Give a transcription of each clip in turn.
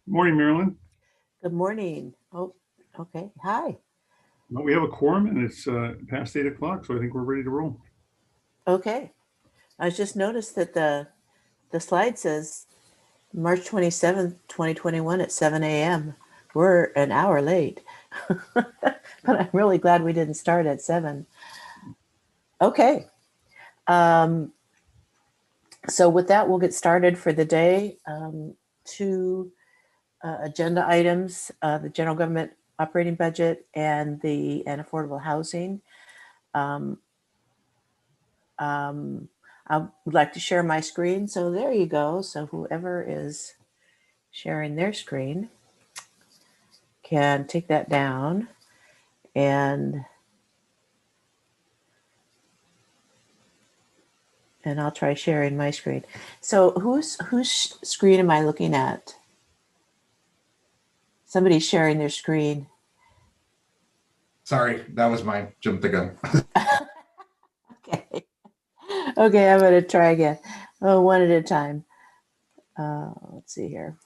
Morning, Marilyn. Good morning. Oh, okay. Hi. Well, we have a quorum and it's past 8 o'clock, so I think we're ready to roll. Okay. I just noticed that the slide says March 27th, 2021 at 7 a.m. We're an hour late. But I'm really glad we didn't start at 7. Okay. Um, so with that, we'll get started for the day. Two agenda items, the general government operating budget and affordable housing. Um, I would like to share my screen. So there you go. So whoever is sharing their screen can take that down and I'll try sharing my screen. So whose screen am I looking at? Somebody's sharing their screen. Sorry, that was mine. Jumped the gun. Okay. Okay, I'm going to try again. Oh, one at a time. Let's see here.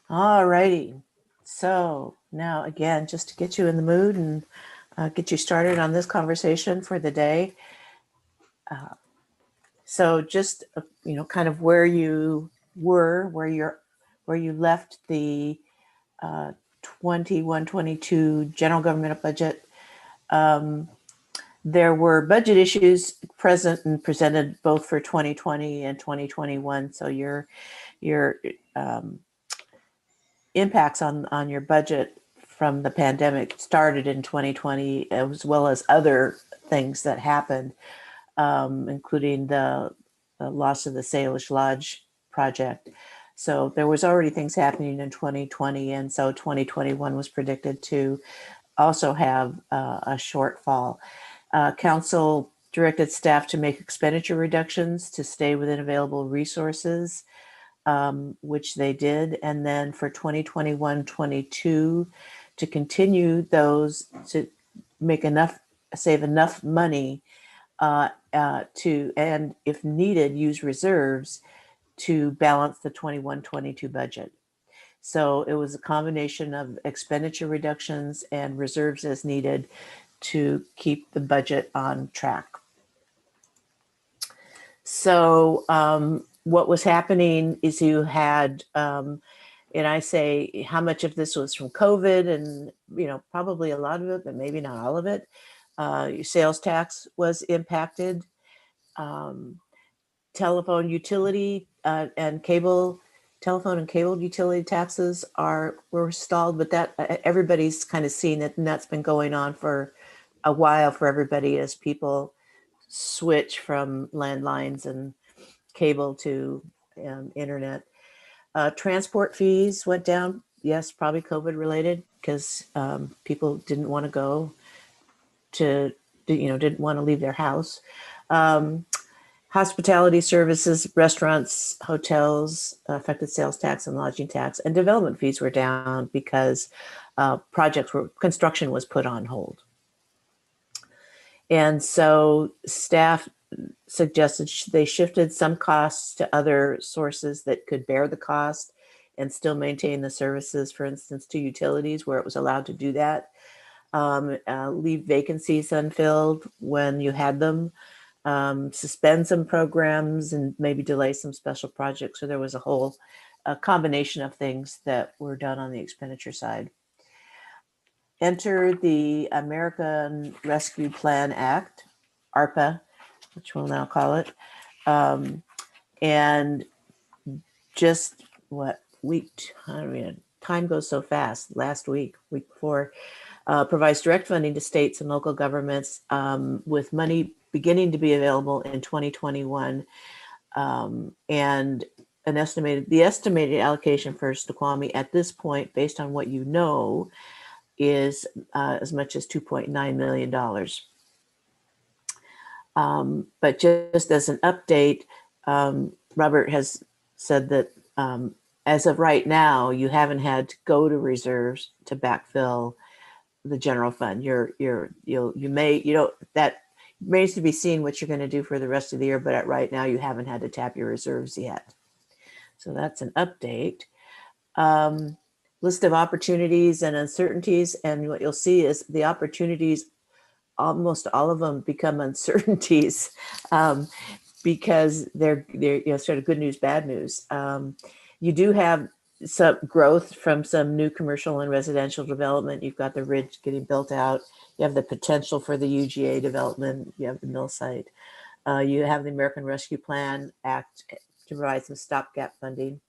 All righty. So now again, just to get you in the mood and get you started on this conversation for the day. So just kind of where you were, where you left the 21-22 general government budget. There were budget issues present and presented both for 2020 and 2021. So your impacts on your budget from the pandemic started in 2020, as well as other things that happened, including the loss of the Salish Lodge project. So there was already things happening in 2020, and so 2021 was predicted to also have a shortfall. Council directed staff to make expenditure reductions to stay within available resources, which they did. And then for 2021-22, to continue those, to save enough money to, and if needed, use reserves to balance the 21-22 budget. So it was a combination of expenditure reductions and reserves as needed to keep the budget on track. So what was happening is you had, and I say how much of this was from COVID, and probably a lot of it, but maybe not all of it. Your sales tax was impacted. Telephone utility and cable utility taxes were stalled, but that everybody's kind of seen it, and that's been going on for a while for everybody as people switch from landlines and cable to internet. Transport fees went down. Yes, probably COVID related, because people didn't want to go to, didn't want to leave their house. Hospitality services, restaurants, hotels, affected sales tax and lodging tax, and development fees were down because construction was put on hold. And so staff suggested they shifted some costs to other sources that could bear the cost and still maintain the services, for instance, to utilities where it was allowed to do that. Leave vacancies unfilled when you had them. Suspend some programs and maybe delay some special projects. So there was a combination of things that were done on the expenditure side. Enter the American Rescue Plan Act, ARPA, which we'll now call it. And just time goes so fast. Last week before, provides direct funding to states and local governments with money beginning to be available in 2021. And the estimated allocation for Snoqualmie at this point, based on what you know, is as much as $2.9 million. But just as an update, Robert has said that as of right now, you haven't had to go to reserves to backfill the general fund. That remains to be seen what you're going to do for the rest of the year, but right now you haven't had to tap your reserves yet. So that's an update. List of opportunities and uncertainties, and what you'll see is the opportunities, almost all of them become uncertainties because they're sort of good news, bad news. You do have some growth from some new commercial and residential development. You've got the Ridge getting built out. You have the potential for the UGA development. You have the mill site. You have the American Rescue Plan Act to provide some stopgap funding.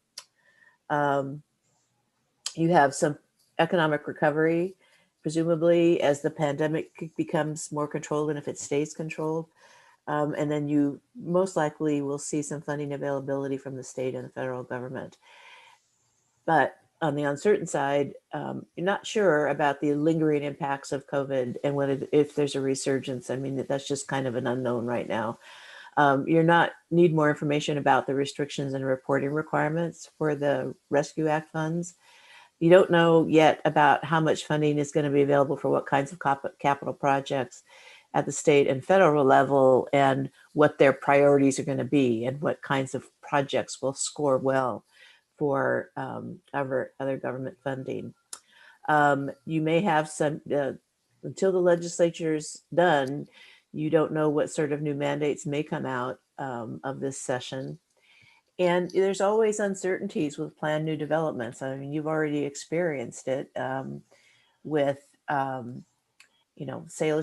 You have some economic recovery, presumably as the pandemic becomes more controlled and if it stays controlled. And then you most likely will see some funding availability from the state and the federal government. But on the uncertain side, you're not sure about the lingering impacts of COVID and if there's a resurgence. I mean, that's just kind of an unknown right now. Need more information about the restrictions and reporting requirements for the Rescue Act funds. You don't know yet about how much funding is going to be available for what kinds of capital projects at the state and federal level, and what their priorities are going to be, and what kinds of projects will score well for other government funding. You may have some, until the legislature's done, you don't know what sort of new mandates may come out of this session. And there's always uncertainties with planned new developments. I mean, you've already experienced it with, Salish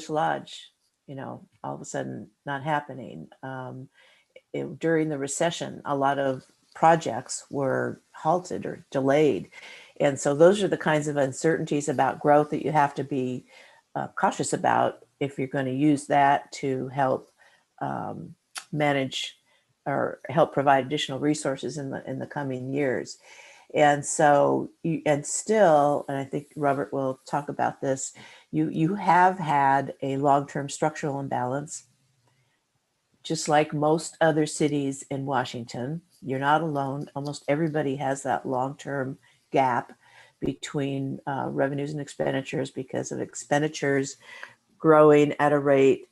Lodge, all of a sudden not happening. During the recession, a lot of projects were halted or delayed. And so those are the kinds of uncertainties about growth that you have to be cautious about if you're going to use that to help manage or help provide additional resources in the coming years. And so, and I think Robert will talk about this, you have had a long-term structural imbalance, just like most other cities in Washington. You're not alone. Almost everybody has that long-term gap between revenues and expenditures, because of expenditures growing at a rate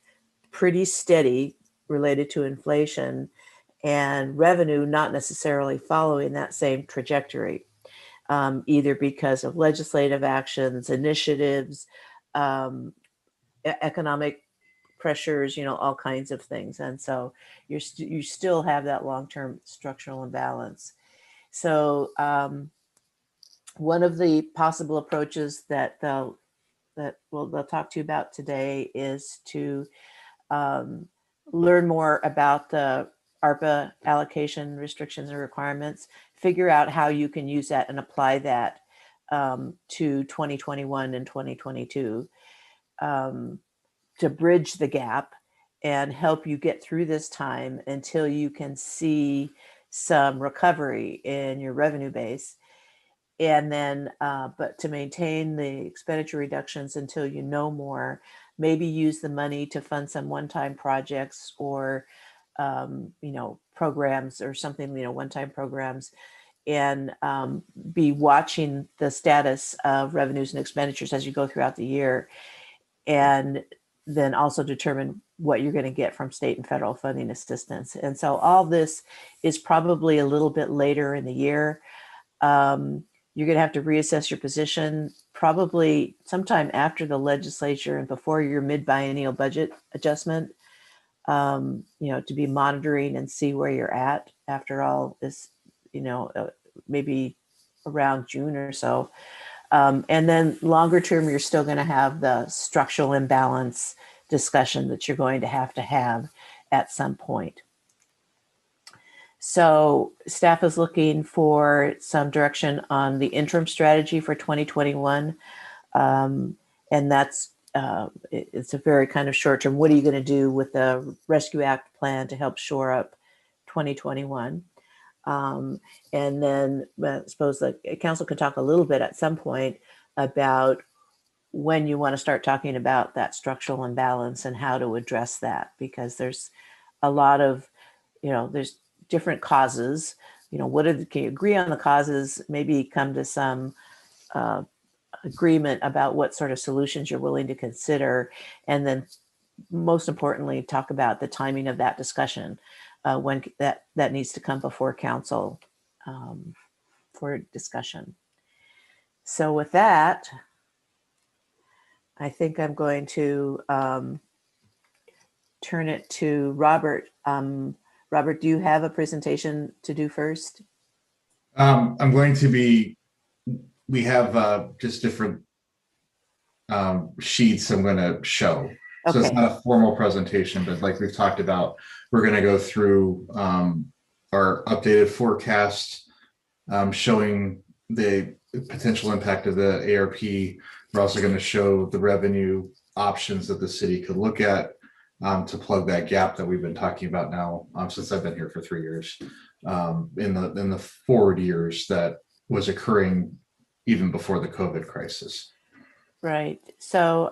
pretty steady related to inflation, and revenue not necessarily following that same trajectory, either because of legislative actions, initiatives, economic pressures, all kinds of things. And so you still have that long-term structural imbalance. So one of the possible approaches that they'll talk to you about today is to learn more about the ARPA allocation restrictions and requirements, figure out how you can use that and apply that to 2021 and 2022 to bridge the gap and help you get through this time until you can see some recovery in your revenue base. And then, but to maintain the expenditure reductions until you know more, maybe use the money to fund some one-time projects or, programs or something, one-time programs, and be watching the status of revenues and expenditures as you go throughout the year. And then also determine what you're going to get from state and federal funding assistance. And so all this is probably a little bit later in the year. You're going to have to reassess your position probably sometime after the legislature and before your mid-biennial budget adjustment, to be monitoring and see where you're at after all this, maybe around June or so. And then longer term, you're still going to have the structural imbalance discussion that you're going to have at some point. So staff is looking for some direction on the interim strategy for 2021. and that's it's a very kind of short term. What are you going to do with the Rescue Act plan to help shore up 2021? And then I suppose the council could talk a little bit at some point about when you want to start talking about that structural imbalance and how to address that, because there's a lot of, there's different causes. Can you agree on the causes, maybe come to some agreement about what sort of solutions you're willing to consider, and then most importantly, talk about the timing of that discussion, when that needs to come before council for discussion. So with that, I think I'm going to turn it to Robert. Robert, do you have a presentation to do first? I'm going to be, we have just different sheets I'm going to show. So it's Okay. not a formal presentation, but like we've talked about, we're going to go through our updated forecast, showing the potential impact of the ARP. We're also going to show the revenue options that the city could look at to plug that gap that we've been talking about now since I've been here for 3 years, in the forward years that was occurring even before the COVID crisis. Right. So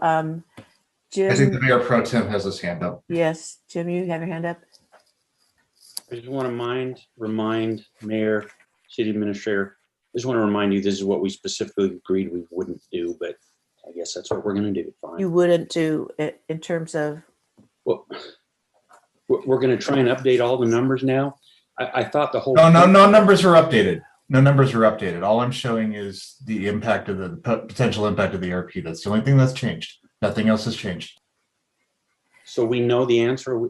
Jim. I think the Mayor Pro Tem has his hand up. Yes, Jim, you have your hand up. I just want to remind Mayor, City Administrator, I just want to remind you, this is what we specifically agreed we wouldn't do, but I guess that's what we're going to do. Fine. You wouldn't do it in terms of? Well, we're going to try and update all the numbers now. I thought the whole. No numbers are updated. No numbers are updated. All I'm showing is the impact of the potential impact of the ARP. That's the only thing that's changed. Nothing else has changed. So we know the answer.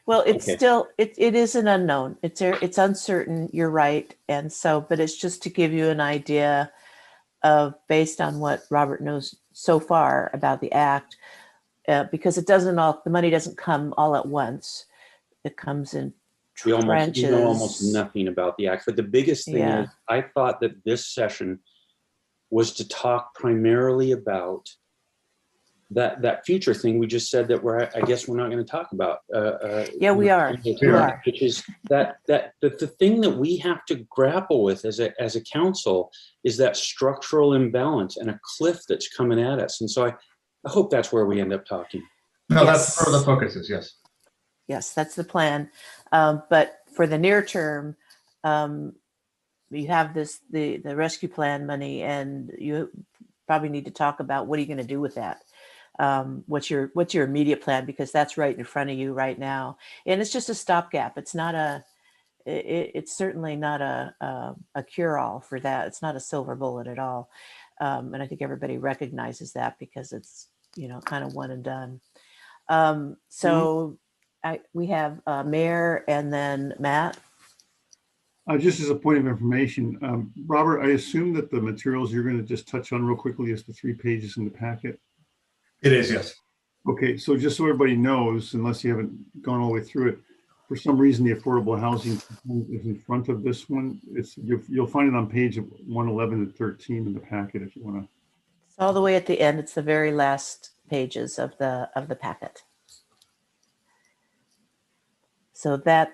Well, it's Okay. still, it is an unknown. It's uncertain. You're right. And so, but it's just to give you an idea of, based on what Robert knows so far about the act, because the money doesn't come all at once. It comes in We trenches. know almost nothing about the act, but the biggest thing is I thought that this session was to talk primarily about that future thing we just said that I guess we're not going to talk about. Yeah, we are. We are. Which is the thing that we have to grapple with as a council is that structural imbalance and a cliff that's coming at us. And so I hope that's where we end up talking. No, Yes. that's where the focus is. Yes. Yes, that's the plan. But for the near term, you have the rescue plan money, and you probably need to talk about what are you going to do with that. What's your immediate plan, because that's right in front of you right now, and it's just a stopgap. It's not it's certainly not a cure-all for that. It's not a silver bullet at all, and I think everybody recognizes that, because it's kind of one and done. So we have Mayor and then Matt. Just as a point of information, Robert, I assume that the materials you're going to just touch on real quickly is the 3 pages in the packet. It is. Yes. Okay, so just so everybody knows, unless you haven't gone all the way through it, for some reason the affordable housing is in front of this one. You'll find it on page 111 to 13 in the packet if you want to. It's all the way at the end. It's the very last pages of the packet. So I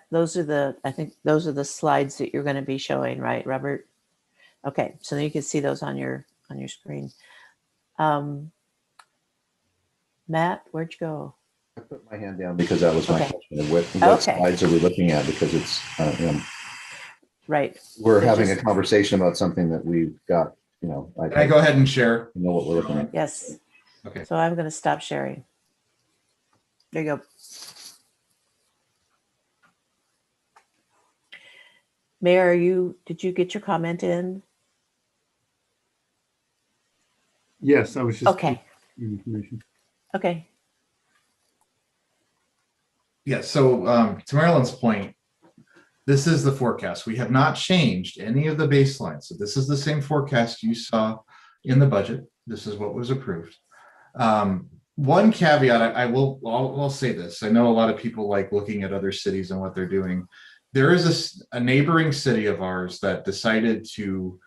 think those are the slides that you're going to be showing, right, Robert? Okay, so then you can see those on your screen. Matt, where'd you go? I put my hand down because that was my Okay. question. What Okay. slides are we looking at? Because it's, Right. we're So having a just- conversation about something that we've got, Can I go ahead and share? know what we're looking at. Yes. Okay. So I'm going to stop sharing. There you go. Mayor, did you get your comment in? Yes, I was just. Okay. Information. Okay. Yeah, so to Marilyn's point, this is the forecast. We have not changed any of the baselines. So this is the same forecast you saw in the budget. This is what was approved. One caveat, I'll say this. I know a lot of people like looking at other cities and what they're doing. There is a neighboring city of ours that decided to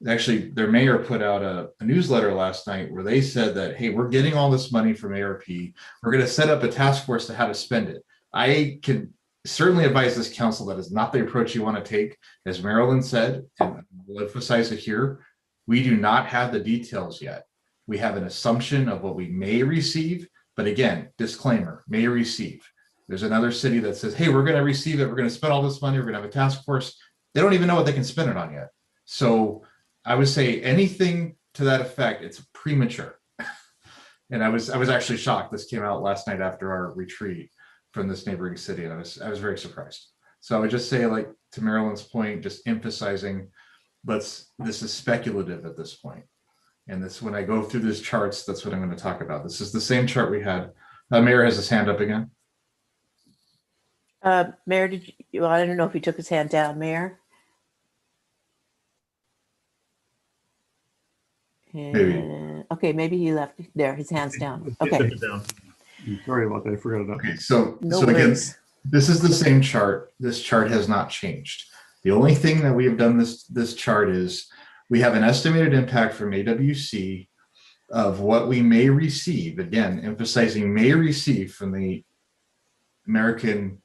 actually their mayor put out a newsletter last night where they said that, hey, we're getting all this money from ARP. We're going to set up a task force to how to spend it. I can certainly advise this council that is not the approach you want to take. As Marilyn said, and we'll emphasize it here, we do not have the details yet. We have an assumption of what we may receive, but again, disclaimer, may receive. There's another city that says, hey, we're going to receive it. We're going to spend all this money. We're going to have a task force. They don't even know what they can spend it on yet. So I would say anything to that effect, it's premature. And I was actually shocked. This came out last night after our retreat from this neighboring city, and I was very surprised. So I would just say, like to Marilyn's point, just emphasizing, this is speculative at this point. And this, when I go through these charts, that's what I'm going to talk about. This is the same chart we had. Mayor has his hand up again. Mayor, did you, well, I don't know if he took his hand down, Mayor. Maybe. Okay, maybe he left there. His hand's down. Okay. I'm sorry about that. I forgot about that. Okay, so No again, worries. this is the same chart. This chart has not changed. The only thing that we have done this chart is we have an estimated impact from AWC of what we may receive. Again, emphasizing may receive from the American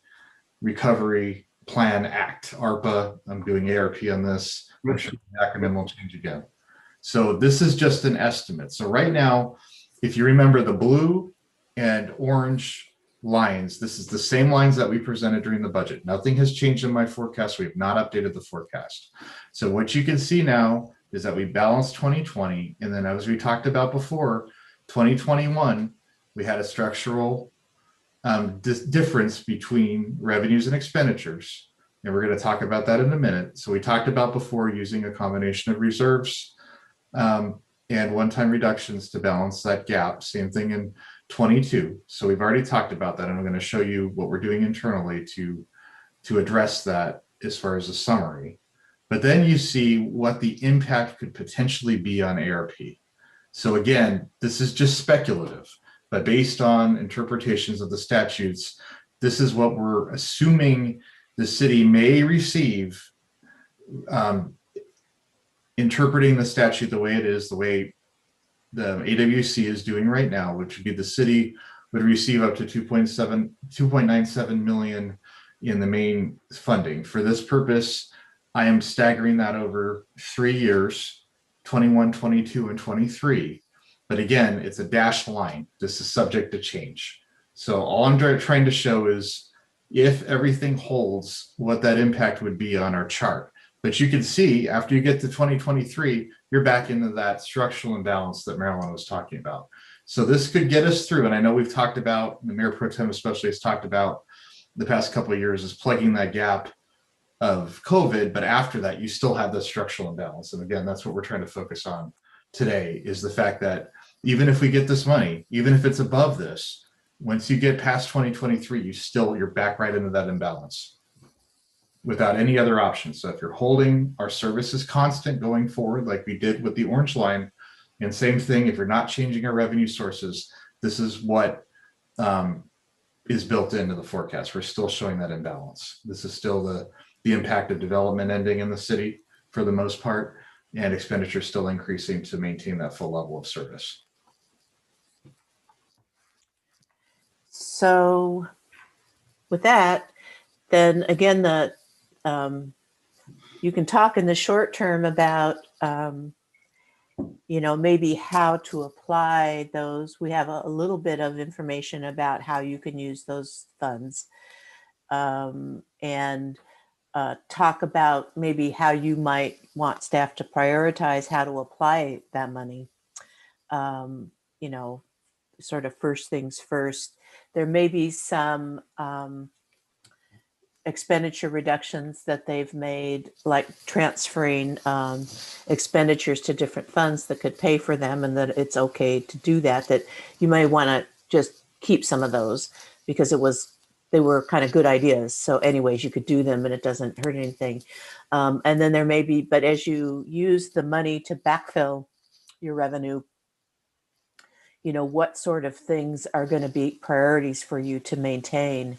Recovery Plan Act, ARPA. I'm doing ARP on this. I'm sure the acronym will change again. So this is just an estimate. So right now, if you remember the blue and orange lines, this is the same lines that we presented during the budget. Nothing has changed in my forecast. We have not updated the forecast. So what you can see now is that we balanced 2020. And then as we talked about before, 2021, we had a structural difference between revenues and expenditures. And we're going to talk about that in a minute. So we talked about before using a combination of reserves and one-time reductions to balance that gap. Same thing in 22. So we've already talked about that, and I'm going to show you what we're doing internally to address that as far as a summary. But then you see what the impact could potentially be on ARP. So again, this is just speculative, but based on interpretations of the statutes, this is what we're assuming the city may receive, interpreting the statute the way it is, the way the AWC is doing right now, which would be the city would receive up to 2.97 million in the main funding. For this purpose, I am staggering that over 3 years, 21, 22, and 23. But again, it's a dashed line. This is subject to change. So all I'm trying to show is if everything holds, what that impact would be on our chart. But you can see after you get to 2023, you're back into that structural imbalance that Marilyn was talking about. So this could get us through. And I know we've talked about, the Mayor Pro Tem especially has talked about the past couple of years is plugging that gap of COVID. But after that, you still have the structural imbalance. And again, that's what we're trying to focus on today, is the fact that even if we get this money, even if it's above this, once you get past 2023, you're back right into that imbalance without any other options. So if you're holding our services constant going forward, like we did with the orange line, and same thing, if you're not changing our revenue sources, this is what is built into the forecast. We're still showing that imbalance. This is still the impact of development ending in the city for the most part, and expenditure still increasing to maintain that full level of service. So with that, then again, you can talk in the short term about, maybe how to apply those. We have a little bit of information about how you can use those funds, and talk about maybe how you might want staff to prioritize how to apply that money. Sort of first things first. There may be some expenditure reductions that they've made, like transferring expenditures to different funds that could pay for them, and that it's okay to do that you may want to just keep some of those because they were kind of good ideas. So anyways, you could do them and it doesn't hurt anything. And then there may be, but as you use the money to backfill your revenue, what sort of things are going to be priorities for you to maintain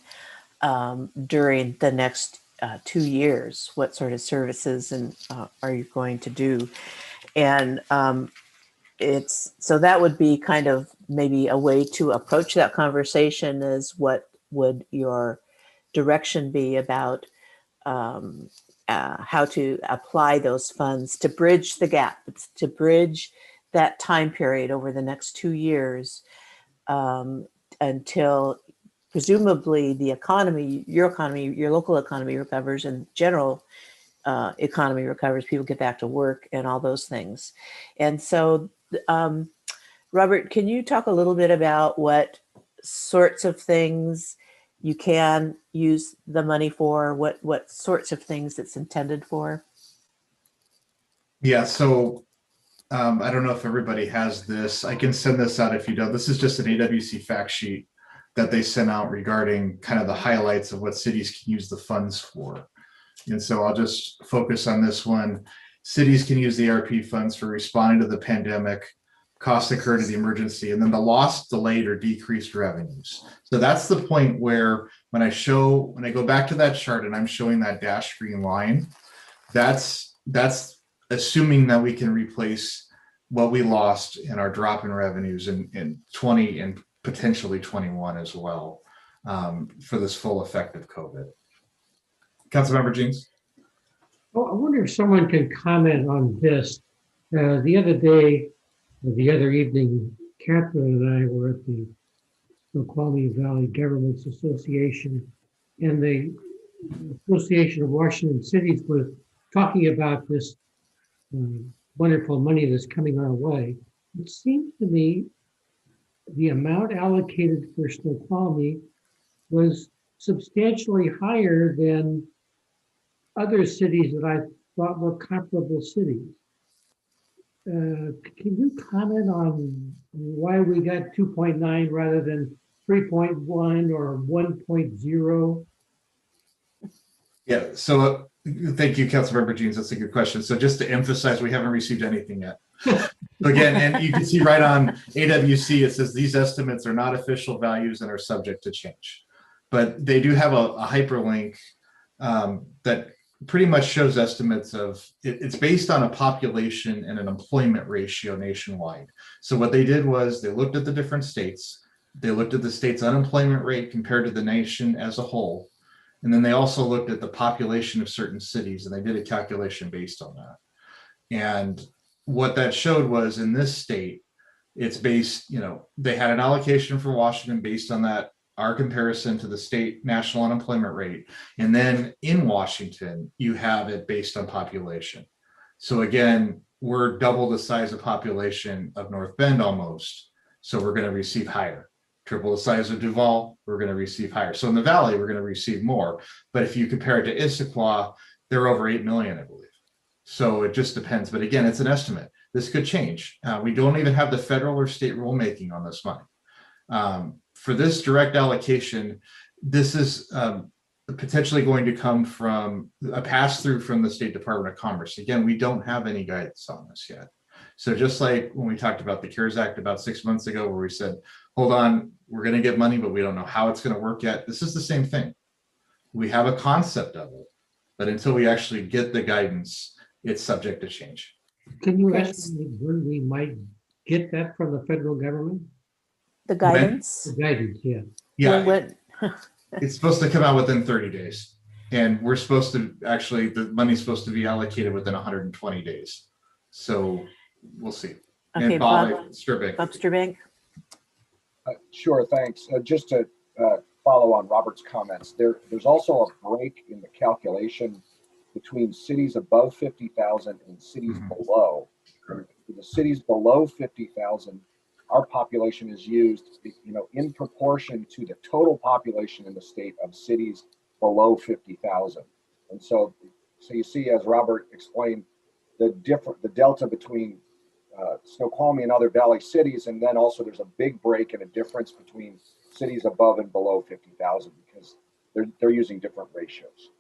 during the next 2 years? What sort of services are you going to do? And it's so that would be kind of maybe a way to approach that conversation is what would your direction be about how to apply those funds to bridge the gap, to bridge that time period over the next 2 years until presumably the economy, your local economy recovers and general economy recovers, people get back to work and all those things. And so, Robert, can you talk a little bit about what sorts of things you can use the money for, what sorts of things it's intended for? Yeah, so I don't know if everybody has this. I can send this out if you don't. This is just an AWC fact sheet that they sent out regarding kind of the highlights of what cities can use the funds for. And so I'll just focus on this one. Cities can use the ARP funds for responding to the pandemic, costs incurred in the emergency, and then the lost, delayed, or decreased revenues. So that's the point where when I go back to that chart and I'm showing that dashed green line, that's assuming that we can replace what we lost in our drop in revenues in 20 and potentially 21 as well for this full effect of COVID. Councilmember Jeans. Well, I wonder if someone can comment on this. The other day, or the other evening, Catherine and I were at the Snoqualmie Valley Governments Association, and the Association of Washington Cities was talking about this wonderful money that's coming our way. It seems to me the amount allocated for Snoqualmie was substantially higher than other cities that I thought were comparable cities. Can you comment on why we got 2.9 rather than 3.1 or 1.0? Yeah, so thank you, Councilmember Jeans. That's a good question. So just to emphasize, we haven't received anything yet. Again, and you can see right on AWC, it says these estimates are not official values and are subject to change. But they do have a hyperlink that pretty much shows estimates of, it's based on a population and an employment ratio nationwide. So what they did was they looked at the different states, they looked at the state's unemployment rate compared to the nation as a whole. And then they also looked at the population of certain cities and they did a calculation based on that. And what that showed was in this state, it's based, they had an allocation for Washington based on that, our comparison to the state national unemployment rate. And then in Washington, you have it based on population. So again, we're double the size of population of North Bend almost. So we're going to receive higher. Triple the size of Duval, we're going to receive higher. So in the Valley, we're going to receive more. But if you compare it to Issaquah, they're over 8 million, I believe. So it just depends. But again, it's an estimate. This could change. We don't even have the federal or state rulemaking on this money. For this direct allocation, this is potentially going to come from a pass-through from the State Department of Commerce. Again, we don't have any guidance on this yet. So just like when we talked about the CARES Act about 6 months ago, where we said, hold on, we're going to get money, but we don't know how it's going to work yet. This is the same thing. We have a concept of it, but until we actually get the guidance, it's subject to change. Can you estimate when we might get that from the federal government? The guidance? The guidance, yeah. Yeah, it's supposed to come out within 30 days. And we're supposed to actually, the money's supposed to be allocated within 120 days. So we'll see. Okay, and Bob Bob Sturbank. Sure, thanks. Just to follow on Robert's comments, there's also a break in the calculation between cities above 50,000 and cities below. For the cities below 50,000, our population is used, in proportion to the total population in the state of cities below 50,000. And so you see, as Robert explained, the delta between Snoqualmie and other Valley cities, and then also there's a big break and a difference between cities above and below 50,000 because they're using different ratios.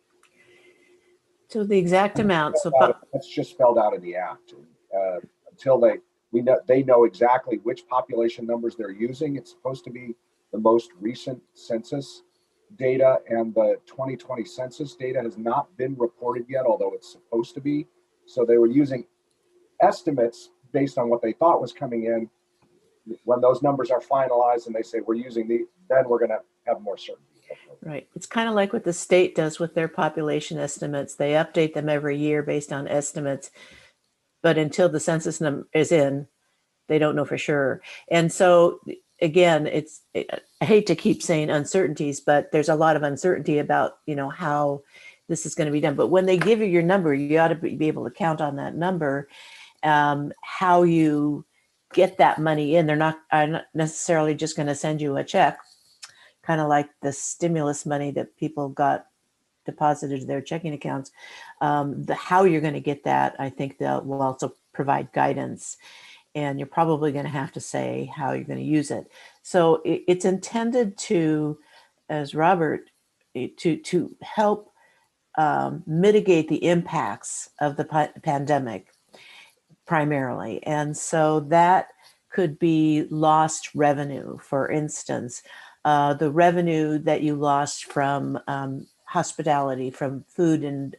So the exact amount. That's just spelled out in the act. Until they know exactly which population numbers they're using. It's supposed to be the most recent census data, and the 2020 census data has not been reported yet, although it's supposed to be. So they were using estimates based on what they thought was coming in. When those numbers are finalized and they say we're using then we're going to have more certainty. Right. It's kind of like what the state does with their population estimates. They update them every year based on estimates, but until the census is in, they don't know for sure. And so again, I hate to keep saying uncertainties, but there's a lot of uncertainty about, how this is going to be done. But when they give you your number, you ought to be able to count on that number. How you get that money in, are not necessarily just going to send you a check, kind of like the stimulus money that people got deposited to their checking accounts. How you're going to get that, I think that will also provide guidance, and you're probably going to have to say how you're going to use it. So it's intended to, as Robert, to help mitigate the impacts of the pandemic primarily. And so that could be lost revenue, for instance, the revenue that you lost from hospitality, from food and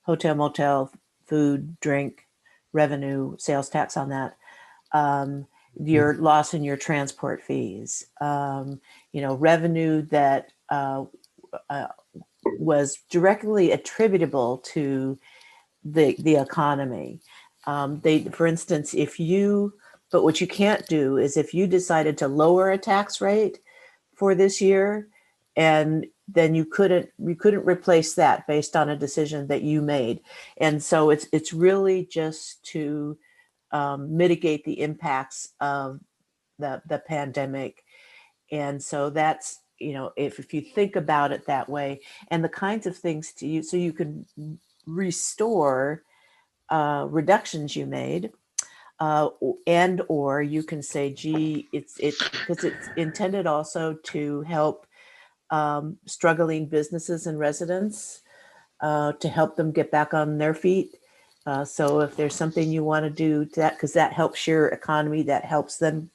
hotel, motel, food, drink revenue, sales tax on that, your loss in your transport fees, revenue that was directly attributable to the economy. For instance, but what you can't do is if you decided to lower a tax rate for this year, and then you couldn't replace that based on a decision that you made. And so it's really just to mitigate the impacts of the pandemic. And so that's, if you think about it that way, and the kinds of things to use, so you can restore reductions you made, and or you can say, gee, because it's intended also to help struggling businesses and residents, to help them get back on their feet. So if there's something you want to do to that, because that helps your economy, that helps them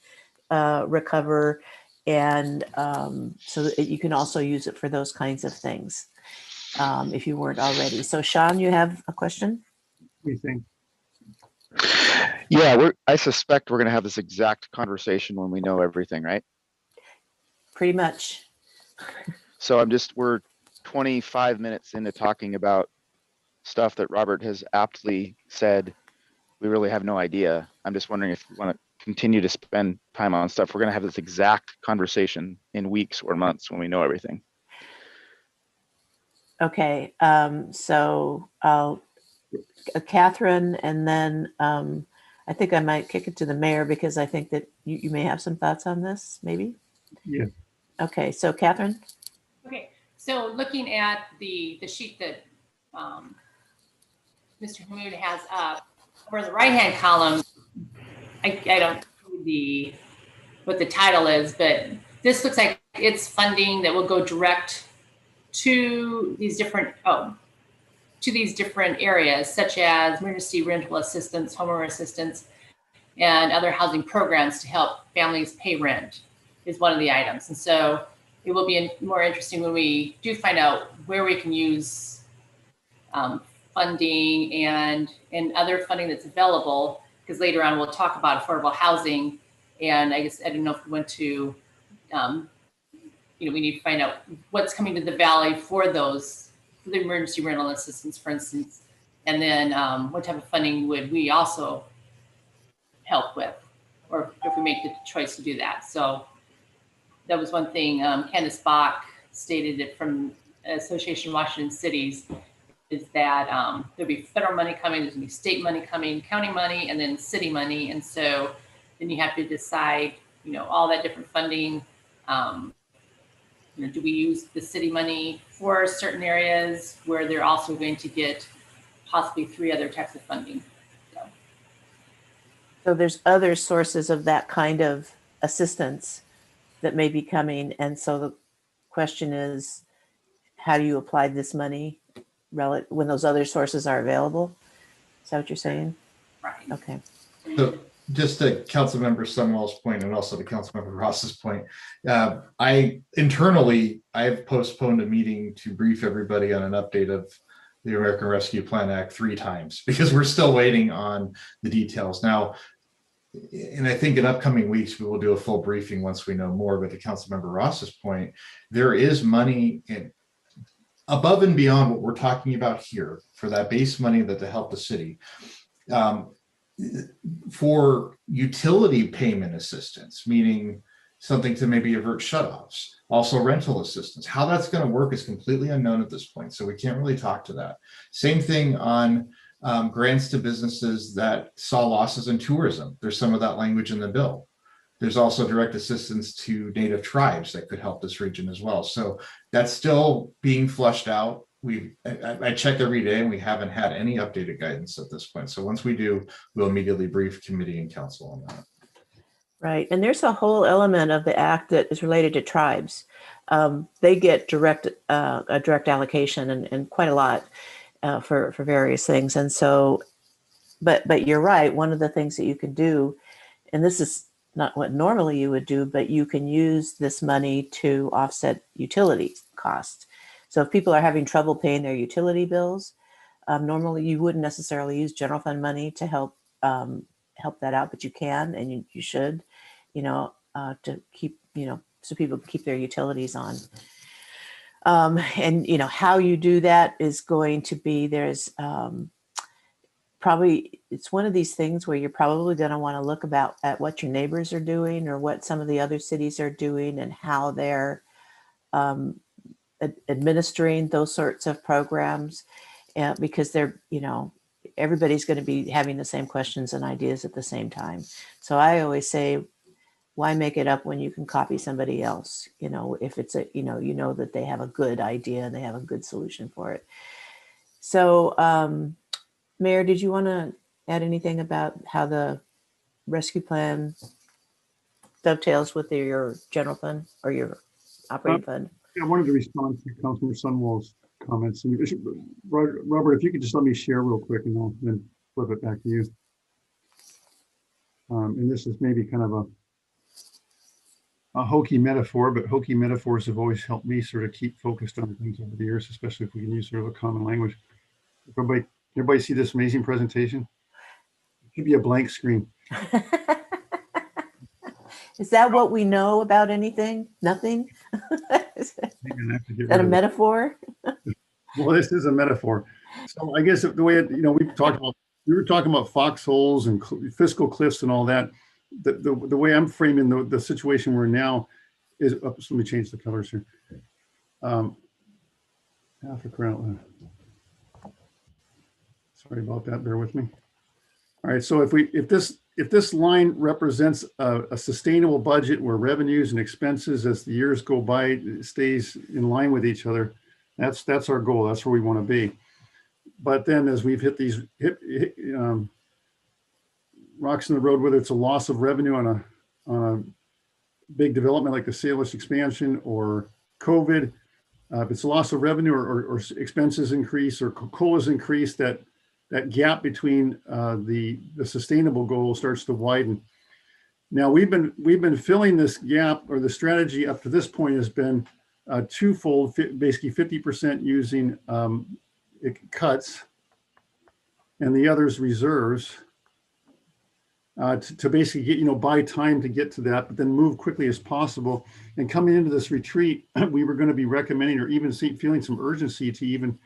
recover, and so that you can also use it for those kinds of things, if you weren't already. So Sean, you have a question? What do you think? Yeah, I suspect we're going to have this exact conversation when we know everything, right? Pretty much. So we're 25 minutes into talking about stuff that Robert has aptly said we really have no idea. I'm just wondering if we want to continue to spend time on stuff. We're going to have this exact conversation in weeks or months when we know everything. Okay, so I'll Catherine, and then I think I might kick it to the mayor, because I think that you may have some thoughts on this, maybe? Yeah. Okay, so Catherine? Okay, so looking at the sheet that Mr. Hamoud has up, for the right-hand column, I don't see what the title is, but this looks like it's funding that will go direct to these different areas, such as emergency rental assistance, homeowner assistance, and other housing programs to help families pay rent is one of the items. And so it will be more interesting when we do find out where we can use funding and other funding that's available, because later on we'll talk about affordable housing. And I guess I don't know if we went to, we need to find out what's coming to the valley for the emergency rental assistance, for instance, and then what type of funding would we also help with, or if we make the choice to do that. So that was one thing. Candace Bach stated it from Association of Washington Cities, is that there'll be federal money coming, there's gonna be state money coming, county money, and then city money. And so then you have to decide, all that different funding. Do we use the city money for certain areas where they're also going to get possibly 3 other types of funding? So there's other sources of that kind of assistance that may be coming. And so the question is, how do you apply this money when those other sources are available? Is that what you're saying? Right. Okay. So just to Councilmember Sunwell's point, and also to Councilmember Ross's point, I've postponed a meeting to brief everybody on an update of the American Rescue Plan Act 3 times because we're still waiting on the details. Now, and I think in upcoming weeks, we will do a full briefing once we know more, but to Councilmember Ross's point, there is money in above and beyond what we're talking about here for that base money that to help the city. For utility payment assistance, meaning something to maybe avert shutoffs, also rental assistance. How that's going to work is completely unknown at this point, so we can't really talk to that. Same thing on grants to businesses that saw losses in tourism. There's some of that language in the bill. There's also direct assistance to Native tribes that could help this region as well. So that's still being flushed out. I check every day and we haven't had any updated guidance at this point. So once we do, we'll immediately brief committee and council on that. Right. And there's a whole element of the act that is related to tribes. They get a direct allocation and quite a lot for various things. And so, but you're right. One of the things that you can do, and this is not what normally you would do, but you can use this money to offset utility costs. So if people are having trouble paying their utility bills, normally you wouldn't necessarily use general fund money to help that out, but you can and you should, to keep, so people can keep their utilities on. And how you do that is going to be, there's probably, it's one of these things where you're probably going to want to look at what your neighbors are doing or what some of the other cities are doing and how they're administering those sorts of programs, because they're, everybody's going to be having the same questions and ideas at the same time. So I always say, why make it up when you can copy somebody else? If it's that they have a good idea and they have a good solution for it. So, Mayor, did you want to add anything about how the rescue plan dovetails with your general fund or your operating fund? I wanted to respond to Councilor Sunwall's comments. And Robert, if you could just let me share real quick and I'll then flip it back to you. And this is maybe kind of a hokey metaphor, but hokey metaphors have always helped me sort of keep focused on things over the years, especially if we can use sort of a common language. Everybody see this amazing presentation? It should be a blank screen. Is that what we know about anything? Nothing? Is that a metaphor? Well, this is a metaphor. So I guess the way we were talking about foxholes and fiscal cliffs and all that. The way I'm framing the situation we're in now is, let me change the colors here. Sorry about that, bear with me. All right, so if this line represents a sustainable budget where revenues and expenses as the years go by stays in line with each other, that's our goal. That's where we want to be. But then as we've hit these rocks in the road, whether it's a loss of revenue on a big development like the Salish expansion or COVID, if it's a loss of revenue or expenses increase or COLAs increase, that gap between the sustainable goal starts to widen. Now we've been filling this gap, or the strategy up to this point has been twofold, basically 50% using cuts and the others reserves to basically get, buy time to get to that, but then move quickly as possible. And coming into this retreat, we were going to be recommending or even feeling some urgency to even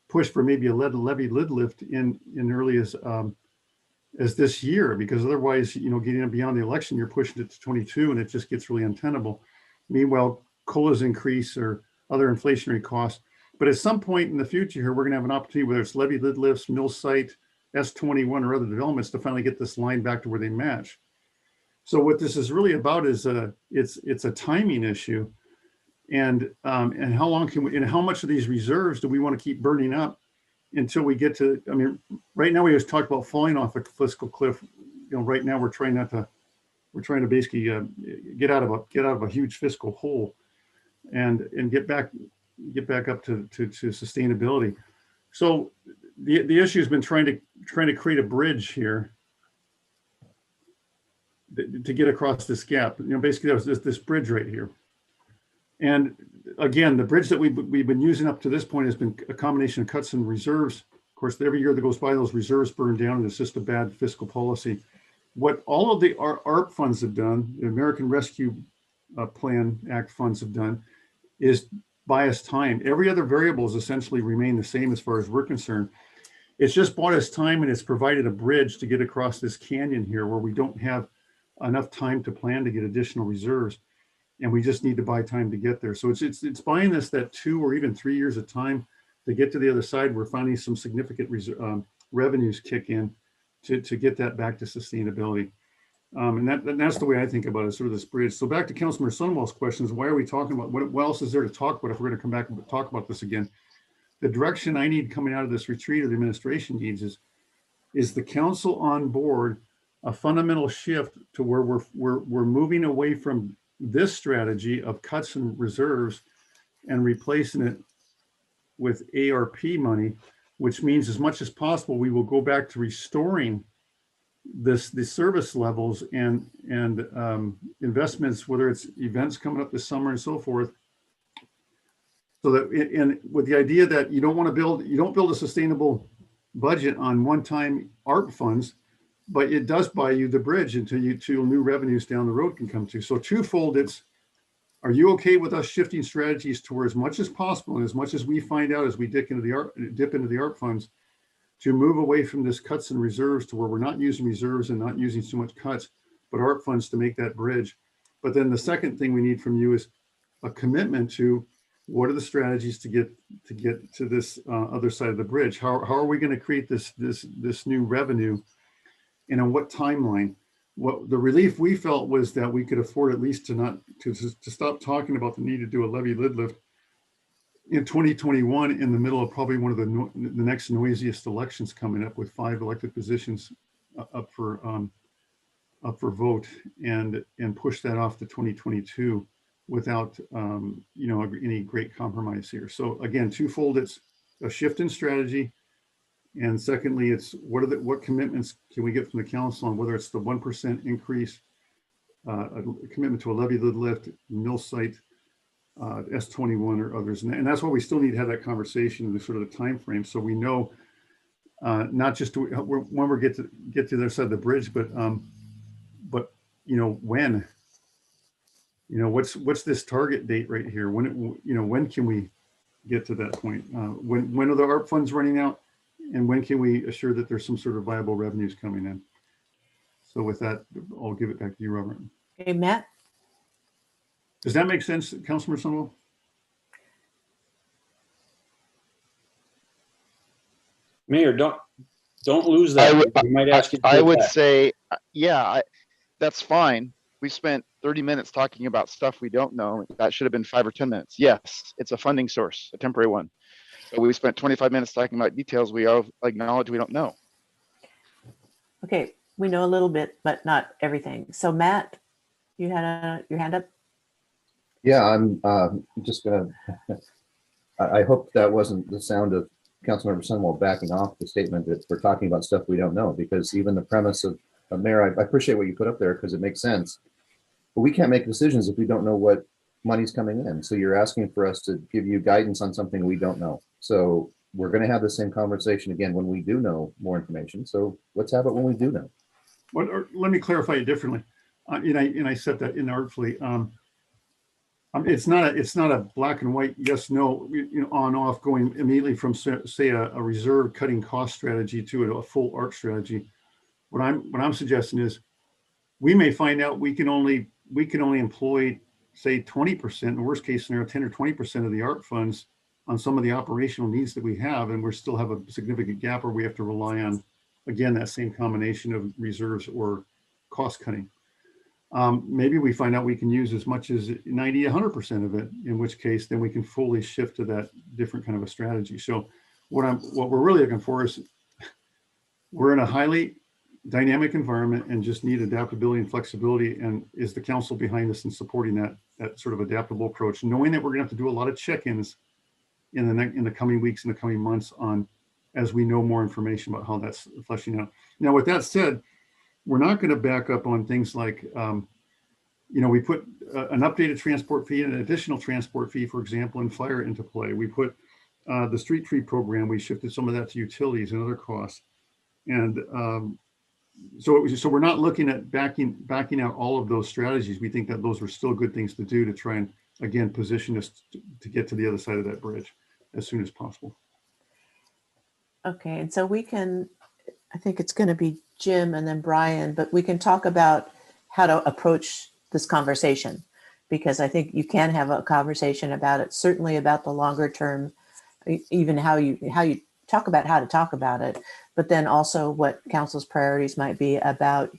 push for maybe a levy lid lift in early as this year, because otherwise, getting beyond the election, you're pushing it to 22 and it just gets really untenable. Meanwhile, COLAs increase or other inflationary costs. But at some point in the future here, we're going to have an opportunity, whether it's levy lid lifts, mill site, S21 or other developments, to finally get this line back to where they match. So what this is really about is it's a timing issue. And how long can we, and how much of these reserves do we want to keep burning up until we get to, right now we just talked about falling off a fiscal cliff. Right now we're trying to basically get out of a huge fiscal hole and get back up to sustainability. So the issue has been trying to create a bridge here to get across this gap. Basically there's this bridge right here. And again, the bridge that we've been using up to this point has been a combination of cuts and reserves. Of course, every year that goes by, those reserves burn down, and it's just a bad fiscal policy. What all of the ARP funds have done, the American Rescue Plan Act funds have done, is buy us time. Every other variable has essentially remained the same as far as we're concerned. It's just bought us time, and it's provided a bridge to get across this canyon here where we don't have enough time to plan to get additional reserves, and we just need to buy time to get there. So it's buying us that 2 or even 3 years of time to get to the other side where finally some significant revenues kick in to get that back to sustainability. And that's the way I think about it, sort of this bridge. So back to Councilmember Sunwell's questions, why are we talking about, what else is there to talk about if we're going to come back and talk about this again? The direction I need coming out of this retreat, or the administration needs, is the council on board a fundamental shift to where we're moving away from this strategy of cuts and reserves and replacing it with ARP money, which means as much as possible, we will go back to restoring the service levels and investments, whether it's events coming up this summer and so forth. So that, and with the idea that you don't build a sustainable budget on one-time ARP funds, but it does buy you the bridge until new revenues down the road can come to. So twofold, are you okay with us shifting strategies to as much as possible, and as much as we find out as we dip into the ARP funds, to move away from this cuts and reserves to where we're not using reserves and not using so much cuts, but ARP funds to make that bridge. But then the second thing we need from you is a commitment to what are the strategies to get to this other side of the bridge? How are we going to create this new revenue, and on what timeline? What the relief we felt was that we could afford at least to stop talking about the need to do a levy lid lift in 2021, in the middle of probably one of the next noisiest elections coming up, with 5 elected positions up for vote, and push that off to 2022 without any great compromise here. So again, twofold: it's a shift in strategy, and secondly, it's what commitments can we get from the council on whether it's the 1% increase, a commitment to a levy lid lift, mill site, S21 or others, and that's why we still need to have that conversation in the sort of the time frame, so we know not just when we get to the other side of the bridge, but when. What's this target date right here? When can we get to that point? When are the ARP funds running out, and when can we assure that there's some sort of viable revenues coming in? So with that, I'll give it back to you, Robert. Okay, Matt. Does that make sense, Councilmember Sunwell? Mayor, don't lose that. We might ask you to I go would back. say, yeah, that's fine. We spent 30 minutes talking about stuff we don't know. That should have been 5 or 10 minutes. Yes, it's a funding source, a temporary one. But we spent 25 minutes talking about details we all acknowledge we don't know. Okay, we know a little bit, but not everything. So Matt, you had your hand up? Yeah, I'm just gonna, I hope that wasn't the sound of Councilmember Sunwell backing off the statement that we're talking about stuff we don't know, because even the premise of Mayor, I appreciate what you put up there because it makes sense, but we can't make decisions if we don't know what money's coming in. So you're asking for us to give you guidance on something we don't know. So we're going to have the same conversation again when we do know more information. So let's have it when we do know. Well, let me clarify it differently. And I said that inartfully. It's not a black and white yes no, on off, going immediately from say a reserve cutting cost strategy to a full ARP strategy. What I'm suggesting is we may find out we can only employ, say, 20%, in the worst case scenario, 10 or 20% of the ARP funds on some of the operational needs that we have, and we still have a significant gap where we have to rely on, again, that same combination of reserves or cost cutting. Maybe we find out we can use as much as 90, 100% of it, in which case then we can fully shift to that different kind of a strategy. So what we're really looking for is, we're in a highly dynamic environment and just need adaptability and flexibility, and is the council behind us in supporting that sort of adaptable approach, knowing that we're going to have to do a lot of check-ins in the coming weeks and the coming months on, as we know more information about how that's fleshing out. Now, with that said, we're not going to back up on things like we put an updated transport fee and an additional transport fee, for example, in fire into play. We put the street tree program, we shifted some of that to utilities and other costs. And so we're not looking at backing out all of those strategies. We think that those were still good things to do to try and, again, position us to get to the other side of that bridge as soon as possible. Okay, and so I think it's going to be Jim and then Brian, but we can talk about how to approach this conversation, because I think you can have a conversation about it, certainly about the longer term, even how you talk about how to talk about it, but then also what council's priorities might be about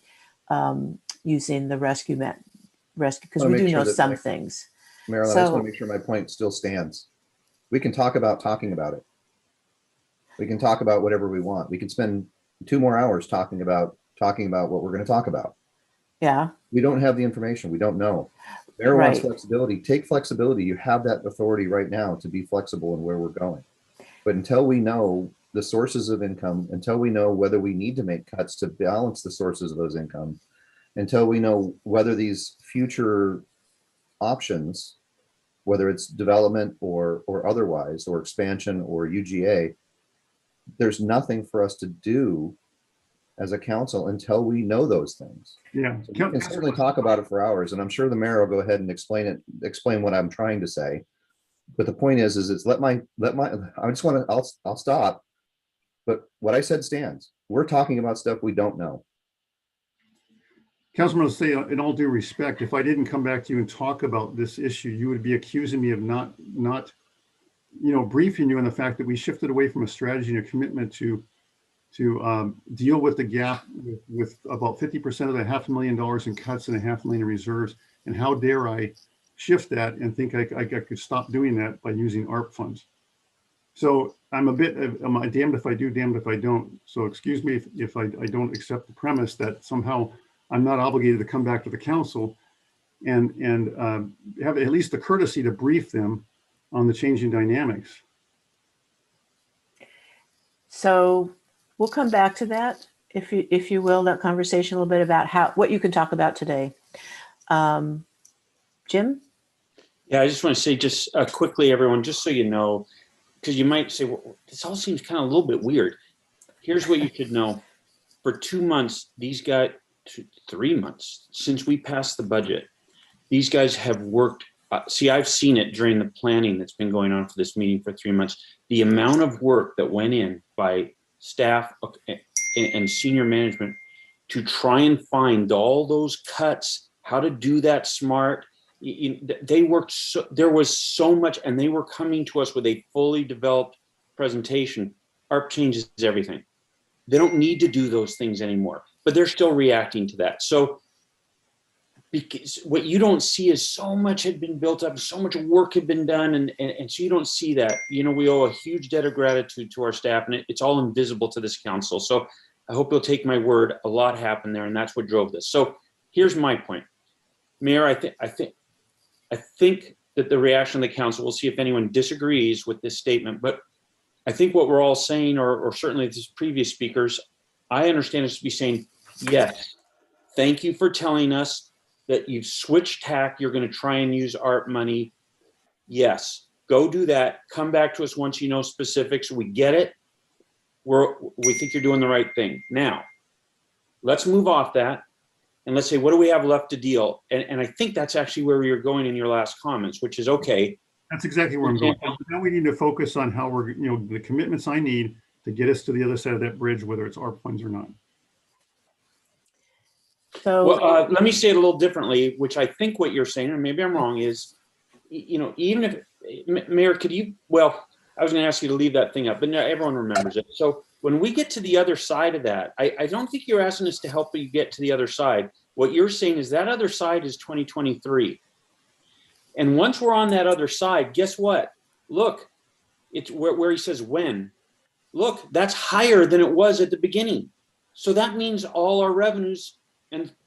using the rescue, because we do know some things. Marilyn, I just want to make sure my point still stands. We can talk about talking about it. We can talk about whatever we want. We can spend 2 more hours talking about what we're going to talk about. Yeah. We don't have the information. We don't know. Mayor wants flexibility. Take flexibility. You have that authority right now to be flexible in where we're going. But until we know the sources of income, until we know whether we need to make cuts to balance the sources of those income, until we know whether these future options, whether it's development or otherwise, or expansion or UGA, there's nothing for us to do as a council until we know those things. Yeah, so we can certainly talk about it for hours, and I'm sure the mayor will go ahead and explain what I'm trying to say. But the point is it's I just want to, I'll stop. But what I said stands. We're talking about stuff we don't know. Councilman, I'll say in all due respect, if I didn't come back to you and talk about this issue, you would be accusing me of not briefing you on the fact that we shifted away from a strategy and a commitment to deal with the gap with about 50% of the $500,000 in cuts and $500,000 in reserves. And how dare I shift that and think I could stop doing that by using ARP funds. So I'm damned if I do, damned if I don't. So excuse me if I don't accept the premise that somehow I'm not obligated to come back to the council and have at least the courtesy to brief them on the changing dynamics. So we'll come back to that, if you will, that conversation a little bit about what you can talk about today. Jim? Yeah, I just want to say just quickly, everyone, just so you know, because you might say, well, this all seems kind of a little bit weird. Here's what you should know. For 2 months, 3 months since we passed the budget, these guys have worked. See, I've seen it during the planning that's been going on for this meeting for 3 months. The amount of work that went in by staff and senior management to try and find all those cuts, how to do that smart. They worked, there was so much, and they were coming to us with a fully developed presentation. ARP changes everything. They don't need to do those things anymore, but they're still reacting to that. So because what you don't see is so much had been built up, so much work had been done, and so you don't see that. We owe a huge debt of gratitude to our staff, and it's all invisible to this council. So I hope you'll take my word. A lot happened there, and that's what drove this. So here's my point, Mayor. I think that the reaction of the council, we'll see if anyone disagrees with this statement, but I think what we're all saying, or certainly this previous speakers, I understand us to be saying, yes, thank you for telling us that you've switched tack. You're going to try and use ARP money. Yes, go do that. Come back to us once you know specifics. We get it. We think you're doing the right thing. Now, let's move off that. And let's say, what do we have left to deal? And I think that's actually where you're going in your last comments, which is okay. That's exactly where I'm going. Now we need to focus on how we're, the commitments I need to get us to the other side of that bridge, whether it's ARP funds or not. So well, let me say it a little differently, which I think what you're saying, and maybe I'm wrong, is, even if, Mayor, could you, well, I was going to ask you to leave that thing up, but now everyone remembers it. So when we get to the other side of that, I don't think you're asking us to help you get to the other side. What you're saying is that other side is 2023. And once we're on that other side, guess what? Look, it's where he says when. Look, that's higher than it was at the beginning. So that means all our revenues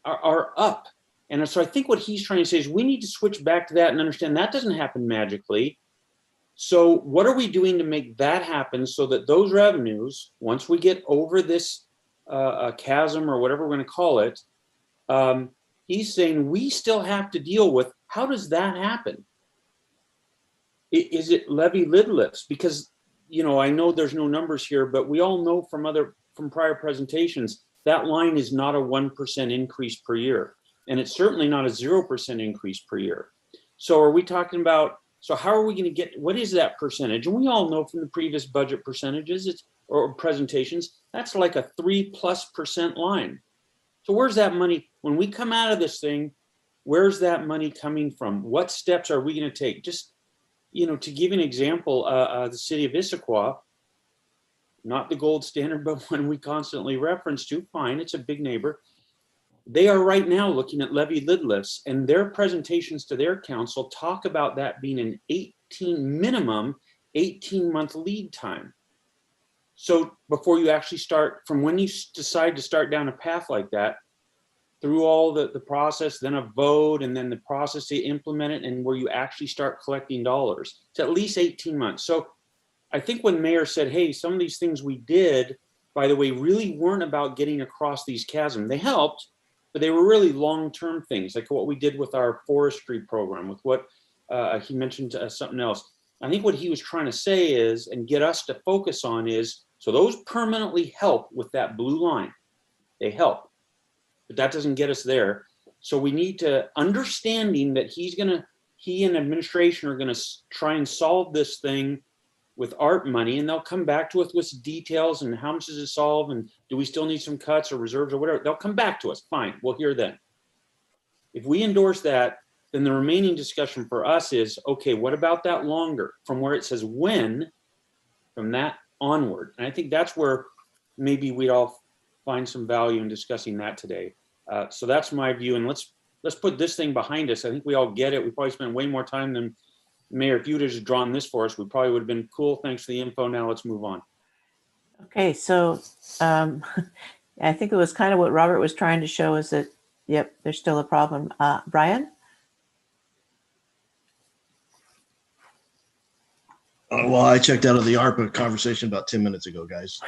are up. And so I think what he's trying to say is we need to switch back to that and understand that doesn't happen magically. So what are we doing to make that happen so that those revenues, once we get over this chasm or whatever we're going to call it, He's saying we still have to deal with, how does that happen? Is it levy lid lifts? Because, you know, I know there's no numbers here, but we all know from prior presentations, that line is not a 1% increase per year. And it's certainly not a 0% increase per year. So are we talking about, so how are we going to get, what is that percentage? And we all know from the previous budget percentages or presentations, that's like a 3+% line. So where's that money? When we come out of this thing, where's that money coming from? What steps are we going to take? Just, you know, to give an example, the city of Issaquah, not the gold standard, but one we constantly reference to, fine, it's a big neighbor. They are right now looking at levy lid lifts, and their presentations to their council talk about that being an minimum 18-month lead time. So before you actually start, from when you decide to start down a path like that, through all the process, then a vote, and then the process to implement it, and where you actually start collecting dollars, it's at least 18 months. So I think when Mayor said, hey, some of these things we did, by the way, really weren't about getting across these chasms. They helped, but they were really long-term things, like what we did with our forestry program, with what he mentioned something else. I think what he was trying to say is, and get us to focus on is, so those permanently help with that blue line. They help, but that doesn't get us there. So we need to, understanding that he and administration are gonna try and solve this thing with ARP money, and they'll come back to us with details and how much does it solve, and do we still need some cuts or reserves or whatever. They'll come back to us, fine, we'll hear then. If we endorse that, then the remaining discussion for us is, okay, what about that longer, from where it says when, from that onward? And I think that's where maybe we'd all find some value in discussing that today. So that's my view, and let's put this thing behind us. I think we all get it. We probably spent way more time than Mayor. If you would have just drawn this for us, we probably would have been cool. Thanks for the info. Now let's move on. Okay, so I think it was kind of what Robert was trying to show is that, yep, there's still a problem. Brian? Well, I checked out of the ARPA conversation about 10 minutes ago, guys.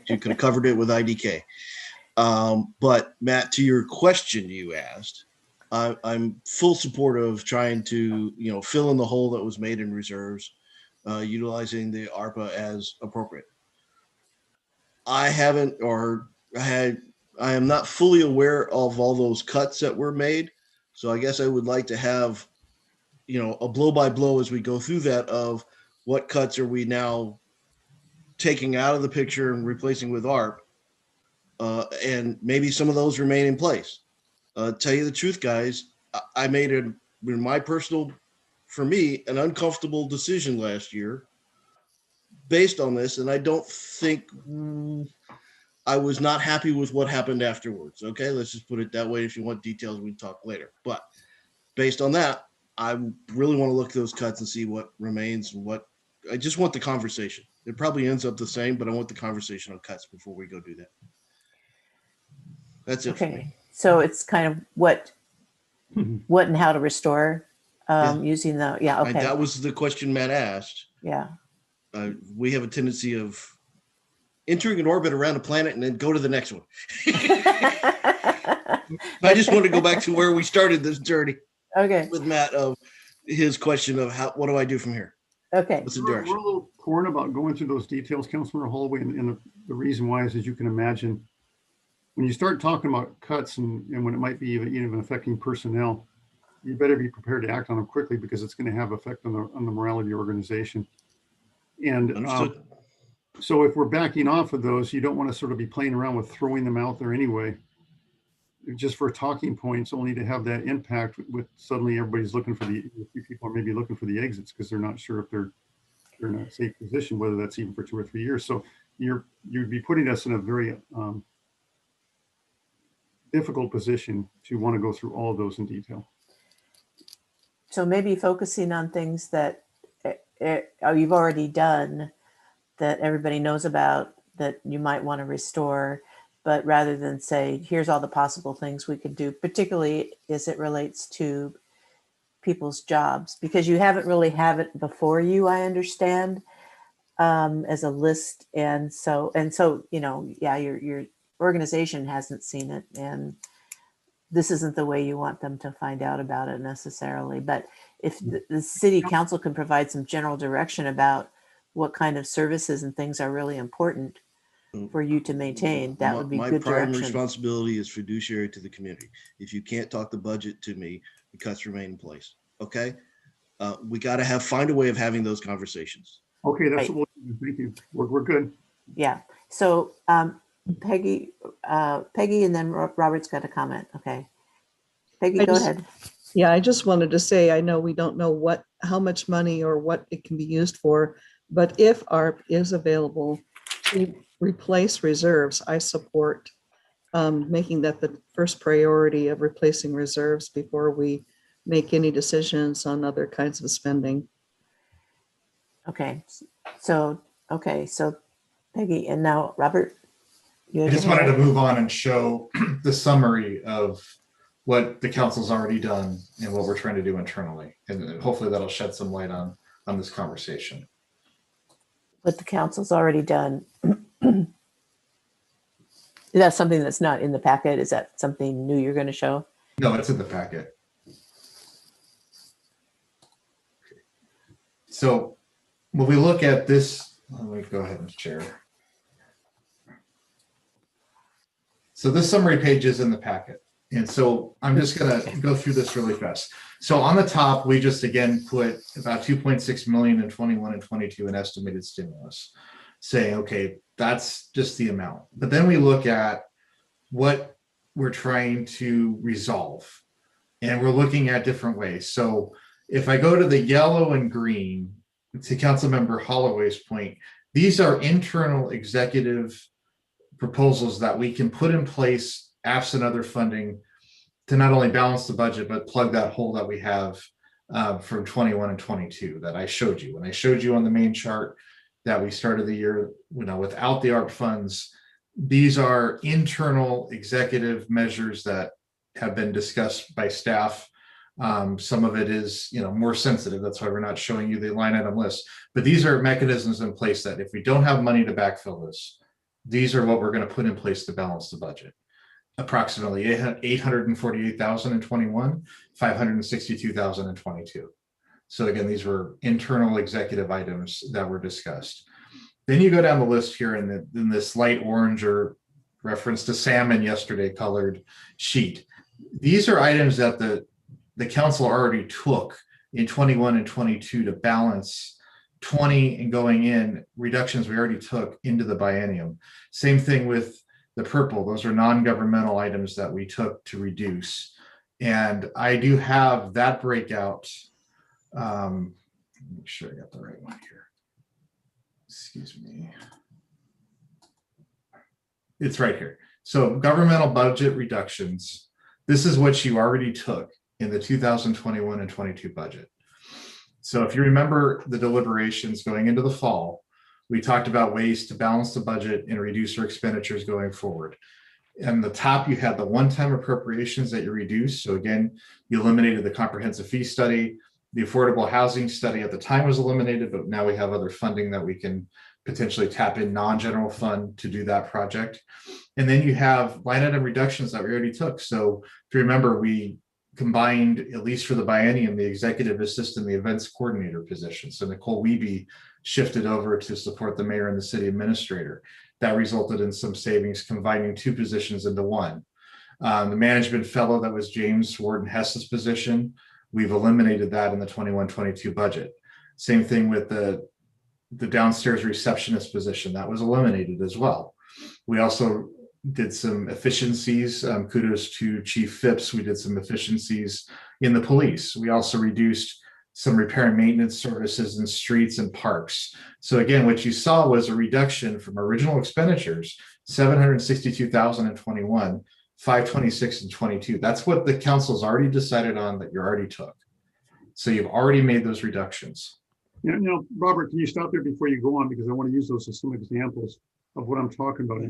You could have covered it with IDK. But Matt, to your question you asked, I'm full support of trying to, you know, fill in the hole that was made in reserves, utilizing the ARPA as appropriate. I am not fully aware of all those cuts that were made. So I guess I would like to have, you know, a blow by blow as we go through that of what cuts are we now taking out of the picture and replacing with ARP, and maybe some of those remain in place. Tell you the truth, guys, I made for me, an uncomfortable decision last year based on this, and I don't think I was not happy with what happened afterwards. Okay, let's just put it that way. If you want details, we can talk later. But based on that, I really want to look at those cuts and see what remains and what. I just want the conversation. It probably ends up the same, but I want the conversation on cuts before we go do that. That's it for me. So it's kind of what and how to restore using the, yeah, okay. That was the question Matt asked. Yeah. We have a tendency of entering an orbit around a planet and then go to the next one. I just want to go back to where we started this journey. Okay. With Matt, of his question of what do I do from here? Okay. What's the We're direction? a little torn about going through those details, Councilmember Holloway, and the reason why is, as you can imagine, when you start talking about cuts and when it might be even affecting personnel, you better be prepared to act on them quickly, because it's going to have effect on the morale of the organization. And so if we're backing off of those, you don't want to sort of be playing around with throwing them out there anyway, just for talking points, only to have that impact with suddenly everybody's looking for people are maybe looking for the exits because they're not sure if they're in a safe position, whether that's even for 2 or 3 years. So you'd be putting us in a very difficult position to want to go through all of those in detail. So maybe focusing on things that you've already done, that everybody knows about, that you might want to restore, but rather than say, here's all the possible things we could do, particularly as it relates to people's jobs, because you haven't really have it before you, I understand, as a list. And so, you know, yeah, your organization hasn't seen it. And this isn't the way you want them to find out about it necessarily. But if the city council can provide some general direction about what kind of services and things are really important for you to maintain, that would be My good prime direction. responsibility is fiduciary to the community. If you can't talk the budget to me, the cuts remain in place. Okay? We got to find a way of having those conversations. Okay, that's Right. what we'll do. Thank you. We're good. Yeah. So Peggy, and then Robert's got a comment. Okay. Peggy, go ahead. Yeah, I just wanted to say, I know we don't know how much money or what it can be used for, but if ARP is available to replace reserves, I support making that the first priority of replacing reserves before we make any decisions on other kinds of spending. Okay. So Peggy, and now Robert. I just wanted to move on and show the summary of what the council's already done and what we're trying to do internally. And hopefully that'll shed some light on this conversation. What the council's already done. Is that something that's not in the packet? Is that something new you're going to show? No, it's in the packet. So when we look at this, let me go ahead and share. So this summary page is in the packet. And so I'm just going to go through this really fast. So on the top, we just again put about 2.6 million in 21 and 22 in estimated stimulus, saying, okay, that's just the amount. But then we look at what we're trying to resolve, and we're looking at different ways. So if I go to the yellow and green, to Councilmember Holloway's point, these are internal executive proposals that we can put in place absent other funding to not only balance the budget, but plug that hole that we have from 21 and 22 that I showed you. When I showed you on the main chart that we started the year, without the ARP funds, these are internal executive measures that have been discussed by staff. Some of it is, more sensitive. That's why we're not showing you the line item list. But these are mechanisms in place that if we don't have money to backfill this, these are what we're going to put in place to balance the budget. Approximately 848,000 in 21, 562,000 in 22. So again, these were internal executive items that were discussed. Then you go down the list here in this light orange, or reference to salmon yesterday colored sheet. These are items that the council already took in 21 and 22 to balance 20 and going in reductions we already took into the biennium. Same thing with the purple. Those are non-governmental items that we took to reduce. And I do have that breakout. Make sure I got the right one here. Excuse me. It's right here. So governmental budget reductions. This is what you already took in the 2021 and 22 budget. So if you remember the deliberations going into the fall, we talked about ways to balance the budget and reduce our expenditures going forward. And the top, you had the one-time appropriations that you reduced. So again, you eliminated the comprehensive fee study. The affordable housing study at the time was eliminated, but now we have other funding that we can potentially tap in non-general fund to do that project. And then you have line item reductions that we already took. So if you remember, we combined, at least for the biennium, the executive assistant, the events coordinator position. So Nicole Wiebe shifted over to support the mayor and the city administrator. That resulted in some savings, combining two positions into one. The management fellow, that was James Warden Hess's position. We've eliminated that in the 21-22 budget. Same thing with the downstairs receptionist position, that was eliminated as well. We also did some efficiencies. Kudos to Chief Phipps. We did some efficiencies in the police. We also reduced some repair and maintenance services in streets and parks. So again, what you saw was a reduction from original expenditures, 762,000 in 21, 526 in 22. That's what the council's already decided on, that you already took. So you've already made those reductions. Robert, can you stop there before you go on? Because I want to use those as some examples of what I'm talking about.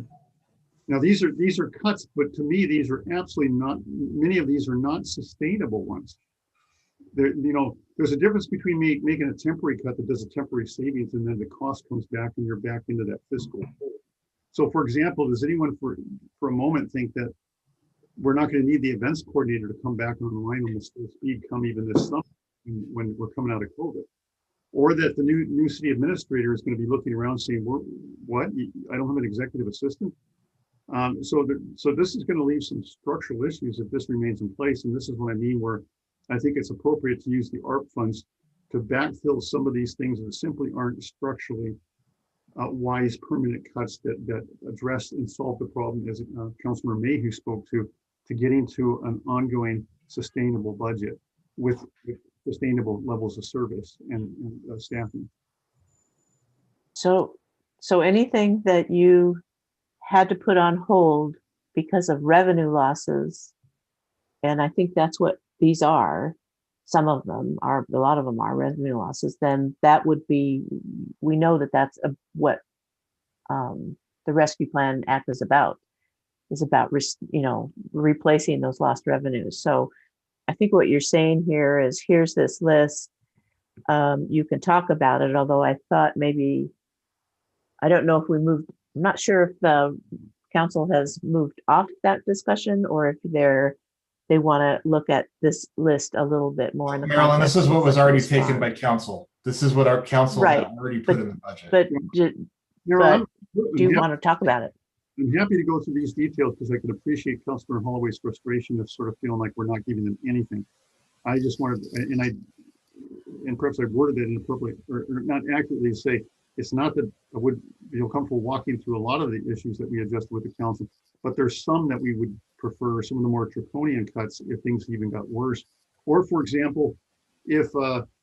Now, these are cuts, but to me, these are absolutely not, many of these are not sustainable ones. There's a difference between me making a temporary cut that does a temporary savings, and then the cost comes back and you're back into that fiscal hole. So for example, does anyone for a moment think that we're not going to need the events coordinator to come back online on the full speed come even this summer when we're coming out of COVID. Or that the new city administrator is going to be looking around saying, what? I don't have an executive assistant. So this is going to leave some structural issues if this remains in place. And this is what I mean, where I think it's appropriate to use the ARP funds to backfill some of these things that simply aren't structurally wise permanent cuts that address and solve the problem, as Councilor Mayhew spoke to getting to an ongoing sustainable budget with sustainable levels of service and staffing. So anything that you had to put on hold because of revenue losses, and I think that's what these are, some of them are, a lot of them are revenue losses, then that would be, we know that that's what the Rescue Plan Act is about replacing those lost revenues. So I think what you're saying here is, here's this list. You can talk about it, although I thought maybe, I don't know if we moved, I'm not sure if the council has moved off that discussion or if they want to look at this list a little bit more in the Marilyn, this context is what of was already this taken bond. by council. This is what our council had Right. already put in the budget. But I'm do you want to talk about it? I'm happy to go through these details because I could appreciate Councilor Holloway's frustration of sort of feeling like we're not giving them anything. I just wanted, and perhaps I worded it inappropriately or not accurately, to say it's not that I would feel comfortable walking through a lot of the issues that we adjusted with the council, but there's some that we would prefer, some of the more draconian cuts if things even got worse. Or for example, if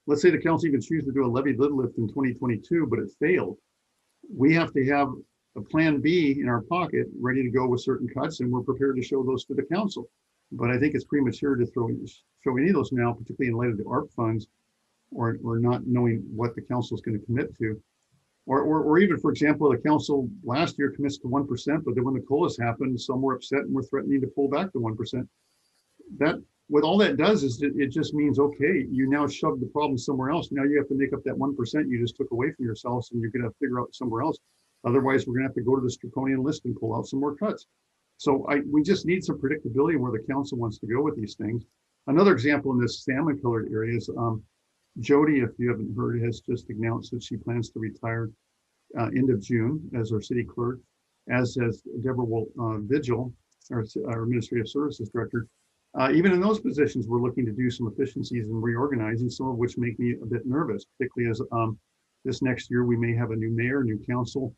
let's say the council even choose to do a levy lid lift in 2022, but it failed, we have to have a plan B in our pocket ready to go with certain cuts, and we're prepared to show those to the council. But I think it's premature to show any of those now, particularly in light of the ARP funds, or not knowing what the council is going to commit to. Or even, for example, the council last year commits to 1%, but then when the COLAs happened, some were upset and were threatening to pull back the 1%. That, what all that does is it just means, okay, you now shoved the problem somewhere else. Now you have to make up that 1% you just took away from yourselves, and you're going to figure out somewhere else. Otherwise, we're going to have to go to the draconian list and pull out some more cuts. So we just need some predictability where the council wants to go with these things. Another example in this salmon colored area is Jody, if you haven't heard, has just announced that she plans to retire end of June as our city clerk, as has Deborah Vigil, our administrative services director. Even in those positions, we're looking to do some efficiencies and reorganizing, some of which make me a bit nervous, particularly as this next year we may have a new mayor, new council,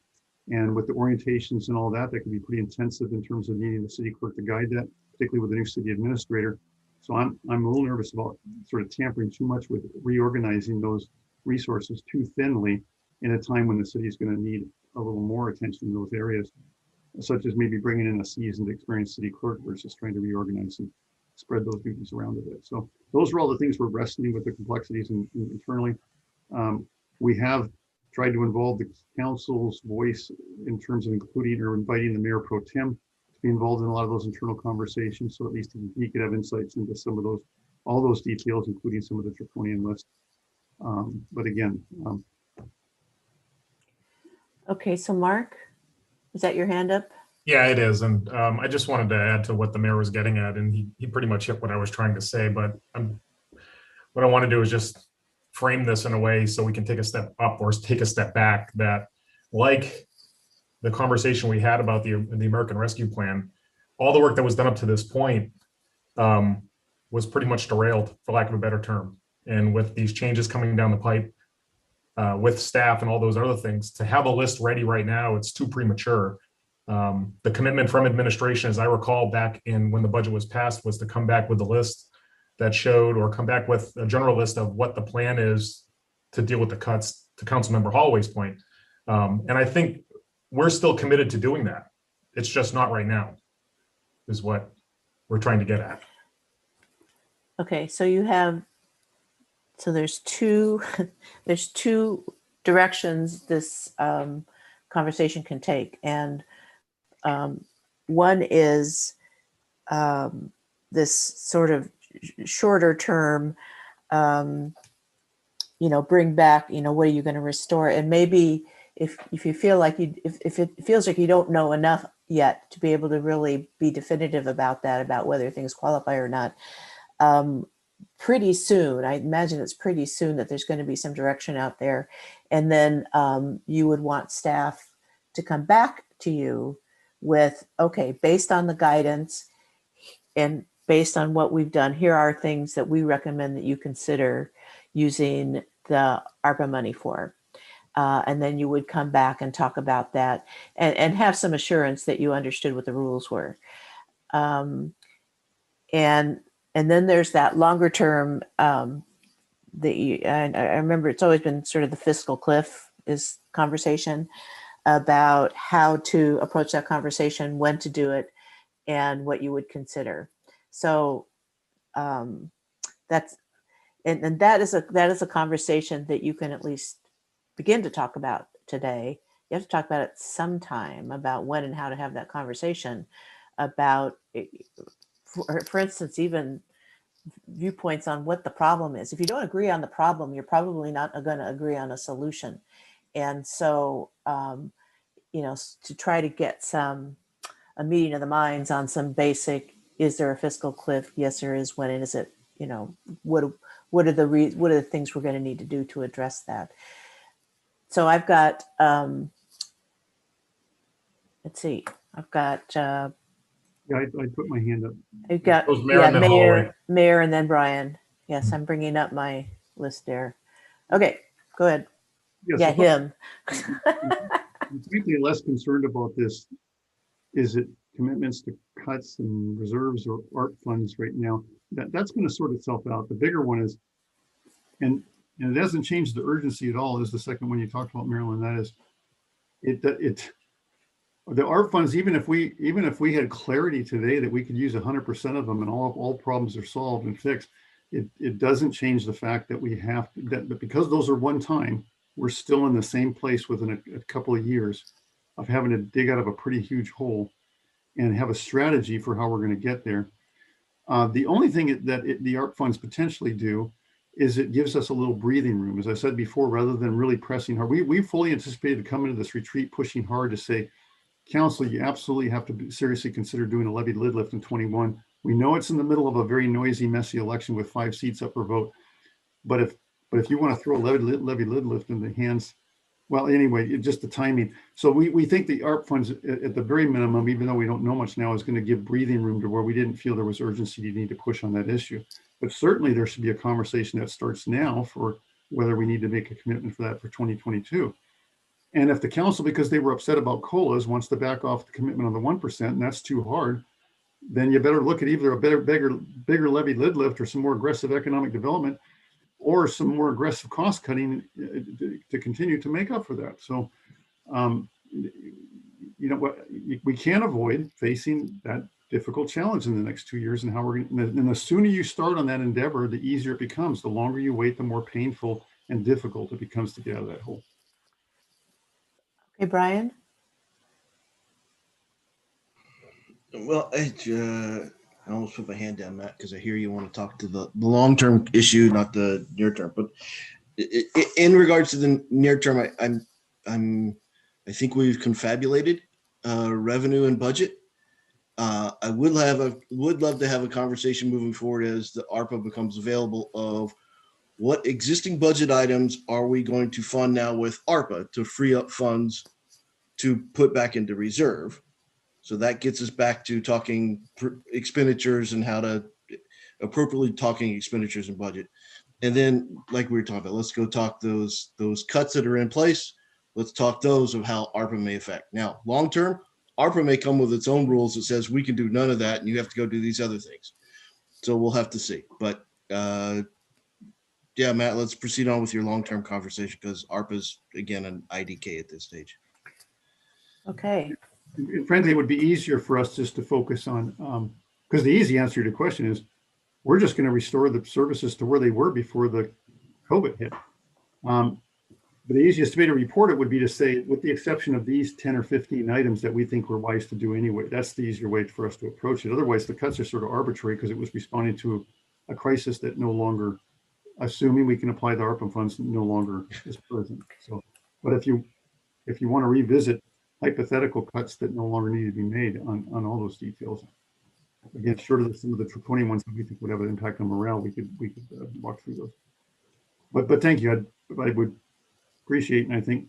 and with the orientations and all that, that can be pretty intensive in terms of needing the city clerk to guide that, particularly with the new city administrator. So I'm a little nervous about sort of tampering too much with reorganizing those resources too thinly in a time when the city is going to need a little more attention in those areas, such as maybe bringing in a seasoned, experienced city clerk versus trying to reorganize and spread those duties around a bit. So those are all the things we're wrestling with, the complexities internally. We have tried to involve the council's voice in terms of including or inviting the mayor pro tem to be involved in a lot of those internal conversations. So at least he could have insights into some of those, all those details, including some of the draconian list. But again. Okay, so Mark, is that your hand up? Yeah, it is. And I just wanted to add to what the mayor was getting at, and he pretty much hit what I was trying to say, but what I want to do is just frame this in a way so we can take a step up or take a step back, that like the conversation we had about the American Rescue Plan, all the work that was done up to this point was pretty much derailed, for lack of a better term. And with these changes coming down the pipe with staff and all those other things, to have a list ready right now, it's too premature. The commitment from administration, as I recall back in when the budget was passed, was to come back with a list that showed, or come back with a general list of what the plan is to deal with the cuts, to Councilmember Holloway's point. And I think we're still committed to doing that. It's just not right now, is what we're trying to get at. Okay, so you have, so there's two directions this conversation can take. And one is this sort of shorter term, bring back, what are you going to restore? And maybe if you feel like if it feels like you don't know enough yet to be able to really be definitive about that, about whether things qualify or not. Pretty soon, I imagine it's pretty soon that there's going to be some direction out there. And then you would want staff to come back to you with, okay, based on the guidance and based on what we've done, here are things that we recommend that you consider using the ARPA money for. And then you would come back and talk about that and have some assurance that you understood what the rules were. And then there's that longer term and I remember it's always been sort of the fiscal cliff is conversation about how to approach that conversation, when to do it, and what you would consider. So that's and that is a conversation that you can at least begin to talk about today. You have to talk about it sometime, about when and how to have that conversation about, for instance, even viewpoints on what the problem is. If you don't agree on the problem, you're probably not going to agree on a solution. And so, to try to get a meeting of the minds on some basic, is there a fiscal cliff? Yes, there is. When is it? What are the things we're going to need to do to address that? So I've got, let's see, I've got, Yeah, I put my hand up. I've got, Goes Mayor and then Holly. Mayor, and then Brian. Yes, I'm bringing up my list there. Okay, go ahead. Yeah, so him. I'm frankly less concerned about this. Is it commitments to cuts and reserves or ARP funds right now? That's going to sort itself out. The bigger one is, and it hasn't changed the urgency at all, is the second one you talked about, Marilyn. That is, the ARP funds, even if we had clarity today that we could use 100% of them and all problems are solved and fixed, it doesn't change the fact that we have that because those are one time, we're still in the same place within a couple of years of having to dig out of a pretty huge hole and have a strategy for how we're going to get there. The only thing that the ARP funds potentially do is it gives us a little breathing room. As I said before, rather than really pressing hard, we fully anticipated to come into this retreat pushing hard to say, Council, you absolutely have to seriously consider doing a levy lid lift in 21. We know it's in the middle of a very noisy, messy election with 5 seats up for vote. But if you want to throw a levy lid lift in the hands, well, anyway, just the timing. So we think the ARP funds at the very minimum, even though we don't know much now, is going to give breathing room to where we didn't feel there was urgency to need to push on that issue. But certainly there should be a conversation that starts now for whether we need to make a commitment for that for 2022. And if the council, because they were upset about COLAs, wants to back off the commitment on the 1%, and that's too hard, then you better look at either a bigger levy lid lift or some more aggressive economic development or some more aggressive cost cutting to continue to make up for that. So, we can't avoid facing that difficult challenge in the next 2 years and how we're going to, and the sooner you start on that endeavor, the easier it becomes. The longer you wait, the more painful and difficult it becomes to get out of that hole. Okay, Brian. Well, I almost put my hand down, Matt, because I hear you want to talk to the long-term issue, not the near term. But in regards to the near term, I think we've confabulated revenue and budget. I would love to have a conversation moving forward as the ARPA becomes available of what existing budget items are we going to fund now with ARPA to free up funds to put back into reserve. So that gets us back to talking expenditures and how to appropriately talking expenditures and budget. And then, like we were talking about, let's go talk those cuts that are in place. Let's talk those of how ARPA may affect. Now, long term, ARPA may come with its own rules that says we can do none of that and you have to go do these other things. So we'll have to see. But yeah, Matt, let's proceed on with your long-term conversation because ARPA's, again, an IDK at this stage. Okay. And frankly, it would be easier for us just to focus on, because the easy answer to your question is, we're just going to restore the services to where they were before the COVID hit. But the easiest way to report it would be to say, with the exception of these 10 or 15 items that we think we're wise to do anyway, that's the easier way for us to approach it. Otherwise, the cuts are sort of arbitrary because it was responding to a crisis that no longer, assuming we can apply the ARPA funds, no longer is present. So, but if you want to revisit, hypothetical cuts that no longer need to be made on all those details. Again, short of some of the draconian ones that we think would have an impact on morale, we could walk through those. But thank you. I would appreciate, and I think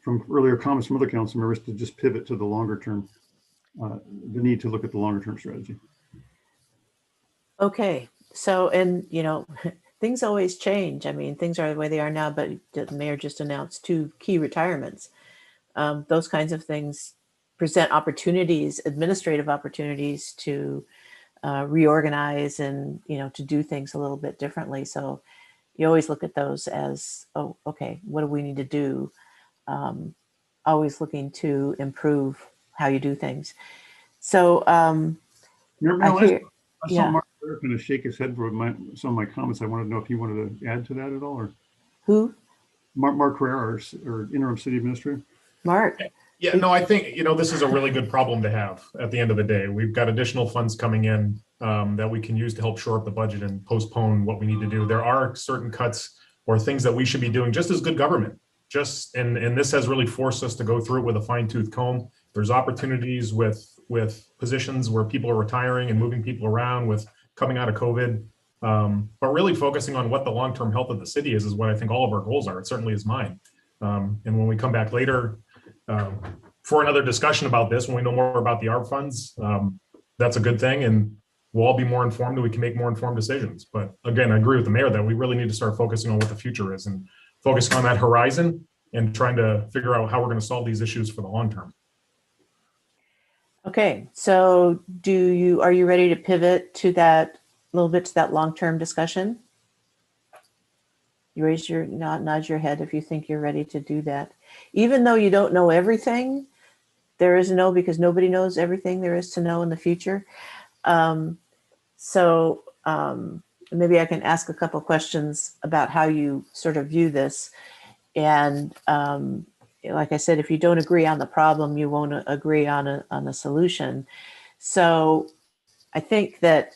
from earlier comments from other council members, to just pivot to the longer term, the need to look at the longer term strategy. Okay, so, and things always change. I mean, things are the way they are now, but the mayor just announced 2 key retirements. Those kinds of things present opportunities, administrative opportunities to reorganize and, to do things a little bit differently. So you always look at those as, oh, okay, what do we need to do? Always looking to improve how you do things. So I saw Mark kind of shake his head for some of my comments. I wanted to know if he wanted to add to that at all, or who? Mark Carrera, our interim city administrator. Mark. Yeah, no, I think, this is a really good problem to have at the end of the day. We've got additional funds coming in that we can use to help shore up the budget and postpone what we need to do. There are certain cuts or things that we should be doing just as good government. And this has really forced us to go through it with a fine-tooth comb. There's opportunities with positions where people are retiring and moving people around with coming out of COVID. But really focusing on what the long-term health of the city is what I think all of our goals are. It certainly is mine. And when we come back later for another discussion about this, when we know more about the ARP funds, that's a good thing. And we'll all be more informed and we can make more informed decisions. But again, I agree with the mayor that we really need to start focusing on what the future is and focusing on that horizon and trying to figure out how we're going to solve these issues for the long term. Okay, so are you ready to pivot to that a little bit to that long-term discussion? You raise nod your head if you think you're ready to do that. Even though you don't know everything, there is because nobody knows everything there is to know in the future. So maybe I can ask a couple questions about how you sort of view this. And like I said, if you don't agree on the problem, you won't agree on a solution. So I think that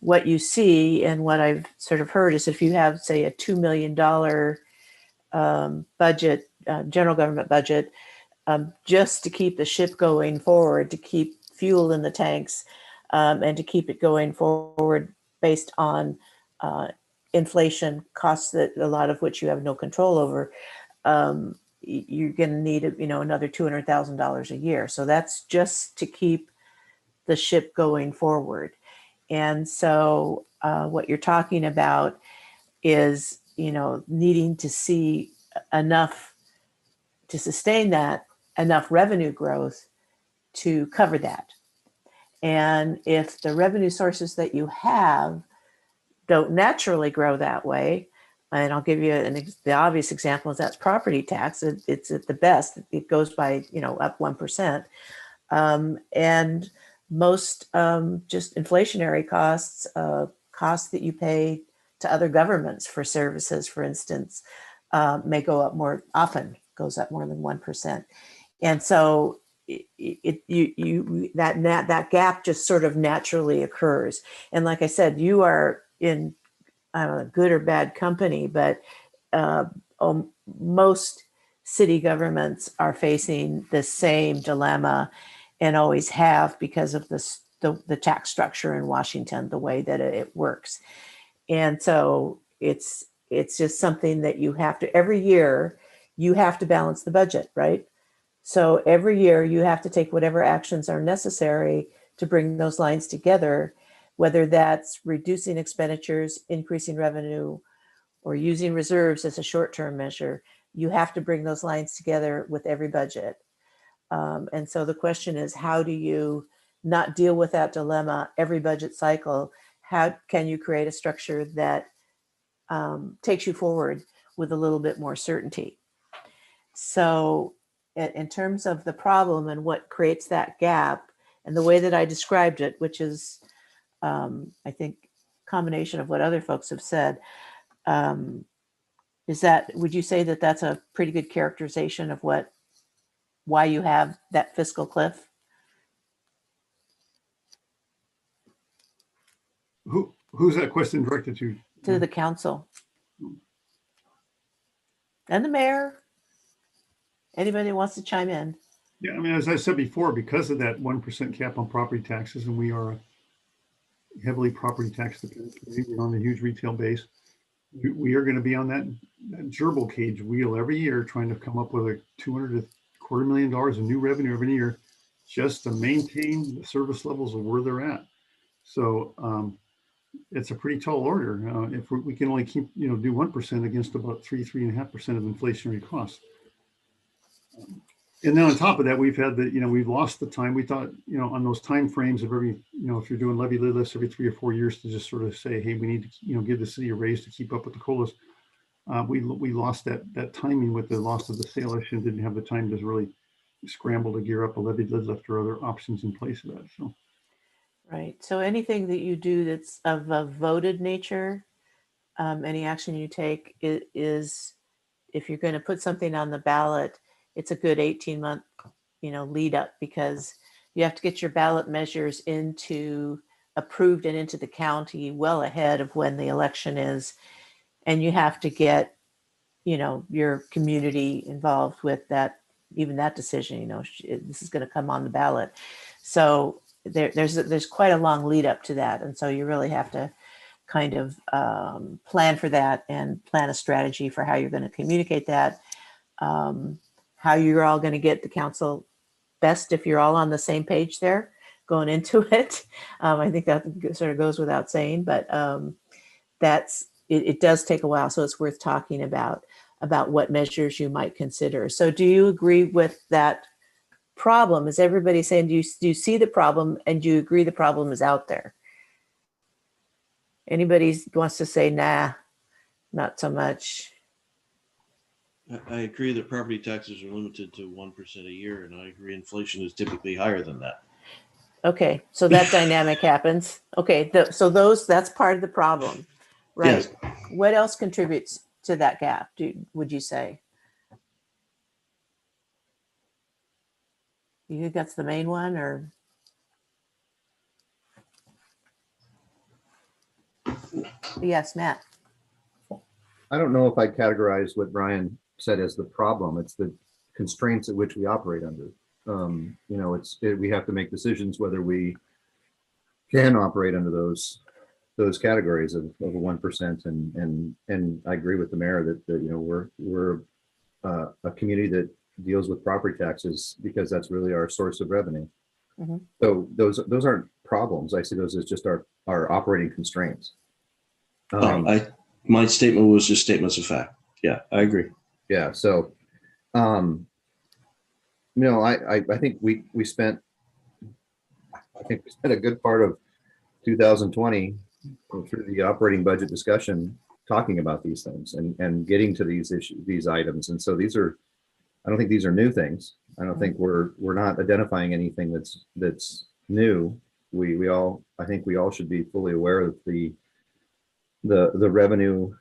what you see and what I've sort of heard is if you have, say, a $2 million budget, general government budget, just to keep the ship going forward, to keep fuel in the tanks, and to keep it going forward based on inflation costs that a lot of which you have no control over, you're going to need another $200,000 a year. So that's just to keep the ship going forward. And so what you're talking about is needing to see enough to sustain that, enough revenue growth to cover that. And if the revenue sources that you have don't naturally grow that way, and I'll give you the obvious example is that's property tax. It's at the best, it goes by, up 1%. And most just inflationary costs, costs that you pay to other governments for services, for instance, may go up more often, goes up more than 1%. And so that gap just sort of naturally occurs. And like I said, you are in good or bad company, but most city governments are facing the same dilemma and always have because of the tax structure in Washington, the way that it works. And so it's just something that you have to, every year, you have to balance the budget, right? So every year you have to take whatever actions are necessary to bring those lines together, whether that's reducing expenditures, increasing revenue, or using reserves as a short-term measure. You have to bring those lines together with every budget. And so the question is, how do you not deal with that dilemma every budget cycle? How can you create a structure that takes you forward with a little bit more certainty? So in terms of the problem and what creates that gap, and the way that I described it, which is, I think, a combination of what other folks have said, would you say that that's a pretty good characterization of why you have that fiscal cliff? Who's that question directed to? To the council and the mayor. Anybody wants to chime in? Yeah, I mean, as I said before, because of that 1% cap on property taxes, and we are a heavily property tax dependent community on the huge retail base, we are going to be on that gerbil cage wheel every year, trying to come up with a $200 to $250,000 of new revenue every year, just to maintain the service levels of where they're at. So it's a pretty tall order. If we can only keep, do 1% against about 3.5% of inflationary costs. And then on top of that, we've had we've lost the time. We thought, on those time frames of every, if you're doing levy lists every 3 or 4 years to just sort of say, hey, we need to, give the city a raise to keep up with the COLAs. We lost that timing with the loss of the sale issue and didn't have the time to really scramble to gear up a levy lift or other options in place of that. So. Right. So anything that you do that's of a voted nature, any action you take is, if you're going to put something on the ballot, it's a good 18-month, lead up, because you have to get your ballot measures approved and into the county well ahead of when the election is. And you have to get, your community involved with that, even that decision, this is going to come on the ballot. So there's quite a long lead up to that. And so you really have to kind of plan for that and plan a strategy for how you're going to communicate that, how you're all going to get the council best if you're all on the same page there going into it. I think that sort of goes without saying, but it does take a while. So it's worth talking about what measures you might consider. So do you agree with that problem? Is everybody saying, do you see the problem and do you agree the problem is out there? Anybody wants to say, nah, not so much? I agree that property taxes are limited to 1% a year, and I agree inflation is typically higher than that. Okay, so that dynamic happens. Okay, that's part of the problem, right? Yes. What else contributes to that gap, would you say? You think that's the main one, or? Yes, Matt. I don't know if I'd categorize what Brian said as the problem. It's the constraints at which we operate under. We have to make decisions whether we can operate under those categories of a 1%. And I agree with the mayor that we're a community that deals with property taxes because that's really our source of revenue. Mm-hmm. So those aren't problems. I see those as just our operating constraints. My statement was just statements of fact. Yeah, I agree. Yeah. So, I think we spent a good part of 2020 through the operating budget discussion talking about these things and getting to these issues, these items. And so I don't think these are new things. I don't think we're not identifying anything that's new. I think we all should be fully aware of the revenue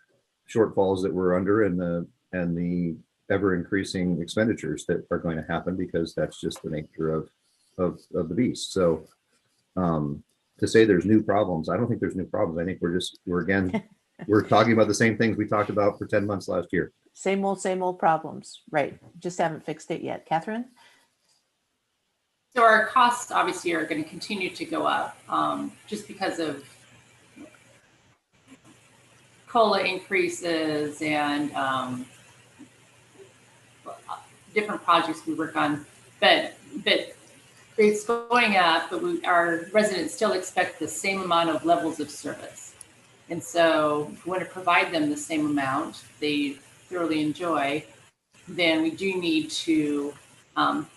shortfalls that we're under and the ever increasing expenditures that are going to happen because that's just the nature of the beast. So to say there's new problems, I don't think there's new problems. I think we're talking about the same things we talked about for 10 months last year. Same old problems, right? Just haven't fixed it yet. Catherine? So our costs obviously are going to continue to go up just because of COLA increases and different projects we work on, but it's going up, but our residents still expect the same amount of levels of service. And so if we want to provide them the same amount they thoroughly enjoy, then we do need to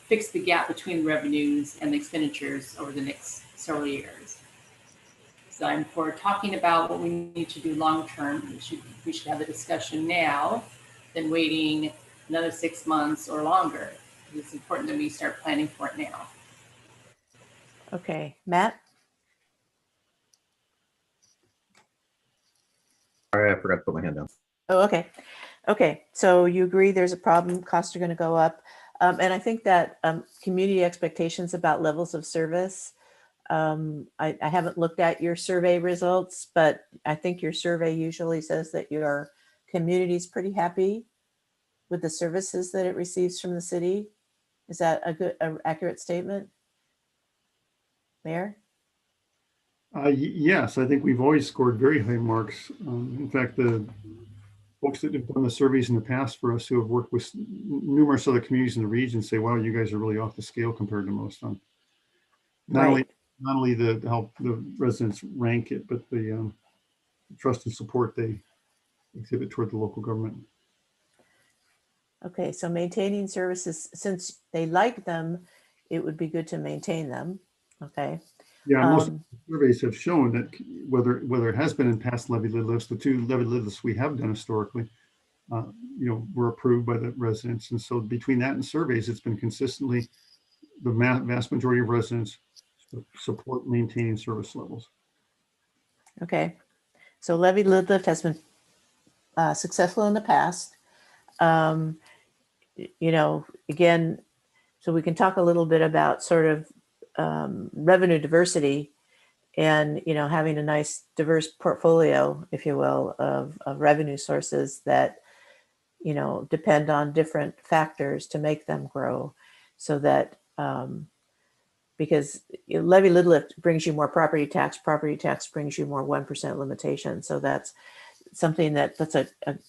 fix the gap between revenues and the expenditures over the next several years. So I'm for talking about what we need to do long-term. We should have a discussion now than waiting another 6 months or longer. It's important that we start planning for it now. Okay, Matt? Sorry, I forgot to put my hand down. Oh, okay. Okay, so you agree there's a problem, costs are going to go up. And I think that community expectations about levels of service, I haven't looked at your survey results, but I think your survey usually says that your community is pretty happy with the services that it receives from the city. Is that a accurate statement? Mayor? Yes, I think we've always scored very high marks. In fact, the folks that have done the surveys in the past for us who have worked with numerous other communities in the region say, wow, you guys are really off the scale compared to most on not only the help the residents rank it, but the trust and support they exhibit toward the local government. Okay, so maintaining services, since they like them, it would be good to maintain them. Okay. Yeah, most surveys have shown that whether it has been in past levy lid lists, the 2 levy lid lists we have done historically, were approved by the residents. And so between that and surveys, it's been consistently the vast majority of residents support maintaining service levels. Okay, so levy lid lift has been successful in the past. Again, so we can talk a little bit about sort of revenue diversity and, having a nice diverse portfolio, if you will, of revenue sources that, depend on different factors to make them grow so that, because levy lid lift brings you more property tax brings you more 1% limitation. So that's something that's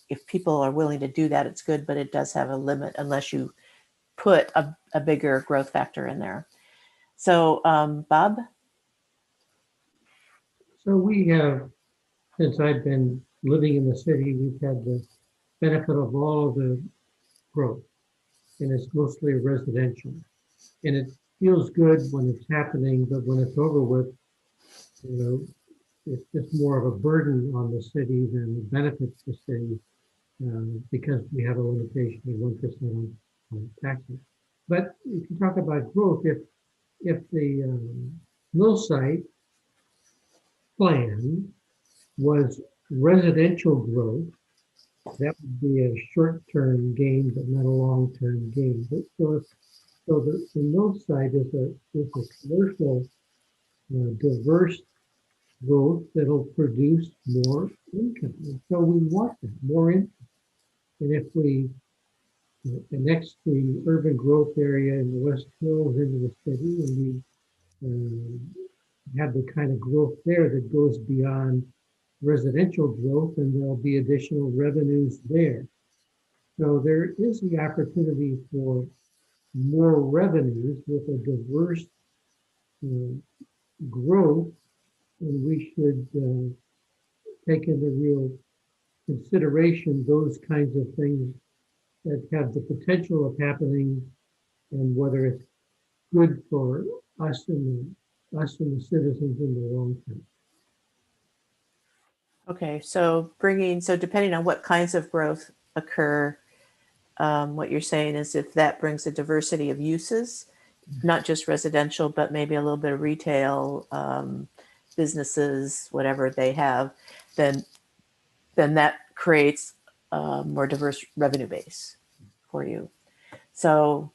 if people are willing to do that, it's good, but it does have a limit unless you put a bigger growth factor in there. So Bob? So we have, since I've been living in the city, we've had the benefit of all of the growth, and it's mostly residential. And it feels good when it's happening, but when it's over with, it's just more of a burden on the city than it benefits the city because we have a limitation of 1% on taxes. But if you talk about growth, if the mill site plan was residential growth, that would be a short-term gain, but not a long-term gain. So the mill site is a commercial, diverse growth that'll produce more income. And so we want that, more income. And if we annex the urban growth area in the West Hills into the city, and we have the kind of growth there that goes beyond residential growth, and there'll be additional revenues there. So there is the opportunity for more revenues with a diverse growth, and we should take into real consideration those kinds of things that have the potential of happening, and whether it's good for us and the citizens in the long term. Okay, so depending on what kinds of growth occur, what you're saying is if that brings a diversity of uses, not just residential, but maybe a little bit of retail, businesses, whatever they have, then that creates a more diverse revenue base for you. So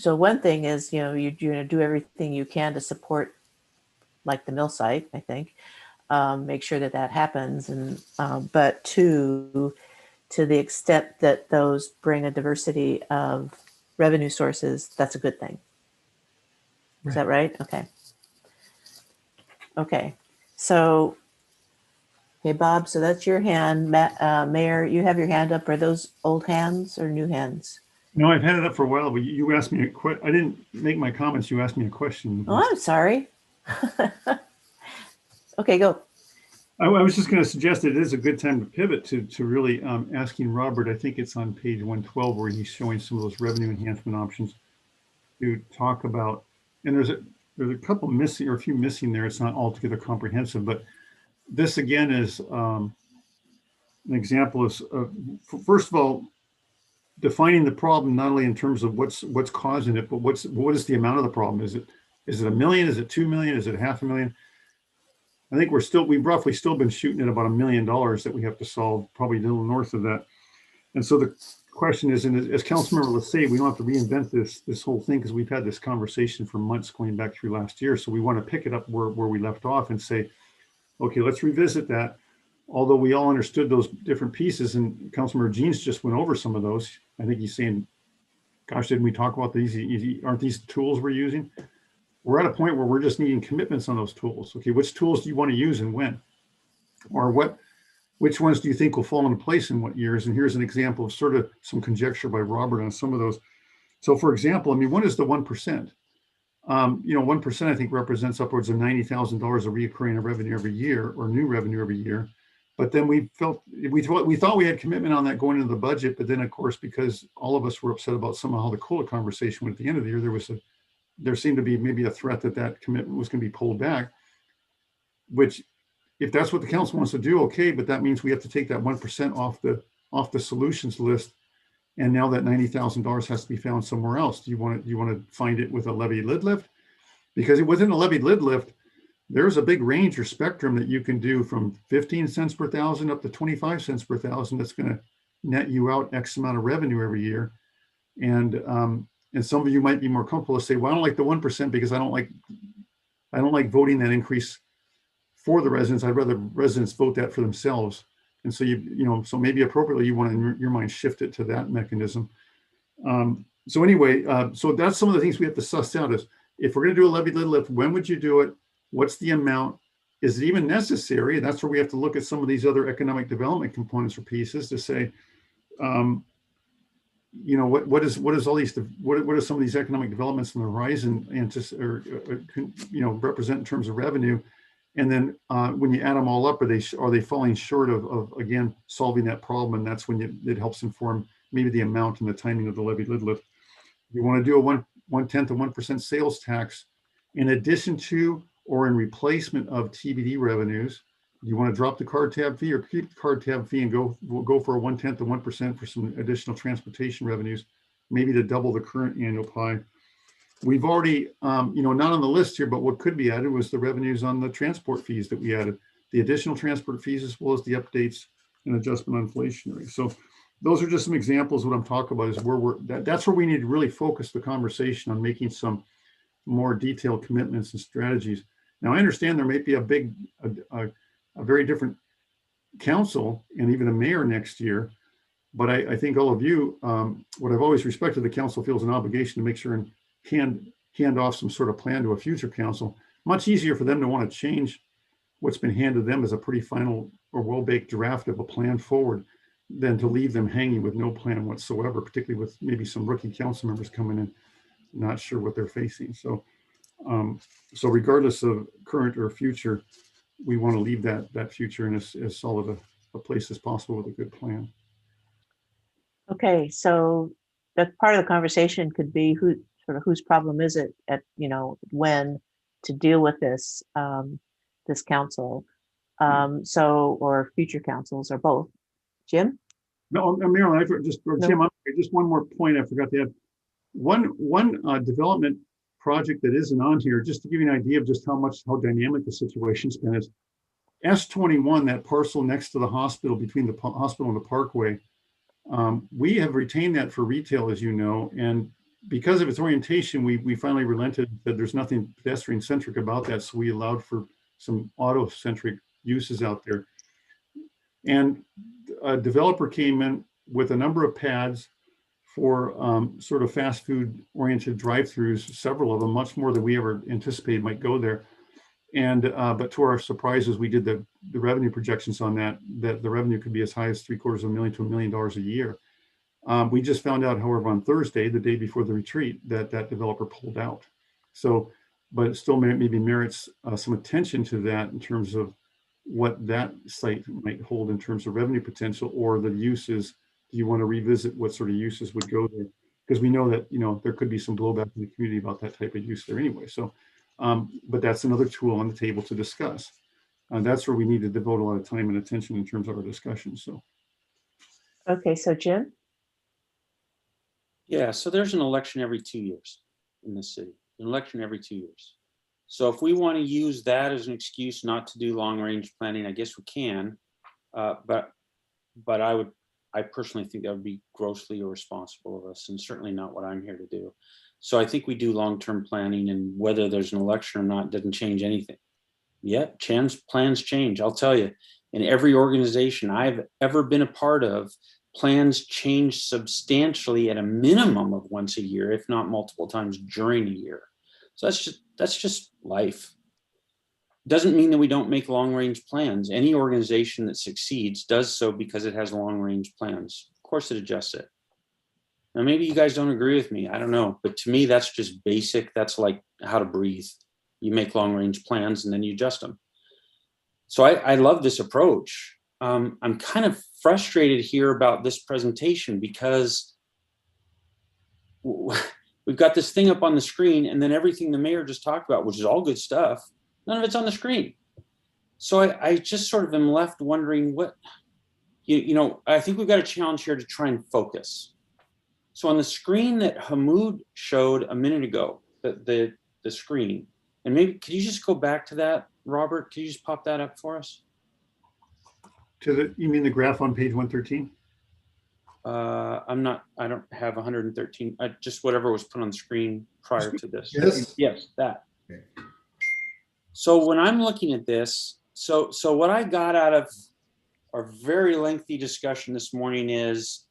one thing is, you're going to do everything you can to support, like the mill site, I think, make sure that happens. And but to the extent that those bring a diversity of revenue sources, that's a good thing. Is that right? Okay. So, okay, Bob, so that's your hand. Mayor, you have your hand up. Are those old hands or new hands? No, I've had it up for a while, but you asked me I didn't make my comments. You asked me a question. Oh, I'm sorry. Okay, go. I was just going to suggest that it is a good time to pivot to really asking Robert, I think it's on page 112 where he's showing some of those revenue enhancement options to talk about, and there's a couple missing or a few missing there. It's not altogether comprehensive, but this again is an example of first of all, defining the problem, not only in terms of what's causing it, but what is the amount of the problem? Is it $1 million? Is it 2 million? Is it $500,000? I think we've roughly still been shooting at about $1 million that we have to solve, probably a little north of that. And so the question is, and as Councilmember let's say, we don't have to reinvent this whole thing because we've had this conversation for months going back through last year. So we want to pick it up where we left off and say, okay, let's revisit that. although we all understood those different pieces, and Councilmember Jeans just went over some of those. I think he's saying, gosh, didn't we talk about these? Aren't these tools we're using? We're at a point where we're just needing commitments on those tools. Okay, which tools do you want to use and when? Or which ones do you think will fall into place in what years? And here's an example of sort of some conjecture by Robert on some of those. So for example, I mean, one is the 1%. 1% I think represents upwards of $90,000 of reoccurring revenue every year, or new revenue every year. But then we thought we had commitment on that going into the budget. But then of course, because all of us were upset about somehow the COLA conversation went at the end of the year, there seemed to be maybe a threat that commitment was going to be pulled back, which if that's what the council wants to do, okay, but that means we have to take that 1% off the solutions list. And now that $90,000 has to be found somewhere else. Do you want to find it with a levy lid lift? Because within a levy lid lift, there's a big range or spectrum that you can do from 15 cents per thousand up to 25 cents per thousand. That's going to net you out X amount of revenue every year. And some of you might be more comfortable to say, well, I don't like the 1% because I don't like voting that increase for the residents. I'd rather residents vote that for themselves. And so so maybe appropriately you want to, in your mind, shift it to that mechanism. So anyway, so that's some of the things we have to suss out is, if we're going to do a levy lid lift, when would you do it? What's the amount? Is it even necessary? And that's where we have to look at some of these other economic development components or pieces to say, what is all these, what are some of these economic developments on the horizon represent in terms of revenue? And then when you add them all up, are they falling short of again, solving that problem? And that's when it helps inform maybe the amount and the timing of the levy lid lift. You want to do a 1/10 of 1% sales tax in addition to or in replacement of TBD revenues. You want to drop the card tab fee or keep the card tab fee and go for a 1/10 of 1% for some additional transportation revenues, maybe to double the current annual pie. We've already, not on the list here, but what could be added was the revenues on the transport fees that we added, the additional transport fees, as well as the updates and adjustment on inflationary. So those are just some examples of what I'm talking about is where that's where we need to really focus the conversation on making some more detailed commitments and strategies. Now, I understand there may be a very different council and even a mayor next year, but I think all of you, what I've always respected, the council feels an obligation to make sure and hand off some sort of plan to a future council. Much easier for them to want to change what's been handed to them as a pretty final or well-baked draft of a plan forward than to leave them hanging with no plan whatsoever, particularly with maybe some rookie council members coming in, not sure what they're facing. So regardless of current or future, we want to leave that future in as solid a place as possible with a good plan. Okay, so that part of the conversation could be whose problem is it at when to deal with this this council, or future councils or both. Jim? No, Marilyn, Jim, just one more point I forgot to add. One development project that isn't on here, just to give you an idea of just how dynamic the situation's been, is S21, that parcel next to the hospital, between the hospital and the Parkway. We have retained that for retail, as you know, and because of its orientation, we finally relented that there's nothing pedestrian centric about that. So we allowed for some auto centric uses out there. And a developer came in with a number of pads for sort of fast food oriented drive-throughs, several of them, much more than we ever anticipated might go there. And but to our surprises, we did the revenue projections on that the revenue could be as high as $750,000 to $1 million a year. We just found out, however, on Thursday, the day before the retreat, that developer pulled out. So, but it still maybe merits some attention to that in terms of what that site might hold in terms of revenue potential, or the uses. Do you want to revisit what sort of uses would go there? Because we know that there could be some blowback in the community about that type of use there anyway. So, but that's another tool on the table to discuss. That's where we need to devote a lot of time and attention in terms of our discussion. So, okay, so Jim. Yeah, so there's an election every 2 years in this city, an election every 2 years. So if we want to use that as an excuse not to do long range planning, I guess we can. But I personally think that would be grossly irresponsible of us, and certainly not what I'm here to do. So I think we do long-term planning, and whether there's an election or not doesn't change anything. Yeah, plans change, I'll tell you. and every organization I've ever been a part of, plans change substantially at a minimum of once a year, if not multiple times during a year. So that's just life. Doesn't mean that we don't make long-range plans. Any organization that succeeds does so because it has long-range plans. Of course it adjusts it. Now, maybe you guys don't agree with me. I don't know. But to me, that's just basic. That's like how to breathe. You make long-range plans and then you adjust them. So I love this approach. I'm kind of frustrated here about this presentation because we've got this thing up on the screen and then everything the mayor just talked about, which is all good stuff, none of it's on the screen. So I just sort of am left wondering what, I think we've got a challenge here to try and focus. So on the screen that Hamoud showed a minute ago, the screen, and maybe, could you just go back to that, Robert? Could you just pop that up for us? You mean the graph on page 113? I don't have 113, just whatever was put on the screen prior to this. Yes, that. Okay. So when I'm looking at this, so what I got out of our very lengthy discussion this morning is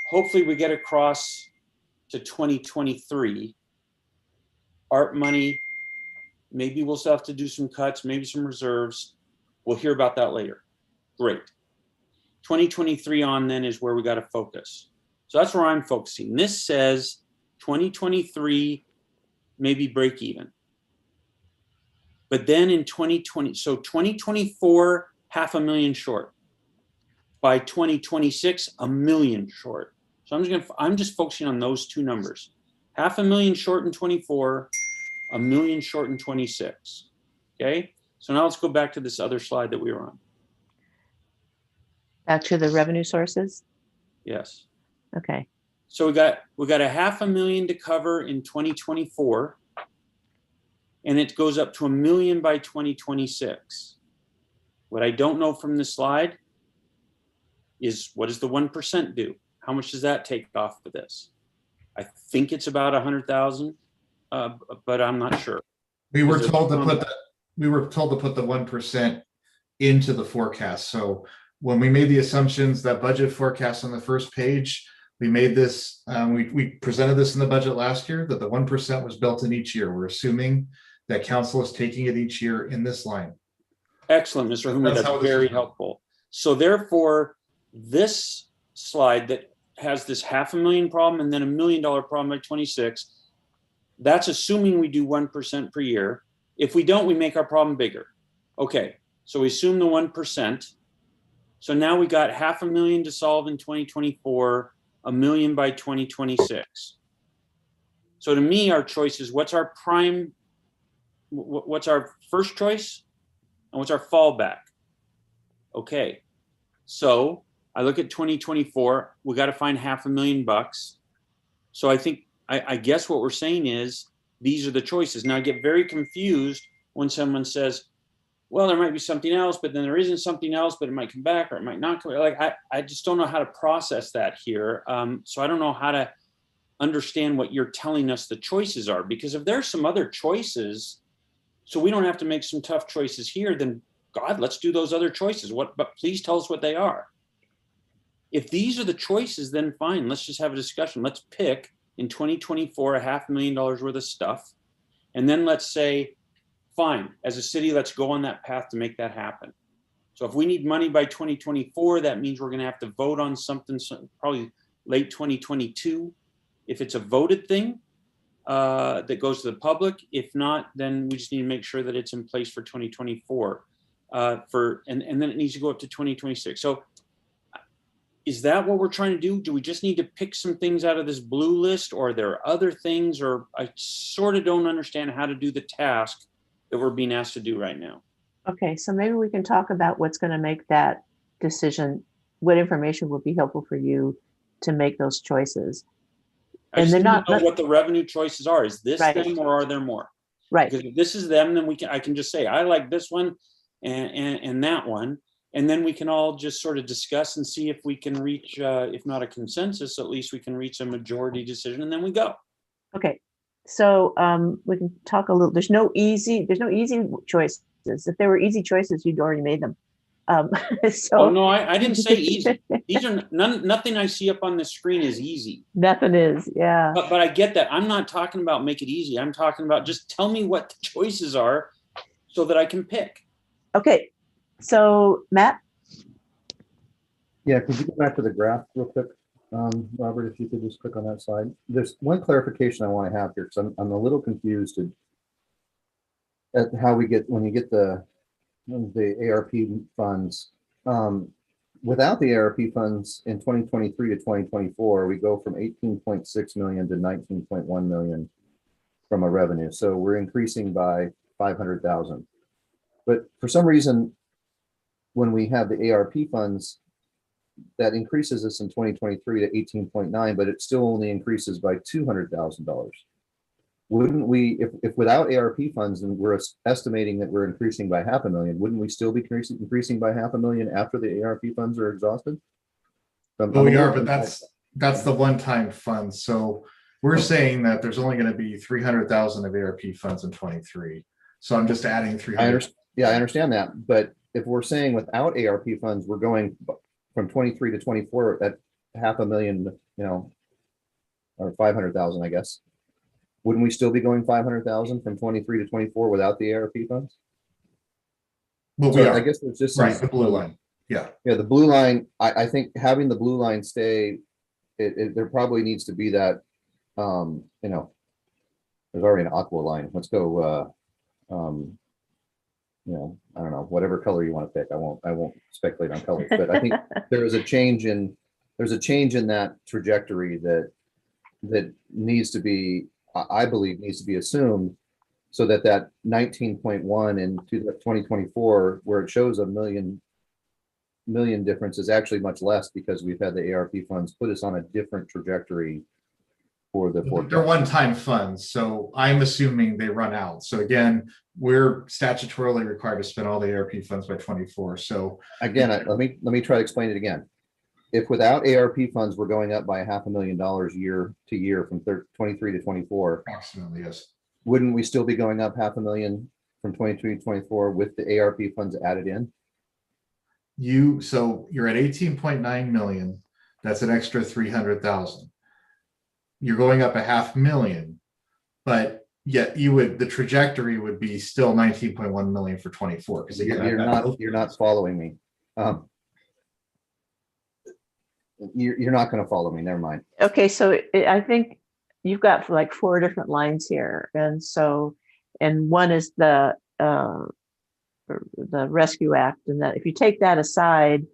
hopefully we get across to 2023. Art money, maybe we'll still have to do some cuts, maybe some reserves. We'll hear about that later. Great. 2023 on then is where we got to focus. So that's where I'm focusing. This says 2023, maybe break even. But then in 2020, so 2024, 500,000 short. By 2026, 1 million short. So I'm just focusing on those two numbers. 500,000 short in 24, 1 million short in 26. Okay. So now let's go back to this other slide that we were on. Back to the revenue sources. Yes. Okay. So we got 500,000 to cover in 2024, and it goes up to 1 million by 2026. What I don't know from this slide is what does the 1% do? How much does that take off of this? I think it's about 100,000, but I'm not sure. We were told to put the 1% into the forecast. So when we made the assumptions, that budget forecast on the first page, we made this, we presented this in the budget last year, that the 1% was built in each year. We're assuming that council is taking it each year in this line. Excellent, Mr. Humi, that's very helpful. So therefore, this slide that has this 500,000 problem and then $1 million problem by 26, that's assuming we do 1% per year. If we don't, we make our problem bigger. Okay, so we assume the 1%. So now we got 500,000 to solve in 2024, 1 million by 2026. So to me, our choice is what's our first choice and what's our fallback? Okay, so I look at 2024, we got to find $500,000. So I think, I guess what we're saying is these are the choices. Now I get very confused when someone says, well, there might be something else, but then there isn't something else, but it might come back or it might not come back. Like, I just don't know how to process that here. So I don't know how to understand what you're telling us the choices are, because if there's some other choices, so we don't have to make some tough choices here, then God, let's do those other choices. But please tell us what they are. If these are the choices, then fine, let's just have a discussion. Let's pick in 2024, $500,000 worth of stuff. And then let's say, fine, as a city, let's go on that path to make that happen. So if we need money by 2024, that means we're going to have to vote on something probably late 2022. If it's a voted thing that goes to the public, if not, then we just need to make sure that it's in place for 2024 and then it needs to go up to 2026. So is that what we're trying to do? Do we just need to pick some things out of this blue list, or are there other things, or I sort of don't understand how to do the task that we're being asked to do right now. Okay, so maybe we can talk about what's going to make that decision. What information would be helpful for you to make those choices? I just need to know what the revenue choices are. Is this them, or are there more? Right. Because if this is them, then I can just say I like this one and that one, and then we can all just sort of discuss and see if we can reach, if not a consensus, at least we can reach a majority decision, and then we go. Okay. So we can talk a little. There's no easy choices. If there were easy choices, you'd already made them. So. Oh, no, I didn't say easy. These are nothing I see up on the screen is easy. Nothing is, yeah. But I get that. I'm not talking about make it easy. I'm talking about just tell me what the choices are so that I can pick. Okay, so Matt? Yeah, could you go back to the graph real quick, Robert, if you could just click on that slide. There's one clarification I want to have here, because I'm a little confused at how we get, when you get the ARP funds. Without the ARP funds in 2023 to 2024, we go from 18.6 million to 19.1 million from a revenue. So we're increasing by 500,000. But for some reason, when we have the ARP funds, that increases us in 2023 to 18.9, but it still only increases by $200,000. Wouldn't we, if without ARP funds, and we're estimating that we're increasing by $500,000, wouldn't we still be increasing by $500,000 after the ARP funds are exhausted? Well, we are, but that's the one-time fund. So we're saying that there's only going to be 300,000 of ARP funds in 23. So I'm just adding 300. Yeah, I understand that. But if we're saying without ARP funds, we're going from 23 to 24 at $500,000, or 500,000, I guess. Wouldn't we still be going 500,000 from 23 to 24 without the ARP funds? Well, so I guess it's just right, the blue line. Yeah. Yeah, the blue line, I think having the blue line stay, there probably needs to be that, there's already an aqua line. Let's go, I don't know, whatever color you want to pick. I won't speculate on colors, but I think there's a change in that trajectory that needs to be, I believe, needs to be assumed, so that 19.1 in 2024, where it shows a million difference, is actually much less, because we've had the ARP funds put us on a different trajectory for the forecast. They're one-time funds, so I'm assuming they run out. So again, we're statutorily required to spend all the ARP funds by 24. So again, let me try to explain it again. If without ARP funds, we're going up by $500,000 year to year from 23 to 24. Approximately, yes. Wouldn't we still be going up $500,000 from 23 to 24 with the ARP funds added in? So you're at 18.9 million. That's an extra 300,000. You're going up $500,000, but yet the trajectory would be still 19.1 million for 24. Because you're not following me. You're not going to follow me. Never mind. Okay, so I think you've got like 4 different lines here, and one is the Rescue Act, and that if you take that aside,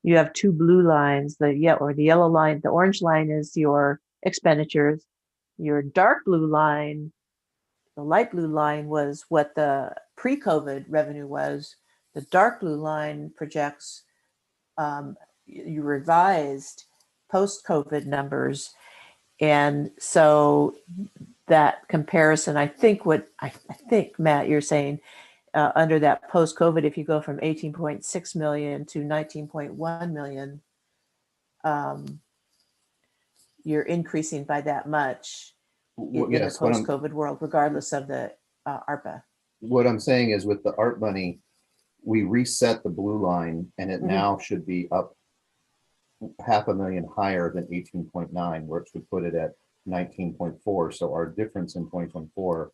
you have 2 blue lines. The yellow line, the orange line is your expenditures. Your dark blue line, the light blue line, was what the pre-COVID revenue was. The dark blue line projects you revised post-COVID numbers. And so that comparison, I think Matt, you're saying under that post-COVID, if you go from 18.6 million to 19.1 million, you're increasing by that much in the post-COVID world, regardless of the ARPA. What I'm saying is, with the ARP money, we reset the blue line, and it now should be up $500,000 higher than 18.9, which would put it at 19.4. So our difference in 2024,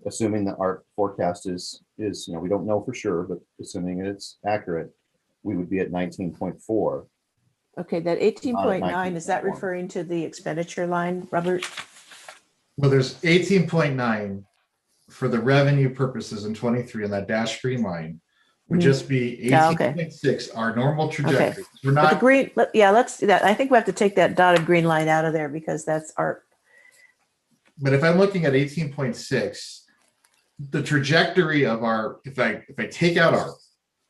assuming the ARP forecast is we don't know for sure, but assuming it's accurate, we would be at 19.4. Okay, that 18.9, is that referring to the expenditure line, Robert? Well, there's 18.9 for the revenue purposes in 23, and that dash green line would just be 18.6, our normal trajectory. Okay. We're not. But the green, let's do that. I think we have to take that dotted green line out of there, because that's ARP. But if I'm looking at 18.6, the trajectory of if I take out ARP,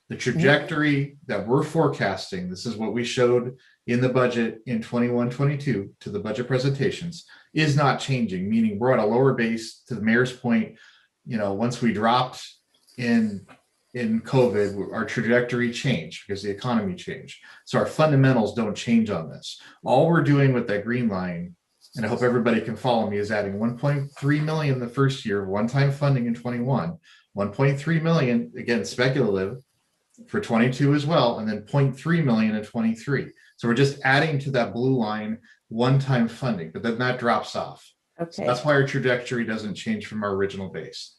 the trajectory that we're forecasting, this is what we showed in the budget in 21-22 to the budget presentations, is not changing, meaning we're at a lower base. To the mayor's point, once we dropped in COVID, our trajectory changed because the economy changed. So our fundamentals don't change on this. All we're doing with that green line, and I hope everybody can follow me, is adding 1.3 million the first year, one-time funding in 21, 1.3 million, again, speculative, for 22 as well, and then 0.3 million in 23. So we're just adding to that blue line one-time funding, but then that drops off. So Okay, that's why our trajectory doesn't change from our original base.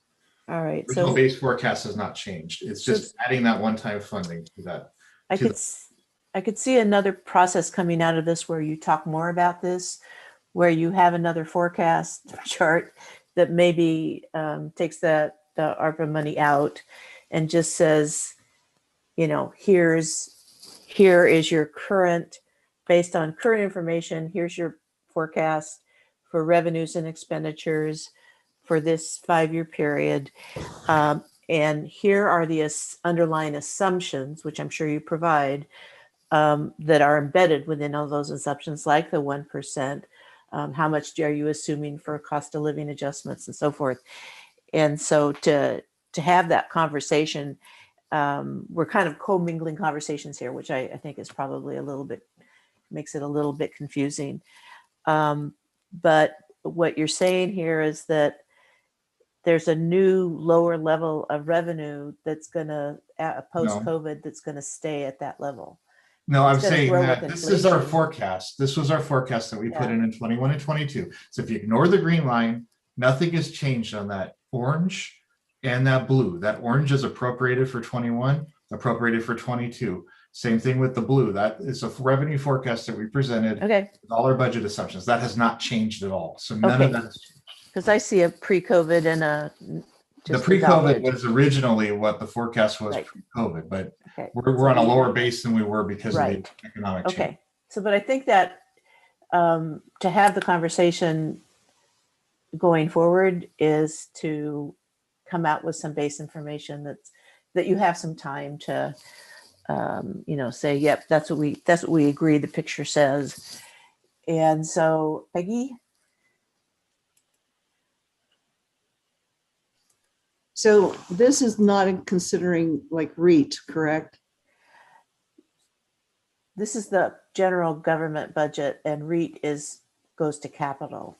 all right. Original So base forecast has not changed. It's just adding that one-time funding to that. I to could, I could see another process coming out of this where you talk more about this, where you have another forecast chart that maybe takes the ARPA money out and just says, you know, here is your current, based on current information, here's your forecast for revenues and expenditures for this 5-year period. And here are the underlying assumptions, which I'm sure you provide, that are embedded within all those assumptions, like the 1%. How much are you assuming for cost of living adjustments and so forth? And so to have that conversation, we're kind of commingling conversations here, which I think is probably makes it a little bit confusing. But what you're saying here is that there's a new lower level of revenue that's going to, post-COVID, that's going to stay at that level. No, I'm It's gonna saying grow that with this is our inflation. forecast. This was our forecast that we put Yeah. in 21 and 22. So if you ignore the green line, nothing has changed on that orange and that blue. That orange is appropriated for 21, appropriated for 22. Same thing with the blue. That is a revenue forecast that we presented Okay, with all our budget assumptions. That has not changed at all. So none Okay. of that has changed. because I see a pre-COVID and a The just pre-COVID adopted. was originally what the forecast was Right. pre-COVID, but Okay. we're on a lower base than we were because of Right. the economic change. Okay, so, but I think that to have the conversation going forward is to come out with some base information that you have some time to, you know, say, yep, that's what we agree the picture says. And so, Peggy? So this is not in considering like REIT, correct? This is the general government budget, and REIT goes to capital.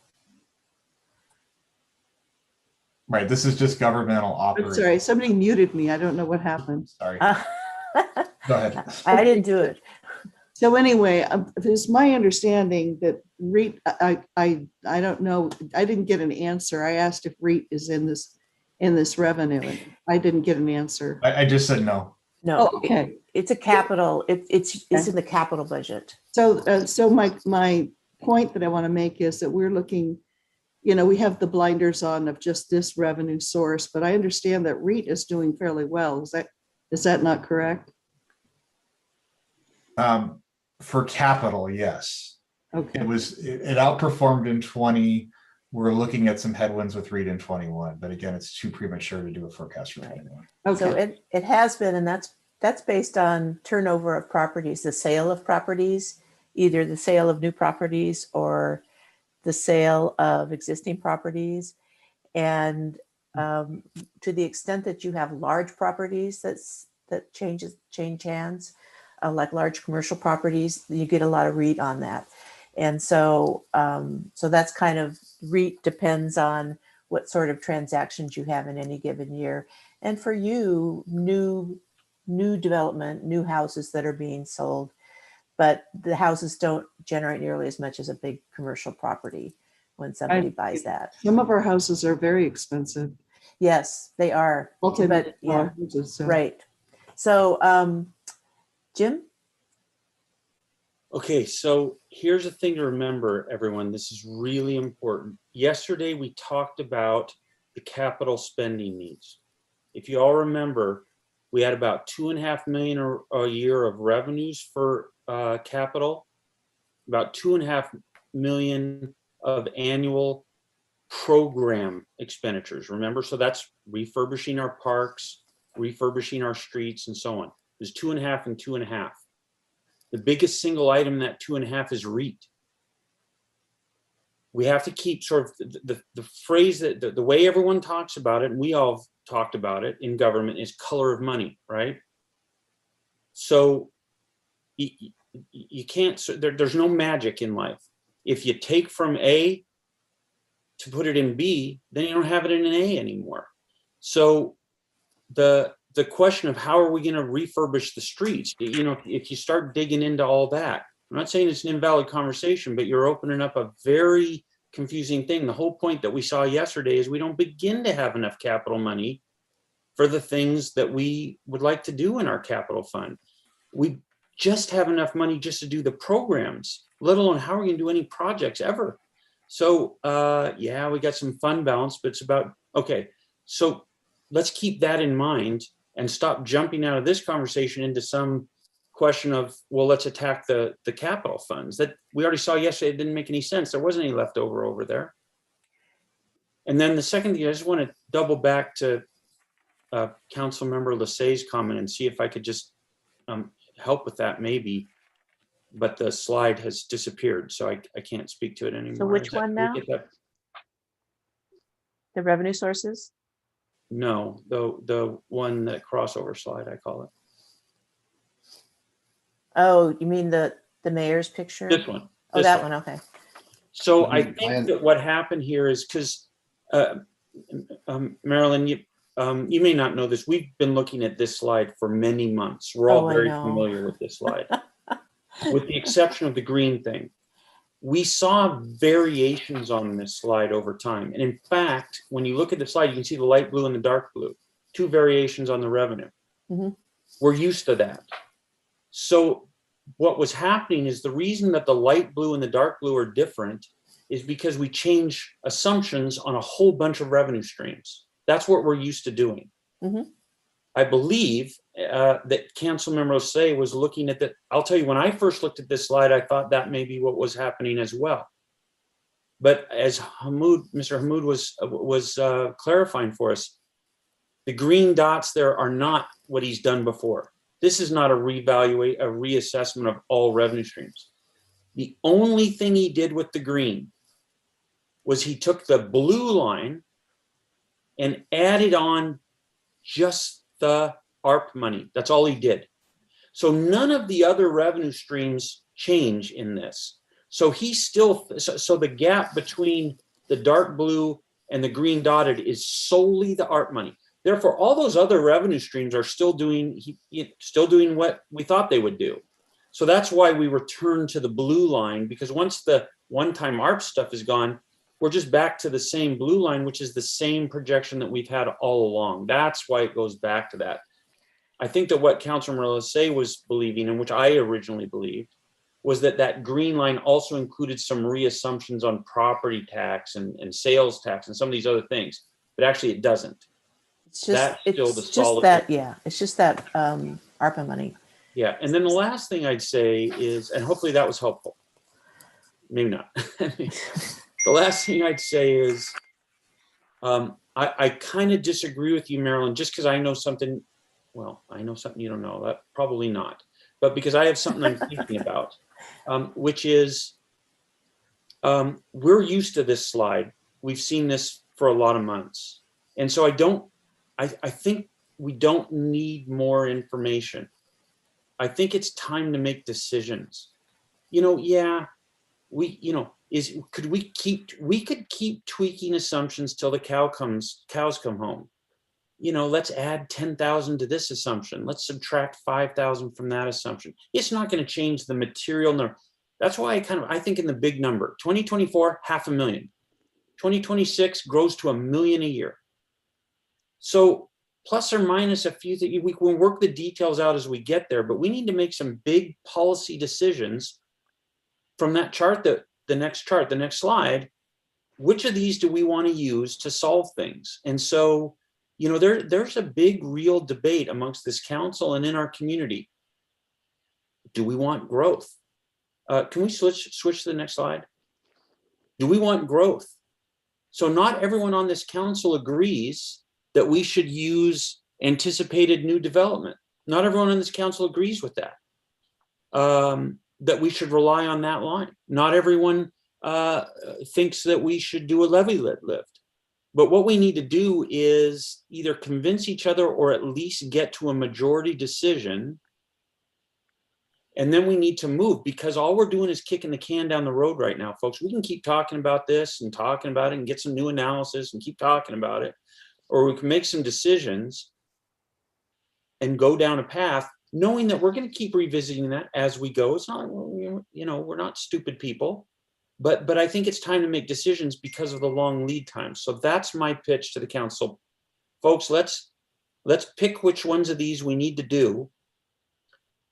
Right, this is just governmental I'm operating. sorry, somebody muted me. I don't know what happened. Sorry, I go ahead. didn't do it. So anyway, it's my understanding that REIT, I don't know, I didn't get an answer. I asked if REIT is in this revenue, and I didn't get an answer. I just said no. No, Oh, okay. it's a capital. It's in the capital budget. So my point that I want to make is that we're looking, you know, we have the blinders on of just this revenue source, but I understand that REIT is doing fairly well. Is that not correct? For capital, yes. Okay. It outperformed in 20. We're looking at some headwinds with REIT in 21, but again, it's too premature to do a forecast for 21. So Okay. it has been, and that's based on turnover of properties, the sale of properties, either the sale of new properties or the sale of existing properties. And to the extent that you have large properties that change hands, like large commercial properties, you get a lot of REIT on that. And so that's kind of, REIT depends on what sort of transactions you have in any given year. And for you, new development, new houses that are being sold, but the houses don't generate nearly as much as a big commercial property when somebody buys that. Some of our houses are very expensive. Yes, they are. But yeah, right. So, Jim? Okay, so here's the thing to remember, everyone. This is really important. Yesterday, we talked about the capital spending needs. If you all remember, we had about 2.5 million a year of revenues for capital, about 2.5 million of annual program expenditures. Remember, so that's refurbishing our parks, refurbishing our streets, and so on. There's 2.5 and 2.5. The biggest single item in that 2.5 is REIT. We have to keep sort of the phrase that the way everyone talks about it, and we all talked about it in government, is color of money, right? So you can't, there's no magic in life. If you take from A to put it in B, then you don't have it in an A anymore. So the the question of how are we going to refurbish the streets? You know, if you start digging into all that, I'm not saying it's an invalid conversation, but you're opening up a very confusing thing. The whole point that we saw yesterday is we don't begin to have enough capital money for the things that we would like to do in our capital fund. We just have enough money just to do the programs, let alone how are we going to do any projects ever. So yeah, we got some fund balance, but it's about, okay, so let's keep that in mind and stop jumping out of this conversation into some question of, well, let's attack the capital funds that we already saw yesterday. It didn't make any sense. There wasn't any left over there. And then the second thing, I just want to double back to Council Member Lasay's comment and see if I could just help with that maybe, but the slide has disappeared, so I can't speak to it anymore. So which one now? The revenue sources? No, the one, that crossover slide, I call it. Oh, you mean the mayor's picture? This one. Oh, this that one. Okay. So I think that what happened here is because Marilyn, you may not know this. We've been looking at this slide for many months. We're all very familiar with this slide, with the exception of the green thing. We saw variations on this slide over time. And in fact, when you look at the slide, you can see the light blue and the dark blue, 2 variations on the revenue. Mm-hmm. We're used to that. So what was happening is the reason that the light blue and the dark blue are different is because we change assumptions on a whole bunch of revenue streams. That's what we're used to doing. Mm-hmm. I believe that Councilmember Osei was looking at that. I'll tell you, when I first looked at this slide, I thought that may be what was happening as well. But as Mr. Hammoud was clarifying for us, the green dots there are not what he's done before. This is not a reassessment of all revenue streams. The only thing he did with the green was he took the blue line and added on just the ARP money. That's all he did. So none of the other revenue streams change in this. So he's still, so the gap between the dark blue and the green dotted is solely the ARP money. Therefore, all those other revenue streams are still doing what we thought they would do. So that's why we return to the blue line, because once the one-time ARP stuff is gone, we're just back to the same blue line, which is the same projection that we've had all along. That's why it goes back to that. I think that what Councilor Lasay was believing, and which I originally believed, was that that green line also included some reassumptions on property tax and sales tax and some of these other things, but actually it doesn't. It's just, it's just that, yeah, it's just that ARPA money. Yeah, and then the last thing I'd say is, and hopefully that was helpful, maybe not. The last thing I'd say is, I kind of disagree with you, Marilyn, just because I know something, well, I know something you don't know, that probably not, but because I have something I'm thinking about, which is, we're used to this slide. We've seen this for a lot of months. And so I think we don't need more information. I think it's time to make decisions. Yeah, we could keep tweaking assumptions till the cows come home. Let's add 10,000 to this assumption. Let's subtract 5,000 from that assumption. It's not going to change the material number. That's why I think in the big number, 2024, 500,000. 2026 grows to 1 million a year. So plus or minus a few things, we can work the details out as we get there, but we need to make some big policy decisions from that chart, the next chart, the next slide. Which of these do we want to use to solve things? And so, there's a big real debate amongst this council and in our community. Do we want growth? Can we switch to the next slide? Do we want growth? So not everyone on this council agrees that we should use anticipated new development. Not everyone on this council agrees with that, that we should rely on that line. Not everyone thinks that we should do a levy lift. But what we need to do is either convince each other or at least get to a majority decision. And then we need to move, because all we're doing is kicking the can down the road right now, folks. We can keep talking about this and talking about it and get some new analysis and keep talking about it. Or we can make some decisions. and go down a path, knowing that we're going to keep revisiting that as we go. It's not, we're not stupid people, but I think it's time to make decisions because of the long lead time. So that's my pitch to the council. Folks, let's pick which ones of these we need to do.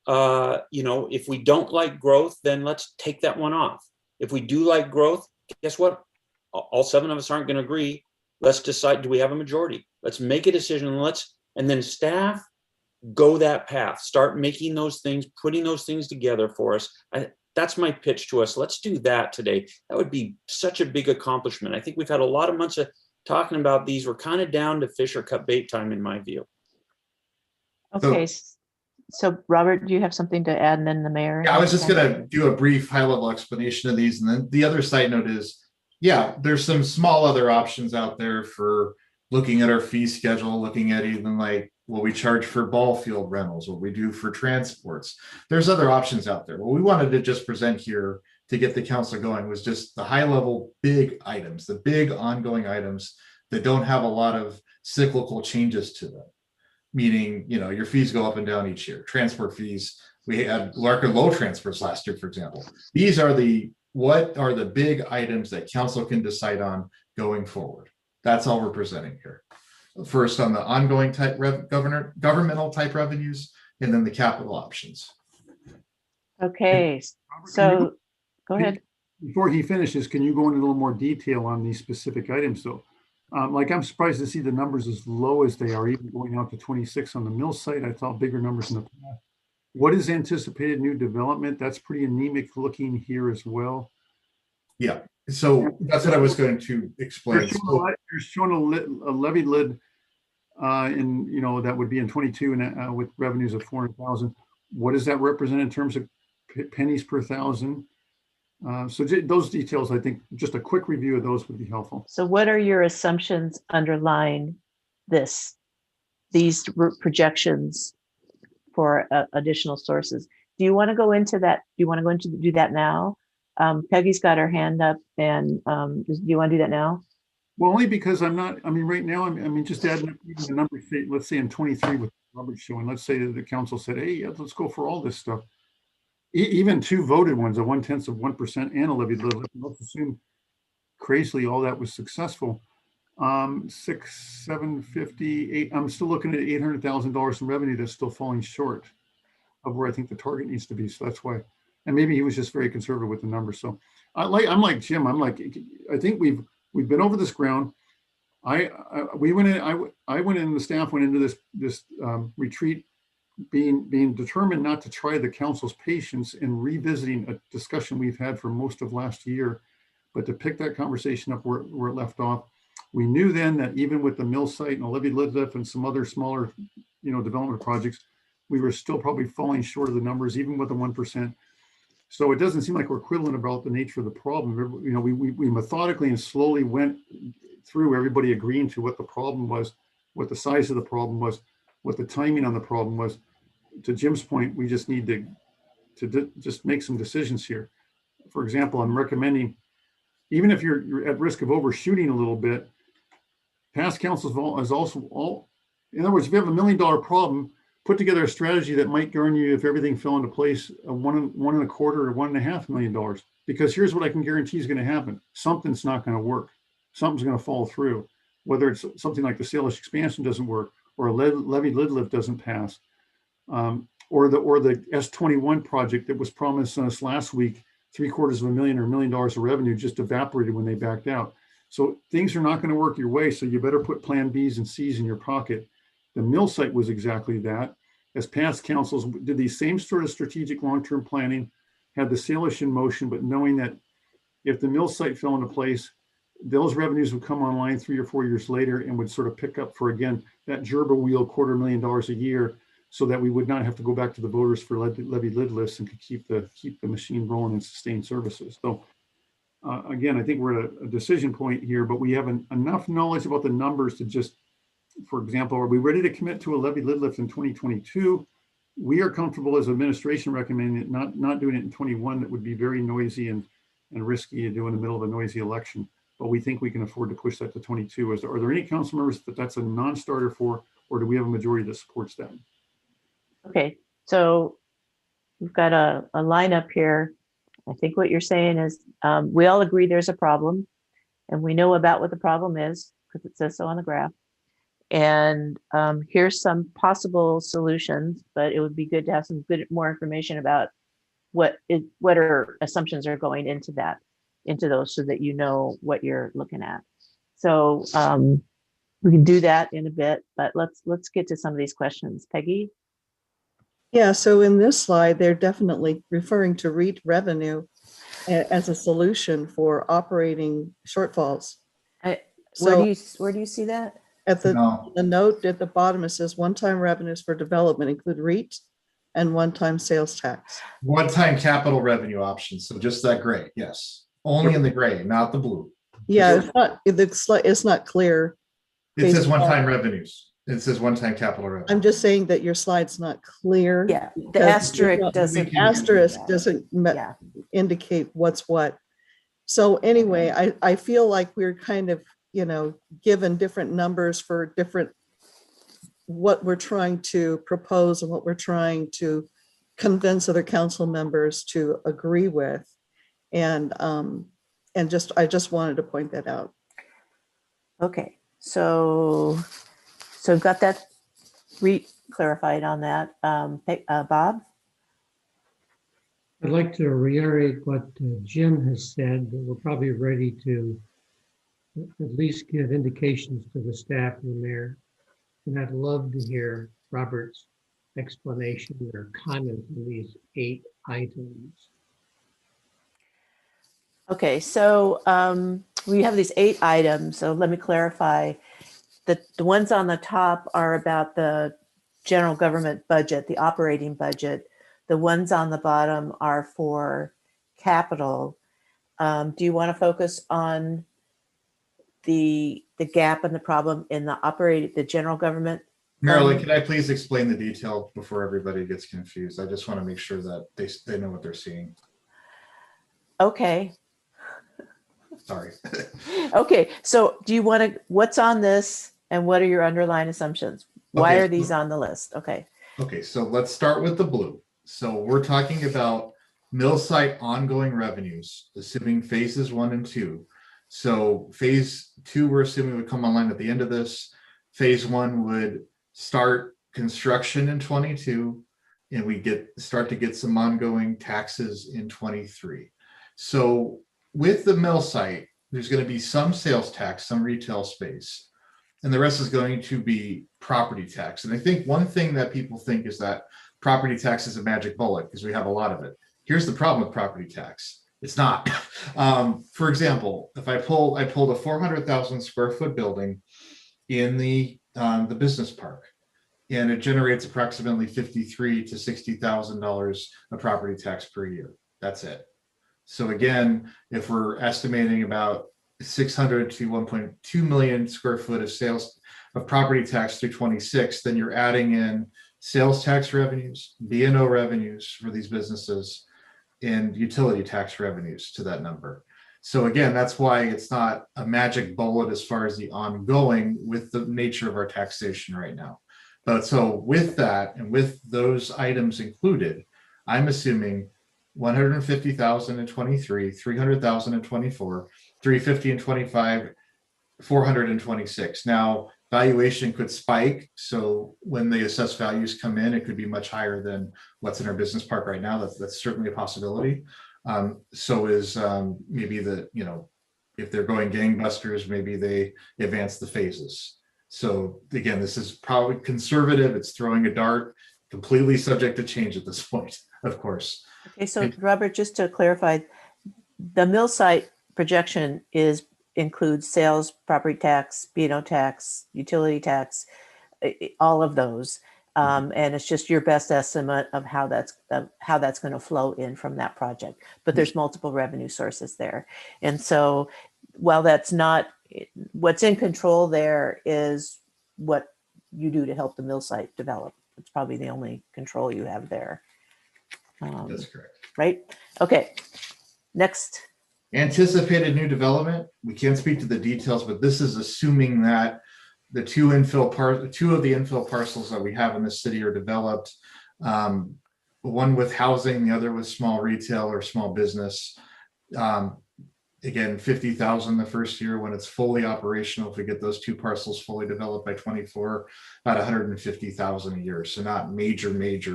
If we don't like growth, then let's take that one off. If we do like growth, guess what? All 7 of us aren't going to agree. Let's decide, do we have a majority? Let's make a decision, and then staff, go that path. Start making those things, putting those things together for us. That's my pitch to us. Let's do that today. That would be such a big accomplishment. I think we've had a lot of months of talking about these. We're kind of down to fish or cut bait time, in my view. Okay. So Robert, do you have something to add, and then the mayor? Yeah, I was just going to do a brief high-level explanation of these. And then the other side note is, yeah, there's some small other options out there for looking at our fee schedule, looking at even like what we charge for ball field rentals, what we do for transports. There's other options out there. What we wanted to just present here to get the council going was just the high-level big items, the big ongoing items that don't have a lot of cyclical changes to them. Meaning, your fees go up and down each year. Transport fees, we had record low transfers last year, for example. These are what are the big items that council can decide on going forward. That's all we're presenting here. First on the ongoing type governmental type revenues, and then the capital options. Okay, so go ahead. Before he finishes, can you go into a little more detail on these specific items though? I'm surprised to see the numbers as low as they are, even going out to 26 on the mill site. I thought bigger numbers in the past. What is anticipated new development? That's pretty anemic looking here as well. Yeah, so that's what I was going to explain. You're showing a levy lid, that would be in 22 and with revenues of 400,000. What does that represent in terms of pennies per thousand? So those details, I think just a quick review of those would be helpful. So what are your assumptions underlying these projections for additional sources? Do you want to go into that? Do you want to go into do that now? Peggy's got her hand up, and do you want to do that now? Well, only because right now, just adding the number, let's say in 23 with Robert's showing, let's say that the council said, hey, yeah, let's go for all this stuff. Even 2 voted ones, a 0.1% and a levy lid. Let's assume crazily all that was successful. 6, 750, 8. I'm still looking at $800,000 in revenue that's still falling short of where I think the target needs to be. So that's why, and maybe he was just very conservative with the numbers. So I'm like Jim. I think we've been over this ground. I went in. The staff went into this retreat being determined not to try the council's patience in revisiting a discussion we've had for most of last year, but to pick that conversation up where it left off. We knew then that even with the mill site and a levy lid lift and some other smaller, development projects, we were still probably falling short of the numbers, even with the 1%. So it doesn't seem like we're quibbling about the nature of the problem. We methodically and slowly went through everybody agreeing to what the problem was, what the size of the problem was, what the timing on the problem was. To Jim's point, we just need to just make some decisions here. For example, I'm recommending, even if you're at risk of overshooting a little bit, past councils is also in other words, if you have $1 million problem, put together a strategy that might guarantee you, if everything fell into place, a $1.25 or $1.5 million. Because here's what I can guarantee is going to happen: something's not going to work, something's going to fall through. Whether it's something like the Salish expansion doesn't work, or a levy lid lift doesn't pass, or the S21 project that was promised us last week, $750,000 or $1 million of revenue, just evaporated when they backed out. So things are not going to work your way. So you better put plan B's and C's in your pocket. The mill site was exactly that. As past councils did the same sort of strategic long-term planning, had the Salish in motion, but knowing that if the mill site fell into place, those revenues would come online 3 or 4 years later and would sort of pick up for, again, that gerbil wheel $250,000 a year, so that we would not have to go back to the voters for levy lid lifts and could keep the machine rolling and sustain services. So again, I think we're at a decision point here, but we have enough knowledge about the numbers to just, for example, are we ready to commit to a levy lid lift in 2022? We are comfortable as administration recommending it, not doing it in 21. That would be very noisy and risky to do in the middle of a noisy election. But we think we can afford to push that to 22. Are there any council members that's a non-starter for, or do we have a majority that supports that? Okay, so we've got a lineup here. I think what you're saying is we all agree there's a problem and we know about what the problem is because it says so on the graph. And here's some possible solutions, but it would be good to have some more information about what are assumptions are going into those so that you know what you're looking at. So we can do that in a bit, but let's get to some of these questions. Peggy? Yeah, so in this slide, they're definitely referring to REIT revenue as a solution for operating shortfalls. Where So do you see that? at the No. note at the bottom, it says one-time revenues for development include REIT and one-time sales tax. One-time capital revenue options. So just that gray. Yes. Only in the gray, not the blue. Yeah, it's not clear. It says one-time revenues. It says one-time capital revenue. I'm just saying that your slide's not clear. Yeah, the asterisk doesn't. Asterisk doesn't indicate what's what. So anyway, I feel like we're kind of, given different numbers for different, what we're trying to propose and what we're trying to convince other council members to agree with. And I just wanted to point that out. Okay, so we've got that clarified on that. Bob? I'd like to reiterate what Jim has said, that we're probably ready to at least give indications to the staff and the mayor. And I'd love to hear Robert's explanation or comment on these 8 items. Okay, so we have these 8 items. So let me clarify. The ones on the top are about the general government budget, the operating budget. The ones on the bottom are for capital. Do you want to focus on the gap and the problem in the general government? Marilyn, can I please explain the detail before everybody gets confused? I just want to make sure that they know what they're seeing. Okay. Sorry. Okay, so do you want to, what's on this and what are your underlying assumptions? Why Okay. are these on the list? Okay. Okay, so let's start with the blue. So we're talking about mill site ongoing revenues, assuming phases 1 and 2. So phase 2, we're assuming would come online at the end of this. Phase 1 would start construction in 22, and we start to get some ongoing taxes in 23. So with the mill site, there's going to be some sales tax, some retail space, and the rest is going to be property tax. And I think one thing that people think is that property tax is a magic bullet because we have a lot of it. Here's the problem with property tax. It's not. For example, if I pulled a 400,000 square foot building in the business park, and it generates approximately $53,000 to $60,000 of property tax per year. That's it. So again, if we're estimating about 600 to 1.2 million square foot of sales of property tax through 26, then you're adding in sales tax revenues, B&O revenues for these businesses, and utility tax revenues to that number. So again, that's why it's not a magic bullet as far as the ongoing with the nature of our taxation right now. But so with that and with those items included, I'm assuming 150,000 in 23, 300,000 in 24, 350 in 25, 400 in 26. Now, valuation could spike. So when the assessed values come in, it could be much higher than what's in our business park right now. That's certainly a possibility. So is maybe if they're going gangbusters, maybe they advance the phases. So again, this is probably conservative. It's throwing a dart, completely subject to change at this point, of course. Okay, so Robert, just to clarify, the mill site projection includes sales, property tax, B&O tax, utility tax, all of those. And it's just your best estimate of how that's going to flow in from that project. But there's multiple revenue sources there. And so while that's not, what's in control there is what you do to help the mill site develop. It's probably the only control you have there. That's correct. Right? Okay, next. Anticipated new development. We can't speak to the details, but this is assuming that the two of the infill parcels that we have in the city are developed. One with housing, the other with small retail or small business. Again, 50,000 the first year when it's fully operational. If we get those two parcels fully developed by 24, about 150,000 a year. So not major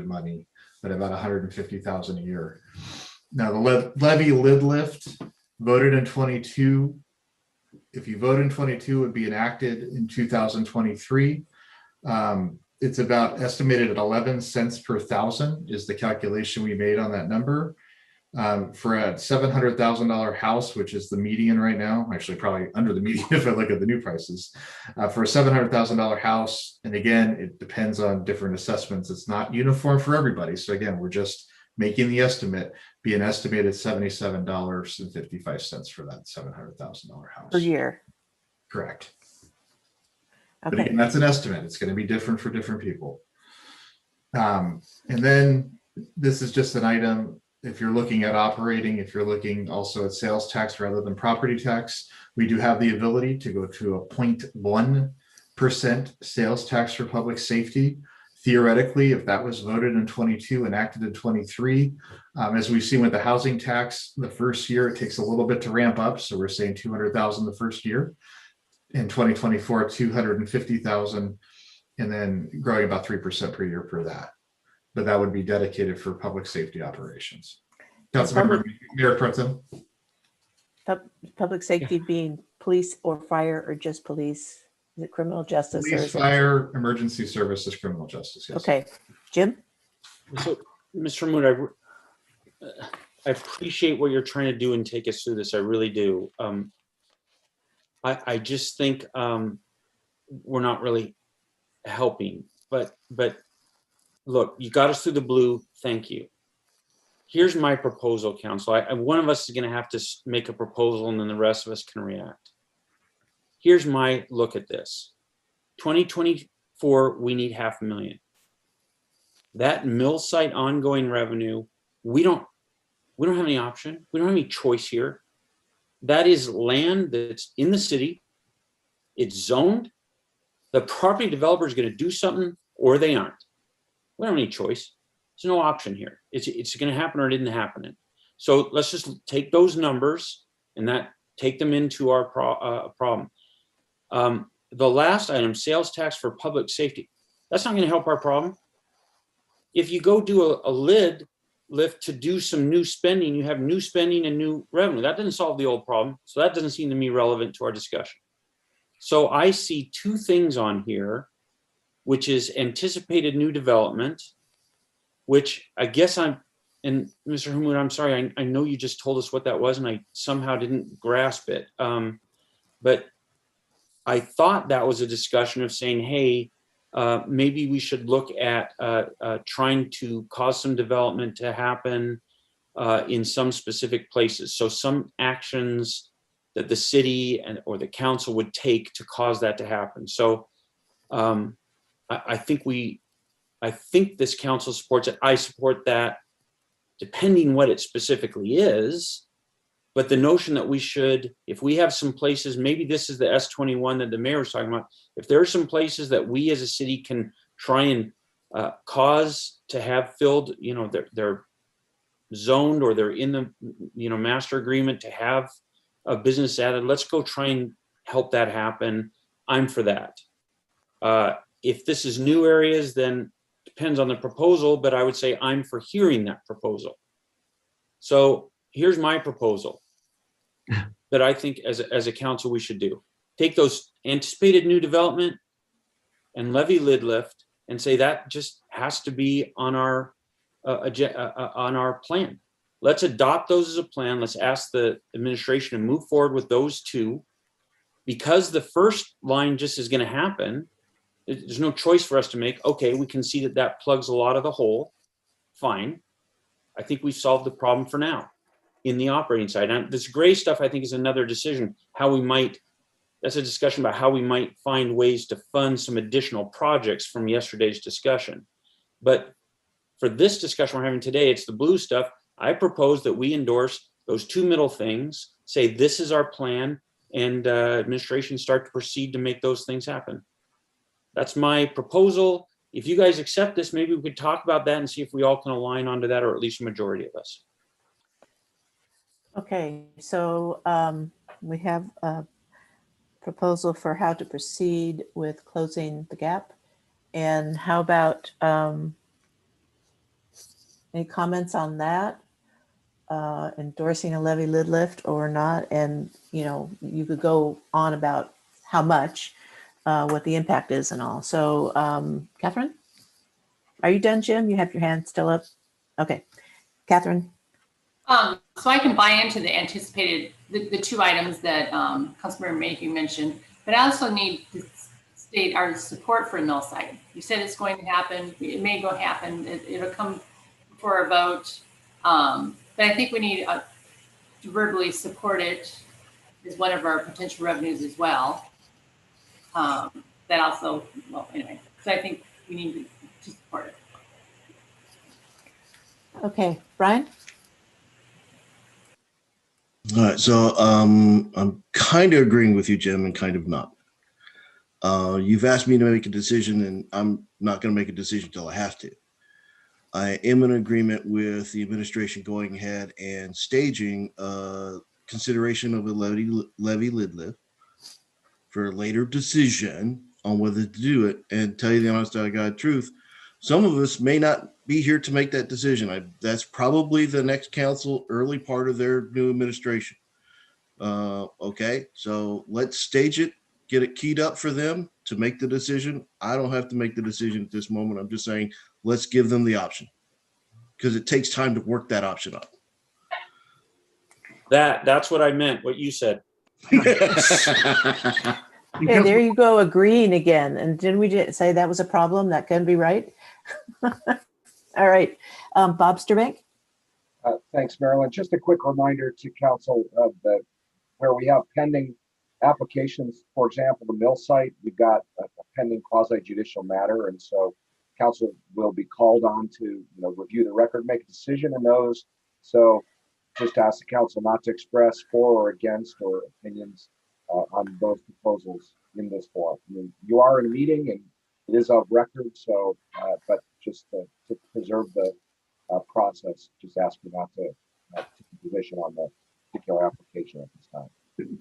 money, but about 150,000 a year. Now the levy lid lift voted in 22. If you vote in 22, it would be enacted in 2023. It's about estimated at 11 cents per thousand is the calculation we made on that number. For a $700,000 house, which is the median right now, actually probably under the median if I look at the new prices, for a $700,000 house. And again, it depends on different assessments. It's not uniform for everybody. So again, we're just making the estimate be an estimated $77.55 for that $700,000 house. Per year. Correct. But Okay. again, that's an estimate. It's going to be different for different people. And then this is just an item. If you're looking at operating, if you're looking also at sales tax rather than property tax, we do have the ability to go to a 0.1% sales tax for public safety. Theoretically, if that was voted in 22, enacted in 23, as we've seen with the housing tax, the first year it takes a little bit to ramp up. So we're saying 200,000 the first year. In 2024, 250,000, and then growing about 3% per year for that. But that would be dedicated for public safety operations. Councilmember Mayor Pro Tem. Public safety being police or fire or just police? Is it criminal justice? Police, fire, emergency services, criminal justice. Yes. Okay, Jim? So, Mr. Moon, I appreciate what you're trying to do and take us through this. I really do. I just think we're not really helping. But look, you got us through the blue. Thank you. Here's my proposal, council. One of us is going to have to make a proposal, and then the rest of us can react. Here's my look at this. 2024, we need $500,000. That mill site ongoing revenue, we don't have any option. We don't have any choice here. That is land that's in the city. It's zoned. The property developer is going to do something or they aren't. We don't have any choice. There's no option here. It's going to happen or it didn't happen. So let's just take those numbers and take them into our problem. The last item, sales tax for public safety, that's not going to help our problem. If you go do a lid lift to do some new spending, you have new spending and new revenue. That doesn't solve the old problem. So that doesn't seem to me relevant to our discussion. So I see two things on here, which is anticipated new development, which I guess and Mr. Hamoud, I'm sorry, I know you just told us what that was and I somehow didn't grasp it. But I thought that was a discussion of saying, hey, maybe we should look at trying to cause some development to happen in some specific places. So some actions that the city or the council would take to cause that to happen. So I think this council supports it. I support that, depending what it specifically is. But the notion that we should, if we have some places, maybe this is the S21 that the mayor was talking about. If there are some places that we as a city can try and cause to have filled, they're zoned or they're in the, master agreement to have a business added, let's go try and help that happen. I'm for that. If this is new areas, then depends on the proposal, but I would say I'm for hearing that proposal. So here's my proposal that I think as a council we should do. Take those anticipated new development and levy lid lift and say that just has to be on our plan. Let's adopt those as a plan. Let's ask the administration to move forward with those two, because the first line just is going to happen. There's no choice for us to make. Okay, we can see that plugs a lot of the hole. Fine. I think we've solved the problem for now in the operating side. And this gray stuff, I think, is another decision, that's a discussion about how we might find ways to fund some additional projects from yesterday's discussion. But for this discussion we're having today, it's the blue stuff. I propose that we endorse those two middle things, say this is our plan, and administration start to proceed to make those things happen. That's my proposal. if you guys accept this, maybe we could talk about that and see if we all can align onto that, or at least a majority of us. Okay, so we have a proposal for how to proceed with closing the gap. And how about any comments on that? Endorsing a levy lid lift or not? And, you know, you could go on about how much, what the impact is and all. So, Catherine, are you done, Jim? You have your hand still up? Okay, Catherine. So I can buy into the anticipated, the two items that Councilmember Mayhew mentioned, but I also need to state our support for mill site. You said it's going to happen. It may go happen. It'll come for a vote. But I think we need to verbally support it as one of our potential revenues as well. That also, well, anyway, so I think we need to support it. Okay, Brian? All right, so I'm kind of agreeing with you, Jim, and kind of not. You've asked me to make a decision, and I'm not going to make a decision until I have to. I am in agreement with the administration going ahead and staging consideration of a levy lid lift for a later decision on whether to do it. And tell you the honest to God truth, some of us may not be here to make that decision. That's probably the next council, early part of their new administration. Okay, so let's stage it, get it keyed up for them to make the decision. I don't have to make the decision at this moment. I'm just saying, let's give them the option, because it takes time to work that option up. That's what I meant, what you said. Okay, there you go, agreeing again. And didn't we just say that was a problem? That can be right. All right, Bob Sturbank. Thanks, Marilyn. Just a quick reminder to council of where we have pending applications. For example, the mill site, we've got a pending quasi judicial matter, and so council will be called on to review the record, make a decision in those. So just ask the council not to express for or against or opinions on both proposals in this forum. I mean, you are in a meeting and it is of record, so but just to preserve the process, just ask you not to take a position on the particular application at this time.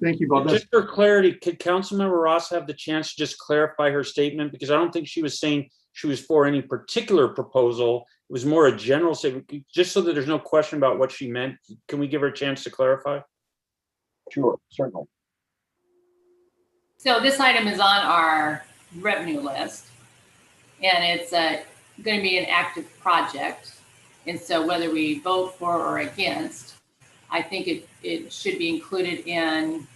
Thank you, Bob. Just for clarity, could Councilmember Ross have the chance to just clarify her statement? Because I don't think she was saying she was for any particular proposal. It was more a general statement, just so that there's no question about what she meant. Can we give her a chance to clarify? Sure, certainly. So this item is on our revenue list, and it's going to be an active project. And so whether we vote for or against, I think it should be included in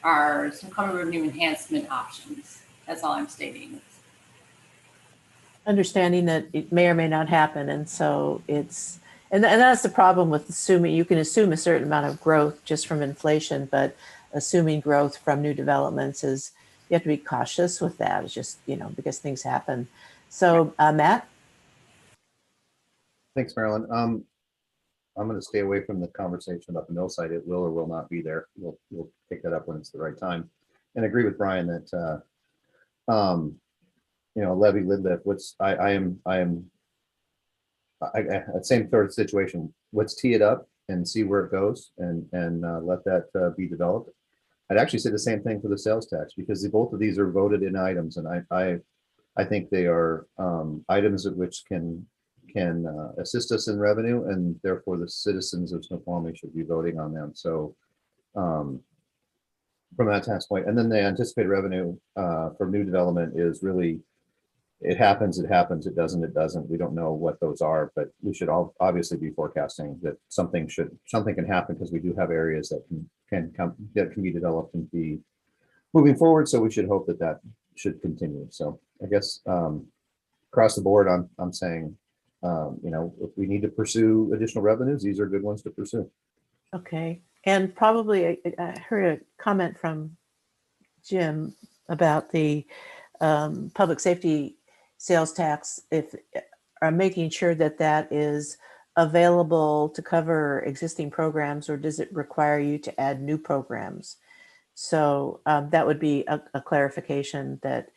our Snoqualmie revenue enhancement options. That's all I'm stating. Understanding that it may or may not happen. And so it's, and that's the problem with assuming, you can assume a certain amount of growth just from inflation, but assuming growth from new developments is, you have to be cautious with that. It's just, because things happen. So Matt? Thanks, Marilyn. I'm going to stay away from the conversation about the mill site. It will or will not be there. We'll pick that up when it's the right time. And agree with Brian that, levy lid lift, same sort of situation. Let's tee it up and see where it goes and let that be developed. I'd actually say the same thing for the sales tax, because both of these are voted in items, and I think they are items which can assist us in revenue, and therefore the citizens of Snoqualmie should be voting on them. So from that standpoint, and then the anticipated revenue for new development is really, it happens, it doesn't, it doesn't. We don't know what those are, but we should all obviously be forecasting that something can happen, because we do have areas that can be developed and be moving forward. So we should hope that should continue. So I guess across the board, I'm saying, if we need to pursue additional revenues, these are good ones to pursue. Okay. And probably I heard a comment from Jim about the public safety sales tax, if are making sure that is available to cover existing programs, or does it require you to add new programs? So that would be a clarification that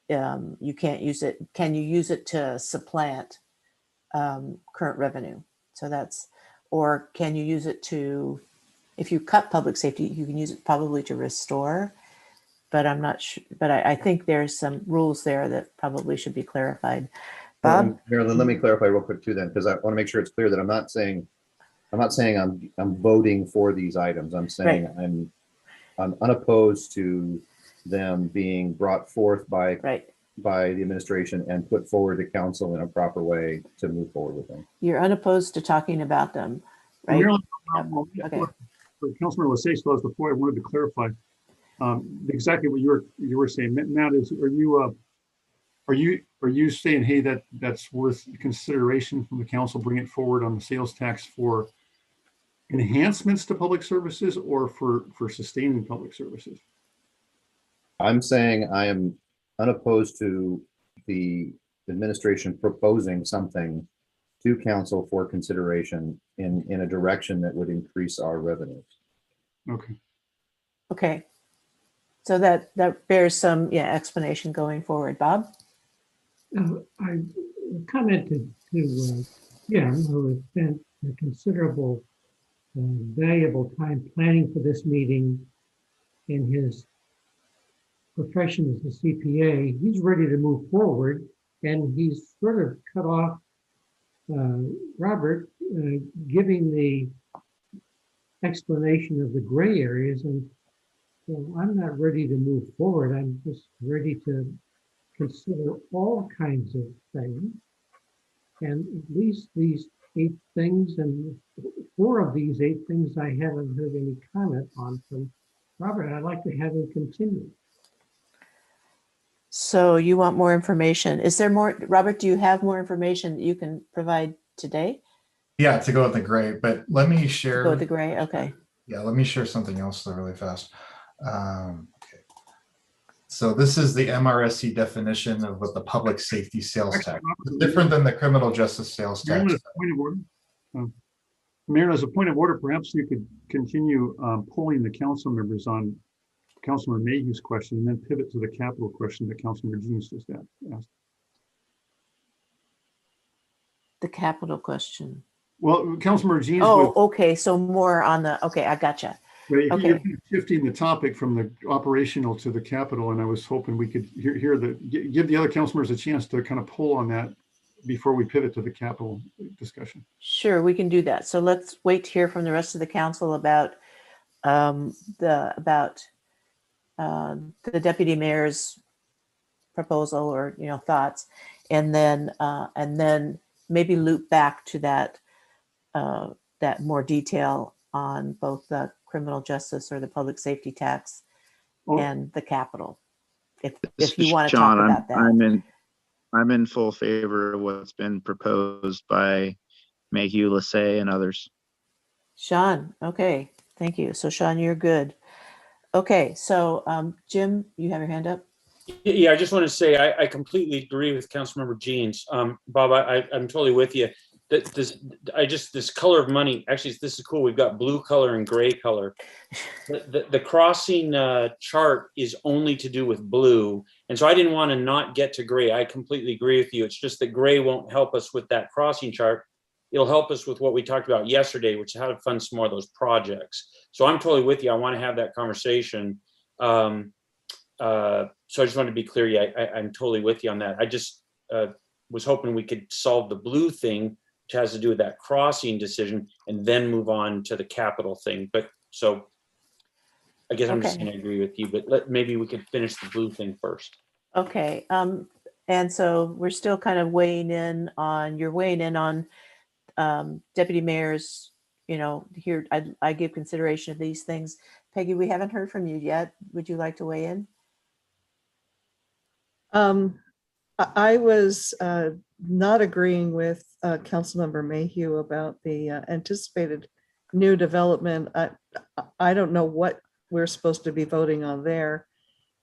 you can't use it. Can you use it to supplant current revenue? So that's, or can you use it to, if you cut public safety, you can use it probably to restore, but I'm not sure, but I think there's some rules there that probably should be clarified. Bob? Marilyn, let me clarify real quick too then, because I want to make sure it's clear that I'm not saying I'm voting for these items. I'm saying I'm unopposed to them being brought forth by the administration and put forward to council in a proper way to move forward with them. You're unopposed to talking about them, right? Marilyn, Okay. for Councilmember Lasay still has the floor. I wanted to clarify exactly what you were saying. Matt, are you saying, hey, that's worth consideration from the council, bring it forward on the sales tax for enhancements to public services or for sustaining public services? I'm saying I am unopposed to the administration proposing something to council for consideration in a direction that would increase our revenues. Okay. Okay. So that bears some explanation going forward. Bob? I commented to Jim, who has spent a considerable, valuable time planning for this meeting in his profession as a CPA. He's ready to move forward, and he's sort of cut off Robert giving the explanation of the gray areas. And so I'm not ready to move forward. I'm just ready to consider all kinds of things. And at least these 8 things, and 4 of these 8 things I haven't heard any comment on from Robert. I'd like to have him continue. So you want more information? Is there more, Robert, do you have more information that you can provide today? Yeah, to go with the gray, but let me share. Go with the gray, okay. Yeah, let me share something else though really fast. Okay. So this is the MRSC definition of what the public safety sales tax is, different than the criminal justice sales tax. Mayor, as a point of order, perhaps you could continue polling the council members on Councilmember Mayhew's question and then pivot to the capital question that Councilmember Jeans just asked. The capital question. Well, Councilmember Jeans. Oh, okay. So more on the, okay, I gotcha. Okay. You're shifting the topic from the operational to the capital, and I was hoping we could give the other council members a chance to kind of pull on that before we pivot to the capital discussion. Sure, we can do that. So let's wait to hear from the rest of the council about the deputy mayor's proposal or thoughts, and then maybe loop back to that more detail on both the criminal justice or the public safety tax and the capital. If you want to talk about that. I'm in full favor of what's been proposed by Mayhew, Lasay, and others. Sean, okay, thank you. So Sean, you're good. Okay, so Jim, you have your hand up. Yeah, I just want to say I completely agree with Councilmember Jeans. Bob, I'm totally with you. This color of money, actually, this is cool. We've got blue color and gray color. The crossing chart is only to do with blue. And so I didn't want to not get to gray. I completely agree with you. It's just that gray won't help us with that crossing chart. It'll help us with what we talked about yesterday, which is how to fund some more of those projects. So I'm totally with you. I want to have that conversation. So I just want to be clear. Yeah, I'm totally with you on that. I just was hoping we could solve the blue thing, which has to do with that crossing decision, and then move on to the capital thing. But so I guess I'm just going to agree with you, but maybe we could finish the blue thing first. Okay. And so we're still kind of weighing in on deputy mayors, here I give consideration of these things. Peggy, we haven't heard from you yet. Would you like to weigh in? I was not agreeing with Councilmember Mayhew about the anticipated new development. I don't know what we're supposed to be voting on there.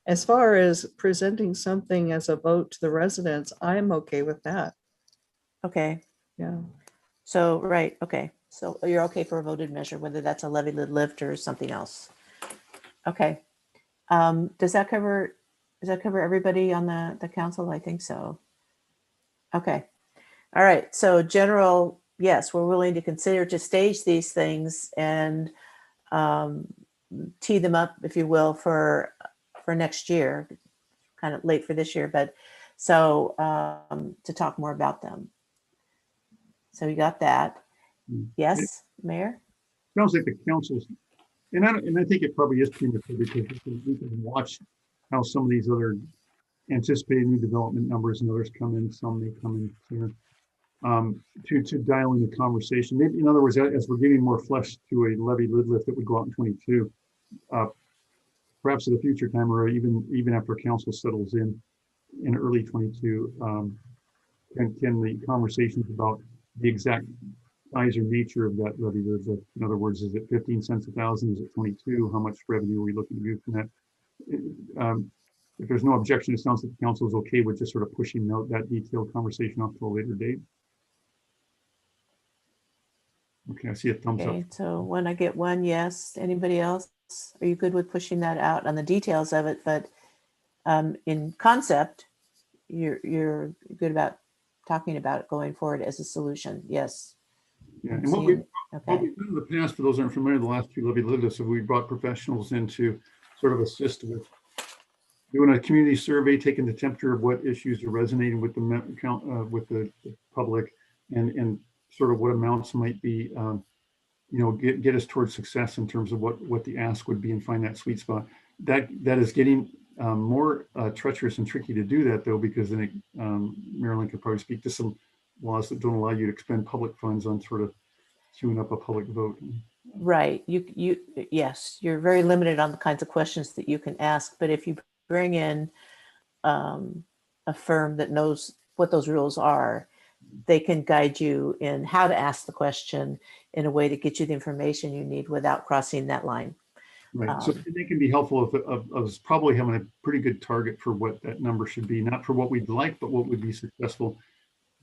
As far as presenting something as a vote to the residents, I'm okay with that. Okay. Yeah. So, right. Okay. So you're okay for a voted measure, whether that's a levy lift or something else. Okay. Does that cover Does that cover everybody on the council? I think so. Okay. All right. So general, yes, we're willing to consider to stage these things and tee them up, if you will, for next year, kind of late for this year, but so to talk more about them. So you got that. Yes, Mayor? Sounds like the council's, and I think it probably is premature because we can watch how some of these other anticipated new development numbers and others come in, some may come in sooner. To dial in the conversation. Maybe, in other words, as we're giving more flesh to a levy lid lift that would go out in 22, perhaps at a future time or even after council settles in early 22, can the conversations about the exact size or nature of that levy lid lift? In other words, is it 15 cents a thousand? Is it 22? How much revenue are we looking to get from that? If there's no objection, it sounds like the council is okay with just sort of pushing out that detailed conversation off to a later date. Okay, I see a thumbs up. Okay, so when I get one, yes. Anybody else? Are you good with pushing that out on the details of it? But in concept, you're good about talking about it going forward as a solution. Yes. Yeah, and what we've Okay. done in the past, for those who aren't familiar, the last two levy lid lifts, we brought professionals in to sort of assist with doing a community survey, taking the temperature of what issues are resonating with the public, and sort of what amounts might be, get us towards success in terms of what the ask would be and find that sweet spot. That is getting more treacherous and tricky to do that, though, because then Marilyn could probably speak to some laws that don't allow you to expend public funds on sort of queuing up a public vote. Right. Yes, you're very limited on the kinds of questions that you can ask, but if you bring in a firm that knows what those rules are, they can guide you in how to ask the question in a way to get you the information you need without crossing that line. Right. So they can be helpful of probably having a pretty good target for what that number should be, not for what we'd like, but what would be successful.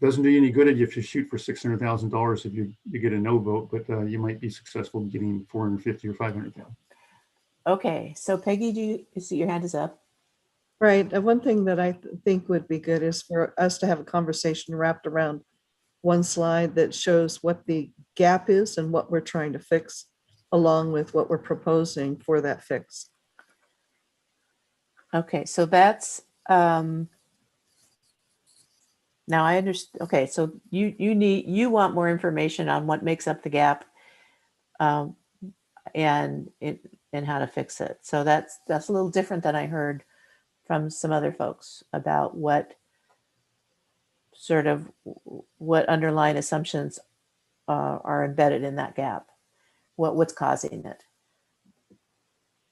Doesn't do you any good if you shoot for $600,000 if you get a no vote, but you might be successful getting 450 or 500,000. Okay. So Peggy, you see your hand is up? Right. And one thing that I think would be good is for us to have a conversation wrapped around one slide that shows what the gap is and what we're trying to fix, along with what we're proposing for that fix. Okay, so that's now I understand. Okay, so you want more information on what makes up the gap, and how to fix it. So that's a little different than I heard from some other folks about what underlying assumptions are embedded in that gap, what's causing it,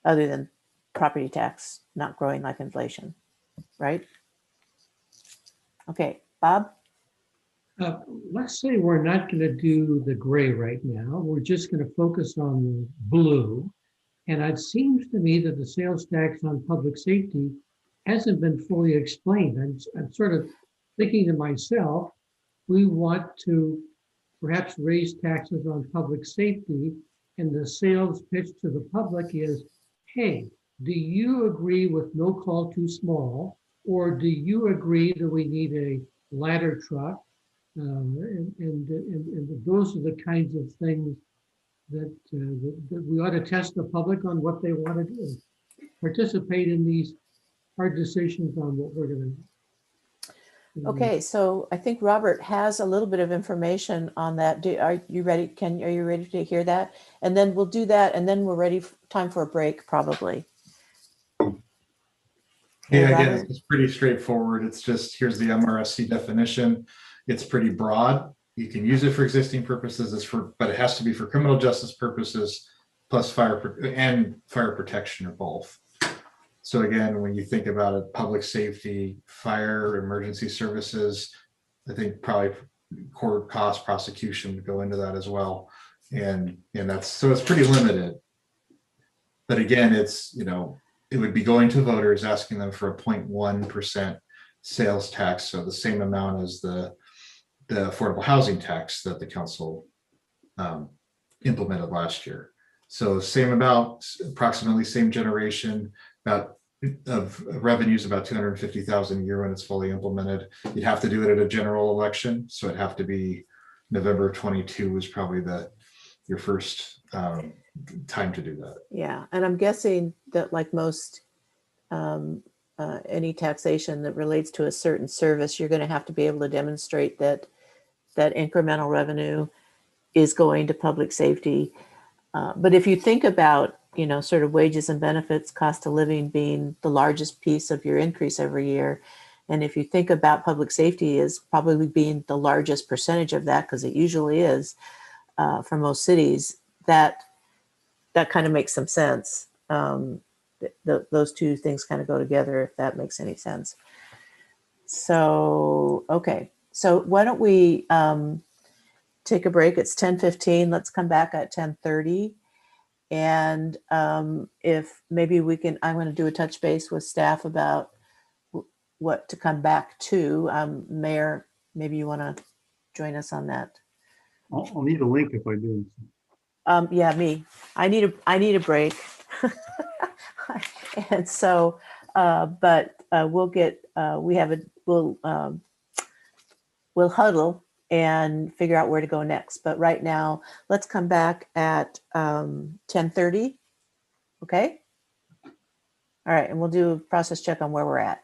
other than property tax not growing like inflation, right? Okay, Bob? Let's say we're not going to do the gray right now. We're just going to focus on the blue. And it seems to me that the sales tax on public safety hasn't been fully explained. I'm sort of thinking to myself, we want to perhaps raise taxes on public safety, and the sales pitch to the public is, hey, do you agree with no call too small? Or do you agree that we need a ladder truck? And those are the kinds of things that we ought to test the public on what they want to do. Participate in these hard decisions on what we're going to do. Okay, so I think Robert has a little bit of information on that. Are you ready? Are you ready to hear that? And then we'll do that, and then we're ready. Time for a break, probably. Yeah, again, it's pretty straightforward. It's just, here's the MRSC definition. It's pretty broad. You can use it for existing purposes, but it has to be for criminal justice purposes, plus fire protection, or both. So again, when you think about it, public safety, fire, emergency services, I think probably court cost, prosecution would go into that as well. And so it's pretty limited. But again, it's, it would be going to voters, asking them for a 0.1% sales tax, so the same amount as the affordable housing tax that the council implemented last year. So same amount, approximately same generation, about of revenues, about 250,000 a year when it's fully implemented. You'd have to do it at a general election, so it'd have to be November 22 is probably your first time to do that. Yeah, and I'm guessing that like most any taxation that relates to a certain service, you're going to have to be able to demonstrate that incremental revenue is going to public safety. But if you think about, sort of wages and benefits, cost of living being the largest piece of your increase every year, and if you think about public safety as probably being the largest percentage of that, because it usually is for most cities, that kind of makes some sense. Those two things kind of go together, if that makes any sense. So, okay. So why don't we take a break? It's 10:15. Let's come back at 10:30. And if maybe we can, I'm going to do a touch base with staff about what to come back to. Mayor, maybe you want to join us on that. I'll need a link if I do. Yeah, me. I need a break. And so, but we'll get, we'll huddle and figure out where to go next. But right now, let's come back at 10:30. Okay. All right. And we'll do a process check on where we're at.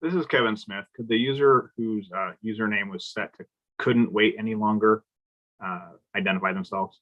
This is Kevin Smith. Could the user whose username was set to couldn't wait any longer identify themselves?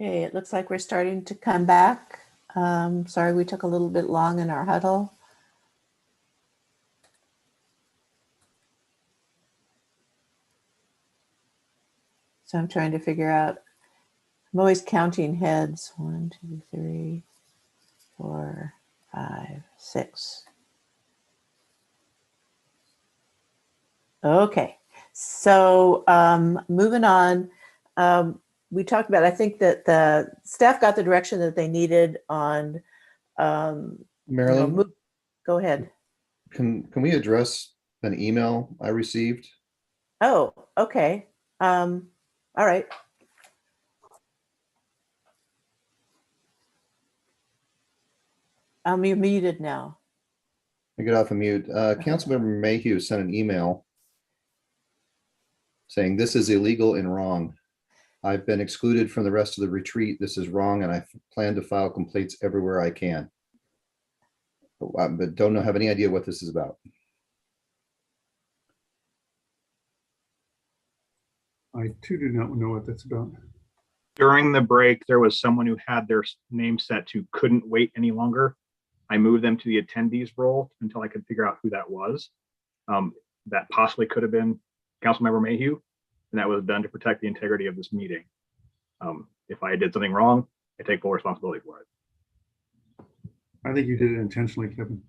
Okay, it looks like we're starting to come back. Sorry, we took a little bit long in our huddle. So I'm trying to figure out, I'm always counting heads. 1, 2, 3, 4, 5, 6. Okay, so moving on. We talked about, I think that the staff got the direction that they needed on, Marilyn, go ahead. can we address an email I received? Oh, okay. All right. You're muted now. I get off of mute. Councilmember Mayhew sent an email saying this is illegal and wrong. I've been excluded from the rest of the retreat. This is wrong, and I plan to file complaints everywhere I can. But don't have any idea what this is about. I too do not know what that's about. During the break, there was someone who had their name set to couldn't wait any longer. I moved them to the attendees role until I could figure out who that was. That possibly could have been Councilmember Mayhew, and that was done to protect the integrity of this meeting. If I did something wrong, I take full responsibility for it. I think you did it intentionally, Kevin.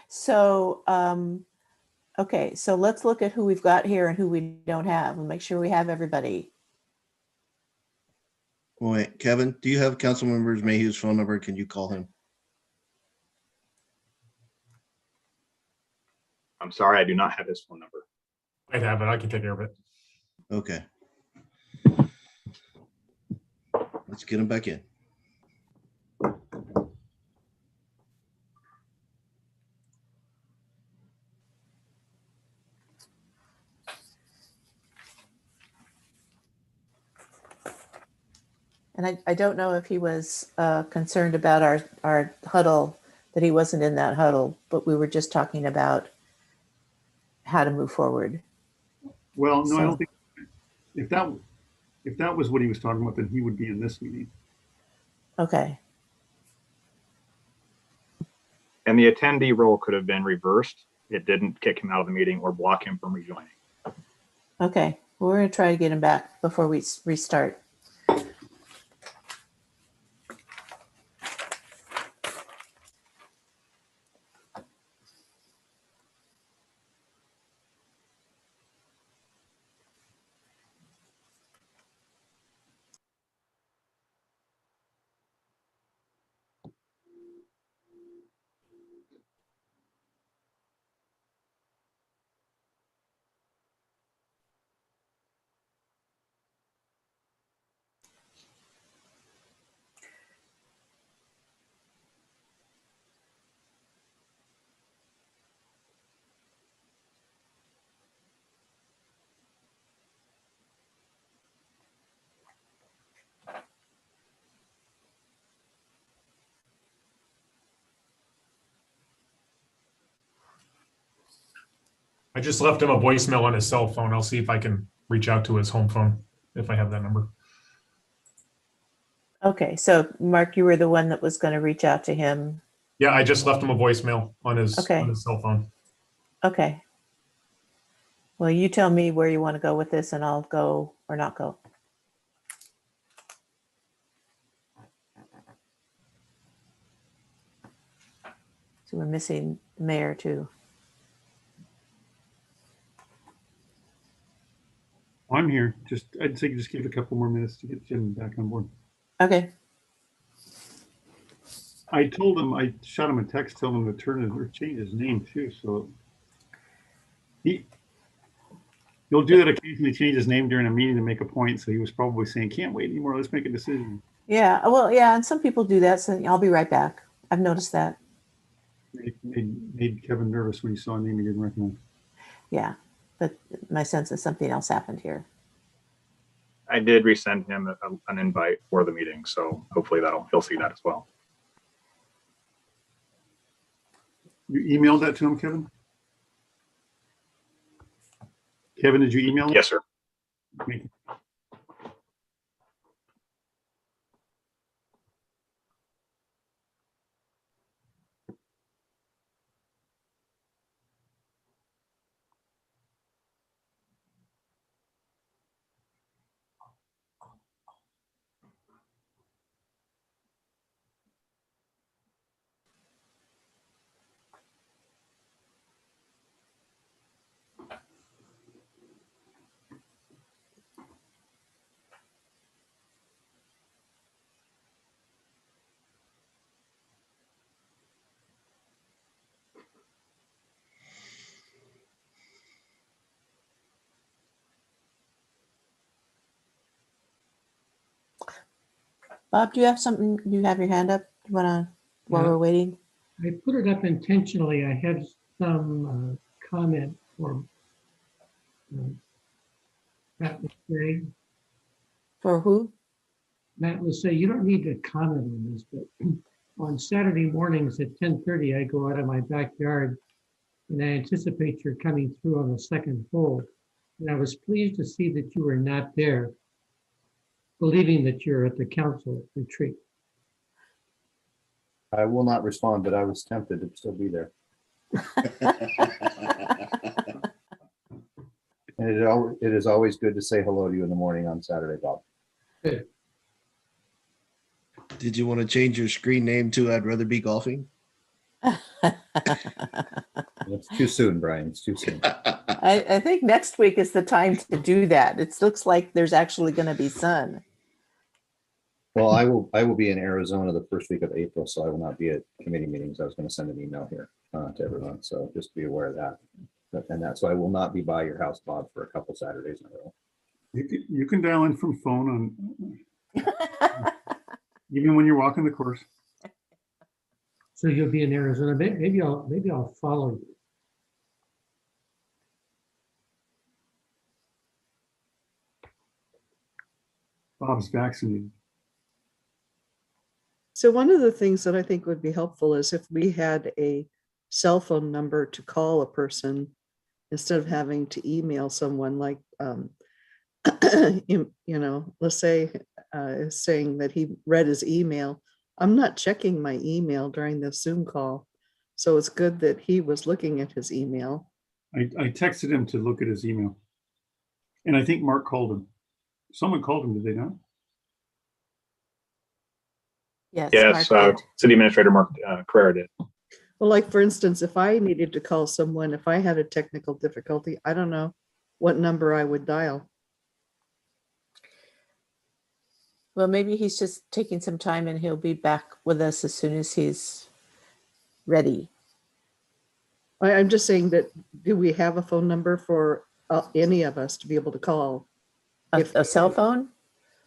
So, okay, so let's look at who we've got here and who we don't have and make sure we have everybody. Wait, Kevin, do you have Councilmember Mayhew's phone number? Can you call him? I'm sorry, I do not have his phone number. I have it. I can take care of it. Okay. Let's get him back in. And I don't know if he was concerned about our huddle, that he wasn't in that huddle, but we were just talking about how to move forward. Well, no, I So- don't think if that was what he was talking about, then he would be in this meeting. Okay, And the attendee role could have been reversed. It didn't kick him out of the meeting or block him from rejoining. okay. Well, we're gonna try to get him back before we restart. I just left him a voicemail on his cell phone. I'll see if I can reach out to his home phone if I have that number. Okay, so Mark, you were the one that was gonna reach out to him. Yeah, I just left him a voicemail on his Okay. cell phone. Okay. Well, you tell me where you want to go with this and I'll go or not go. So we're missing the mayor too. I'm here. I'd say just give it a couple more minutes to get Jim back on board. Okay, I told him, I shot him a text, telling him to turn his or change his name too. So he'll do that occasionally, change his name during a meeting to make a point. So he was probably saying, "Can't wait anymore. Let's make a decision." yeah, well, yeah, and some people do that, so I'll be right back. I've noticed that. Made Kevin nervous when he saw a name he didn't recognize. Yeah, but my sense is something else happened here. I did resend him an invite for the meeting, so hopefully he'll see that as well. You emailed that to him, Kevin? Kevin, did you email him? Yes, sir. Thank you. Bob, do you have something? You have your hand up? You wanna, while Yeah. we're waiting? I put it up intentionally. I had some comment for Matt was saying. For who? Matt was saying, you don't need to comment on this, but on Saturday mornings at 10:30, I go out of my backyard and I anticipate you're coming through on the second hole. And I was pleased to see that you were not there, believing that you're at the council retreat. I will not respond, but I was tempted to still be there. And it is always good to say hello to you in the morning on Saturday, Bob. Good. Did you want to change your screen name to I'd rather be golfing? It's too soon, Brian. It's too soon. I think next week is the time to do that. It looks like there's actually going to be sun. Well, I will be in Arizona the first week of April, so I will not be at committee meetings. I was going to send an email here to everyone, so just be aware of that. And that's why I will not be by your house, Bob, for a couple Saturdays in a row. You can dial in from phone on even when you're walking the course. So you'll be in Arizona. Maybe I'll follow you. Bob's vaccinated. So one of the things that I think would be helpful is if we had a cell phone number to call a person instead of having to email someone, like, let's say saying that he read his email. I'm not checking my email during the Zoom call. So it's good that he was looking at his email. I texted him to look at his email. And I think Mark called him. Someone called him, did they not? Yes. Yes, Mark did. City Administrator Mark Carrera did. Well, like for instance, if I needed to call someone, if I had a technical difficulty, I don't know what number I would dial. Well, maybe he's just taking some time and he'll be back with us as soon as he's ready. I'm just saying that, do we have a phone number for any of us to be able to call? A cell phone?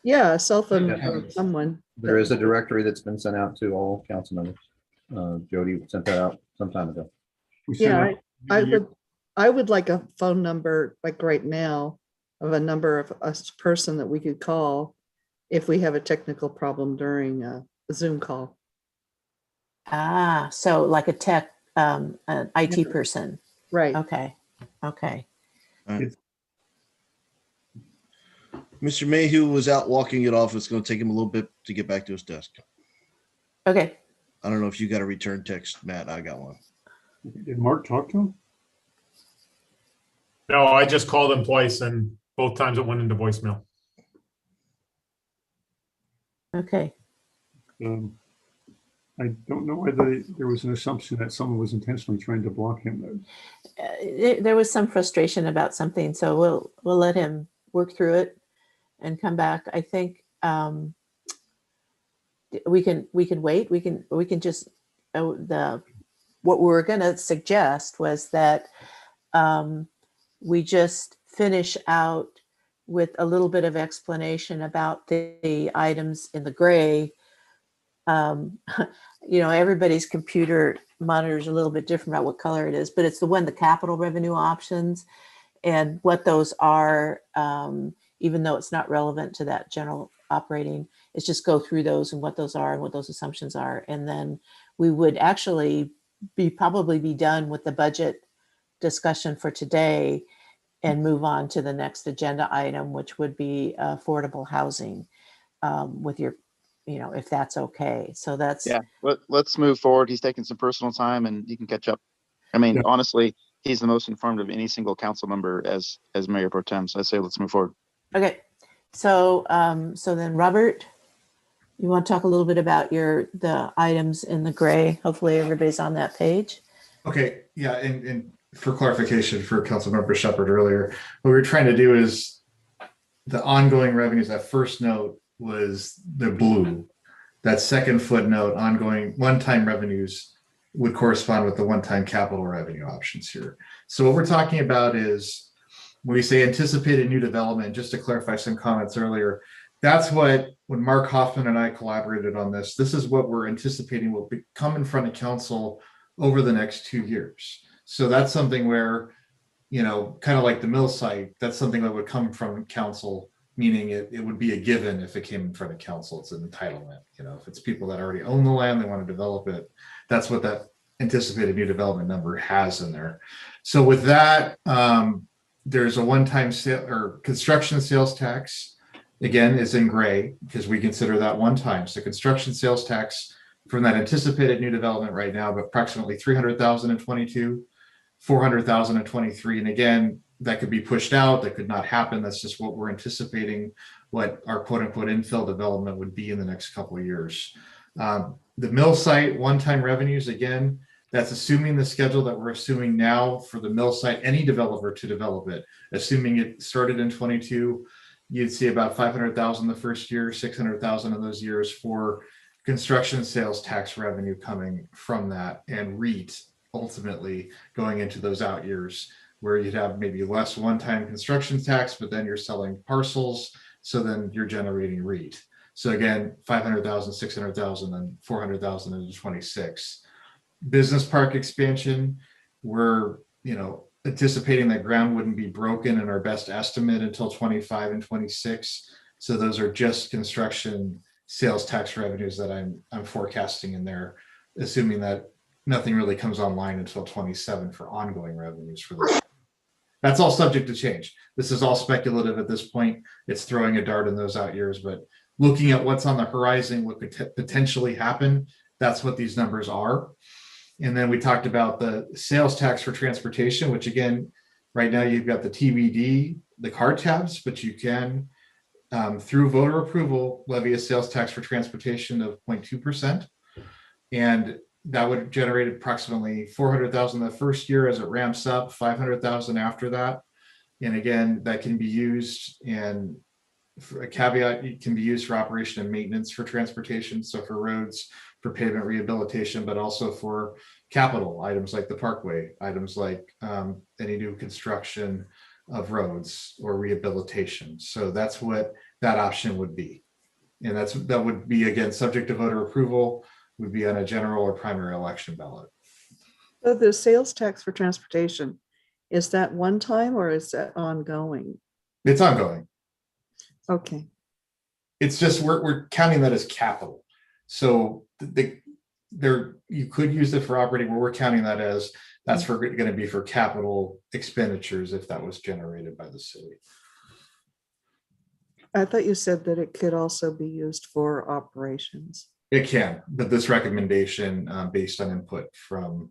Yeah, a cell phone Yeah. number of someone. There is a directory that's been sent out to all council members. Jody sent that out some time ago. We sent Yeah, out- I would like a phone number, like right now, of a number of us person that we could call if we have a technical problem during a Zoom call. Ah, so like a tech, an IT person. Right. Okay. Okay. Mr. Mayhew was out walking it off. It's going to take him a little bit to get back to his desk. Okay. I don't know if you got a return text, Matt. I got one. Did Mark talk to him? No, I just called him twice and both times it went into voicemail. Okay. I don't know whether there was an assumption that someone was intentionally trying to block him. There was some frustration about something, so we'll let him work through it and come back. I think we can wait. We can just what we were going to suggest was that we just finish out with a little bit of explanation about the items in the gray. Everybody's computer monitor is a little bit different about what color it is, but it's the capital revenue options and what those are, even though it's not relevant to that general operating. It's just go through those and what those are and what those assumptions are. And then we would actually probably be done with the budget discussion for today and move on to the next agenda item, which would be affordable housing with your, if that's okay. So that's. Yeah, let's move forward. He's taking some personal time and he can catch up. I mean, Yeah. Honestly, he's the most informed of any single council member as mayor pro tem. So I say, let's move forward. Okay. So, so then Robert, you want to talk a little bit about the items in the gray? Hopefully everybody's on that page. Okay, yeah, and for clarification for Councilmember Shepherd earlier, what we were trying to do is the ongoing revenues, that first note was the blue. That second footnote, ongoing one-time revenues, would correspond with the one-time capital revenue options here. So what we're talking about is when we say anticipated new development, just to clarify some comments earlier, that's what, when Mark Hoffman and I collaborated on this, this is what we're anticipating will come in front of council over the next 2 years. So that's something where, you know, kind of like the mill site, that's something that would come from council, meaning it would be a given if it came in front of council. It's an entitlement. You know, if it's people that already own the land, they want to develop it. That's what that anticipated new development number has in there. So with that, there's a one-time sale or construction sales tax. Again, is in gray because we consider that one time. So construction sales tax from that anticipated new development right now, but approximately 300,000 in 22, 400,000 in 23. And again, that could be pushed out. That could not happen. That's just what we're anticipating, what our quote unquote infill development would be in the next couple of years. The mill site one-time revenues, again, that's assuming the schedule that we're assuming now for the mill site, any developer to develop it, assuming it started in 22, you'd see about 500,000 the first year, 600,000 in those years for construction sales tax revenue coming from that, and REIT ultimately going into those out years where you'd have maybe less one-time construction tax, but then you're selling parcels. So then you're generating REIT. So again, 500,000, 600,000, and 400,000 into 26. Business park expansion, we're, you know, anticipating that ground wouldn't be broken in our best estimate until 25 and 26. So those are just construction sales tax revenues that I'm forecasting in there, assuming that nothing really comes online until 27 for ongoing revenues for this. That's all subject to change. This is all speculative at this point. It's throwing a dart in those out years, but looking at what's on the horizon, what could potentially happen, that's what these numbers are. And then we talked about the sales tax for transportation, which again, right now you've got the TBD, the card tabs, but you can, through voter approval, levy a sales tax for transportation of 0.2%. And that would generate approximately 400,000 the first year as it ramps up, 500,000 after that. And again, that can be used, and for a caveat, it can be used for operation and maintenance for transportation. So for roads, for pavement rehabilitation, but also for capital items like the parkway, items like any new construction of roads or rehabilitation. So that's what that option would be. And that would be, again, subject to voter approval, would be on a general or primary election ballot. So the sales tax for transportation, is that one time or is that ongoing? It's ongoing. Okay. It's just we're counting that as capital. So you could use it for operating, where we're counting that as that's going to be for capital expenditures if that was generated by the city. I thought you said that it could also be used for operations. It can, but this recommendation based on input from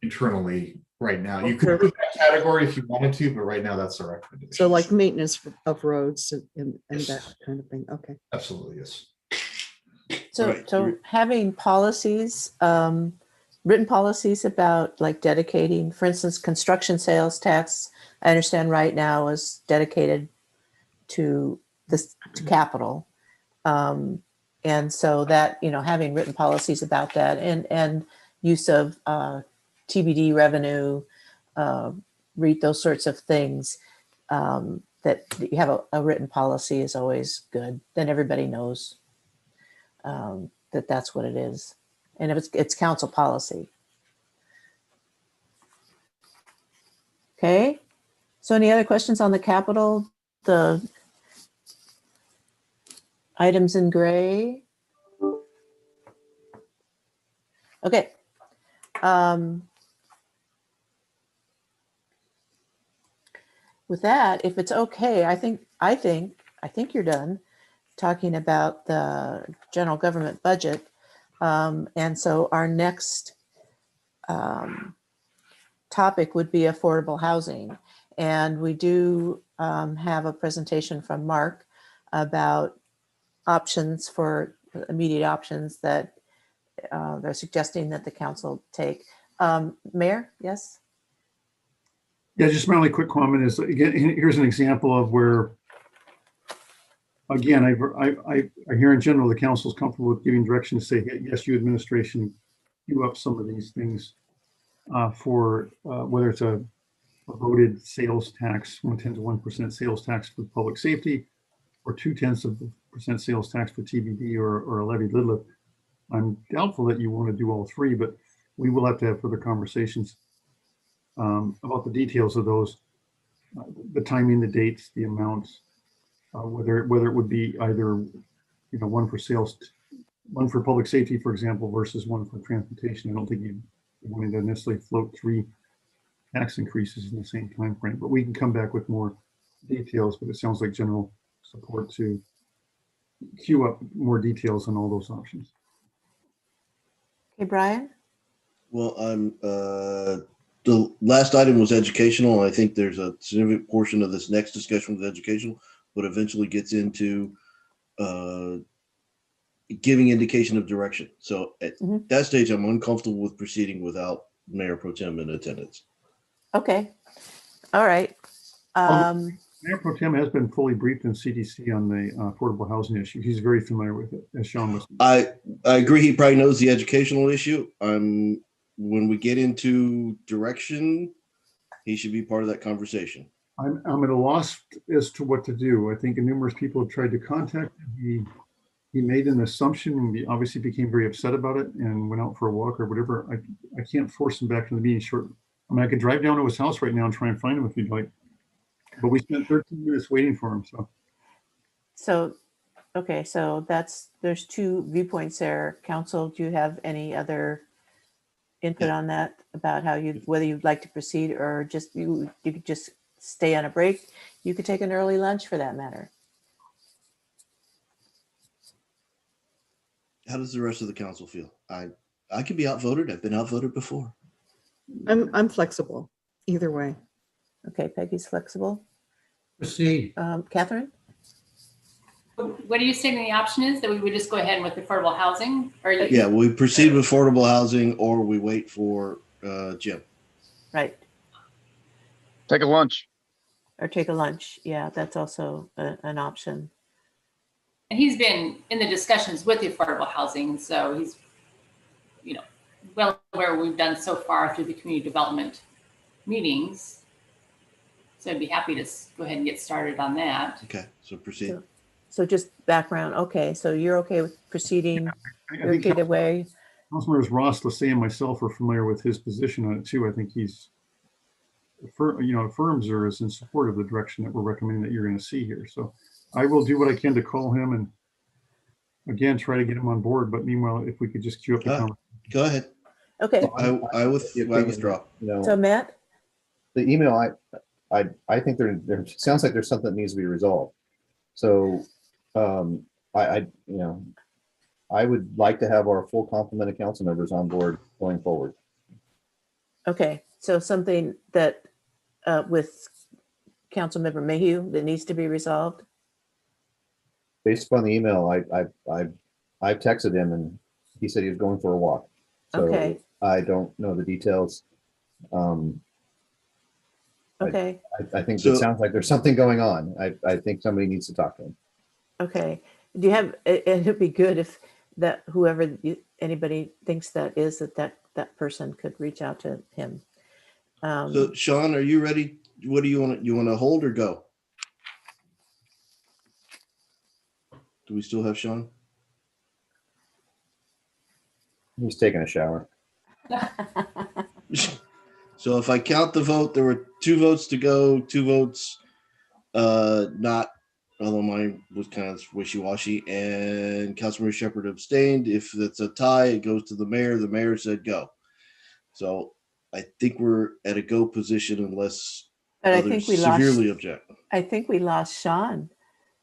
internally right now. You could put that category if you wanted to, but right now that's the recommendation. So like maintenance of roads and yes, that kind of thing. Okay. Absolutely, yes. So having policies, written policies about like dedicating, for instance, construction sales tax, I understand right now is dedicated to this to capital. And so that, you know, having written policies about that and use of TBD revenue, REIT, those sorts of things, that you have a written policy is always good. Then everybody knows that that's what it is. And if it's council policy. Okay. So any other questions on the capital, the items in gray? Okay. With that, if it's okay, I think you're done talking about the general government budget. And so our next topic would be affordable housing. And we do have a presentation from Mark about options for immediate options that they're suggesting that the council take. Mayor, yes? Yeah, just my only quick comment is, again, here's an example of where, again, I hear in general the council is comfortable with giving direction to say, hey, yes, you administration, queue up some of these things for whether it's a voted sales tax, 1/10 to 1% sales tax for public safety, or 0.2% sales tax for TBD or a levied lid lift. I'm doubtful that you want to do all three, but we will have to have further conversations about the details of those, the timing, the dates, the amounts, whether it would be either, one for sales, one for public safety, for example, versus one for transportation. I don't think you wanted to necessarily float three tax increases in the same time frame, but we can come back with more details. But it sounds like general support to queue up more details on all those options. Okay, Brian? Well, the last item was educational. I think there's a significant portion of this next discussion was educational, but eventually gets into giving indication of direction. So at that stage, I'm uncomfortable with proceeding without Mayor Pro Tem in attendance. Okay. All right. Mayor Pro Tem has been fully briefed in CDC on the affordable housing issue. He's very familiar with it, as Sean was. I agree. He probably knows the educational issue. When we get into direction, he should be part of that conversation. I'm at a loss as to what to do. I think numerous people have tried to contact him. He made an assumption and he obviously became very upset about it and went out for a walk or whatever. I can't force him back to the meeting short. I mean, I could drive down to his house right now and try and find him if you'd like. But we spent 13 minutes waiting for him. Okay, so there's two viewpoints there. Council, do you have any other input on that about whether you'd like to proceed or just you could just stay on a break? You could take an early lunch for that matter. How does the rest of the council feel? I could be outvoted. I've been outvoted before. I'm flexible either way. Okay, Peggy's flexible. Proceed. Catherine? What are you saying the option is that we would just go ahead with affordable housing? Or Yeah, we proceed with affordable housing or we wait for Jim. Right. Take a lunch. Or take a lunch. Yeah, that's also an option. And he's been in the discussions with the affordable housing, so he's, well aware what we've done so far through the community development meetings. So I'd be happy to go ahead and get started on that. Okay, so proceed. So just background. Okay, so you're okay with proceeding? I think either way. Councilmembers Ross, Lassay, and myself are familiar with his position on it too. I think he's, affirms or is in support of the direction that we're recommending that you're going to see here. So I will do what I can to call him and again try to get him on board. But meanwhile, if we could just queue up the conversation. Go ahead. Okay. I withdraw. So Matt? The email, I think there sounds like there's something that needs to be resolved. So I would like to have our full complement of council members on board going forward. Okay, so something that with Councilmember Mayhew that needs to be resolved? Based upon the email, I texted him and he said he was going for a walk. So okay. I don't know the details. Okay. I think it sounds like there's something going on. I think somebody needs to talk to him. Okay. Do you have, it'd be good if that anybody thinks that is that person could reach out to him. So Sean, are you ready? What do you want? You want to hold or go? Do we still have Sean? He's taking a shower. So if I count the vote, there were 2 votes to go, 2 votes not, although mine was kind of wishy-washy, and Councilmember Shepherd abstained. If it's a tie, it goes to the mayor. The mayor said go. So I think we're at a go position unless others severely object. I think we lost Sean.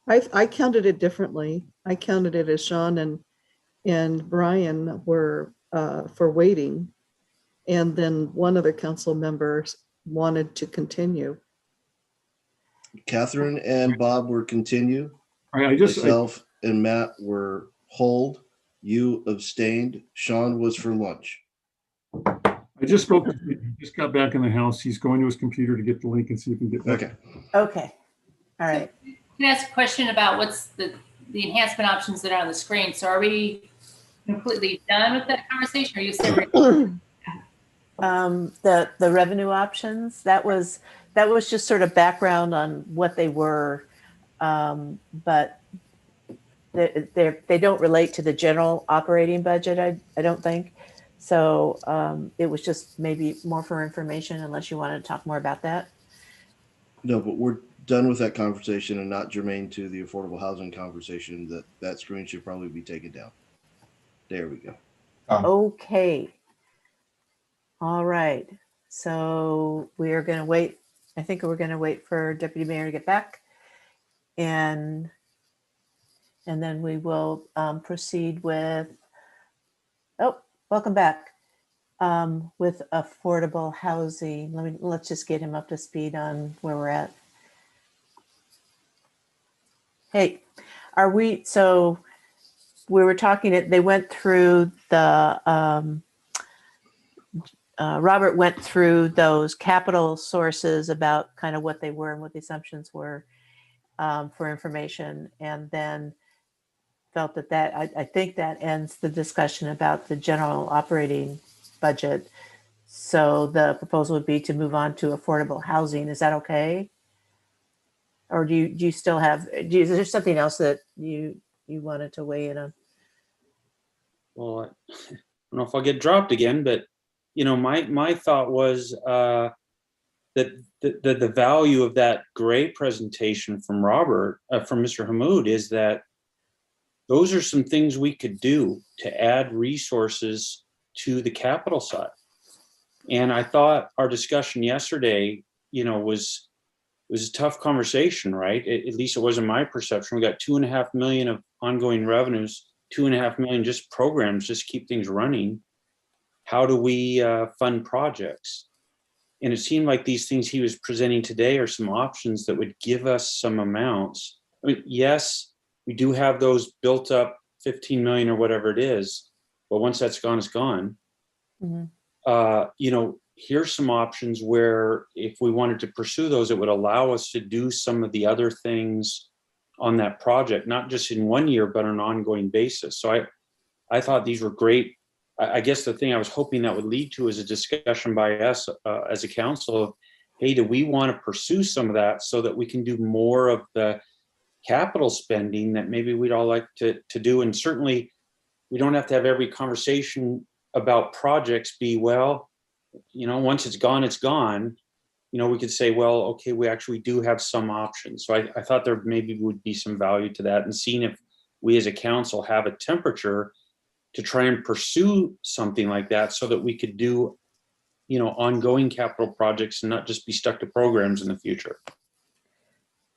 I counted it differently. I counted it as Sean and Brian were for waiting. And then one other council member wanted to continue. Catherine and Bob were continue. Myself and Matt were hold. You abstained. Sean was for lunch. I just spoke to him. He just got back in the house. He's going to his computer to get the link and see if he can get back. Okay. All right. Can I ask a question about what's the enhancement options that are on the screen? So are we completely done with that conversation? Or are you saying the revenue options, that was just sort of background on what they were. but they don't relate to the general operating budget, I don't think. So it was just maybe more for information, unless you want to talk more about that. No, but we're done with that conversation and not germane to the affordable housing conversation. That screen should probably be taken down. There we go. Okay. All right. So we are going to wait. I think we're going to wait for Deputy Mayor to get back, and then we will proceed with. Oh, welcome back. With affordable housing. Let's just get him up to speed on where we're at. Hey, so we were talking, they went through the, Robert went through those capital sources about kind of what they were and what the assumptions were for information, and then felt that I think that ends the discussion about the general operating budget. So the proposal would be to move on to affordable housing. Is that okay? Or do you still have, is there something else that you wanted to weigh in on? Well, I don't know if I'll get dropped again, but my thought was that the value of that gray presentation from Robert, from Mr. Hammoud, is that those are some things we could do to add resources to the capital side. And I thought our discussion yesterday, was a tough conversation, right? At least it wasn't my perception. We got 2.5 million of ongoing revenues, 2.5 million just programs, just keep things running. How do we fund projects? And it seemed like these things he was presenting today are some options that would give us some amounts. I mean, yes, we do have those built up 15 million or whatever it is, but once that's gone, it's gone. Mm-hmm. Here's some options where if we wanted to pursue those, it would allow us to do some of the other things on that project, not just in 1 year, but on an ongoing basis. So I thought these were great. I guess the thing I was hoping that would lead to is a discussion by us as a council of, hey, do we want to pursue some of that so that we can do more of the capital spending that maybe we'd all like to do? And certainly we don't have to have every conversation about projects be, well, once it's gone, it's gone. We could say, well, okay, we actually do have some options. So I thought there maybe would be some value to that, and seeing if we as a council have a temperature to try and pursue something like that so that we could do, ongoing capital projects and not just be stuck to programs in the future.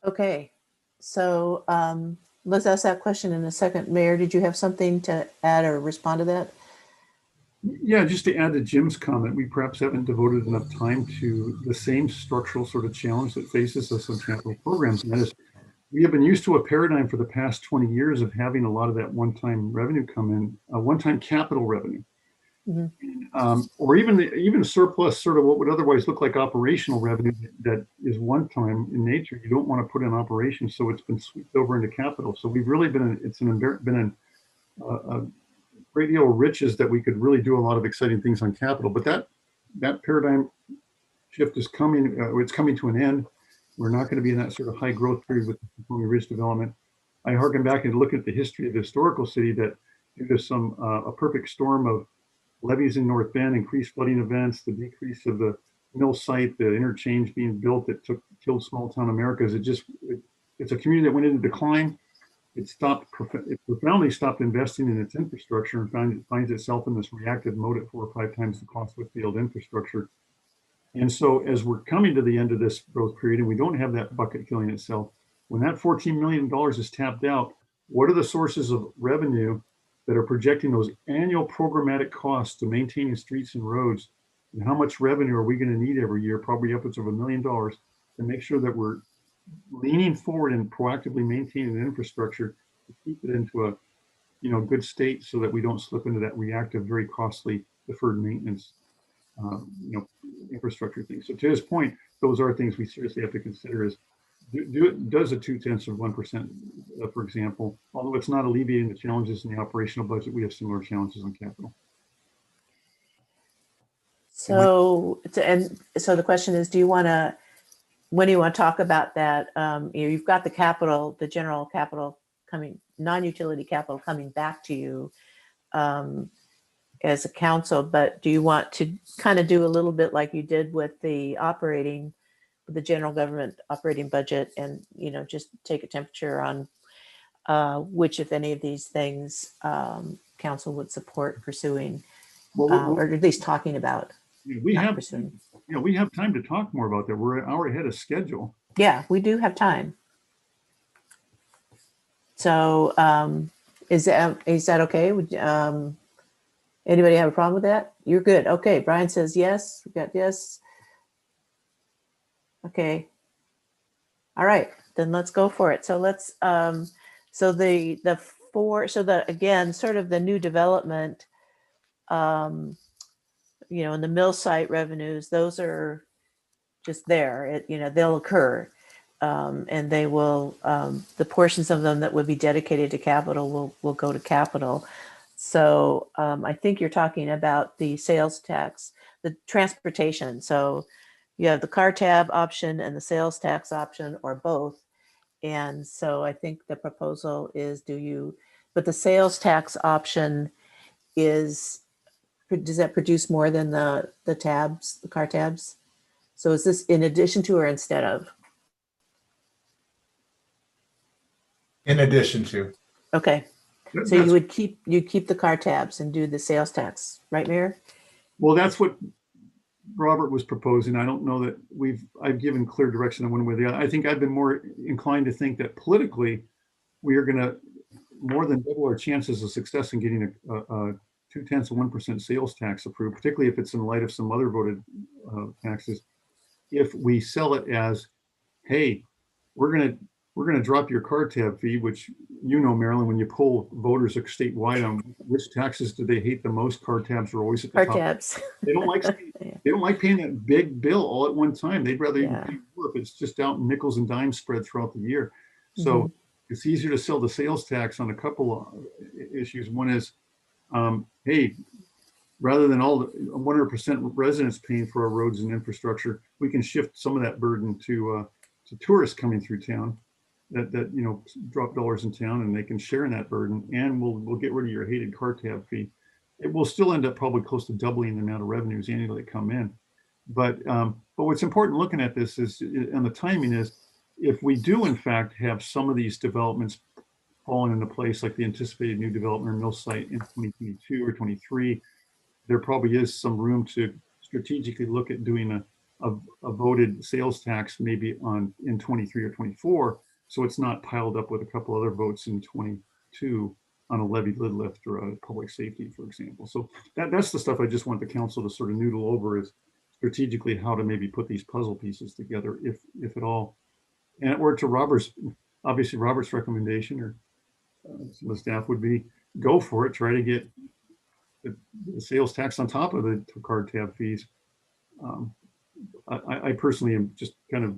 Okay. So let's ask that question in a second. Mayor, did you have something to add or respond to that? Yeah, just to add to Jim's comment, we perhaps haven't devoted enough time to the same structural sort of challenge that faces us on capital programs. And that is, we have been used to a paradigm for the past 20 years of having a lot of that one-time revenue come in, one-time capital revenue, or even surplus, sort of what would otherwise look like operational revenue that is one-time in nature. You don't want to put in operations, so it's been swept over into capital. So we've really been a great deal of riches that we could really do a lot of exciting things on capital. But that paradigm shift is coming. It's coming to an end. We're not going to be in that sort of high growth period with Snoqualmie Ridge development. I harken back and look at the history of the historical city that due to a perfect storm of levees in North Bend, increased flooding events, the decrease of the mill site, the interchange being built that killed small town Americas. It's a community that went into decline. It profoundly stopped investing in its infrastructure and finds itself in this reactive mode at 4 or 5 times the cost of field infrastructure. And so as we're coming to the end of this growth period and we don't have that bucket killing itself, when that $14 million is tapped out, what are the sources of revenue that are projecting those annual programmatic costs to maintaining streets and roads? And how much revenue are we going to need every year, probably upwards of $1 million, to make sure that we're leaning forward and proactively maintaining the infrastructure to keep it into a good state so that we don't slip into that reactive, very costly deferred maintenance infrastructure thing. So to his point, those are things we seriously have to consider. Is does a 0.2%, for example, although it's not alleviating the challenges in the operational budget, we have similar challenges on capital. So the question is, do you want to when do you want to talk about that? You've got the capital, the general capital coming, non-utility capital coming back to you as a council, but do you want to kind of do a little bit like you did with the general government operating budget, and just take a temperature on which, if any of these things, council would support pursuing, or at least talking about? We not have, pursuing. we have time to talk more about that. We're an hour ahead of schedule. Yeah, we do have time. So is that okay? Anybody have a problem with that? You're good. Okay, Brian says yes. We got yes. Okay. All right, then let's go for it. So let's so again, sort of the new development, in the mill site revenues, those are just there. They'll occur. And they will, the portions of them that would be dedicated to capital will go to capital. So I think you're talking about the sales tax, the transportation. So you have the car tab option and the sales tax option, or both. And so I think the proposal is, but the sales tax option does that produce more than the tabs, the car tabs? So is this in addition to or instead of? In addition to. Okay, so you would keep the car tabs and do the sales tax, right, Mayor? Well, that's what Robert was proposing. I don't know that I've given clear direction on one way or the other. I think I've been more inclined to think that politically, we are going to more than double our chances of success in getting a 0.2% sales tax approved, particularly if it's in light of some other voted taxes. If we sell it as, hey, we're going to drop your car tab fee, which, Marilyn, when you poll voters statewide on which taxes do they hate the most, car tabs are always at the top. Car tabs. They don't like they don't like paying that big bill all at one time. They'd rather even pay more if it's just out in nickels and dimes spread throughout the year. So it's easier to sell the sales tax on a couple of issues. One is, hey, rather than all the 100% residents paying for our roads and infrastructure, we can shift some of that burden to tourists coming through town that drop dollars in town, and they can share in that burden, and we'll get rid of your hated car tab fee. It will still end up probably close to doubling the amount of revenues annually that come in. But what's important looking at this is, and the timing is, if we do in fact have some of these developments falling into place, like the anticipated new development or mill site in 2022 or 23, there probably is some room to strategically look at doing a voted sales tax maybe in 23 or 24, so it's not piled up with a couple other votes in 22 on a levy lid lift or a public safety, for example. So that's the stuff I just want the council to sort of noodle over, is strategically how to maybe put these puzzle pieces together, if at all. Or to Robert's recommendation, or the staff would be, go for it, try to get the sales tax on top of the card tab fees. I personally am just kind of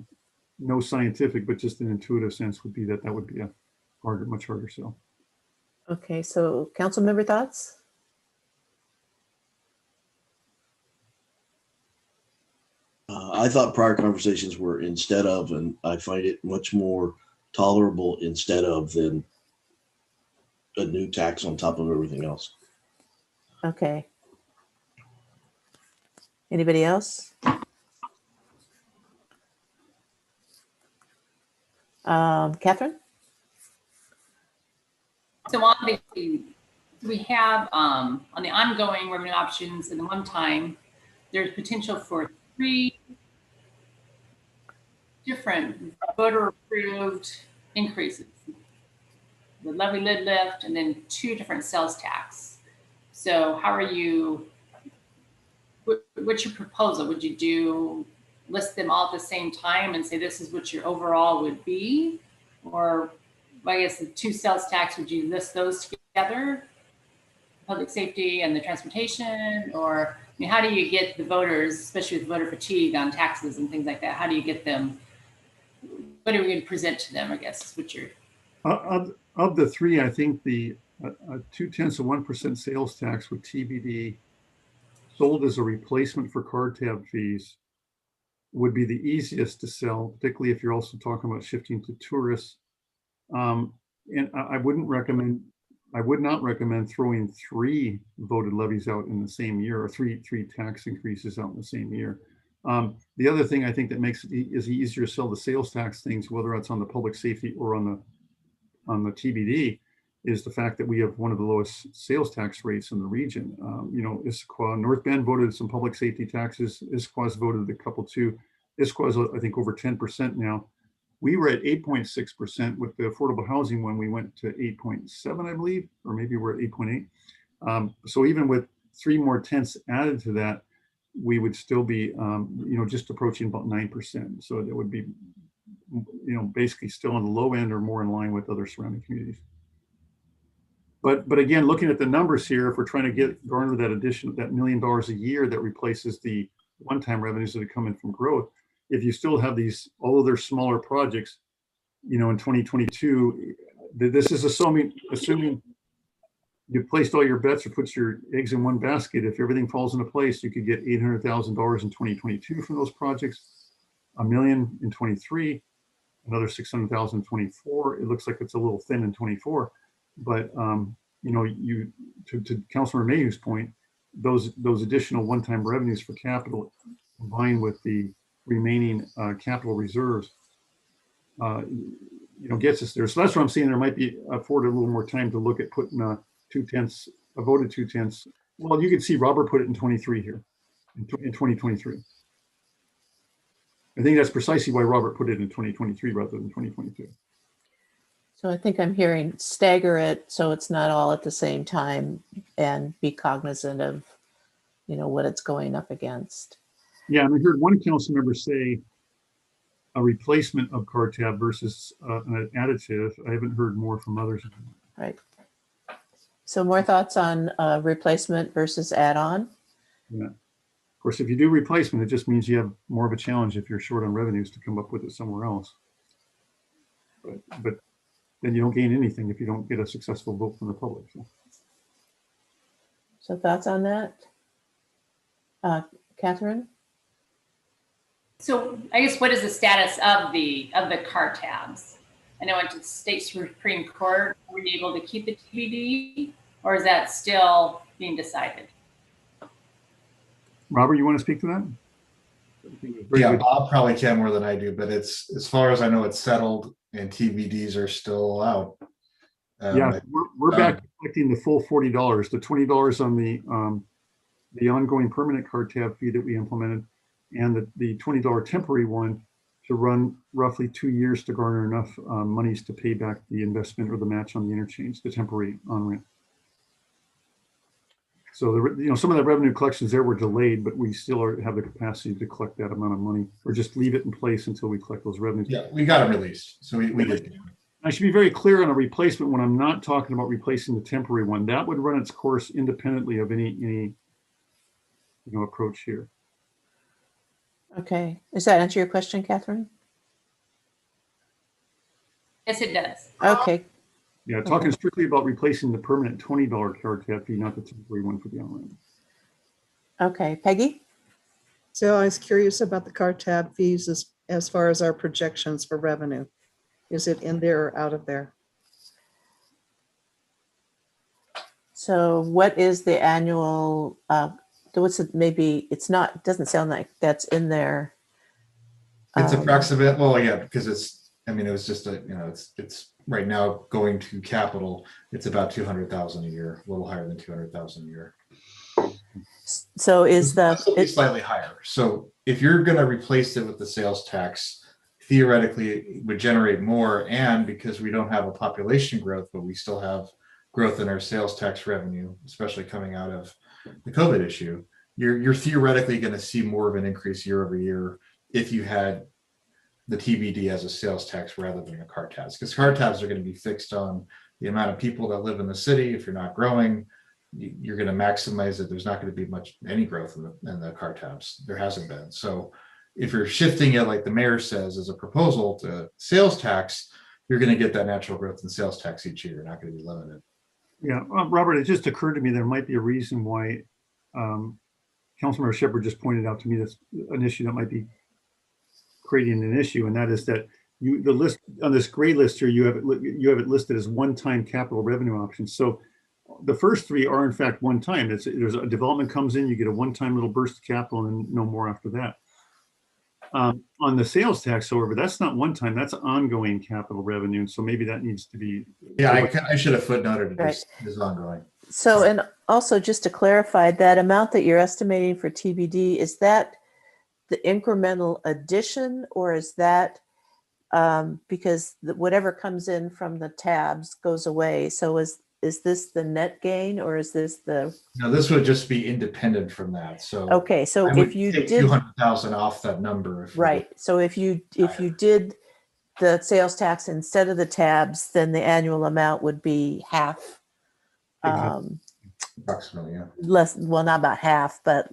no scientific, but just an intuitive sense would be that would be a much harder sell. Okay, so council member thoughts? I thought prior conversations were instead of, and I find it much more tolerable instead of than a new tax on top of everything else. Okay. Anybody else? Catherine? So on we have on the ongoing revenue options, and the one time, there's potential for 3 different voter approved increases. The levy lid lift, and then 2 different sales tax. So how are you, what's your proposal? Would you list them all at the same time and say this is what your overall would be? Or I guess the 2 sales tax, would you list those together? Public safety and the transportation? Or how do you get the voters, especially with voter fatigue on taxes and things like that, how do you get them, what are we going to present to them, I guess, is what you're... Of the 3, I think the 0.2% sales tax with TBD sold as a replacement for card tab fees would be the easiest to sell, particularly if you're also talking about shifting to tourists. And I would not recommend throwing 3 voted levies out in the same year, or three tax increases out in the same year. The other thing I think that makes it is easier to sell the sales tax things, whether it's on the public safety or on the TBD, is the fact that we have one of the lowest sales tax rates in the region. Issaquah, North Bend voted some public safety taxes. Issaquah's voted a couple too. Issaquah's, I think, over 10% now. We were at 8.6% with the affordable housing when we went to 8.7, I believe, or maybe we're at 8.8. So even with 3 more tenths added to that, we would still be, just approaching about 9%. So that would be, basically still on the low end or more in line with other surrounding communities. But again, looking at the numbers here, if we're trying to garner that addition, that $1 million a year that replaces the one-time revenues that are coming from growth, if you still have these, all of their smaller projects, in 2022, this is assuming you've placed all your bets or put your eggs in one basket. If everything falls into place, you could get $800,000 in 2022 from those projects, $1 million in 23, another 600,000 in 24. It looks like it's a little thin in 24, but to Councilor Mayhew's point, those additional one-time revenues for capital combined with the remaining capital reserves, gets us there. So that's what I'm saying. There might be afforded a little more time to look at putting a voted 2 tenths. Well, you can see Robert put it in 23 here, in 2023. I think that's precisely why Robert put it in 2023 rather than 2022. So I think I'm hearing stagger it so it's not all at the same time, and be cognizant of, what it's going up against. Yeah, and I heard one council member say a replacement of car tab versus an additive. I haven't heard more from others. Right. So more thoughts on replacement versus add-on? Yeah. Of course, if you do replacement, it just means you have more of a challenge if you're short on revenues to come up with it somewhere else. But then you don't gain anything if you don't get a successful vote from the public. So thoughts on that? Catherine? So I guess what is the status of the car tabs? I know it went to the state Supreme Court. Are we able to keep the TBD, or is that still being decided? Robert, you want to speak to that? Yeah, Bob probably can more than I do, but it's, as far as I know, it's settled and TBDs are still out. Yeah, we're back collecting the full $40, the $20 on the ongoing permanent car tab fee that we implemented, and the $20 temporary one to run roughly 2 years to garner enough monies to pay back the investment or the match on the interchange, the temporary on-ramp. So some of the revenue collections there were delayed, but we still have the capacity to collect that amount of money, or just leave it in place until we collect those revenues. Yeah, we got it released, so we did. I should be very clear on a replacement when I'm not talking about replacing the temporary one. That would run its course independently of any approach here. Okay. Does that answer your question, Catherine? Yes, it does. Okay. Yeah, talking strictly about replacing the permanent $20 car tab fee, not the temporary one for the on-ramp. Okay. Peggy? So I was curious about the car tab fees as far as our projections for revenue. Is it in there or out of there? So what is the annual, what's it, maybe it's not, it doesn't sound like that's in there. It's approximate, well, yeah, because it was just it's right now going to capital, it's about 200,000 a year, a little higher than 200,000 a year. So is it's slightly higher. So if you're going to replace it with the sales tax, theoretically it would generate more, and because we don't have a population growth, but we still have growth in our sales tax revenue, especially coming out of the COVID issue, you're theoretically going to see more of an increase year over year if you had the TBD as a sales tax rather than the car tabs, because car tabs are going to be fixed on the amount of people that live in the city. If you're not growing, you're going to maximize it. There's not going to be any growth in the car tabs. There hasn't been. So if you're shifting it, like the mayor says, as a proposal to sales tax, you're going to get that natural growth in sales tax each year. You're not going to be limited. Yeah, Robert, it just occurred to me there might be a reason why Councilmember Shepherd just pointed out to me that's an issue that might be creating an issue, and that is that the list on this gray list here, you have it listed as one-time capital revenue options. So the first three are in fact one time. There's a development comes in, you get a one-time little burst of capital and no more after that. On the sales tax, however, that's not one time, that's ongoing capital revenue. And so maybe that needs to be. Yeah, I should have footnoted it Right. as ongoing. So, and also just to clarify, that amount that you're estimating for TBD, is that the incremental addition, or is that because whatever comes in from the tabs goes away? So is this the net gain, or is this the? No, this would just be independent from that. So Okay, so I would if you take did 200,000 off that number. right, so if you did the sales tax instead of the tabs, then the annual amount would be half. Approximately, yeah. Less, well, not about half, but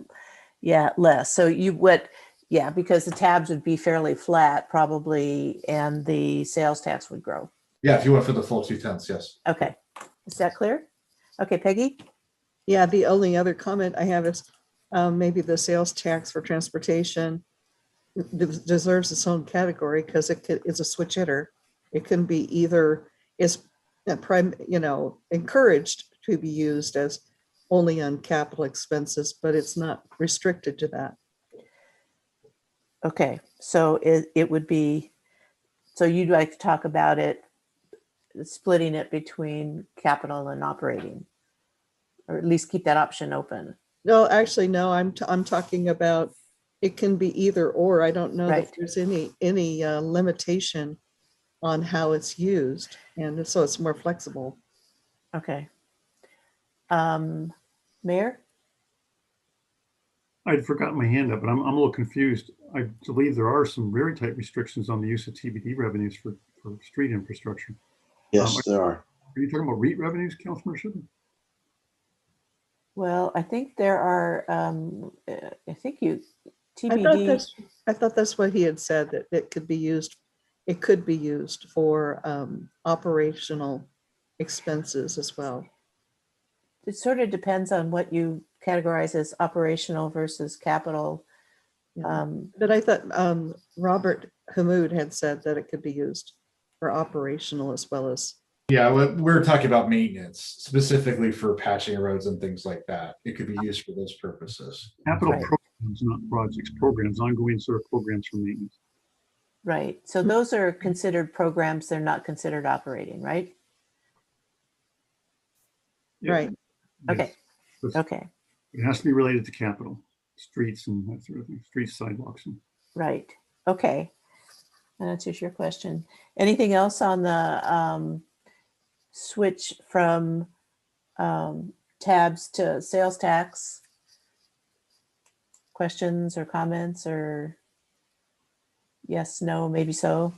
yeah, less. So you would, yeah, because the tabs would be fairly flat probably, and the sales tax would grow. Yeah, if you went for the full 2/10, yes. Okay, is that clear? Okay, Peggy? Yeah, the only other comment I have is maybe the sales tax for transportation deserves its own category because it's a switch hitter. It can be either encouraged to be used as only on capital expenses, but it's not restricted to that. Okay, so it would be, so you'd like to talk about it, splitting it between capital and operating, or at least keep that option open. No, actually, no, I'm talking about it can be either or. I don't know Right. that there's any limitation on how it's used, and so it's more flexible. Okay. Mayor? I'd forgotten my hand up, but I'm a little confused. I believe there are some very tight restrictions on the use of TBD revenues for street infrastructure. Yes, there are. Are you talking about REIT revenues, Councilman Shipman? Well, I think there are, I think TBD. I thought that's what he had said, that it could be used for operational expenses as well. It sort of depends on what you categorize as operational versus capital. But I thought Robert Hamoud had said that it could be used for operational as well as. Yeah, we're talking about maintenance, specifically for patching roads and things like that. It could be used for those purposes. Capital Right. programs, not projects, programs, ongoing sort of programs for maintenance. Right. So those are considered programs. They're not considered operating, right? Yeah. Right. Okay. Yes. Okay. It has to be related to capital, streets and that sort of thing, streets, sidewalks. And Right. Okay. That answers your question. Anything else on the switch from tabs to sales tax? Questions or comments, or yes, no, maybe so?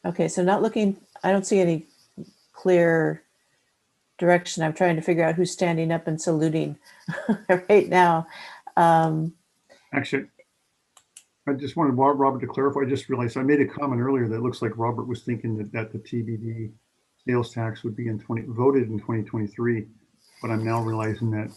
Okay, so not looking, I don't see any clear direction. I'm trying to figure out who's standing up and saluting right now. actually, I just wanted Robert to clarify. I just realized I made a comment earlier that it looks like Robert was thinking that the TBD sales tax would be voted in 2023, but I'm now realizing that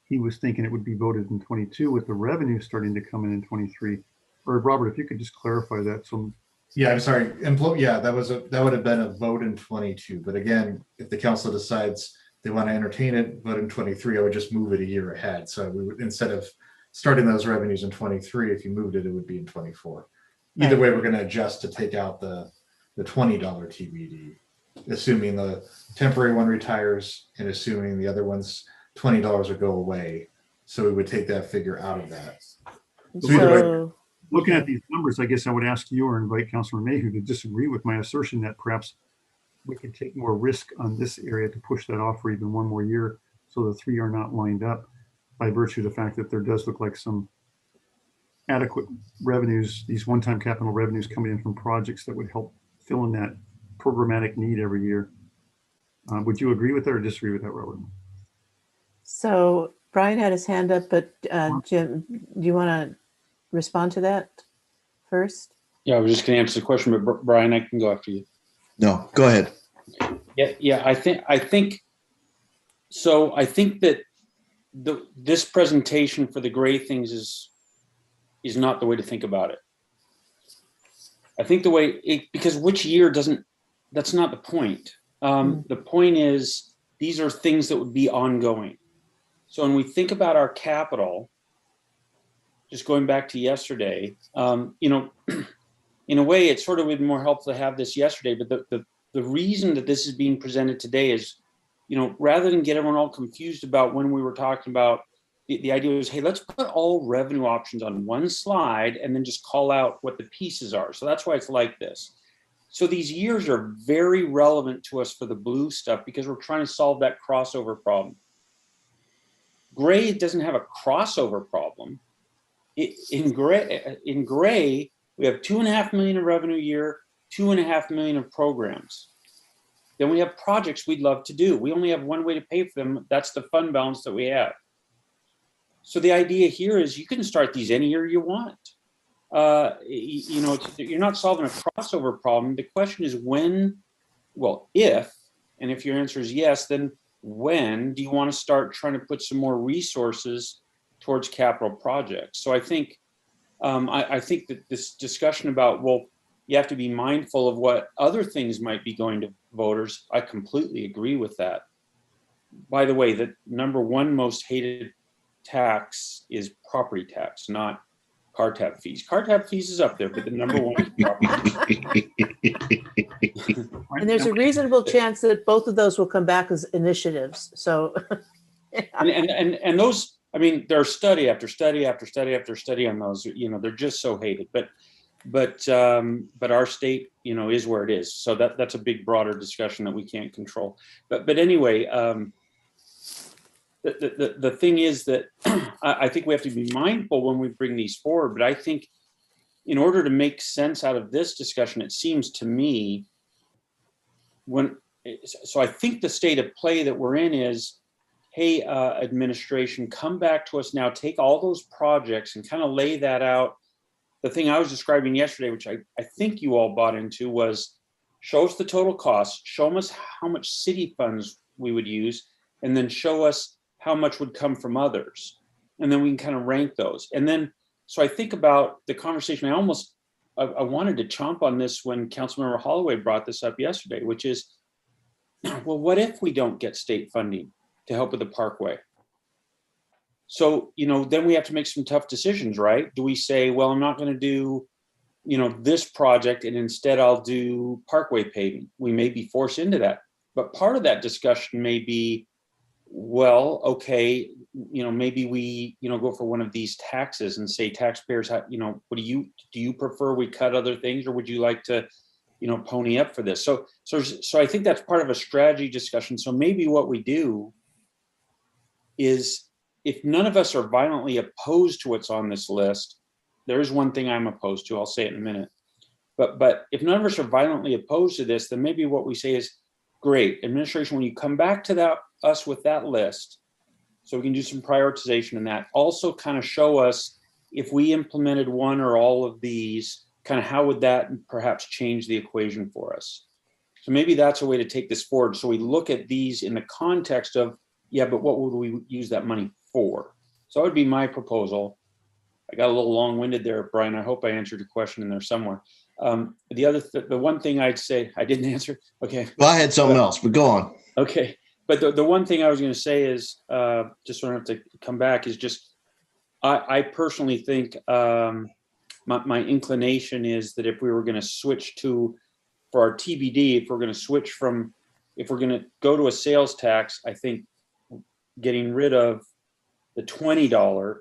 he was thinking it would be voted in 22 with the revenue starting to come in 23. Or Robert, if you could just clarify that. So Yeah, I'm sorry. Yeah, that would have been a vote in 22. But again, if the council decides they want to entertain it, vote in 23, I would just move it a year ahead. So we would, instead of starting those revenues in 23, if you moved it, it would be in 24. Either way, we're going to adjust to take out the $20 TBD, assuming the temporary one retires and assuming the other one's $20 would go away. So we would take that figure out of that. So either way, looking at these numbers, I guess I would ask you or invite Councilor Mayhew to disagree with my assertion that perhaps we could take more risk on this area to push that off for even one more year, so the three are not lined up, by virtue of the fact that there does look like some adequate revenues, these one-time capital revenues coming in from projects that would help fill in that programmatic need every year. Would you agree with that or disagree with that, Robert? So Brian had his hand up, but Jim, do you want to respond to that first? Yeah, I was just going to answer the question, but Brian, I can go after you. No, go ahead. Yeah. I think so. I think that this presentation for the gray things is is not the way to think about it. I think because which year that's not the point. The point is, these are things that would be ongoing. So when we think about our capital, just going back to yesterday, in a way, it sort of would be more helpful to have this yesterday, but the reason that this is being presented today is, rather than get everyone all confused about when we were talking about, the idea was, hey, let's put all revenue options on one slide and then just call out what the pieces are. So that's why it's like this. So these years are very relevant to us for the blue stuff because we're trying to solve that crossover problem. Gray doesn't have a crossover problem. In gray, we have $2.5 million of revenue a year, $2.5 million of programs. Then we have projects we'd love to do. We only have one way to pay for them. That's the fund balance that we have. So the idea here is you can start these any year you want. You're not solving a crossover problem. The question is if, and if your answer is yes, then when do you want to start trying to put some more resources towards capital projects? So I think that this discussion about, you have to be mindful of what other things might be going to voters. I completely agree with that. By the way, the number one most hated tax is property tax, not car tab fees. Car tab fees is up there, but the number one is property tax. And there's a reasonable chance that both of those will come back as initiatives. So, and those, there's study after study after study after study on those. They're just so hated. But our state, is where it is. So that's a big, broader discussion that we can't control. But anyway, the thing is that I think we have to be mindful when we bring these forward. But I think in order to make sense out of this discussion, it seems to me I think the state of play that we're in is, hey, administration, come back to us now, take all those projects and kind of lay that out. The thing I was describing yesterday, which I think you all bought into, was show us the total cost, show us how much city funds we would use, and then show us how much would come from others. And then we can kind of rank those. And then, so I think about the conversation, I wanted to chomp on this when Councilmember Holloway brought this up yesterday, which is, what if we don't get state funding to help with the parkway? So, then we have to make some tough decisions, right? Do we say, I'm not going to do, this project and instead I'll do parkway paving? We may be forced into that. But part of that discussion may be, okay, maybe we, go for one of these taxes and say, taxpayers, what do you prefer we cut other things, or would you like to, pony up for this? So I think that's part of a strategy discussion. So maybe what we do is, if none of us are violently opposed to what's on this list, there is one thing I'm opposed to. I'll say it in a minute. But if none of us are violently opposed to this, then maybe what we say is, great, administration, when you come back to us with that list, so we can do some prioritization in that. Also kind of show us, if we implemented one or all of these, kind of how would that perhaps change the equation for us? So maybe that's a way to take this forward. So we look at these in the context of, but what would we use that money for? So that would be my proposal. I got a little long-winded there, Brian. I hope I answered your question in there somewhere. The one thing I'd say, I didn't answer. Okay. Well, I had something else, but go on. Okay. But the one thing I was going to say is, just so I don't have to come back, is just, I personally think my inclination is that if we were going to switch for our TBD, if we're going to go to a sales tax, I think getting rid of the $20,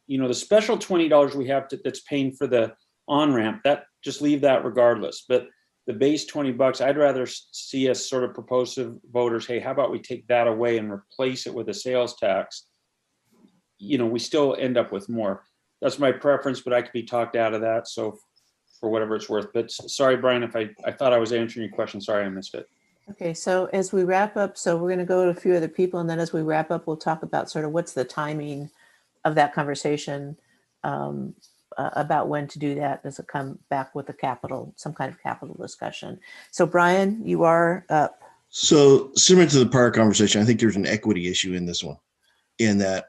the special $20 we have that's paying for the on-ramp, that just leave that regardless. But the base $20, I'd rather see us sort of propose to voters, hey, how about we take that away and replace it with a sales tax? We still end up with more. That's my preference, but I could be talked out of that. So for whatever it's worth. But sorry, Brian, if I thought I was answering your question. Sorry, I missed it. Okay, so as we wrap up, so we're going to go to a few other people, and then as we wrap up, we'll talk about sort of what's the timing of that conversation, about when to do that. Does it come back with some kind of capital discussion? So Brian, you are up. So similar to the prior conversation, I think there's an equity issue in this one, in that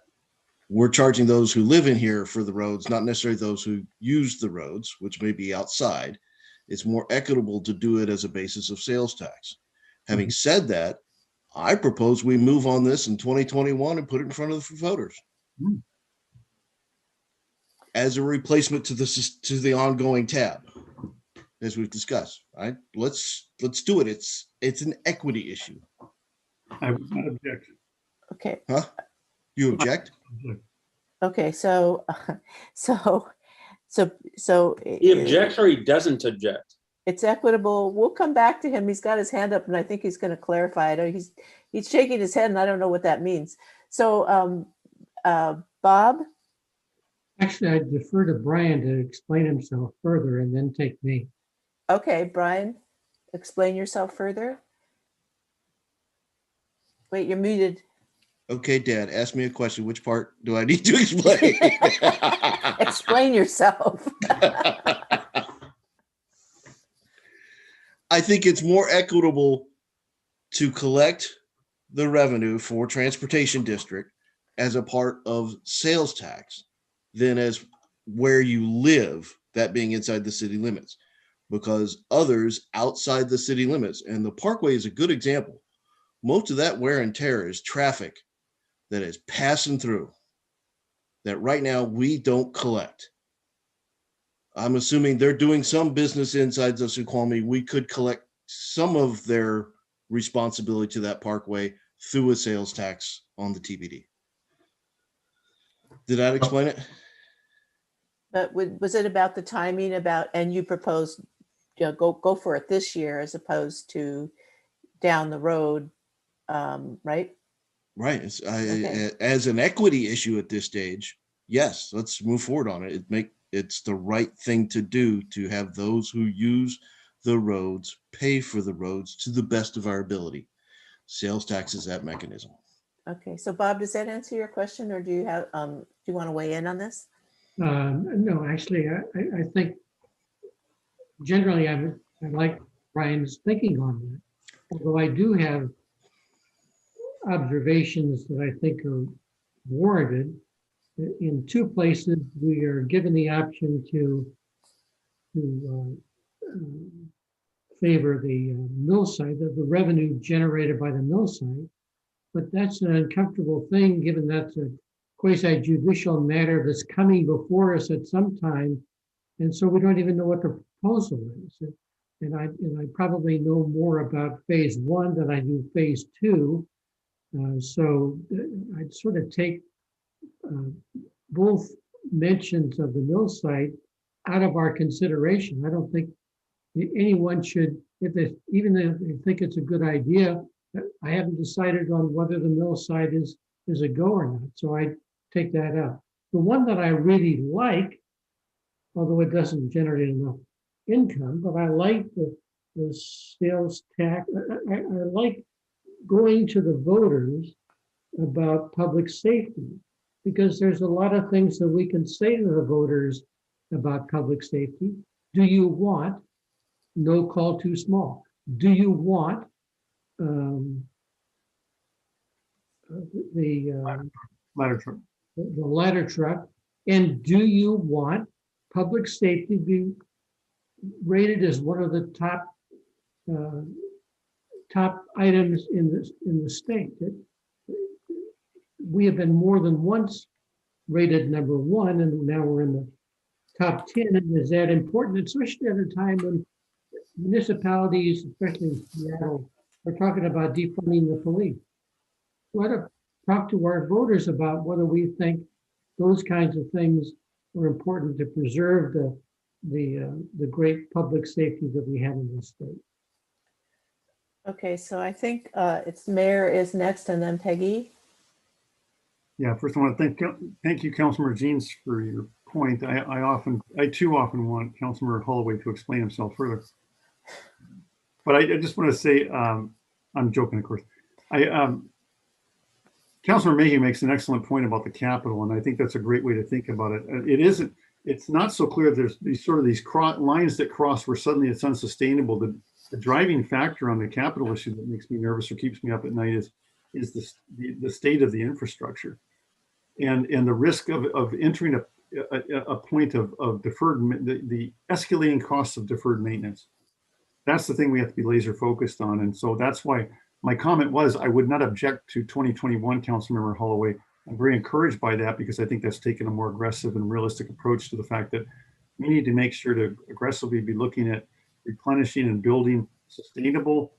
we're charging those who live in here for the roads, not necessarily those who use the roads, which may be outside. It's more equitable to do it as a basis of sales tax. Having said that, I propose we move on this in 2021 and put it in front of the voters as a replacement to the ongoing tab, as we've discussed. Right? Let's do it. It's an equity issue. I would not object. Okay. Huh? You object? Okay. So He objects or he doesn't object. it's equitable. We'll come back to him. He's got his hand up and I think he's going to clarify it. He's shaking his head and I don't know what that means. So Bob? Actually, I defer to Brian to explain himself further and then take me. Okay, Brian, explain yourself further. Wait, you're muted. Okay, Dad, ask me a question. Which part do I need to explain? Explain yourself. I think it's more equitable to collect the revenue for transportation district as a part of sales tax than as where you live, that being inside the city limits, because others outside the city limits, and the Parkway is a good example. Most of that wear and tear is traffic that is passing through that right now we don't collect. I'm assuming they're doing some business inside the Snoqualmie. We could collect some of their responsibility to that parkway through a sales tax on the TBD. Did that explain it? But was it about the timing and you proposed, go for it this year as opposed to down the road, right? Right. Okay. As an equity issue at this stage, yes, let's move forward on it. It's the right thing to do to have those who use the roads pay for the roads to the best of our ability. Sales tax is that mechanism. Okay, so Bob, does that answer your question, or do you want to weigh in on this? No, actually, I think generally I like Brian's thinking on that. Although I do have observations that I think are warranted. In two places, we are given the option to favor the mill site, the revenue generated by the mill site. But that's an uncomfortable thing, given that's a quasi judicial matter that's coming before us at some time. And so we don't even know what the proposal is. And I probably know more about phase one than I do phase two. So I'd sort of take both mentions of the mill site out of our consideration. I don't think anyone should, even if they think it's a good idea, I haven't decided on whether the mill site is a go or not. So I take that out. The one that I really like, although it doesn't generate enough income, but I like the sales tax. I like going to the voters about public safety, because there's a lot of things that we can say to the voters about public safety. Do you want no call too small? Do you want the Ladder truck. The ladder truck? And do you want public safety to be rated as one of the top items in the state? We have been more than once rated number one, and now we're in the top 10. And is that important, especially at a time when municipalities, especially in Seattle, are talking about defunding the police? We ought to talk to our voters about whether we think those kinds of things are important to preserve the great public safety that we have in this state. Okay, so I think it's Mayor is next, and then Peggy. Yeah, first I want to thank you, Councilmember Jeans, for your point. I too often want Councilmember Holloway to explain himself further. But I just want to say, I'm joking, of course. Councilmember Mayhew makes an excellent point about the capital, and I think that's a great way to think about it. It's not so clear there's these lines that cross where suddenly it's unsustainable. The driving factor on the capital issue that makes me nervous or keeps me up at night is the state of the infrastructure. and the risk of entering a point of deferred, the escalating costs of deferred maintenance. That's the thing we have to be laser focused on. And so that's why my comment was, I would not object to 2021, Councilmember Holloway. I'm very encouraged by that because I think that's taken a more aggressive and realistic approach to the fact that we need to make sure to aggressively be looking at replenishing and building sustainable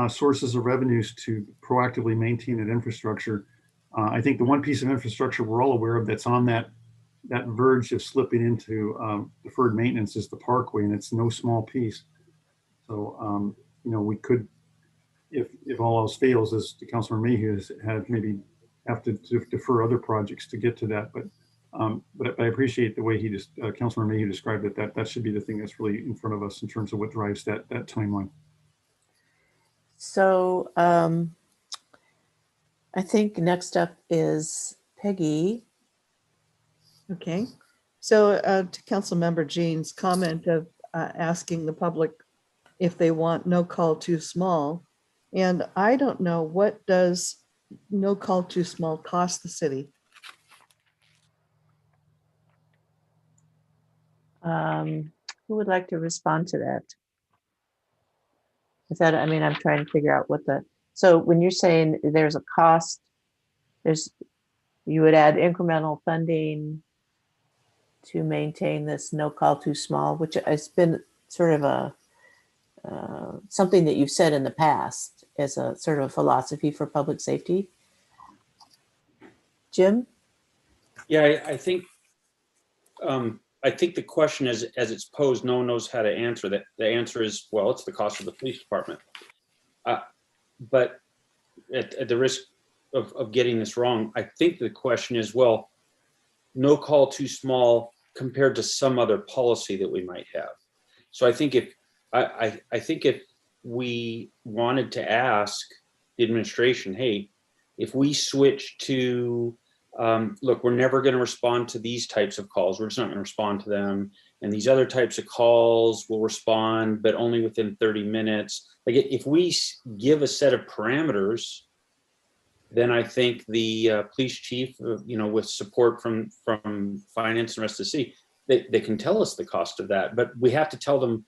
sources of revenues to proactively maintain that infrastructure. I think the one piece of infrastructure we're all aware of that's on that verge of slipping into deferred maintenance is the parkway, and it's no small piece. So, you know, we could, if all else fails, as Councilor Mayhew has had, maybe have to defer other projects to get to that. But I appreciate the way he just, Councilor Mayhew described it. That should be the thing that's really in front of us in terms of what drives that timeline. So I think next up is Peggy. Okay, so to Councilmember Jean's comment of asking the public if they want no call too small. And I don't know, what does no call too small cost the city? Who would like to respond to that? Is that, I mean, I'm trying to figure out what so when you're saying there's a cost, you would add incremental funding to maintain this no call too small, which has been sort of a something that you've said in the past as a sort of a philosophy for public safety. Jim? Yeah, I think the question is, as it's posed, no one knows how to answer that. The answer is, well, it's the cost of the police department. But at the risk of getting this wrong, I think the question is, well, no call too small compared to some other policy that we might have. So I think if we wanted to ask the administration, hey, if we switch to, look, we're never going to respond to these types of calls. We're just not going to respond to them. And these other types of calls will respond, but only within 30 minutes. Like if we give a set of parameters, then I think the police chief, with support from finance and the rest of the city, they can tell us the cost of that. But we have to tell them,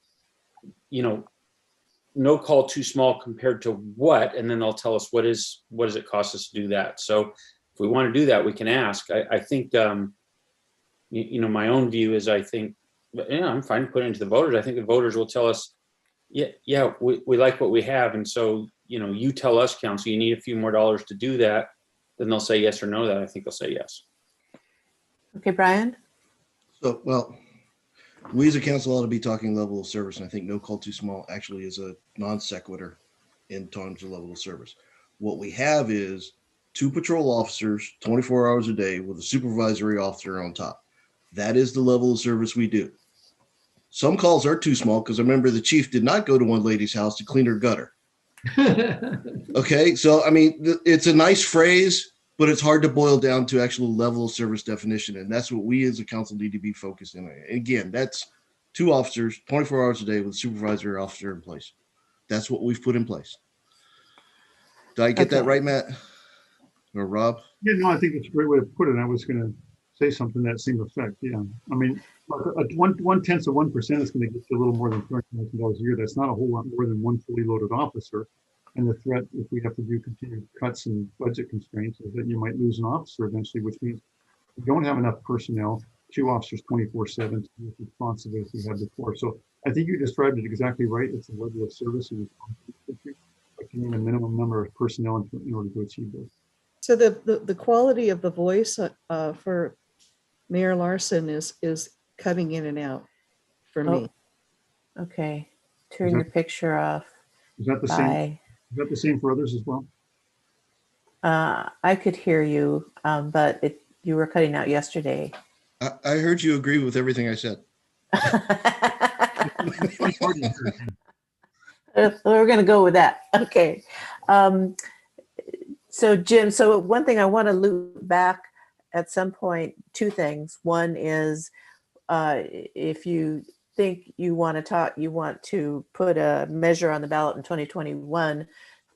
no call too small compared to what, and then they'll tell us what does it cost us to do that. So if we want to do that, we can ask. I think, my own view is, I think, I'm fine to put it into the voters. I think the voters will tell us, yeah, we like what we have. And so, you tell us, council, you need a few more dollars to do that. Then they'll say yes or no to that. I think they'll say yes. Okay, Brian? So, well, we as a council ought to be talking level of service, and I think no call too small actually is a non sequitur in terms of level of service. What we have is 2 patrol officers 24 hours a day with a supervisory officer on top. That is the level of service we do. Some calls are too small because I remember the chief did not go to one lady's house to clean her gutter. Okay, so I mean, it's a nice phrase, but it's hard to boil down to actual level of service definition. And that's what we as a council need to be focused on. And again, that's 2 officers, 24 hours a day with a supervisory officer in place. That's what we've put in place. Did I get that right, Matt? Or Rob? Yeah, no, I think that's a great way to put it. I was going to say something to that same effect. Yeah. I mean, 1/10 of 1% is going to get you a little more than $200,000 a year. That's not a whole lot more than one fully loaded officer. And the threat, if we have to do continued cuts and budget constraints, is that you might lose an officer eventually, which means you don't have enough personnel, 2 officers 24/7 to be responsive as we had before. So I think you described it exactly right. It's a level of service and responsibility, but you need a minimum number of personnel in order to achieve those. So the quality of the voice for Mayor Larson is cutting in and out for me. Okay, turn your picture off. Is that the same? Is that the same for others as well? I could hear you, but you were cutting out yesterday. I heard you agree with everything I said. We're going to go with that. Okay. So Jim, one thing I want to loop back at some point, 2 things. One is if you think you want to put a measure on the ballot in 2021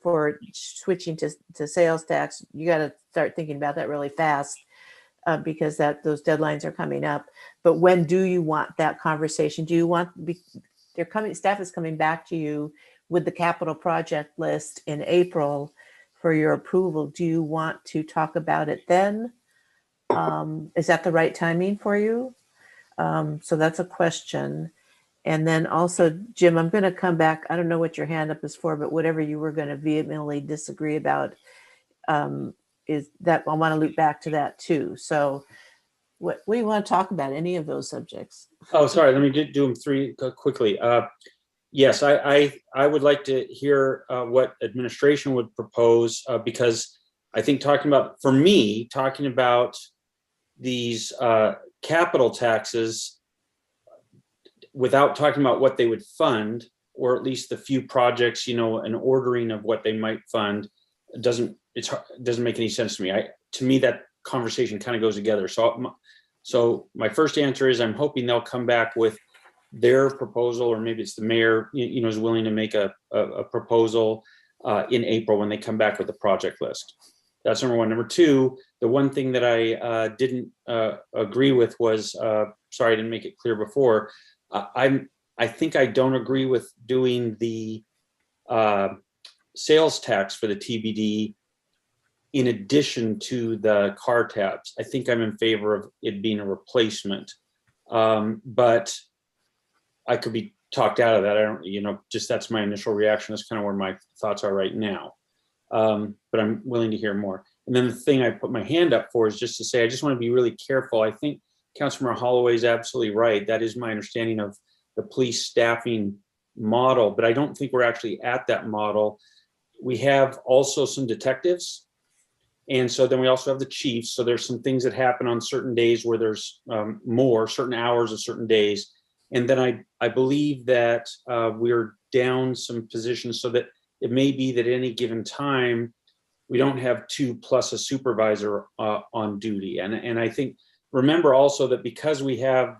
for switching to sales tax, you got to start thinking about that really fast. because those deadlines are coming up. But when do you want that conversation? Do you want, staff is coming back to you with the capital project list in April for your approval. Do you want to talk about it then? Is that the right timing for you? So that's a question. And then also, Jim, I'm going to come back. I don't know what your hand up is for, but whatever you were going to vehemently disagree about, is that I want to loop back to that too. So what do you want to talk about? Any of those subjects? Oh, sorry. Let me do them three quickly. Yes, I would like to hear what administration would propose, because I think talking about these capital taxes without talking about what they would fund, or at least the few projects, an ordering of what they might fund, doesn't make any sense to me. To me, that conversation kind of goes together. So my first answer is I'm hoping they'll come back with their proposal, or maybe it's the mayor, is willing to make a proposal in April when they come back with the project list. That's number one. Number two, the one thing that I didn't agree with was, sorry, I didn't make it clear before. I think I don't agree with doing the sales tax for the TBD in addition to the car tabs. I think I'm in favor of it being a replacement, but I could be talked out of that. I don't, just that's my initial reaction. That's kind of where my thoughts are right now. But I'm willing to hear more. And then the thing I put my hand up for is just to say, I just want to be really careful. I think Councilmember Holloway is absolutely right. That is my understanding of the police staffing model, but I don't think we're actually at that model. We have also some detectives. And so then we also have the chiefs. So there's some things that happen on certain days where there's more, certain hours of certain days. And then I believe that we're down some positions so that it may be that at any given time, we don't have 2 plus a supervisor on duty. And I think, remember also that because we have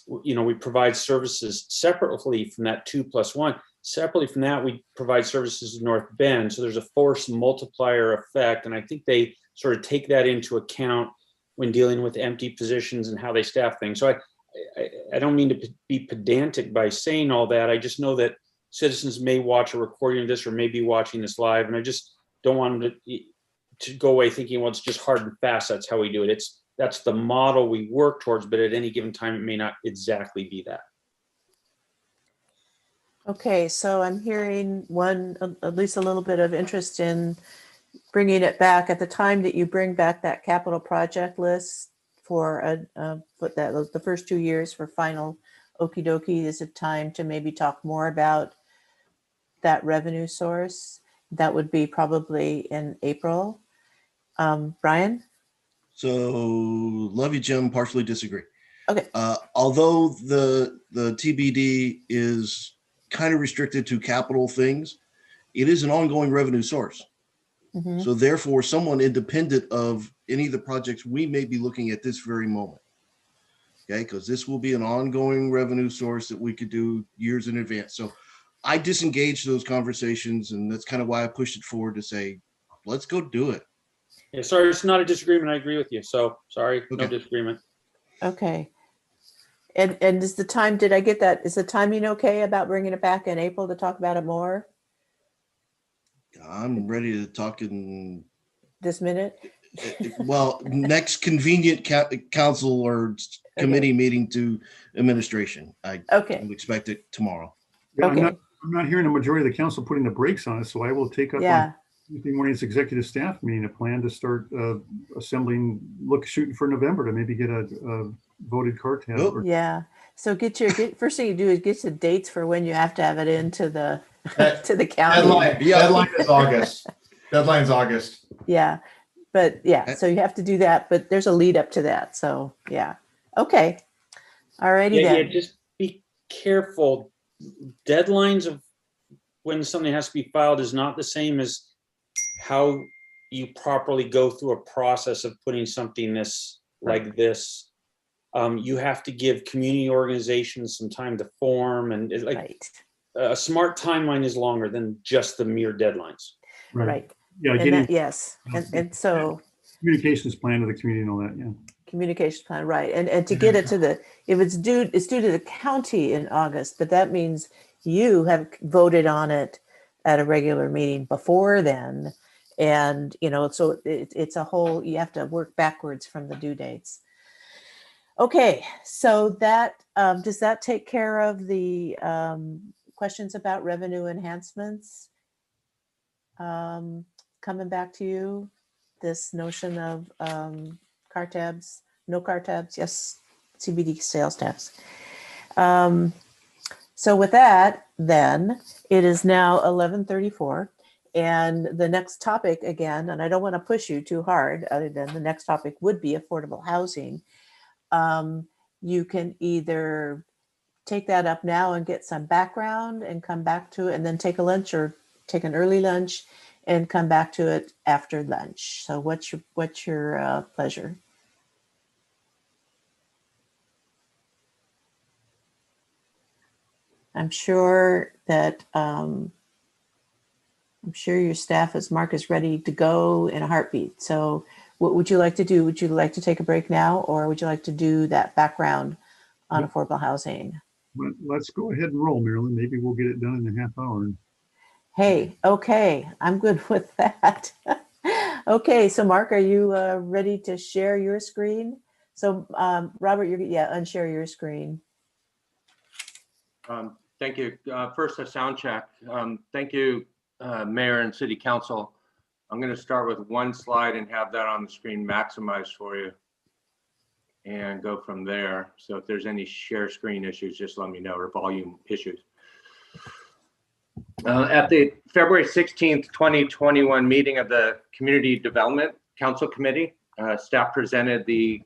we provide services separately from that 2+1, separately from that, we provide services in North Bend. So there's a force multiplier effect. And I think they sort of take that into account when dealing with empty positions and how they staff things. So I don't mean to be pedantic by saying all that. I just know that citizens may watch a recording of this or may be watching this live. And I just don't want them to go away thinking, well, it's just hard and fast. That's how we do it. That's the model we work towards, but at any given time, it may not exactly be that. Okay, so I'm hearing at least a little bit of interest in bringing it back at the time that you bring back that capital project list for the first 2 years for final okie dokie. Is it time to maybe talk more about that revenue source? That would be probably in April. Brian? So love you, Jim. Partially disagree. Okay. Although the TBD is kind of restricted to capital things, it is an ongoing revenue source. Mm-hmm. So therefore, someone independent of any of the projects we may be looking at this very moment. Okay, because this will be an ongoing revenue source that we could do years in advance. So I disengaged those conversations, and that's kind of why I pushed it forward to say, let's go do it. Yeah, sorry, it's not a disagreement. I agree with you. So sorry, Okay. No disagreement. Okay. And is the time, did I get that? Is the timing okay about bringing it back in April to talk about it more I'm ready to talk in this minute? well, next convenient council or committee meeting to administration. I don't expect it tomorrow. Yeah, Okay. I'm not hearing a majority of the council putting the brakes on it, so I will take up on Tuesday morning's executive staff meeting a plan to start assembling, shooting for November to maybe get a voted car tab. Oh. Yeah. So first thing you do is get the dates for when you have to have it into the to the county. Deadline is August. Deadline's August. Yeah. But yeah, so you have to do that, but there's a lead up to that. So yeah. Okay. All righty then. Yeah, just be careful. Deadlines of when something has to be filed is not the same as how you properly go through a process of putting something like this. You have to give community organizations some time to form, and a smart timeline is longer than just the mere deadlines. Right. Yeah. And yes. And so Communications plan to the community and all that, yeah. Communications plan, right. And to get it to the, if it's due to the county in August, but that means you have voted on it at a regular meeting before then. And, so it's a whole, you have to work backwards from the due dates. Okay, so that, does that take care of the questions about revenue enhancements? Coming back to you, this notion of car tabs, no car tabs, yes, CBD sales tax. So with that, then, it is now 11:34. And the next topic again, and I don't want to push you too hard, other than the next topic would be affordable housing. You can either take that up now and get some background and come back to it, and then take a lunch or take an early lunch and come back to it after lunch. So what's your pleasure? I'm sure that I'm sure your staff as Mark is ready to go in a heartbeat. So what would you like to do? Would you like to take a break now, or would you like to do that background on affordable housing? Let's go ahead and roll, Marilyn. Maybe we'll get it done in a half hour. Hey, okay, I'm good with that. Okay, so Mark, are you ready to share your screen? So Robert, unshare your screen. Thank you. First, a sound check. Thank you, Mayor and City Council. I'm going to start with one slide and have that on the screen maximized for you and go from there. So if there's any share screen issues, just let me know, or volume issues. At the February 16th, 2021 meeting of the Community Development Council Committee, staff presented the,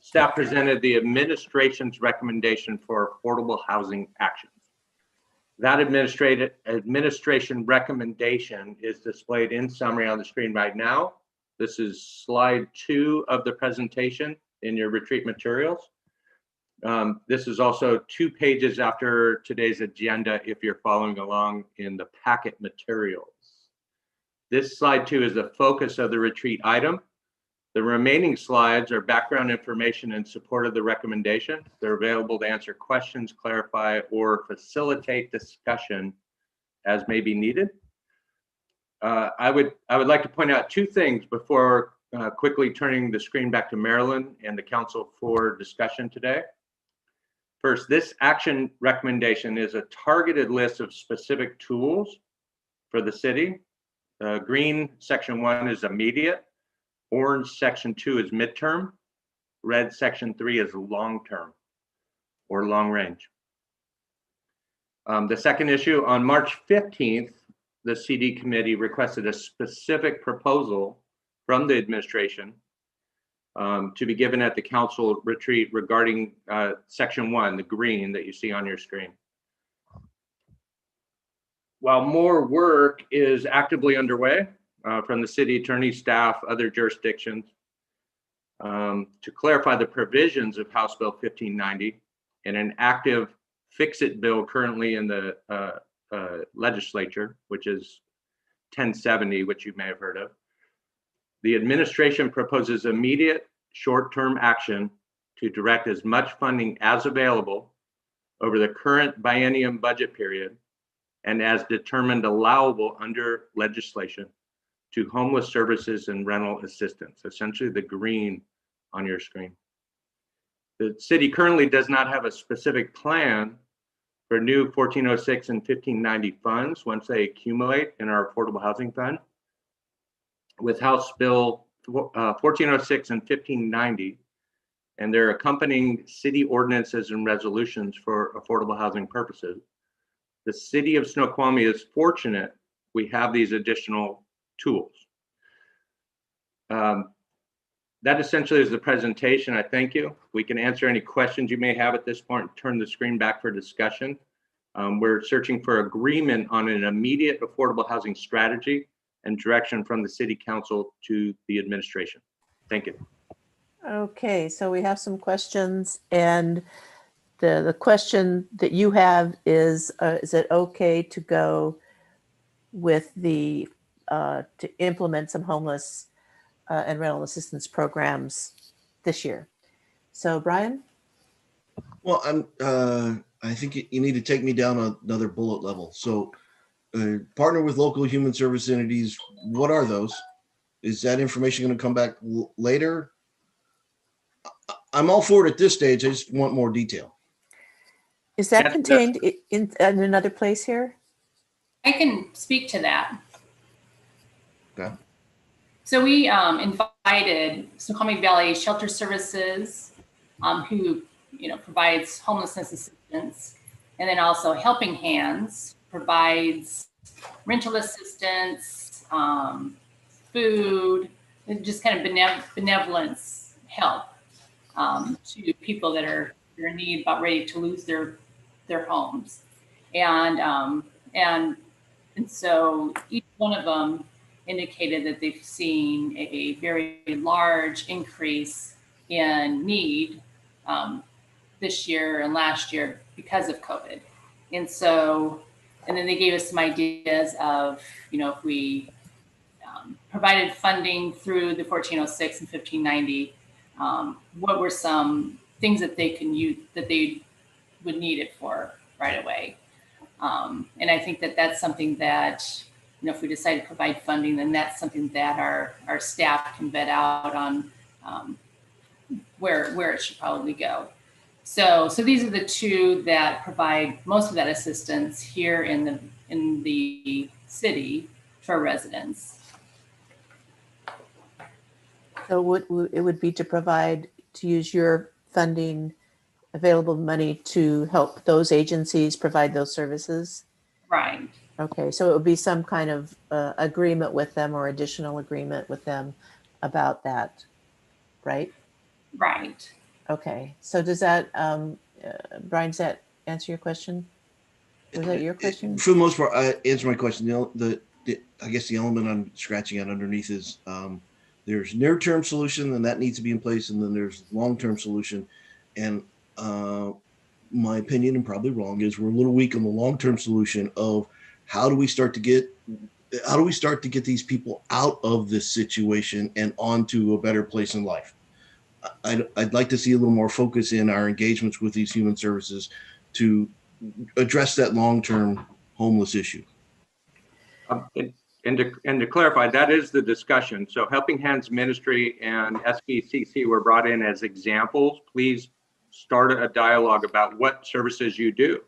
Staff presented the administration's recommendation for affordable housing actions. That administration recommendation is displayed in summary on the screen right now. This is slide 2 of the presentation in your retreat materials. This is also 2 pages after today's agenda if you're following along in the packet materials. This slide 2 is the focus of the retreat item. The remaining slides are background information in support of the recommendation. They're available to answer questions, clarify, or facilitate discussion as may be needed. I would like to point out 2 things before quickly turning the screen back to Marilyn and the council for discussion today. First, this action recommendation is a targeted list of specific tools for the city. Green section 1 is immediate. Orange section 2 is midterm. Red section 3 is long-term or long range. The second issue, on March 15th, the CD committee requested a specific proposal from the administration to be given at the council retreat regarding section 1, the green that you see on your screen. While more work is actively underway from the city attorney, staff, other jurisdictions to clarify the provisions of House Bill 1590 and an active fix-it bill currently in the legislature, which is 1070, which you may have heard of. The administration proposes immediate short-term action to direct as much funding as available over the current biennium budget period and as determined allowable under legislation to homeless services and rental assistance, essentially the green on your screen. The city currently does not have a specific plan for new 1406 and 1590 funds once they accumulate in our affordable housing fund. With House Bill 1406 and 1590 and their accompanying city ordinances and resolutions for affordable housing purposes, the city of Snoqualmie is fortunate we have these additional tools. That essentially is the presentation. I thank you. We can answer any questions you may have at this point and turn the screen back for discussion. We're searching for agreement on an immediate affordable housing strategy and direction from the city council to the administration. Thank you. Okay, so we have some questions, and the question that you have is it okay to go with the to implement some homeless and rental assistance programs this year. So, Brian? Well, I think you need to take me down another bullet level. So, partner with local human service entities. What are those? Is that information going to come back later? I'm all for it at this stage. I just want more detail. Is that contained in another place here? I can speak to that. Okay. So we invited Snoqualmie Valley Shelter Services, who provides homelessness assistance, and then also Helping Hands provides rental assistance, food, and just kind of benevolence help to people that are in need, about ready to lose their homes, and so each one of them indicated that they've seen a very large increase in need this year and last year because of COVID. And so, and then they gave us some ideas of, if we provided funding through the 1406 and 1590, what were some things that they can use, that they would need it for right away. And I think that that's something that, if we decide to provide funding, then that's something that our staff can vet out on where it should probably go. So these are the two that provide most of that assistance here in the city for residents. So it would be to use your funding, available money to help those agencies provide those services? Right. Okay, so it would be some kind of agreement with them or additional agreement with them about that, right? Right. Okay, so does that, Brian, does that answer your question? Was that your question? For the most part, I answer my question. I guess the element I'm scratching at underneath is there's near-term solution, and that needs to be in place, and then there's long-term solution. And my opinion, and probably wrong, is we're a little weak on the long-term solution of how do we start to get these people out of this situation and onto a better place in life. I'd like to see a little more focus in our engagements with these human services to address that long-term homeless issue. And to clarify, that is the discussion. So Helping Hands Ministry and SBCC were brought in as examples. Please start a dialogue about what services you do.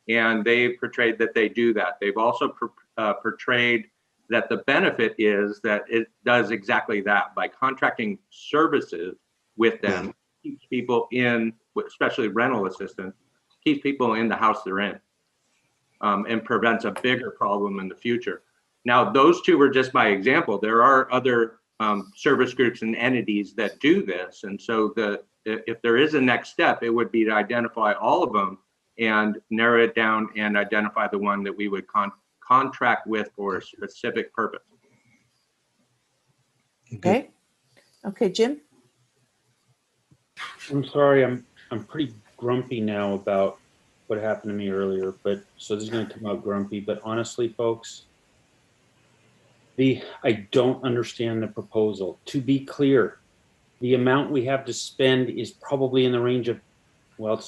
And they portrayed that they do that. They've also portrayed that the benefit is that it does exactly that. By contracting services with them, keeps people in, especially rental assistance, keeps people in the house they're in, and prevents a bigger problem in the future. Now, those two were just my example. There are other service groups and entities that do this. And so if there is a next step, it would be to identify all of them and narrow it down and identify the one that we would contract with for a specific purpose. Okay. Okay, Jim? I'm sorry, I'm pretty grumpy now about what happened to me earlier, but so this is going to come out grumpy, but honestly, folks, I don't understand the proposal. To be clear, the amount we have to spend is probably in the range of, well,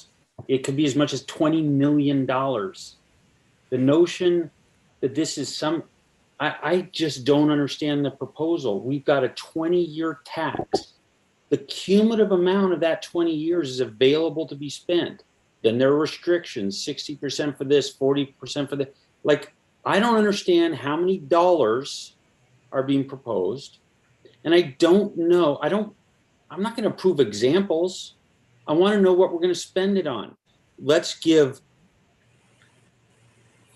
it could be as much as $20 million. The notion that this is I just don't understand the proposal. We've got a 20-year tax. The cumulative amount of that 20 years is available to be spent. Then there are restrictions, 60% for this, 40% for that. Like, I don't understand how many dollars are being proposed. And I don't know, I'm not going to prove examples. I want to know what we're going to spend it on. Let's give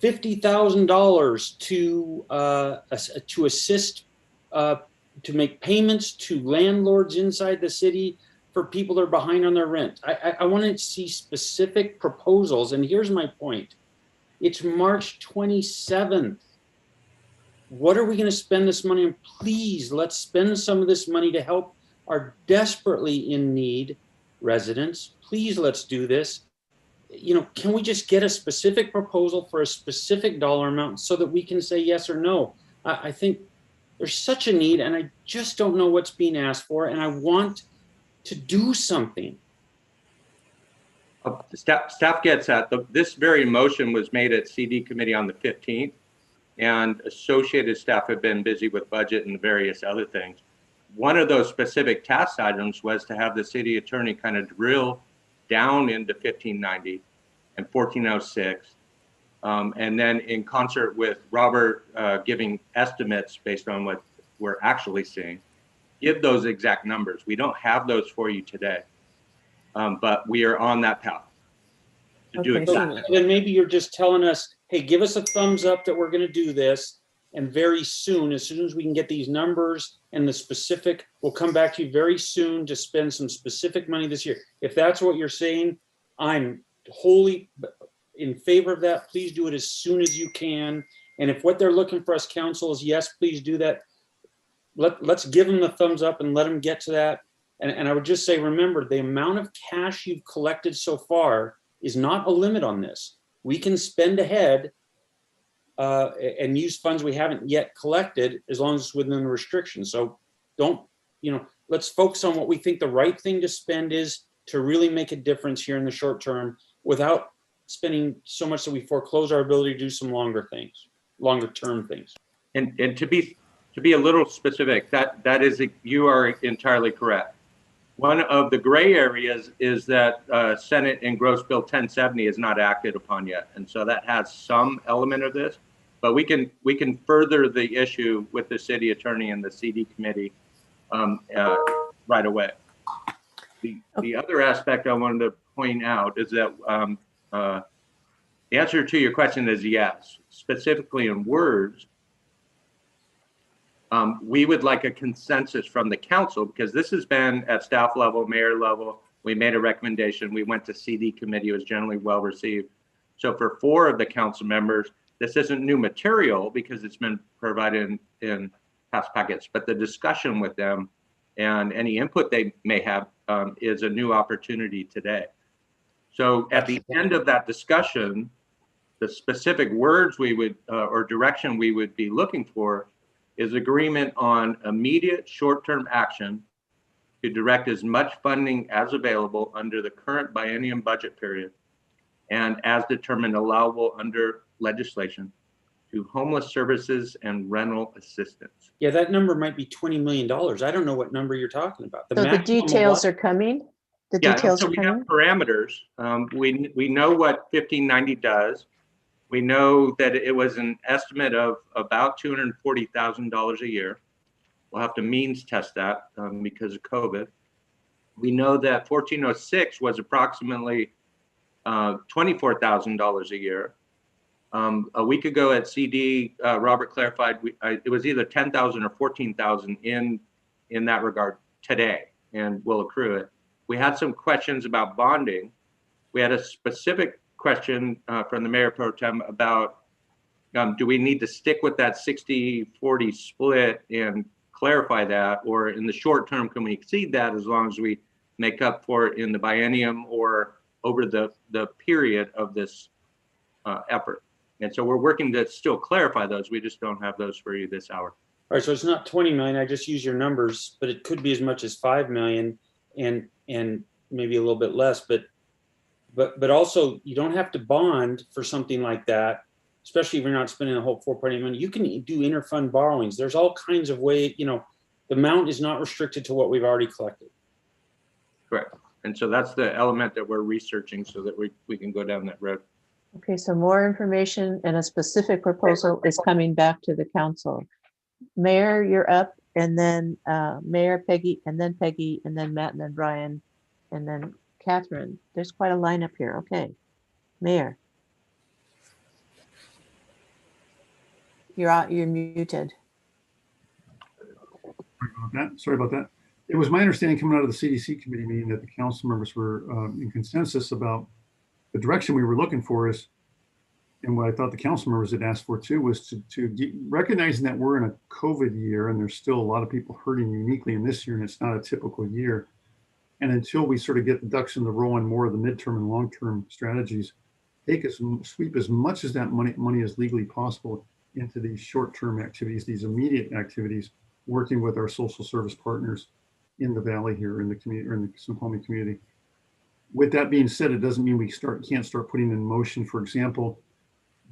$50,000 to assist, to make payments to landlords inside the city for people that are behind on their rent. I want to see specific proposals. And here's my point. It's March 27th. What are we going to spend this money on? Please, let's spend some of this money to help our desperately in need residents. Please, let's do this. Can we just get a specific proposal for a specific dollar amount so that we can say yes or no? I think There's such a need, and I just don't know what's being asked for, and I want to do something. Staff gets that. This very motion was made at CD committee on the 15th, and associated staff have been busy with budget and various other things. One of those specific task items was to have the city attorney kind of drill down into 1590 and 1406. And then in concert with Robert giving estimates based on what we're actually seeing, give those exact numbers. We don't have those for you today, but we are on that path to do exactly. Then maybe you're just telling us, hey, give us a thumbs up that we're going to do this. And very soon, as soon as we can get these numbers and the specific, we'll come back to you very soon to spend some specific money this year. If that's what you're saying, I'm wholly in favor of that. Please do it as soon as you can. And if what they're looking for us council is yes, please do that. Let's give them the thumbs up and let them get to that. And I would just say, remember, the amount of cash you've collected so far is not a limit on this. We can spend ahead and use funds we haven't yet collected as long as it's within the restrictions. So don't, let's focus on what we think the right thing to spend is to really make a difference here in the short term without spending so much that we foreclose our ability to do some longer term things. And to be a little specific, that is, you are entirely correct. One of the gray areas is that Senate and Gross Bill 1070 is not acted upon yet. And so that has some element of this, but we can further the issue with the city attorney and the CD committee right away. The other aspect I wanted to point out is that the answer to your question is yes. Specifically in words, we would like a consensus from the council, because this has been at staff level, mayor level. We made a recommendation. We went to CD committee. It was generally well received. So for 4 of the council members, this isn't new material because it's been provided in past packets, but the discussion with them and any input they may have is a new opportunity today. So at the end of that discussion, the specific words we would or direction we would be looking for is agreement on immediate short-term action to direct as much funding as available under the current biennium budget period and as determined allowable under legislation to homeless services and rental assistance. Yeah, that number might be $20 million. I don't know what number you're talking about. So the details are coming? The details are coming? We have parameters. We know what 1590 does. We know that it was an estimate of about $240,000 a year. We'll have to means test that because of COVID. We know that 1406 was approximately $24,000 a year. A week ago at CD, Robert clarified it was either 10,000 or 14,000 in that regard today, and we'll accrue it. We had some questions about bonding. We had a specific question from the mayor pro tem about do we need to stick with that 60-40 split and clarify that, or in the short term can we exceed that as long as we make up for it in the biennium or over the period of this effort. And so we're working to still clarify those. We just don't have those for you this hour. All right, so it's not 20 million. I just use your numbers, but it could be as much as 5 million and maybe a little bit less. But also you don't have to bond for something like that, especially if you're not spending the whole 4.8 million. You can do interfund borrowings. There's all kinds of ways. The amount is not restricted to what we've already collected. Correct. And so that's the element that we're researching so that we can go down that road. Okay, so more information and a specific proposal is coming back to the council. Mayor, you're up, and then Mayor, Peggy, and then Matt, and then Brian, and then Catherine. There's quite a lineup here. Okay, Mayor. You're muted. Sorry about that. It was my understanding coming out of the CDC committee meeting that the council members were in consensus about the direction we were looking for is, and what I thought the council members had asked for too, was recognizing that we're in a COVID year and there's still a lot of people hurting uniquely in this year and it's not a typical year. And until we sort of get the ducks in the row on more of the midterm and long-term strategies, sweep as much as that money as legally possible into these short-term activities, these immediate activities, working with our social service partners in the valley here in the community, or in the Snoqualmie community. With that being said, it doesn't mean we can't start putting in motion. For example,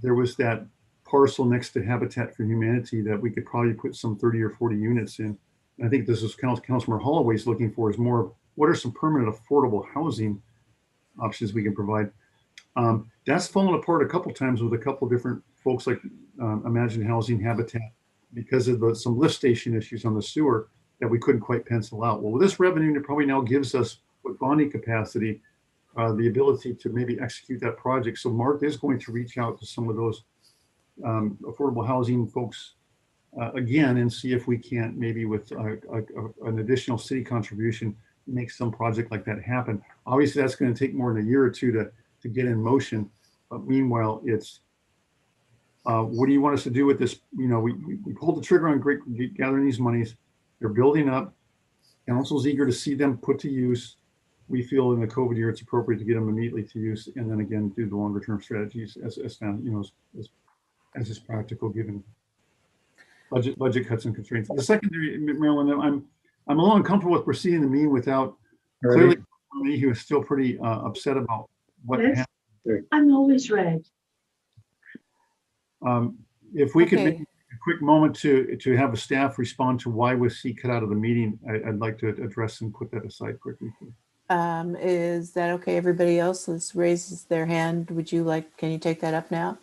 there was that parcel next to Habitat for Humanity that we could probably put some 30 or 40 units in. And I think this is Councilor Holloway's looking for, is more, what are some permanent affordable housing options we can provide? That's fallen apart a couple times with a couple different folks like Imagine Housing, Habitat, because of some lift station issues on the sewer that we couldn't quite pencil out. Well, with this revenue, it probably now gives us, with bonding capacity, the ability to maybe execute that project. So Mark is going to reach out to some of those affordable housing folks again, and see if we can't, maybe with an additional city contribution, make some project like that happen. Obviously, that's going to take more than a year or two to get in motion. But meanwhile, it's what do you want us to do with this? You know, we pulled the trigger on gathering these monies. They're building up. Council's eager to see them put to use. We feel in the COVID year, it's appropriate to get them immediately to use, and then again, do the longer term strategies as found, you know, as is practical given budget cuts and constraints. The secondary, Marilyn, I'm a little uncomfortable with proceeding the mean without clearly he was still pretty upset about what happened. I'm always right. If we could make a quick moment to have a staff respond to why was he cut out of the meeting, I'd like to address and put that aside quickly. Is that okay? Everybody else raises their hand. Can you take that up now?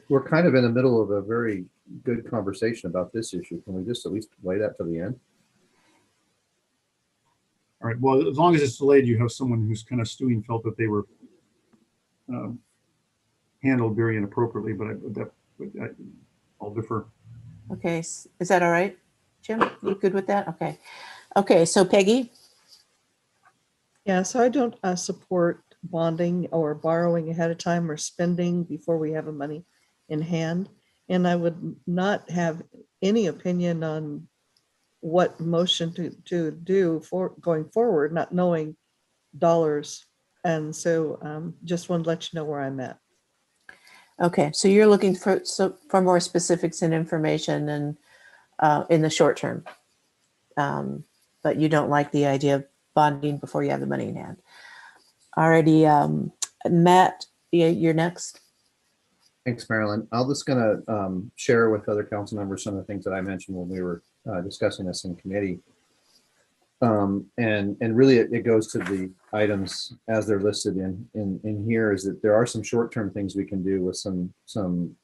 We're kind of in the middle of a very good conversation about this issue. Can we just at least lay that to the end? All right. Well, as long as it's delayed, you have someone who's kind of stewing, felt that they were handled very inappropriately, but I'll defer. Okay. Is that all right, Jim? You good with that? Okay. Okay. So Peggy? Yeah, so I don't support bonding or borrowing ahead of time or spending before we have the money in hand. And I would not have any opinion on what motion to do for going forward, not knowing dollars. And so just want to let you know where I'm at. Okay, so you're looking for more specifics and information and in the short term. But you don't like the idea of bonding before you have the money in hand. Alrighty, Matt, you're next. Thanks, Marilyn. I'm just going to share with other council members some of the things that I mentioned when we were discussing this in committee. And really it goes to the items as they're listed in here, is that there are some short-term things we can do with some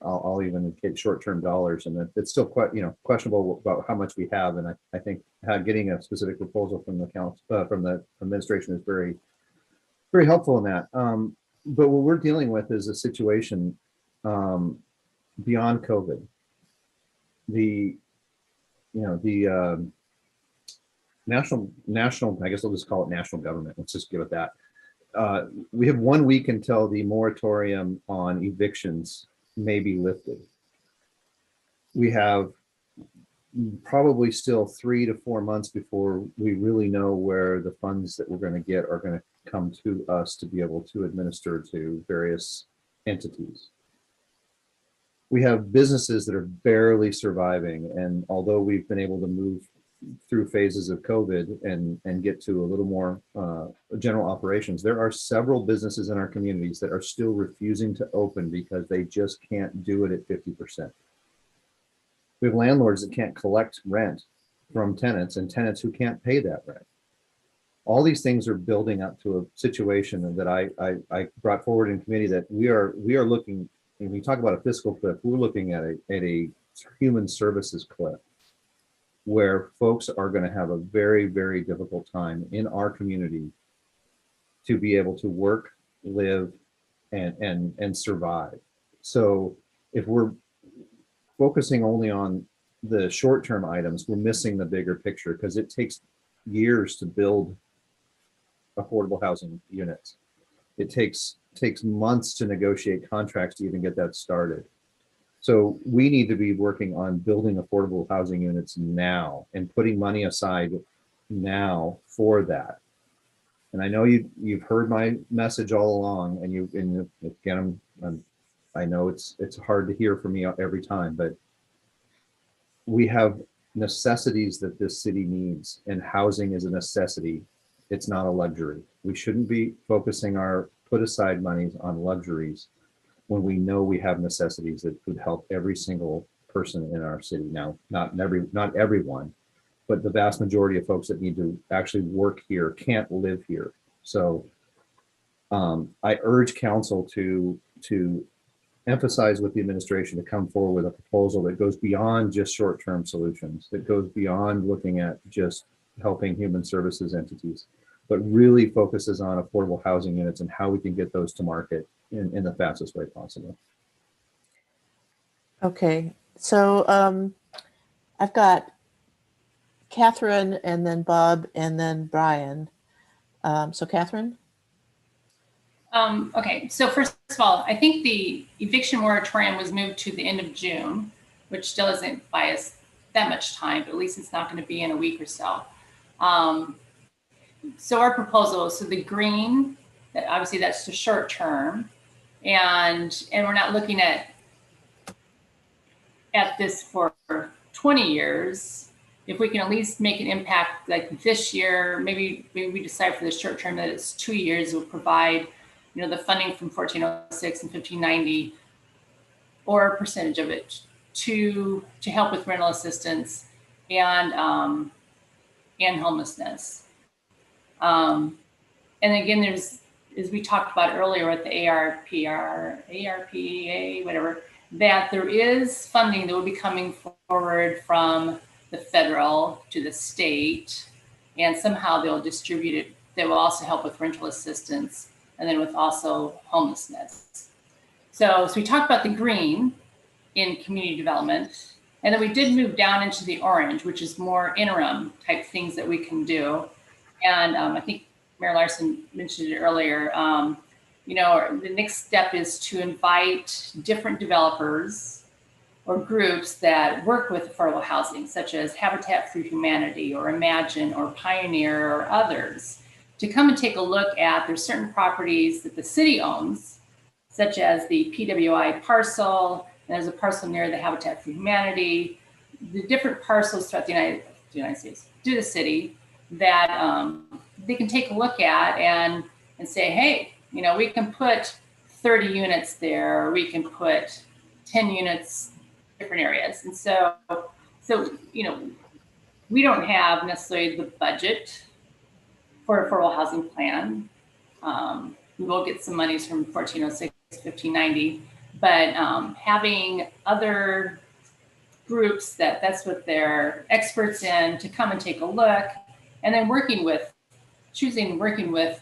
I'll even indicate short-term dollars, and it's still quite, questionable about how much we have. And I think getting a specific proposal from the council, from the administration is very, very helpful in that. But what we're dealing with is a situation beyond COVID. National, I guess I'll just call it national government. Let's just give it that. We have 1 week until the moratorium on evictions may be lifted. We have probably still 3 to 4 months before we really know where the funds that we're going to get are going to come to us to be able to administer to various entities. We have businesses that are barely surviving, and although we've been able to move through phases of COVID and get to a little more general operations, there are several businesses in our communities that are still refusing to open because they just can't do it at 50%. We have landlords that can't collect rent from tenants and tenants who can't pay that rent. All these things are building up to a situation that I brought forward in committee, that we are looking, when we talk about a fiscal cliff, we're looking at a human services cliff, where folks are going to have a very, very difficult time in our community to be able to work, live, and survive. So if we're focusing only on the short-term items, we're missing the bigger picture, because it takes years to build affordable housing units. It takes months to negotiate contracts to even get that started. So we need to be working on building affordable housing units now and putting money aside now for that. And I know you've heard my message all along, and again, I know it's hard to hear from me every time, but we have necessities that this city needs, and housing is a necessity. It's not a luxury. We shouldn't be focusing our put aside monies on luxuries when we know we have necessities that could help every single person in our city. Now, not everyone, but the vast majority of folks that need to actually work here can't live here. So I urge council to emphasize with the administration to come forward with a proposal that goes beyond just short-term solutions, that goes beyond looking at just helping human services entities, but really focuses on affordable housing units and how we can get those to market in the fastest way possible. Okay, so I've got Catherine and then Bob and then Brian. So Catherine? Okay, so first of all, I think the eviction moratorium was moved to the end of June, which still doesn't buy us that much time, but at least it's not going to be in a week or so. So our proposal, so the green, obviously that's the short term, and we're not looking at this for 20 years. If we can at least make an impact like this year, maybe we decide for the short term that it's 2 years, will provide, you know, the funding from 1406 and 1590 or a percentage of it to help with rental assistance and homelessness. And again, there's, as we talked about earlier with the ARPA, whatever, that there is funding that will be coming forward from the federal to the state, and somehow they'll distribute it. That will also help with rental assistance and then with also homelessness. So we talked about the green in community development, and then we did move down into the orange, which is more interim type things that we can do. And I think Mayor Larson mentioned it earlier. You know, the next step is to invite different developers or groups that work with affordable housing, such as Habitat for Humanity or Imagine or Pioneer or others, to come and take a look at, there's certain properties that the city owns, such as the PWI parcel, and there's a parcel near the Habitat for Humanity, the different parcels throughout the United States, through the city, that they can take a look at and say, hey, you know, we can put 30 units there, or we can put 10 units, different areas. And so, you know, we don't have necessarily the budget for affordable housing plan. We will get some monies from 1406, 1590, but having other groups that's what they're experts in to come and take a look, and then working with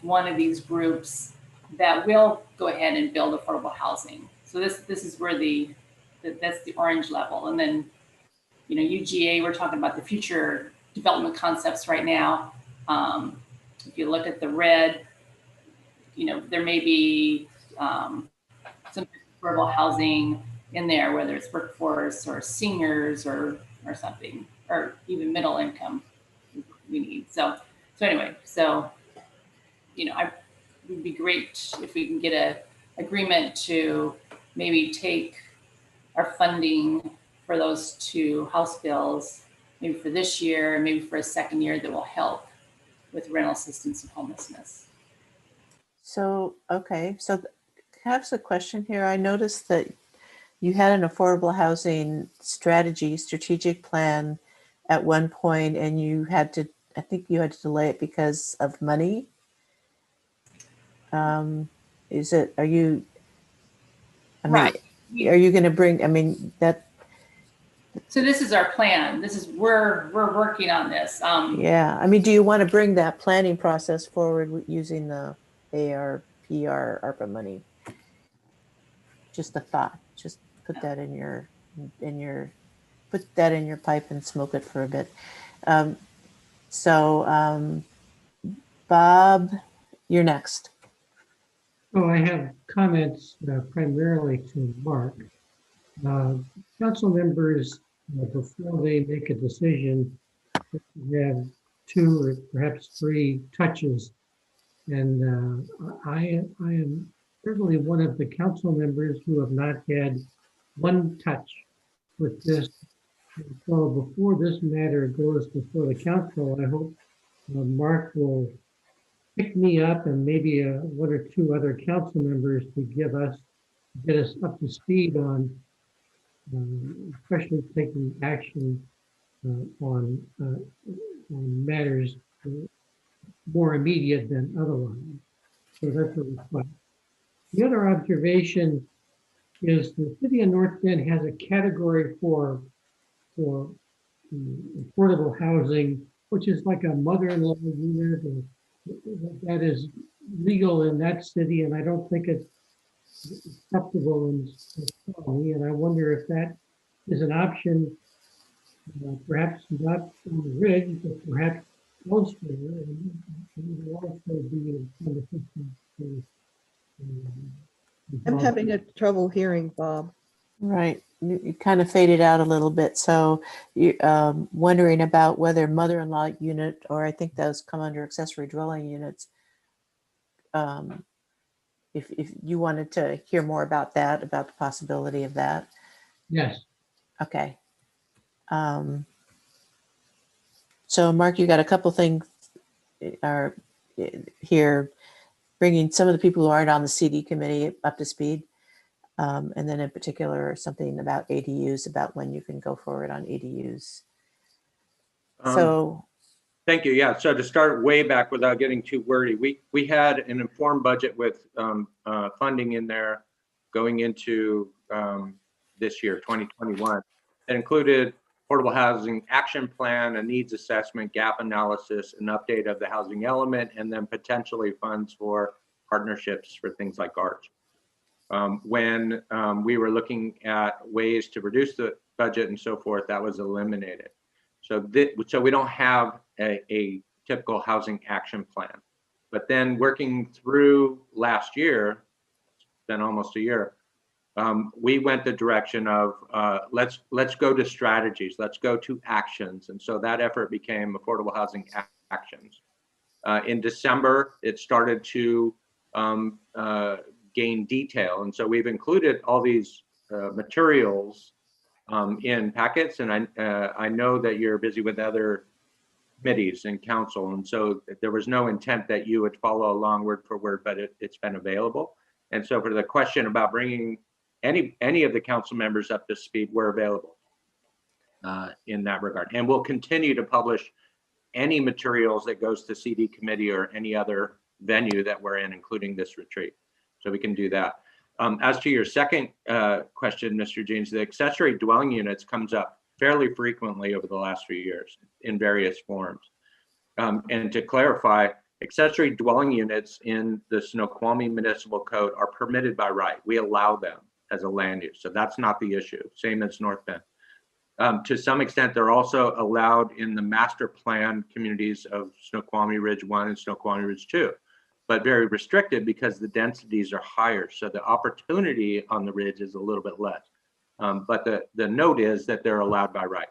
one of these groups that will go ahead and build affordable housing. So this is where that's the orange level. And then, you know, UGA, we're talking about the future development concepts right now. If you look at the red, you know, there may be some affordable housing in there, whether it's workforce or seniors or something, or even middle income we need. So anyway, you know, it would be great if we can get a agreement to maybe take our funding for those two House bills, maybe for this year, and maybe for a second year, that will help with rental assistance and homelessness. So, okay, so I have a question here. I noticed that you had an affordable housing strategic plan at one point, and I think you had to delay it because of money. Are you going to bring, So this is our plan. We're working on this. Yeah, I mean, do you want to bring that planning process forward using the ARPA money? Just a thought, just put that in your pipe and smoke it for a bit. Bob, you're next. Oh, I have comments primarily to Mark. Council members, before they make a decision, have 2 or perhaps 3 touches. And I am certainly one of the council members who have not had one touch with this So before this matter goes before the council, I hope Mark will pick me up and maybe one or two other council members to get us up to speed on, especially taking action on matters more immediate than otherwise. So that's a request. The other observation is the city of North Bend has a category for affordable housing, which is like a mother-in-law unit, or that is legal in that city, and I don't think it's acceptable in Snoqualmie, and I wonder if that is an option, perhaps not on the ridge, but perhaps elsewhere, and it will also be a conversation to, I'm having a trouble hearing Bob. Right. You kind of faded out a little bit. So you wondering about whether mother-in-law unit, or I think those come under accessory dwelling units. If you wanted to hear more about that, about the possibility of that. yes. Okay. So Mark, you got a couple things are here, bringing some of the people who aren't on the CD committee up to speed. And then in particular, something about ADUs, about when you can go forward on ADUs. So thank you. Yeah. So to start way back without getting too wordy, we had an informed budget with funding in there going into this year, 2021. That included affordable housing action plan, a needs assessment, gap analysis, an update of the housing element, and then potentially funds for partnerships for things like arts. When we were looking at ways to reduce the budget and so forth, that was eliminated. So we don't have a typical housing action plan. But then working through last year, it's been almost a year, we went the direction of let's go to strategies, let's go to actions. And so that effort became affordable housing actions. In December, it started to gain detail. And so we've included all these materials in packets. And I know that you're busy with other committees and council. And so there was no intent that you would follow along word for word, but it's been available. And so for the question about bringing any of the council members up to speed, we're available in that regard. And we'll continue to publish any materials that goes to CD committee or any other venue that we're in, including this retreat. So we can do that. As to your second question, Mr. Jeans, the accessory dwelling units comes up fairly frequently over the last few years in various forms. And to clarify, accessory dwelling units in the Snoqualmie Municipal Code are permitted by right. We allow them as a land use. So that's not the issue, same as North Bend. To some extent, they're also allowed in the master plan communities of Snoqualmie Ridge 1 and Snoqualmie Ridge 2, but very restricted because the densities are higher. So the opportunity on the ridge is a little bit less. But the note is that they're allowed by right.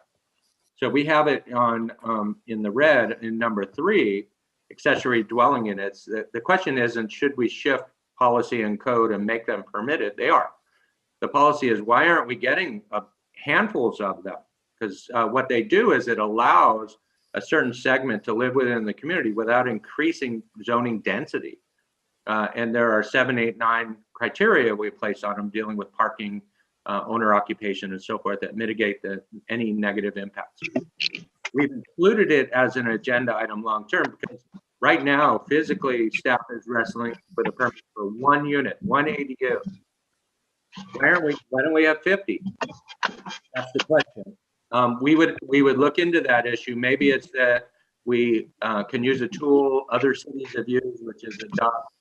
So we have it on in the red in number 3, accessory dwelling units. The question isn't should we shift policy and code and make them permitted? They are. The policy is why aren't we getting handfuls of them? Because what they do is it allows a certain segment to live within the community without increasing zoning density. And there are 7, 8, 9 criteria we place on them dealing with parking, owner occupation, and so forth that mitigate any negative impacts. We've included it as an agenda item long-term because right now, physically, staff is wrestling with a permit for 1 unit, 1 ADU. Why don't we have 50? That's the question. We would look into that issue. Maybe it's that we can use a tool other cities have used, which is adopt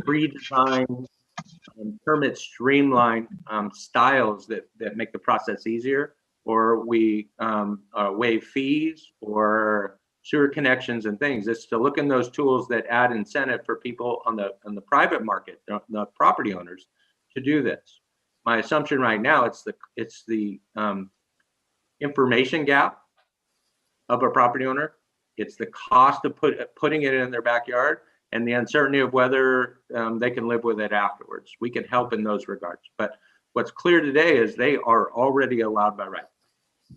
pre-designed permit streamlined styles that make the process easier, or we waive fees or sewer connections and things. It's to look in those tools that add incentive for people on the private market, the property owners, to do this. My assumption right now, it's the information gap of a property owner. It's the cost of putting it in their backyard and the uncertainty of whether they can live with it afterwards. We can help in those regards. But what's clear today is they are already allowed by right.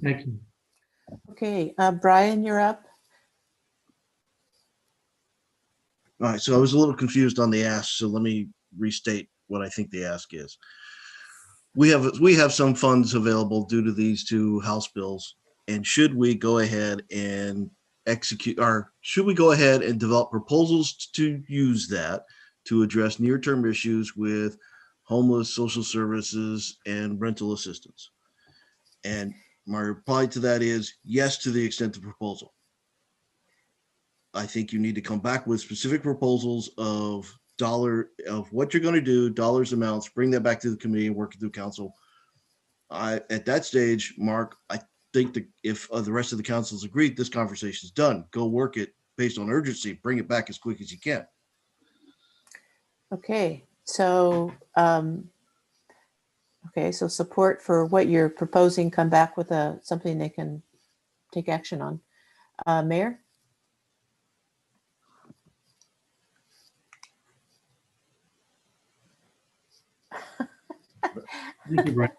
Thank you. Okay, Brian, you're up. All right, so I was a little confused on the ask, so let me restate what I think the ask is. We have some funds available due to these two House bills, and should we go ahead and should we go ahead and develop proposals to use that to address near-term issues with homeless, social services, and rental assistance? And my reply to that is yes, to the extent of proposal. I think you need to come back with specific proposals of what you're going to do, dollars, amounts, bring that back to the committee and work through council. At that stage, Mark, I think that if the rest of the council's agreed, this conversation is done. Go work it based on urgency, bring it back as quick as you can. Okay, so so support for what you're proposing, come back with something they can take action on. Mayor? Thank you, Brian.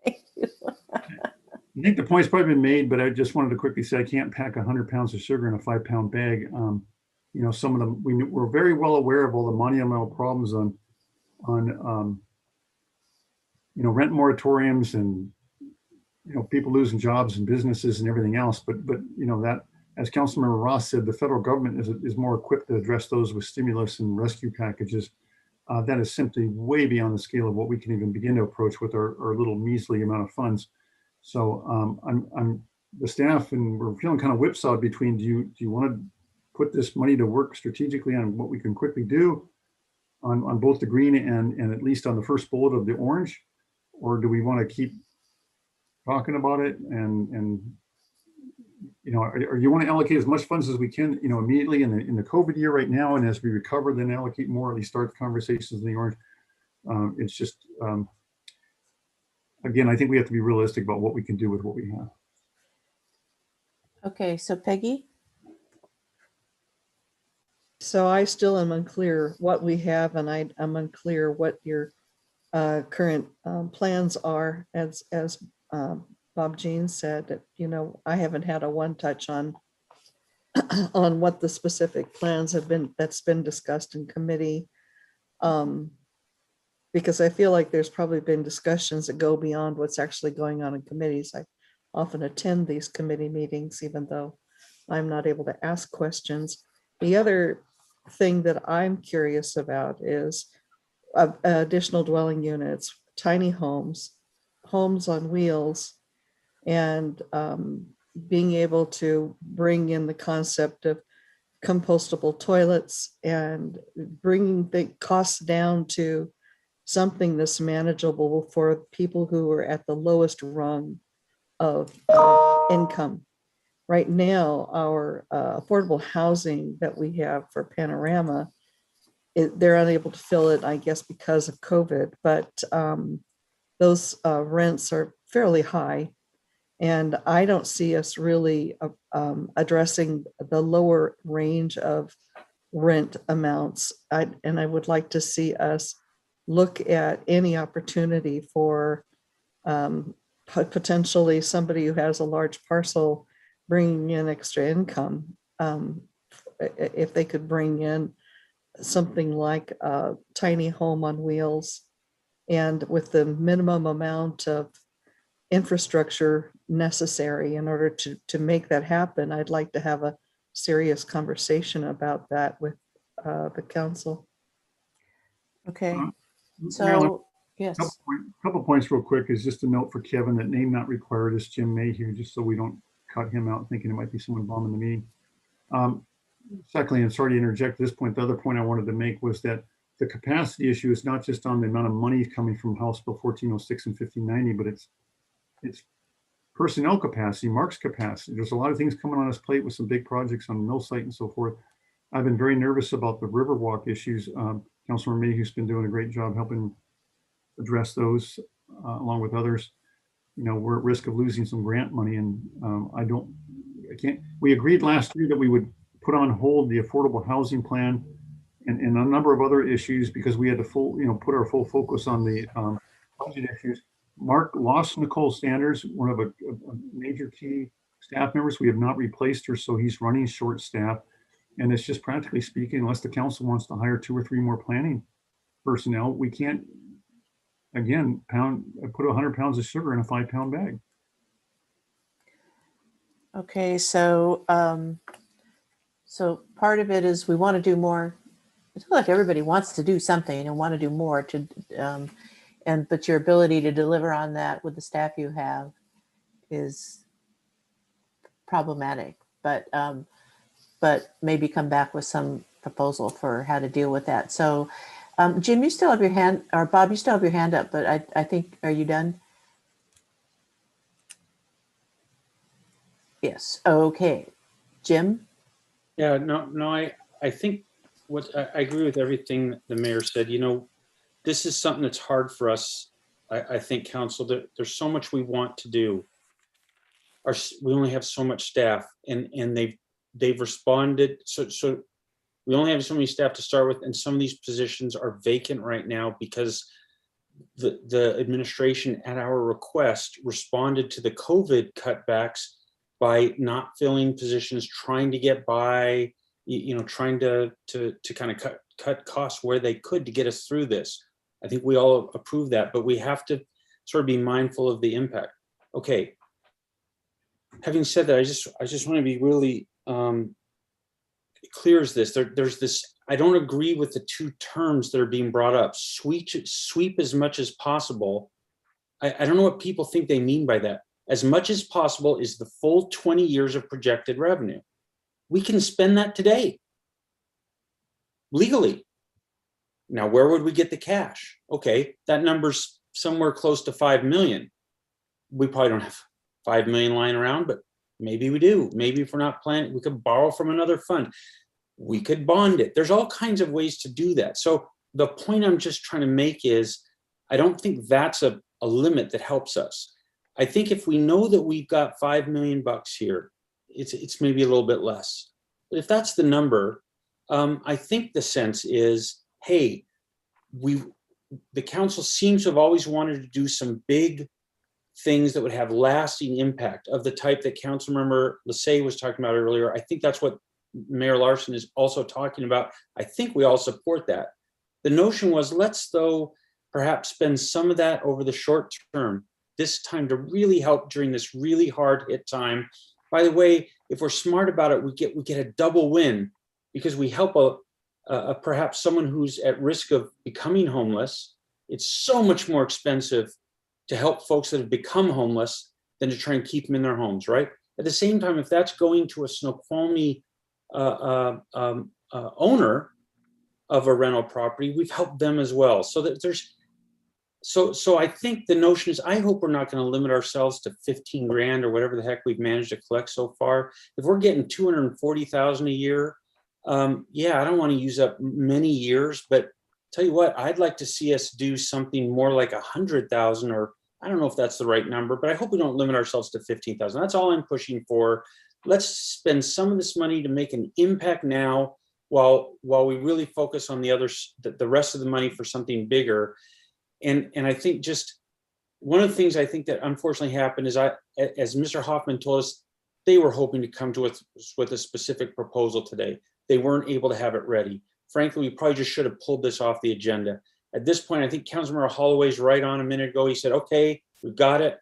Thank you. I think the point's probably been made, but I just wanted to quickly say I can't pack 100 pounds of sugar in a 5-pound bag. You know, some of them, we're very well aware of all the monumental problems on you know, rent moratoriums and, you know, people losing jobs and businesses and everything else. But you know, that, as Councilmember Ross said, the federal government is more equipped to address those with stimulus and rescue packages. That is simply way beyond the scale of what we can even begin to approach with our little measly amount of funds. So I'm the staff, and we're feeling kind of whipsawed between, do you want to put this money to work strategically on what we can quickly do on both the green and at least on the first bullet of the orange, or do we want to keep talking about it and you know, or you want to allocate as much funds as we can, you know, immediately in the COVID year right now, and as we recover, then allocate more, at least start conversations in the orange. It's just, again, I think we have to be realistic about what we can do with what we have. Okay, so Peggy? So I still am unclear what we have, and I'm unclear what your current plans are. As Bob Jean said, that, you know, I haven't had a one touch on on what the specific plans have been that's been discussed in committee, because I feel like there's probably been discussions that go beyond what's actually going on in committees. I often attend these committee meetings, even though I'm not able to ask questions. The other thing that I'm curious about is additional dwelling units, tiny homes, homes on wheels, and being able to bring in the concept of compostable toilets and bringing the costs down to something that's manageable for people who are at the lowest rung of income. Right now, our affordable housing that we have for Panorama, they're unable to fill it, I guess, because of COVID, but those rents are fairly high. And I don't see us really addressing the lower range of rent amounts. And I would like to see us look at any opportunity for potentially somebody who has a large parcel bringing in extra income. If they could bring in something like a tiny home on wheels, and with the minimum amount of infrastructure necessary in order to make that happen, I'd like to have a serious conversation about that with the council. Okay, so Marilyn, yes. Couple points real quick is just a note for Kevin that name not required is Jim Mayhew, just so we don't cut him out thinking it might be someone bombing the meeting. Secondly, and sorry to interject at this point, the other point I wanted to make was that the capacity issue is not just on the amount of money coming from House Bill 1406 and 1590, but it's personnel capacity, Mark's capacity. There's a lot of things coming on his plate with some big projects on the mill site and so forth. I've been very nervous about the Riverwalk issues. Councilor Mayhew's been doing a great job helping address those along with others. You know, we're at risk of losing some grant money, and we agreed last year that we would put on hold the affordable housing plan and a number of other issues because we had to put our full focus on the budget issues. Mark lost Nicole Sanders, one of a major key staff members. We have not replaced her, so he's running short staff. And it's just practically speaking, unless the council wants to hire 2 or 3 more planning personnel, we can't, again, put 100 pounds of sugar in a 5-pound bag. Okay, so so part of it is we want to do more. I feel like everybody wants to do something and want to do more to, but your ability to deliver on that with the staff you have is problematic. But maybe come back with some proposal for how to deal with that. So, Jim, you still have your hand, or Bob, you still have your hand up, but I think, are you done? Yes. Okay. Jim? Yeah, no, I think I agree with everything the mayor said. You know, this is something that's hard for us. I think, council, there's so much we want to do. We only have so much staff, and they've responded. So we only have so many staff to start with, and some of these positions are vacant right now because the administration, at our request, responded to the COVID cutbacks by not filling positions, trying to get by, trying to kind of cut costs where they could to get us through this. I think we all approve that, but we have to sort of be mindful of the impact. Okay. Having said that, I just want to be really clear as this. There's this. I don't agree with the 2 terms that are being brought up. Sweep as much as possible. I don't know what people think they mean by that. As much as possible is the full 20 years of projected revenue. We can spend that today, legally. Now, where would we get the cash? Okay, that number's somewhere close to 5 million. We probably don't have 5 million lying around, but maybe we do. Maybe if we're not planning, we could borrow from another fund. We could bond it. There's all kinds of ways to do that. So the point I'm just trying to make is, I don't think that's a limit that helps us. I think if we know that we've got $5 million here, it's maybe a little bit less. But if that's the number, I think the sense is, hey, the council seems to have always wanted to do some big things that would have lasting impact of the type that Councilmember Lassay was talking about earlier. I think that's what Mayor Larson is also talking about. I think we all support that. The notion was, let's though perhaps spend some of that over the short term, this time, to really help during this really hard hit time. By the way, if we're smart about it, we get a double win, because we help perhaps someone who's at risk of becoming homeless. It's so much more expensive to help folks that have become homeless than to try and keep them in their homes, right? At the same time, if that's going to a Snoqualmie owner of a rental property, we've helped them as well. So that so I think the notion is, I hope we're not going to limit ourselves to 15 grand or whatever the heck we've managed to collect so far. If we're getting 240,000 a year, yeah, I don't want to use up many years, but tell you what, I'd like to see us do something more like 100,000, or I don't know if that's the right number, but I hope we don't limit ourselves to 15,000. That's all I'm pushing for. Let's spend some of this money to make an impact now, while we really focus on the rest of the money for something bigger. And I think just one of the things I think that unfortunately happened is, as Mr. Hoffman told us, they were hoping to come to us with a specific proposal today. They weren't able to have it ready. Frankly, we probably just should have pulled this off the agenda. At this point, I think Councilmember Holloway's right on a minute ago. He said, okay, we've got it.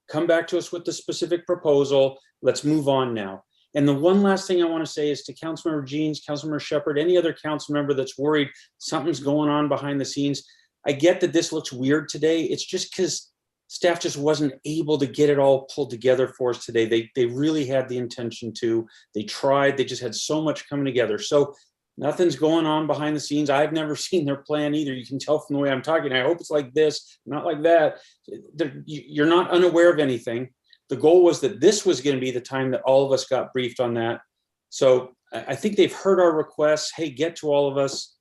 Come back to us with the specific proposal. Let's move on now. And the one last thing I want to say is to Councilmember Jeans, Councilmember Shepherd, any other council member that's worried something's going on behind the scenes. I get that this looks weird today. It's just because staff just wasn't able to get it all pulled together for us today. They really had the intention to. They tried. They just had so much coming together. So nothing's going on behind the scenes. I've never seen their plan either. You can tell from the way I'm talking. I hope it's like this, not like that. You're not unaware of anything. The goal was that this was going to be the time that all of us got briefed on that. So I think they've heard our requests. Hey, get to all of us.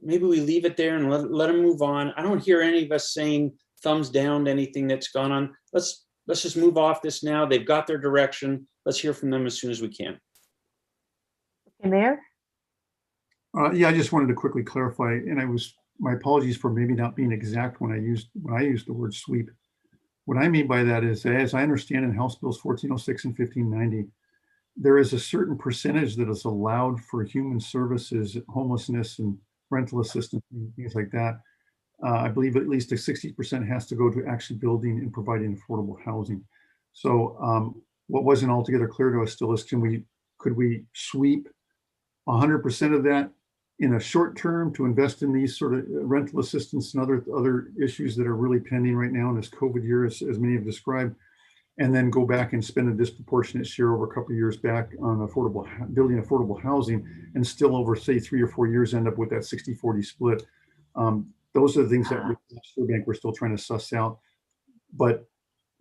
Maybe we leave it there and let them move on. I don't hear any of us saying thumbs down to anything that's gone on. Let's just move off this now. They've got their direction. Let's hear from them as soon as we can. Okay, Mayor? Yeah, I just wanted to quickly clarify, and my apologies for maybe not being exact when I used the word sweep. What I mean by that is, as I understand in House Bills 1406 and 1590, there is a certain percentage that is allowed for human services, homelessness and rental assistance, and things like that. I believe at least a 60% has to go to actually building and providing affordable housing. So what wasn't altogether clear to us still is, could we sweep 100% of that in a short term to invest in these sort of rental assistance and other issues that are really pending right now in this COVID year, as many have described, and then go back and spend a disproportionate share over a couple of years back on building affordable housing, and still over, say, 3 or 4 years end up with that 60-40 split. Those are the things that we're still trying to suss out. But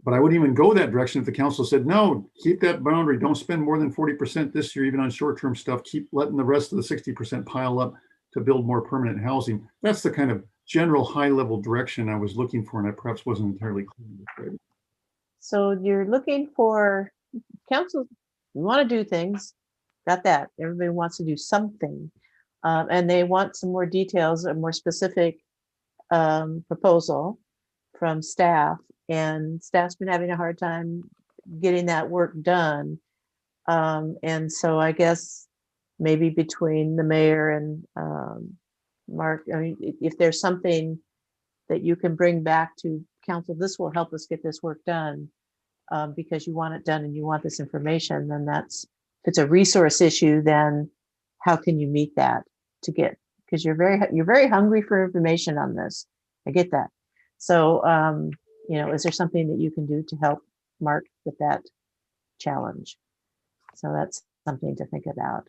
I wouldn't even go that direction if the council said, no, keep that boundary. Don't spend more than 40% this year, even on short-term stuff. Keep letting the rest of the 60% pile up to build more permanent housing. That's the kind of general high-level direction I was looking for, and I perhaps wasn't entirely clear. So you're looking for council, you want to do things, got that. Everybody wants to do something. And they want some more details, a more specific proposal from staff, and staff's been having a hard time getting that work done. And so I guess maybe between the mayor and Mark, I mean, if there's something that you can bring back to council, this will help us get this work done, because you want it done and you want this information, then if it's a resource issue, then how can you meet that to get, because you're very hungry for information on this. I get that. So, is there something that you can do to help Mark with that challenge? So that's something to think about.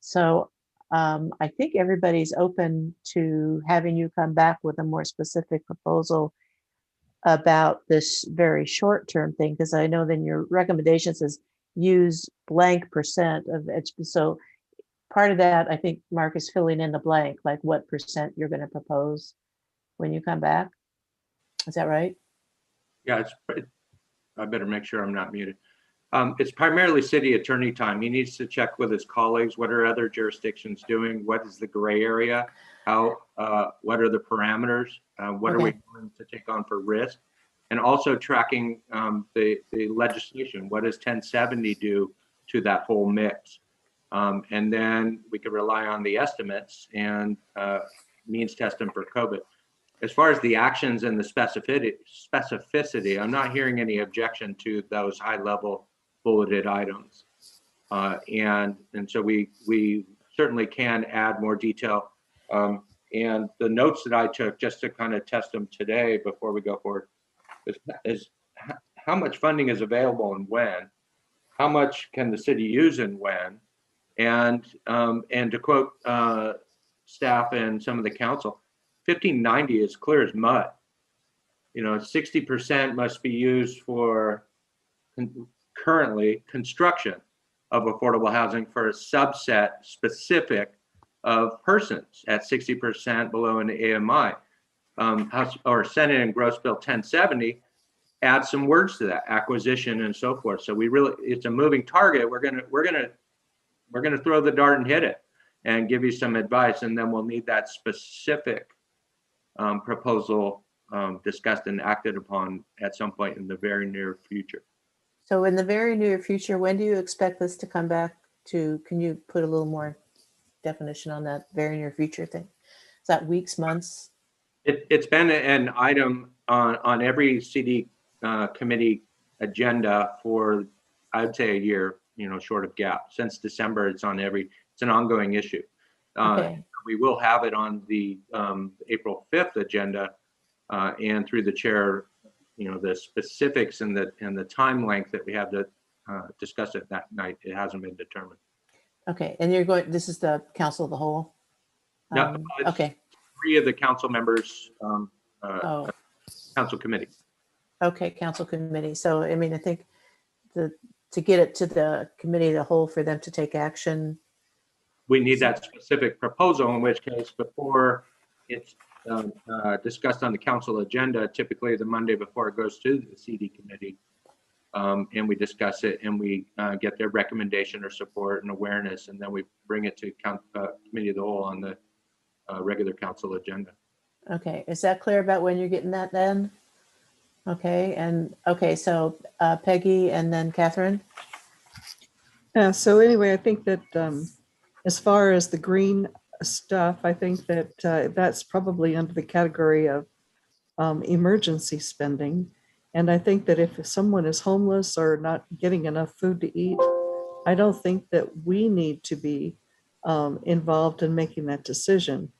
So I think everybody's open to having you come back with a more specific proposal about this very short-term thing, because I know then your recommendation says use blank percent of it. So part of that, I think Mark is filling in the blank, like what percent you're going to propose when you come back. Is that right? Yeah, I better make sure I'm not muted. It's primarily city attorney time. He needs to check with his colleagues. What are other jurisdictions doing? What is the gray area? What are the parameters? What are we going to take on for risk? And also tracking the legislation. What does 1070 do to that whole mix? And then we could rely on the estimates and means test them for COVID. As far as the actions and the specificity, I'm not hearing any objection to those high-level bulleted items. And so we certainly can add more detail. And the notes that I took just to kind of test them today before we go forward is how much funding is available and when, how much can the city use and when, and to quote staff and some of the council, 1590 is clear as mud. 60% must be used for currently construction of affordable housing for a subset specific of persons at 60% below an AMI. House or Senate and Gross Bill 1070 add some words to that, acquisition and so forth. So it's a moving target. We're gonna throw the dart and hit it and give you some advice, and then we'll need that specific proposal discussed and acted upon at some point in the very near future. So in the very near future, when do you expect this to come back to? Can you put a little more definition on that very near future thing? Is that weeks, months? It's been an item on every CD committee agenda for, I'd say, a year, short of gap. Since December, it's an ongoing issue. Okay. We will have it on the April 5th agenda, and through the chair, the specifics and the time length that we have to discuss it that night, it hasn't been determined. Okay, and this is the council of the whole? No, okay. 3 of the council members, council committee. Okay, council committee. So, I mean, I think to get it to the committee of the whole for them to take action. We need that specific proposal, in which case before it's discussed on the council agenda, typically the Monday before it goes to the CD committee, and we discuss it and we get their recommendation or support and awareness, and then we bring it to committee of the whole on the regular council agenda. Okay, is that clear about when you're getting that then? Okay, and, okay, so Peggy and then Catherine? Yeah, so anyway, I think that as far as the green stuff, I think that that's probably under the category of emergency spending. And I think that if someone is homeless or not getting enough food to eat, I don't think that we need to be involved in making that decision.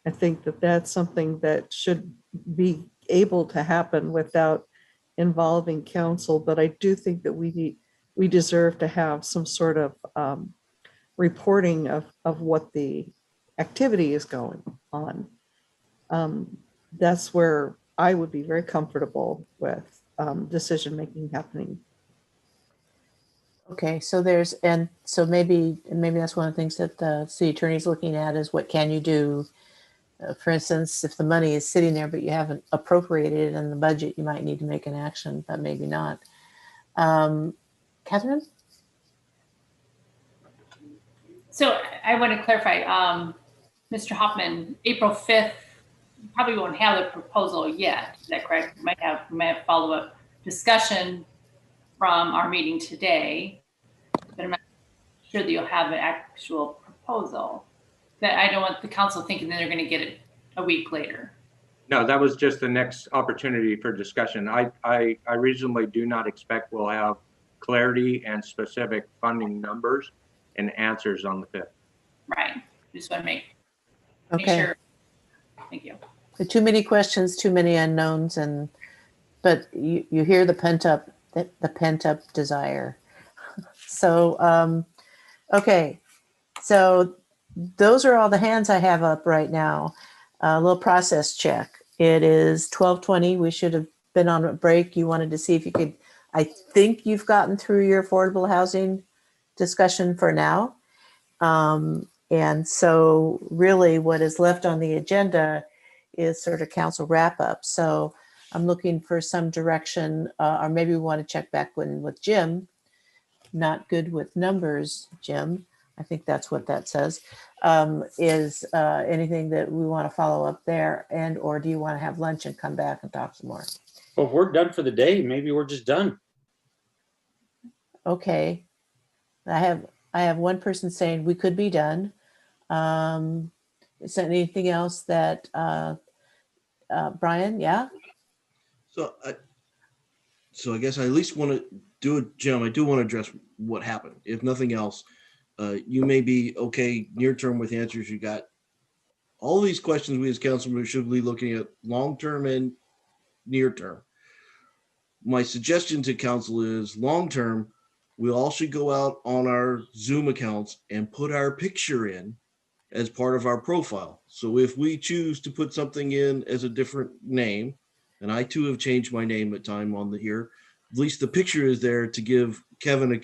I think that that's something that should be able to happen without involving council, but I do think that we deserve to have some sort of reporting of what the activity is going on. That's where I would be very comfortable with decision-making happening. Okay, so there's, and so maybe that's one of the things that the city attorney is looking at is what can you do? For instance, if the money is sitting there, but you haven't appropriated it in the budget, you might need to make an action, but maybe not. Catherine? So I want to clarify, Mr. Hoffman, April 5th, probably won't have the proposal yet. Is that correct? We might have follow-up discussion from our meeting today, but I'm not sure that you'll have an actual proposal. That I don't want the council thinking that they're going to get it a week later. No, that was just the next opportunity for discussion. I reasonably do not expect we'll have clarity and specific funding numbers and answers on the 5th. Right. Just want to make Okay. sure. Thank you. Too many questions, too many unknowns, but you hear the pent up desire. So okay, so those are all the hands I have up right now. A little process check. It is 12:20. We should have been on a break. You wanted to see if you could. I think you've gotten through your affordable housing discussion for now. And so really what is left on the agenda is sort of council wrap up. So I'm looking for some direction, or maybe we want to check back with Jim. Not good with numbers, Jim. I think that's what that says. Is anything that we want to follow up there, and or do you want to have lunch and come back and talk some more? Well, if we're done for the day, maybe we're just done. Okay. I have one person saying we could be done. Is there anything else that Brian? Yeah. So I guess I at least want to do it, Jim. I do want to address what happened. If nothing else, you may be okay near term with answers. You got all these questions. We as council members should be looking at long term and near term. My suggestion to council is long term. We all should go out on our Zoom accounts and put our picture in as part of our profile. So if we choose to put something in as a different name, and I too have changed my name at time on the here, at least the picture is there to give Kevin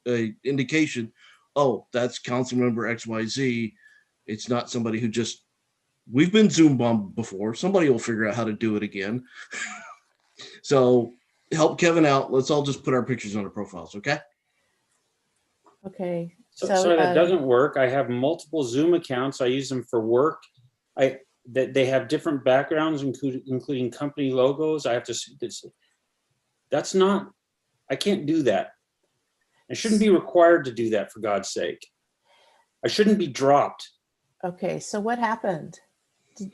a indication, oh, that's council member XYZ. It's not somebody who just, we've been Zoom bombed before. Somebody will figure out how to do it again. So help Kevin out. Let's all just put our pictures on our profiles, okay? Okay. So that doesn't work. I have multiple Zoom accounts. I use them for work. They have different backgrounds, including company logos. I have to. That's not. I can't do that. I shouldn't be required to do that, for God's sake. I shouldn't be dropped. Okay. So what happened?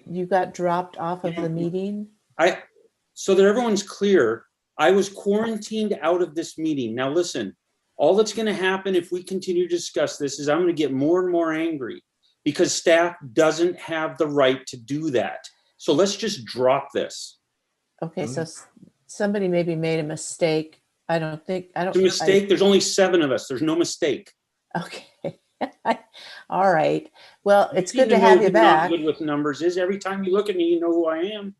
You got dropped off of the meeting? So that everyone's clear, I was quarantined out of this meeting. Now listen. All that's going to happen if we continue to discuss this is I'm going to get more and more angry because staff doesn't have the right to do that. So let's just drop this. Okay, so somebody maybe made a mistake. It's a mistake. There's only 7 of us. There's no mistake. Okay. All right. Well, it's good to have you back. Good with numbers is every time you look at me, you know who I am.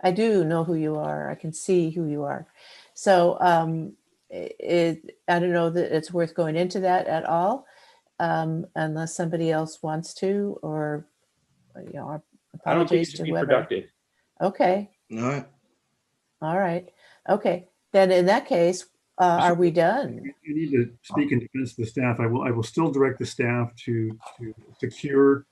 I do know who you are. I can see who you are. So, I don't know that it's worth going into that at all, unless somebody else wants to, or I don't think it should be productive. Okay. All right. Okay. Then in that case, are we done? You need to speak in defense of the staff. I will still direct the staff to secure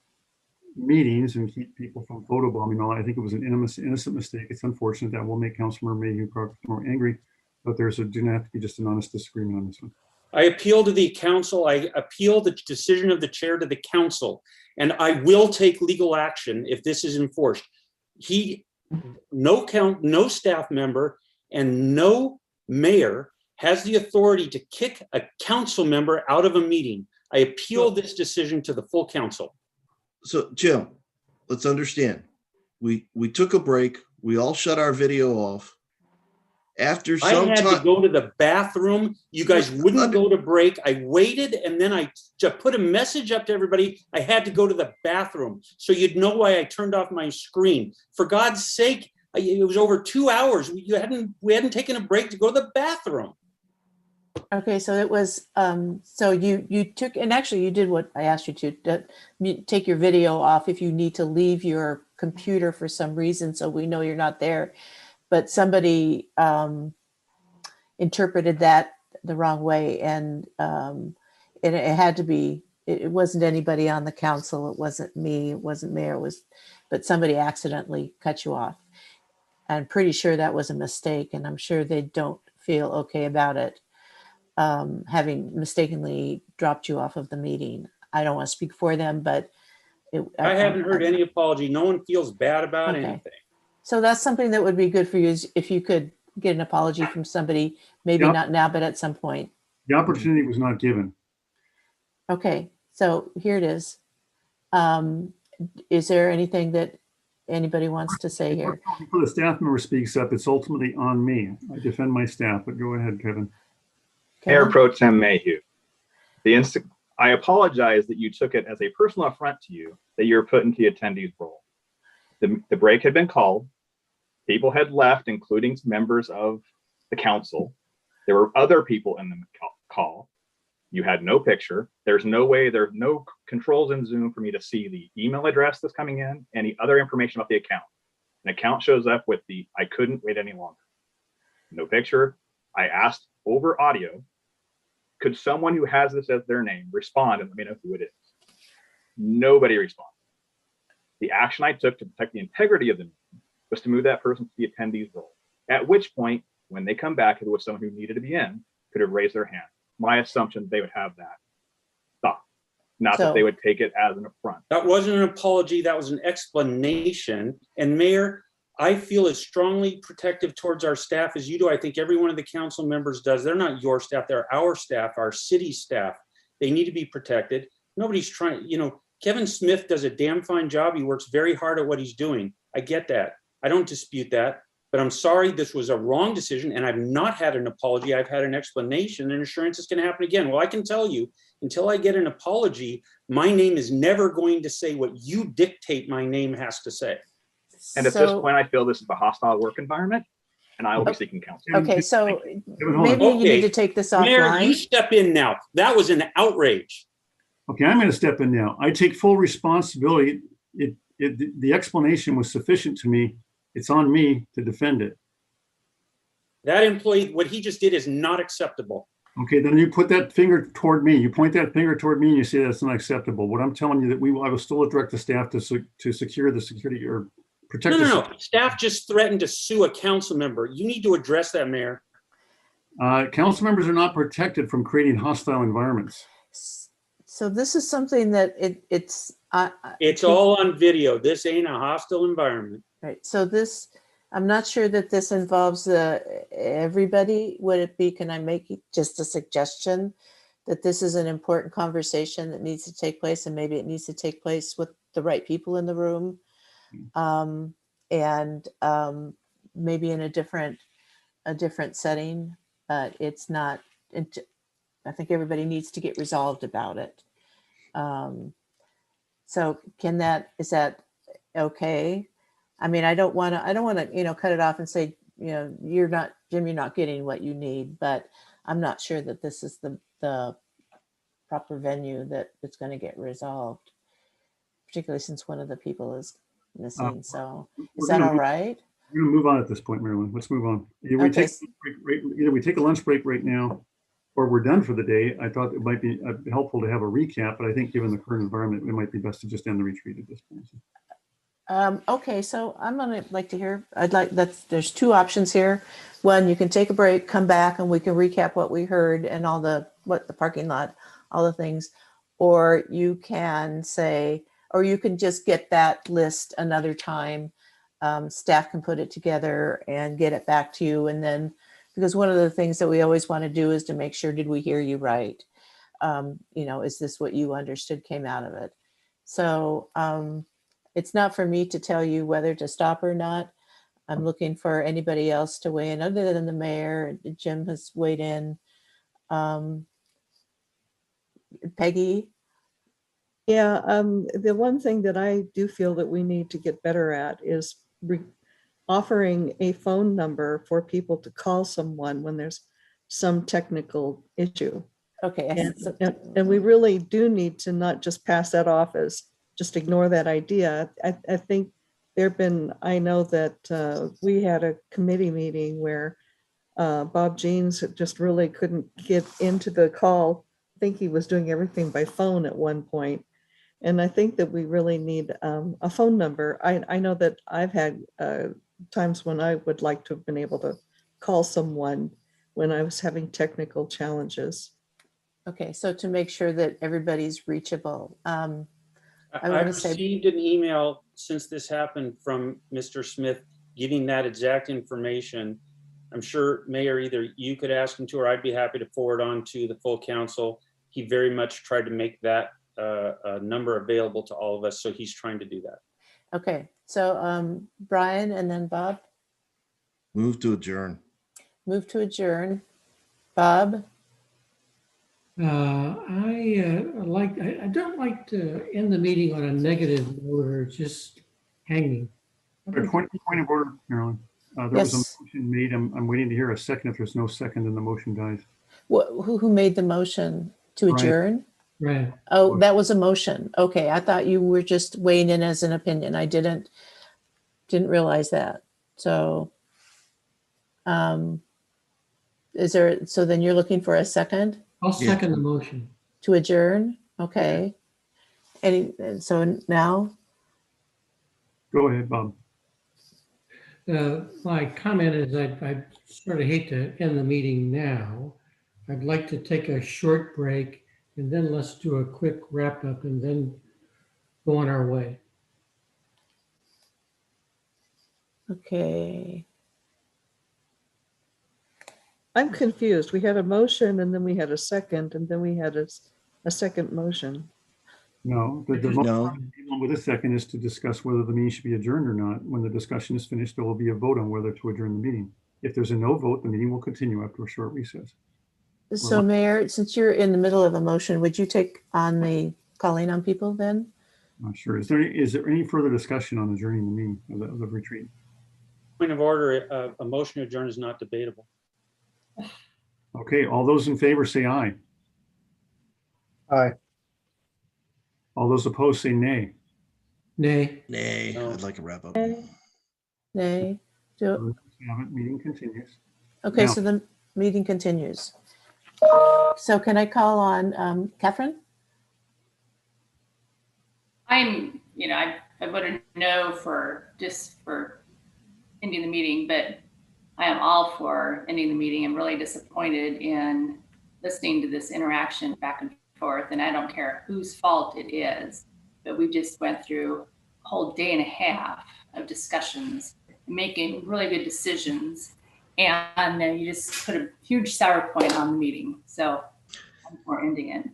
meetings and keep people from photobombing. All I think it was an innocent mistake. It's unfortunate that will make Councilmember Mayhew probably more angry, but do not have to be just an honest disagreement on this one. I appeal to the council. I appeal the decision of the chair to the council, and I will take legal action if this is enforced. No staff member and no mayor has the authority to kick a council member out of a meeting. I appeal this decision to the full council. So Jim, let's understand. We took a break. We all shut our video off. After I some had to time, go to the bathroom. You guys wouldn't go to break. I waited, and then I just put a message up to everybody. I had to go to the bathroom, so you'd know why I turned off my screen. For God's sake, it was over 2 hours. We hadn't taken a break to go to the bathroom. Okay, so it was, so you took, and actually you did what I asked you to, take your video off if you need to leave your computer for some reason, so we know you're not there. But somebody interpreted that the wrong way, and it had to be, it wasn't anybody on the council, it wasn't me, it wasn't mayor, but somebody accidentally cut you off. I'm pretty sure that was a mistake, and I'm sure they don't feel okay about it, having mistakenly dropped you off of the meeting. I don't want to speak for them, but I haven't heard any apology. No one feels bad about anything. So that's something that would be good for you, is if you could get an apology from somebody, maybe not now, but at some point. The opportunity was not given. Okay, so here it is. Is there anything that anybody wants to say here? Before the staff member speaks up, it's ultimately on me. I defend my staff, but go ahead, Kevin. Mayor Pro Tem Mayhew, I apologize that you took it as a personal affront to you that you were put into the attendees role. The break had been called. People had left, including members of the council. There were other people in the call. You had no picture. There's no controls in Zoom for me to see the email address that's coming in, any other information about the account. An account shows up with I couldn't wait any longer. No picture. I asked over audio, could someone who has this as their name respond and let me know who it is? Nobody responded. The action I took to protect the integrity of the meeting was to move that person to the attendees role. At which point, when they come back, if it was someone who needed to be in, could have raised their hand. My assumption they would have that thought, not that they would take it as an affront. That wasn't an apology. That was an explanation. And Mayor, I feel as strongly protective towards our staff as you do. I think every one of the council members does. They're not your staff. They're our staff, our city staff. They need to be protected. Nobody's trying, Kevin Smith does a damn fine job. He works very hard at what he's doing. I get that. I don't dispute that, but I'm sorry, this was a wrong decision, and I've not had an apology. I've had an explanation and assurance it's going to happen again. Well, I can tell you, until I get an apology, my name is never going to say what you dictate my name has to say. And at this point, I feel this is a hostile work environment, and I will be seeking counsel. Okay, so maybe you need to take this offline. Mayor, you step in now. That was an outrage. Okay, I'm going to step in now. I take full responsibility. The explanation was sufficient to me. It's on me to defend it. That employee, what he just did is not acceptable. Okay, then you put that finger toward me. You point that finger toward me and you say that's not acceptable. What I'm telling you that I will still direct the staff to secure the security or protect. No. Staff just threatened to sue a council member. You need to address that, Mayor. Council members are not protected from creating hostile environments. So this is something that it's all on video. This ain't a hostile environment. Right. So this, I'm not sure that this involves everybody. Would it be, can I make just a suggestion that this is an important conversation that needs to take place, and maybe it needs to take place with the right people in the room, and maybe in a different setting, but it's not, I think everybody needs to get resolved about it. So is that okay? I mean, I don't want to, cut it off and say, Jim, you're not getting what you need, but I'm not sure that this is the proper venue that it's going to get resolved, particularly since one of the people is missing. So is that all right? We're going to move on at this point, Marilyn. Let's move on. Either we take a lunch break right now, or we're done for the day. I thought it might be helpful to have a recap, but I think given the current environment, it might be best to just end the retreat at this point. Okay, so I'm gonna like to hear, there's two options here. One, you can take a break, come back, and we can recap what we heard and all the parking lot, all the things. Or you can say, or you can just get that list another time. Staff can put it together and get it back to you. And then, because one of the things that we always want to do is to make sure, did we hear you right? Is this what you understood came out of it? So it's not for me to tell you whether to stop or not. I'm looking for anybody else to weigh in other than the mayor. Jim has weighed in. Peggy? Yeah, the one thing that I do feel that we need to get better at is offering a phone number for people to call someone when there's some technical issue. Okay. And we really do need to not just pass that off as just ignore that idea. I think I know that we had a committee meeting where Bob Jeans just really couldn't get into the call. I think he was doing everything by phone at one point. And I think that we really need a phone number. I know that I've had times when I would like to have been able to call someone when I was having technical challenges. Okay, so to make sure that everybody's reachable. I've received an email since this happened from Mr. Smith giving that exact information. I'm sure, Mayor, either you could ask him to, or I'd be happy to forward on to the full council. He very much tried to make that number available to all of us, so he's trying to do that. Okay, so Brian and then Bob. Move to adjourn. Move to adjourn. Bob? I don't like to end the meeting on a negative note or just hanging. Point of order, Carolyn. There was a motion made. I'm waiting to hear a second. If there's no second, then the motion dies. Who made the motion to adjourn? Right. Oh, that was a motion. Okay, I thought you were just weighing in as an opinion. I didn't realize that. So, so then you're looking for a second? I'll second the motion. To adjourn? Okay. And so now? Go ahead, Bob. My comment is I sort of hate to end the meeting now. I'd like to take a short break and then let's do a quick wrap up and then go on our way. Okay. I'm confused. We had a motion and then we had a second and then we had a second motion. No, the motion with a second is to discuss whether the meeting should be adjourned or not. When the discussion is finished, there will be a vote on whether to adjourn the meeting. If there's a no vote, the meeting will continue after a short recess. So Mayor, since you're in the middle of a motion, would you take on the calling on people then? Not sure. Is there any further discussion on adjourning the meeting of the retreat? Point of order, a motion to adjourn is not debatable. Okay, all those in favor say aye. Aye. All those opposed say nay. Nay. Nay. No. I'd like a wrap up. Nay. Meeting continues. Okay, Now, so the meeting continues. So can I call on Catherine? I voted no for ending the meeting, but I am all for ending the meeting. I'm really disappointed in listening to this interaction back and forth, and I don't care whose fault it is, but we just went through a whole day and a half of discussions, making really good decisions, and then you just put a huge sour point on the meeting. So I'm for ending it.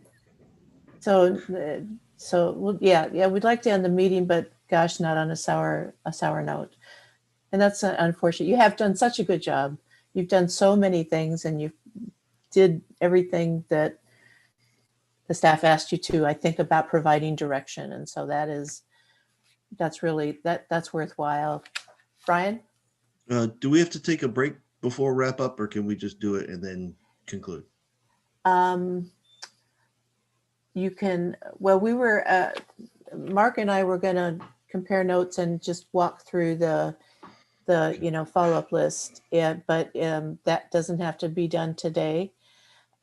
So well, yeah, we'd like to end the meeting, but gosh, not on a sour note. And that's unfortunate. You have done such a good job. You've done so many things, and you did everything that the staff asked you to. I think about providing direction, and so that's really worthwhile. Brian? Do we have to take a break before wrap up, or can we just do it and then conclude? You can. Well, we were Mark and I were going to compare notes and just walk through the follow-up list. But that doesn't have to be done today.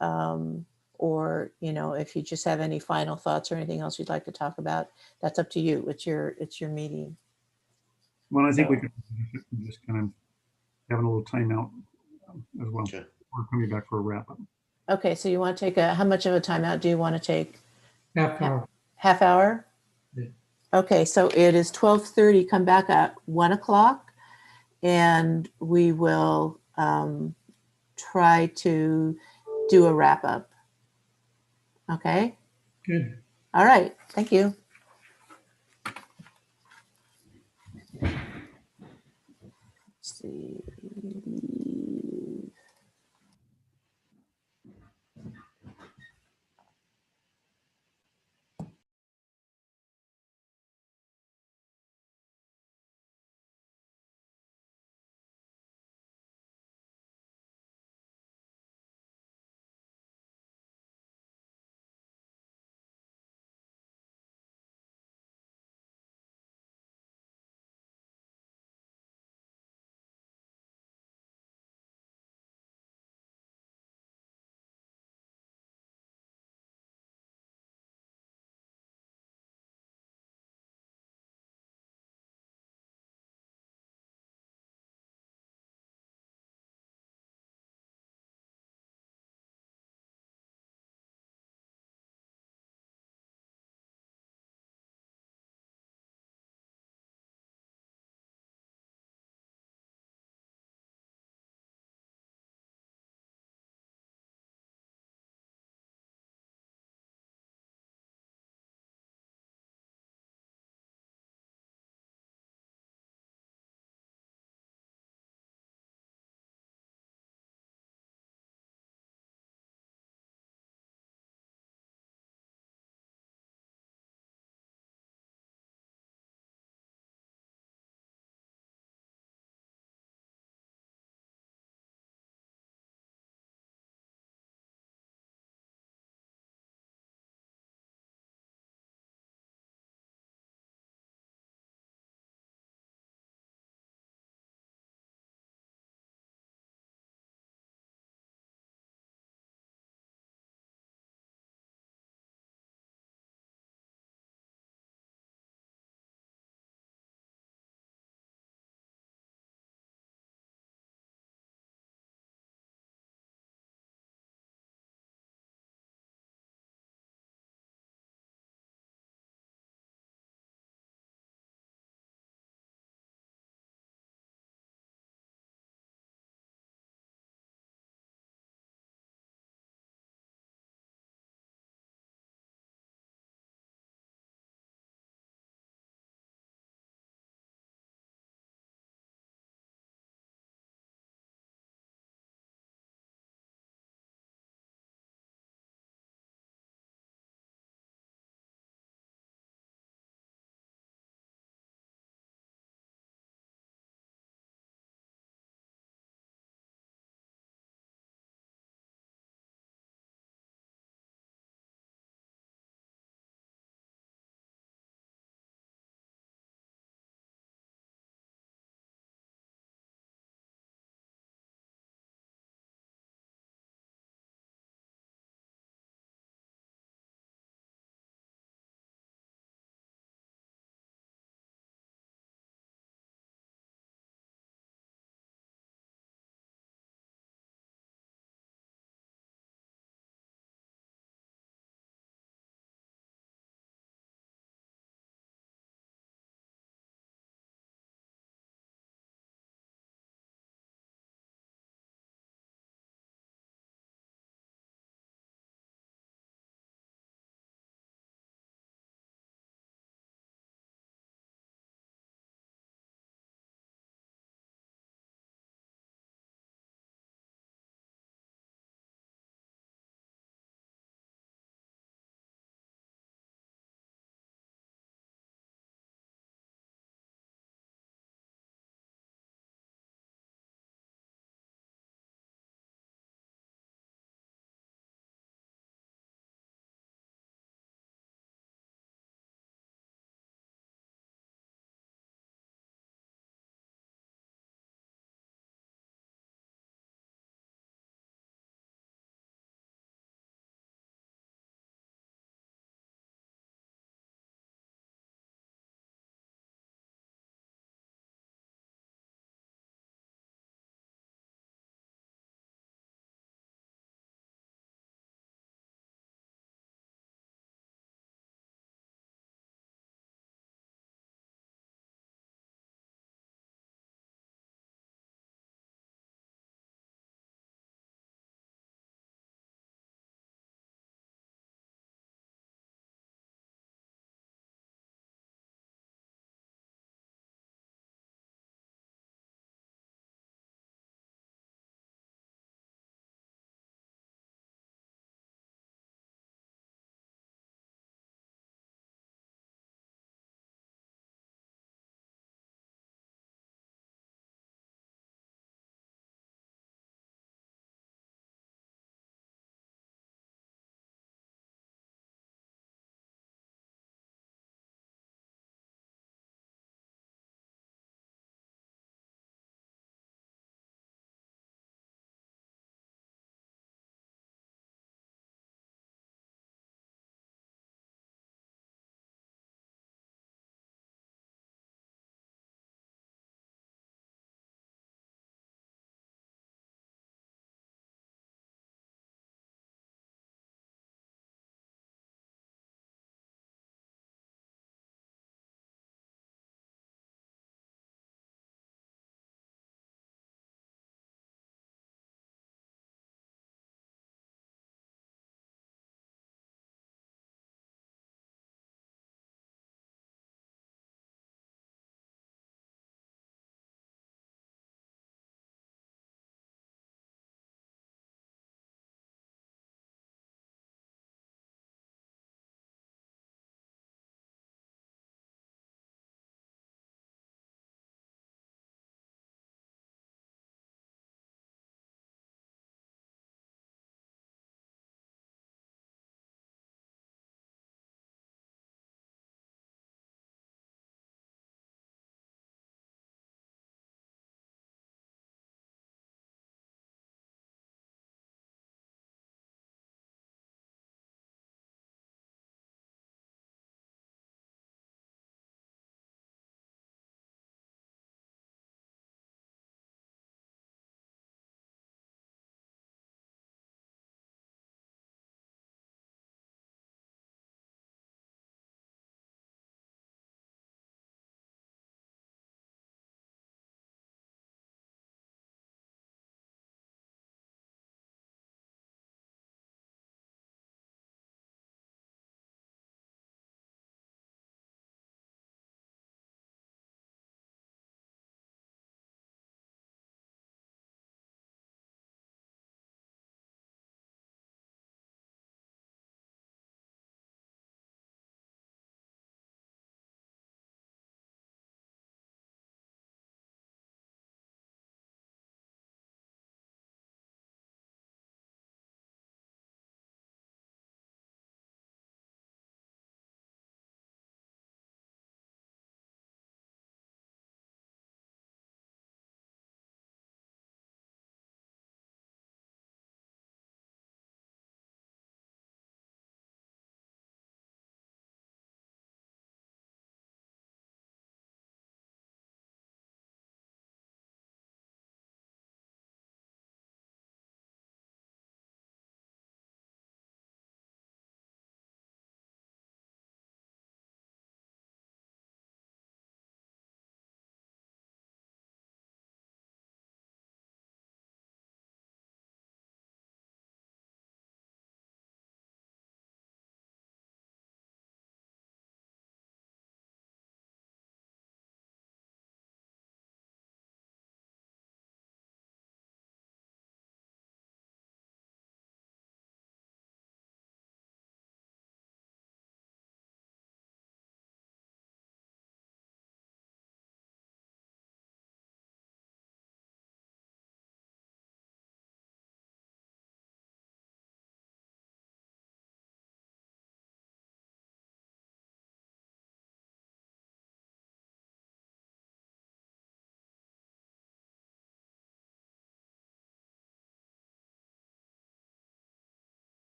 or, you know, if you just have any final thoughts or anything else you'd like to talk about, that's up to you. It's your meeting. Well, I think we So- could just kind of having a little timeout as well. Okay. We're coming back for a wrap up. Okay, so you want to take how much of a timeout do you want to take? Half hour. Half hour? Yeah. Okay, so it is 12:30. Come back at 1 o'clock and we will try to do a wrap up. Okay? Good. All right. Thank you. Let's see.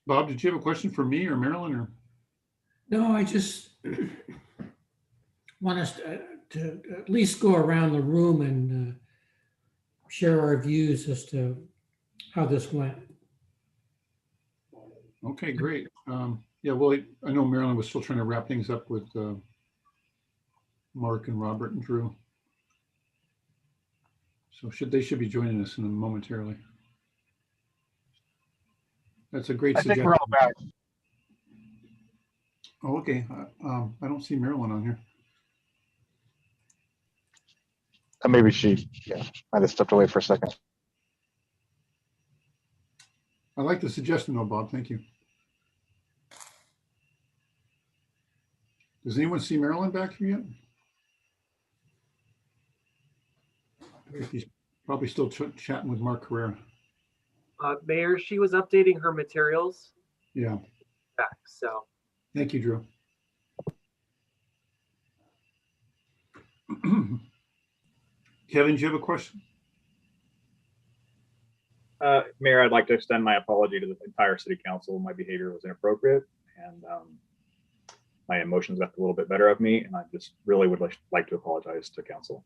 Bob, did you have a question for me or Marilyn or? No, I just want us to at least go around the room and share our views as to how this went. Okay, great. Yeah, well, I know Marilyn was still trying to wrap things up with Mark and Robert and Drew. So they should be joining us in a momentarily. That's a great I think suggestion. we're all back. Oh, okay. I don't see Marilyn on here. Maybe she, yeah, might have stepped away for a second. I like the suggestion though, Bob. Thank you. Does anyone see Marilyn back here yet? He's probably still chatting with Mark Carrera. Mayor, she was updating her materials Yeah. back, so. Thank you, Drew. Kevin, do you have a question? Mayor, I'd like to extend my apology to the entire city council. My behavior was inappropriate and my emotions got a little bit better of me, and I just really would like to apologize to council.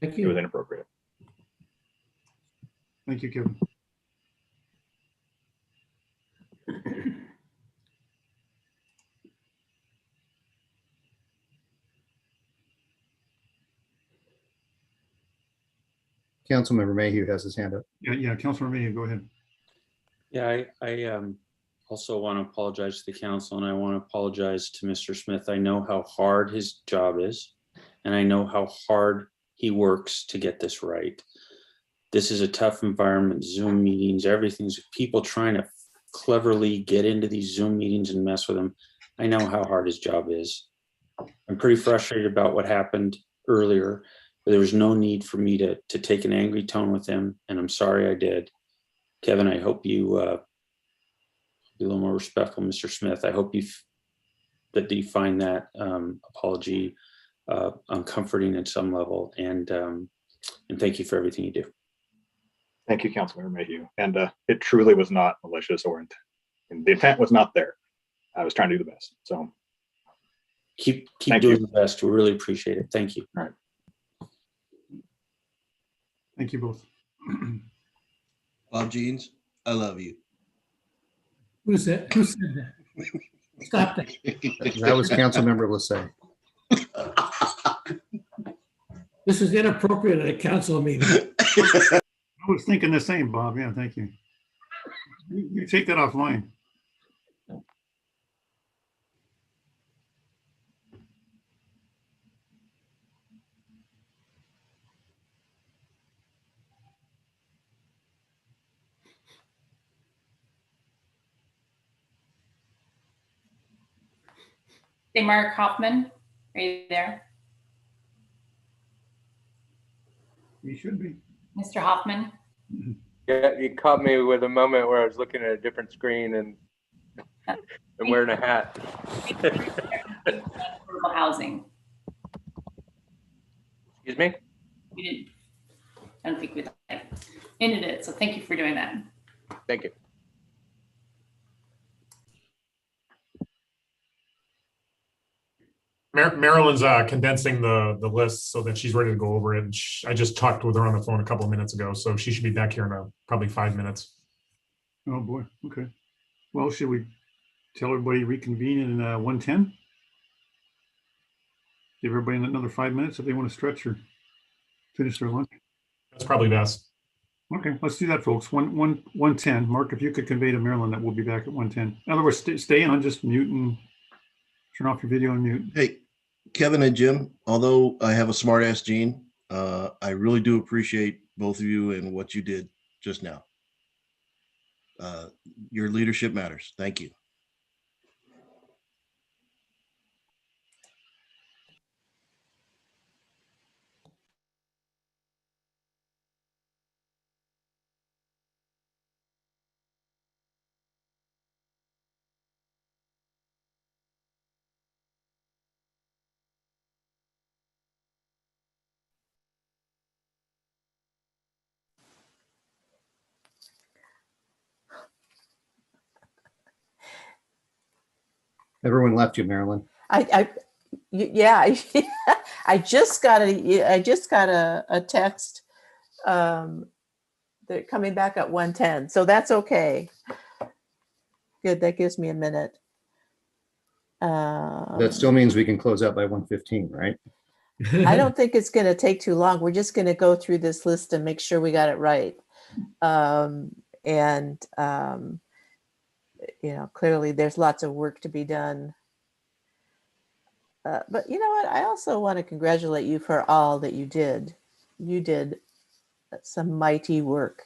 Thank It you. was inappropriate. Thank you, Kevin. Councilmember Mayhew has his hand up. Yeah, Councilor Mayhew, go ahead. Yeah, I also want to apologize to the council, and I want to apologize to Mr. Smith. I know how hard his job is, and I know how hard he works to get this right. This is a tough environment, Zoom meetings, everything's people trying to cleverly get into these Zoom meetings and mess with them. I know how hard his job is. I'm pretty frustrated about what happened earlier, but there was no need for me to take an angry tone with him, and I'm sorry I did. Kevin, I hope you be a little more respectful, Mr. Smith. I hope you find that apology uncomforting at some level, and thank you for everything you do. Thank you, Councilmember Mayhew. And it truly was not malicious or the intent was not there. I was trying to do the best. So keep doing the best. We really appreciate it. Thank you. All right. Thank you both. Bob Jeans, I love you. Who said that? Stop that. That was Councilmember Lissay. This is inappropriate at a council meeting. I was thinking the same, Bob. Yeah, thank you. You take that offline. Hey, Mark Hoffman, are you there? You should be. Mr. Hoffman? Yeah, you caught me with a moment where I was looking at a different screen and wearing a hat. Affordable housing. Excuse me? We didn't, I don't think we ended it, so thank you for doing that. Thank you. Marilyn's condensing the list so that she's ready to go over it. And I just talked with her on the phone a couple of minutes ago, so she should be back here in probably 5 minutes. Oh boy. Okay. Well, should we tell everybody reconvene in 1:10? Give everybody another 5 minutes if they want to stretch or finish their lunch. That's probably best. Okay, let's do that, folks. 1:10. Mark, if you could convey to Marilyn that we'll be back at 1:10. In other words, stay on, just mute and turn off your video and mute. Hey, Kevin and Jim, although I have a smart ass gene, I really do appreciate both of you and what you did just now. Your leadership matters. Thank you. Everyone left you, Marilyn. Yeah, I just got a text. They're coming back at 1:10, so that's okay. Good, that gives me a minute. That still means we can close out by 1:15, right? I don't think it's going to take too long. We're just going to go through this list and make sure we got it right. Clearly there's lots of work to be done. But you know what? I also want to congratulate you for all that you did. You did some mighty work.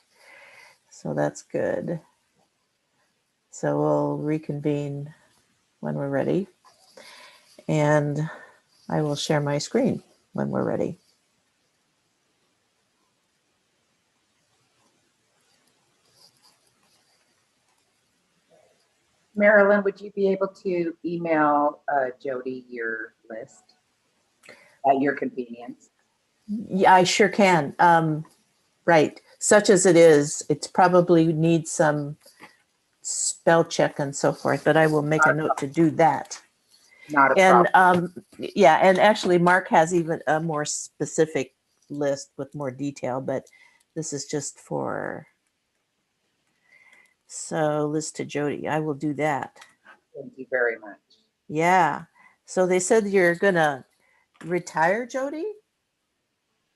So that's good. So we'll reconvene when we're ready. And I will share my screen when we're ready. Marilyn, would you be able to email Jody your list at your convenience? Yeah, I sure can. Right. Such as it is, it's probably needs some spell check and so forth, but I will make a note to do that. Not a problem. Yeah, and actually Mark has even a more specific list with more detail, but this is just for, so list to Jody. I will do that. Thank you very much. Yeah. So they said you're gonna retire, Jody?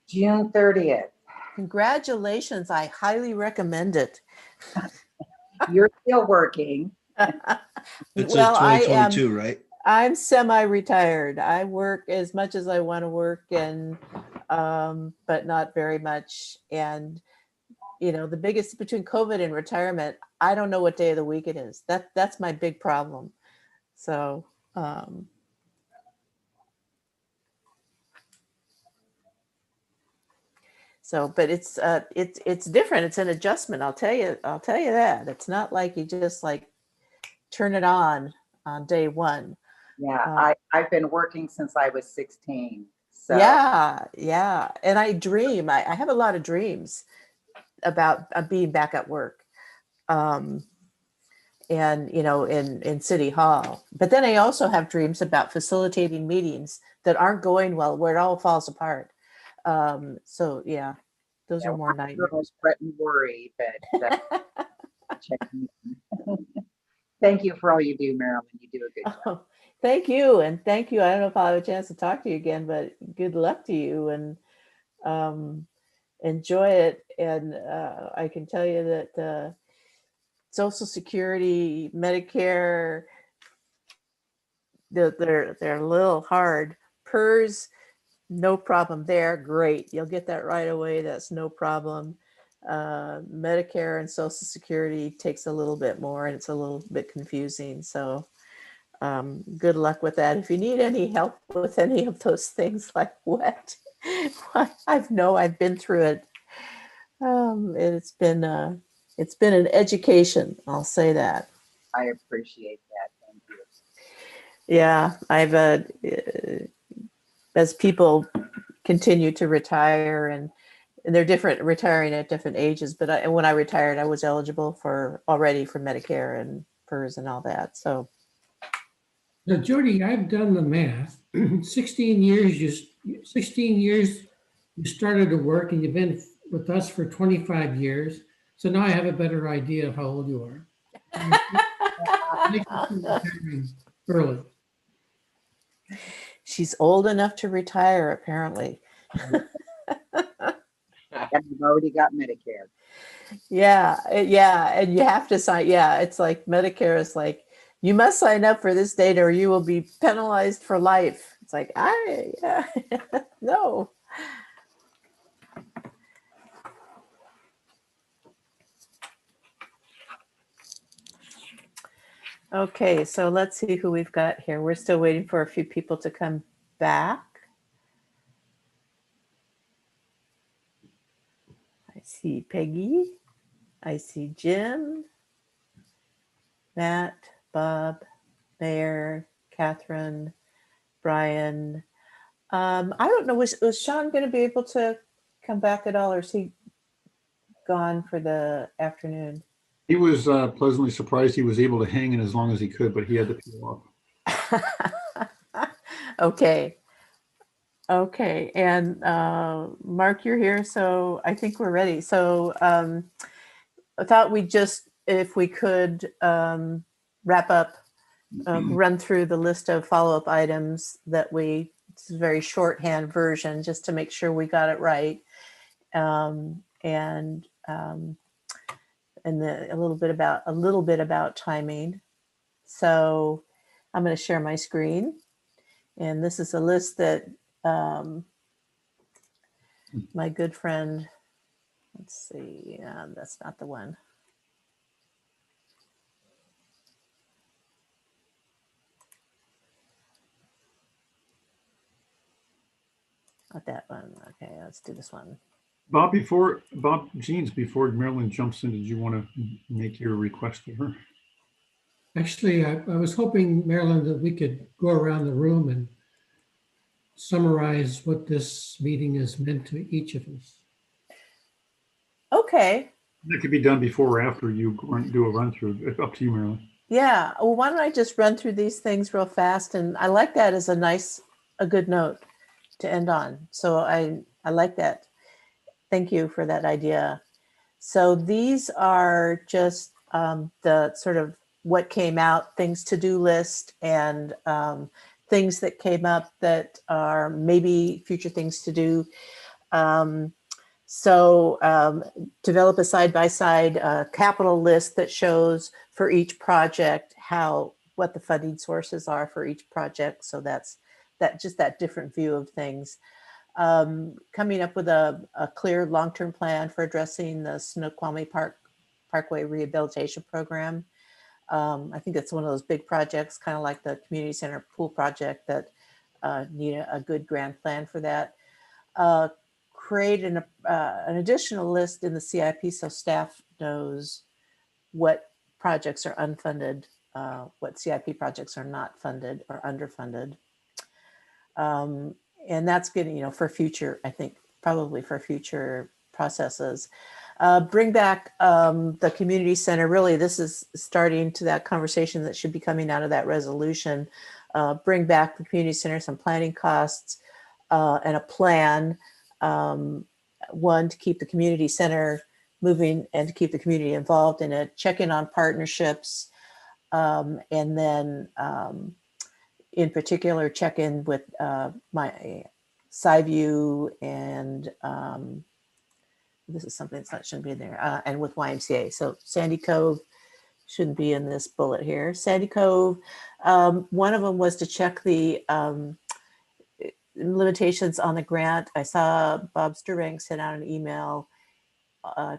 June 30th. Congratulations. I highly recommend it. You're still working. It's Well, a 2022, right? I'm semi-retired. I work as much as I want to work, and but not very much. And the biggest between COVID and retirement, I don't know what day of the week it is. That's my big problem. So but it's different. It's an adjustment. I'll tell you that. It's not like you just like turn it on day one. Yeah, I've been working since I was 16. So Yeah. And I dream. I have a lot of dreams about being back at work. And in City Hall. But then I also have dreams about facilitating meetings that aren't going well, where it all falls apart. So yeah, those are more nightmares. Fret and worry, but thank you for all you do, Marilyn. You do a good job. Oh, thank you, and thank you. I don't know if I'll have a chance to talk to you again, but good luck to you, and enjoy it. And I can tell you that Social Security, Medicare, they're a little hard. PERS, no problem there. Great, you'll get that right away. That's no problem. Medicare and Social Security takes a little bit more, and it's a little bit confusing. So good luck with that. If you need any help with any of those things, like what, I've been through it. It's been an education. I'll say that. I appreciate that. Thank you. Yeah, as people continue to retire, and they're retiring at different ages. But when I retired, I was eligible already for Medicare and PERS and all that. So. Now, Jody, I've done the math. 16 years you started to work, and you've been with us for 25 years. So now I have a better idea of how old you are. Early. She's old enough to retire, apparently. And you've already got Medicare. Yeah, and you have to sign. Yeah, it's like Medicare is like, you must sign up for this date or you will be penalized for life. It's like, no. Okay, so let's see who we've got here. We're still waiting for a few people to come back. I see Peggy. I see Jim, Matt, Bob, Mayor, Catherine, Brian. I don't know, was Sean going to be able to come back at all, or is he gone for the afternoon? He was pleasantly surprised he was able to hang in as long as he could, but he had to peel off. Okay. Okay. And Mark, you're here. So I think we're ready. So I thought we just, if we could wrap up, run through the list of follow-up items that it's a very shorthand version just to make sure we got it right. And a little bit about timing. So I'm going to share my screen, and this is a list that my good friend, let's see, that's not the one. Not that one. Okay, let's do this one. Bob, Jeans, before Marilyn jumps in, did you want to make your request to her? Actually, I was hoping, Marilyn, that we could go around the room and summarize what this meeting has meant to each of us. Okay. That could be done before or after you do a run through. It's up to you, Marilyn. Yeah. Well, why don't I just run through these things real fast? And I like that as a good note to end on. So I like that. Thank you for that idea. So these are just the sort of what came out, things to do list, and things that came up that are maybe future things to do. Develop a side-by-side capital list that shows for each project what the funding sources are for each project. So that's that different view of things. Coming up with a clear long-term plan for addressing the Snoqualmie Parkway Rehabilitation Program. I think it's one of those big projects, kind of like the community center pool project, that need a good grand plan for that. Create an additional list in the CIP so staff knows what projects are unfunded, what CIP projects are not funded or underfunded. And that's getting, for future, I think probably for future processes. Bring back the community center. Really, this is starting to that conversation that should be coming out of that resolution. Bring back the community center, some planning costs, and a plan. One, to keep the community center moving and to keep the community involved in it. Check in on partnerships, and then in particular, check in with my SciView and this is something that shouldn't be in there, and with YMCA. So Sandy Cove shouldn't be in this bullet here. Sandy Cove, one of them was to check the limitations on the grant. I saw Bob Sturbank sent out an email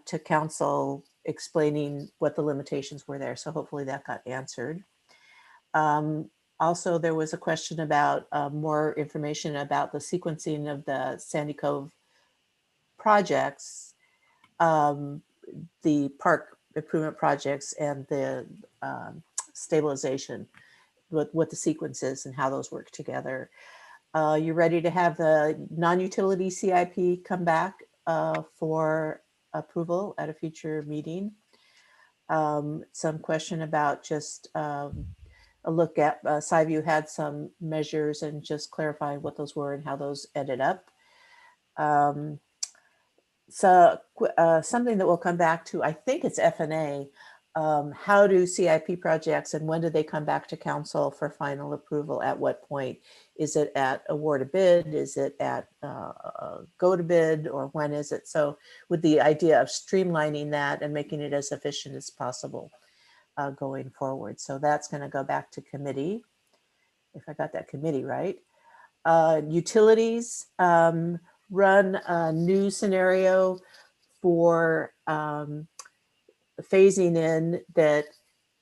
to council explaining what the limitations were there. So hopefully that got answered. Also, there was a question about more information about the sequencing of the Sandy Cove projects, the park improvement projects, and the stabilization, what the sequence is and how those work together. You're ready to have the non-utility CIP come back for approval at a future meeting. Some question about just a look at SciView had some measures and just clarifying what those were and how those ended up. Something that we'll come back to, I think it's F&A. How do CIP projects and when do they come back to council for final approval? At what point? Is it at award a bid? Is it at go to bid, or when is it? So with the idea of streamlining that and making it as efficient as possible going forward. So that's going to go back to committee, if I got that committee right. Utilities, run a new scenario for phasing in that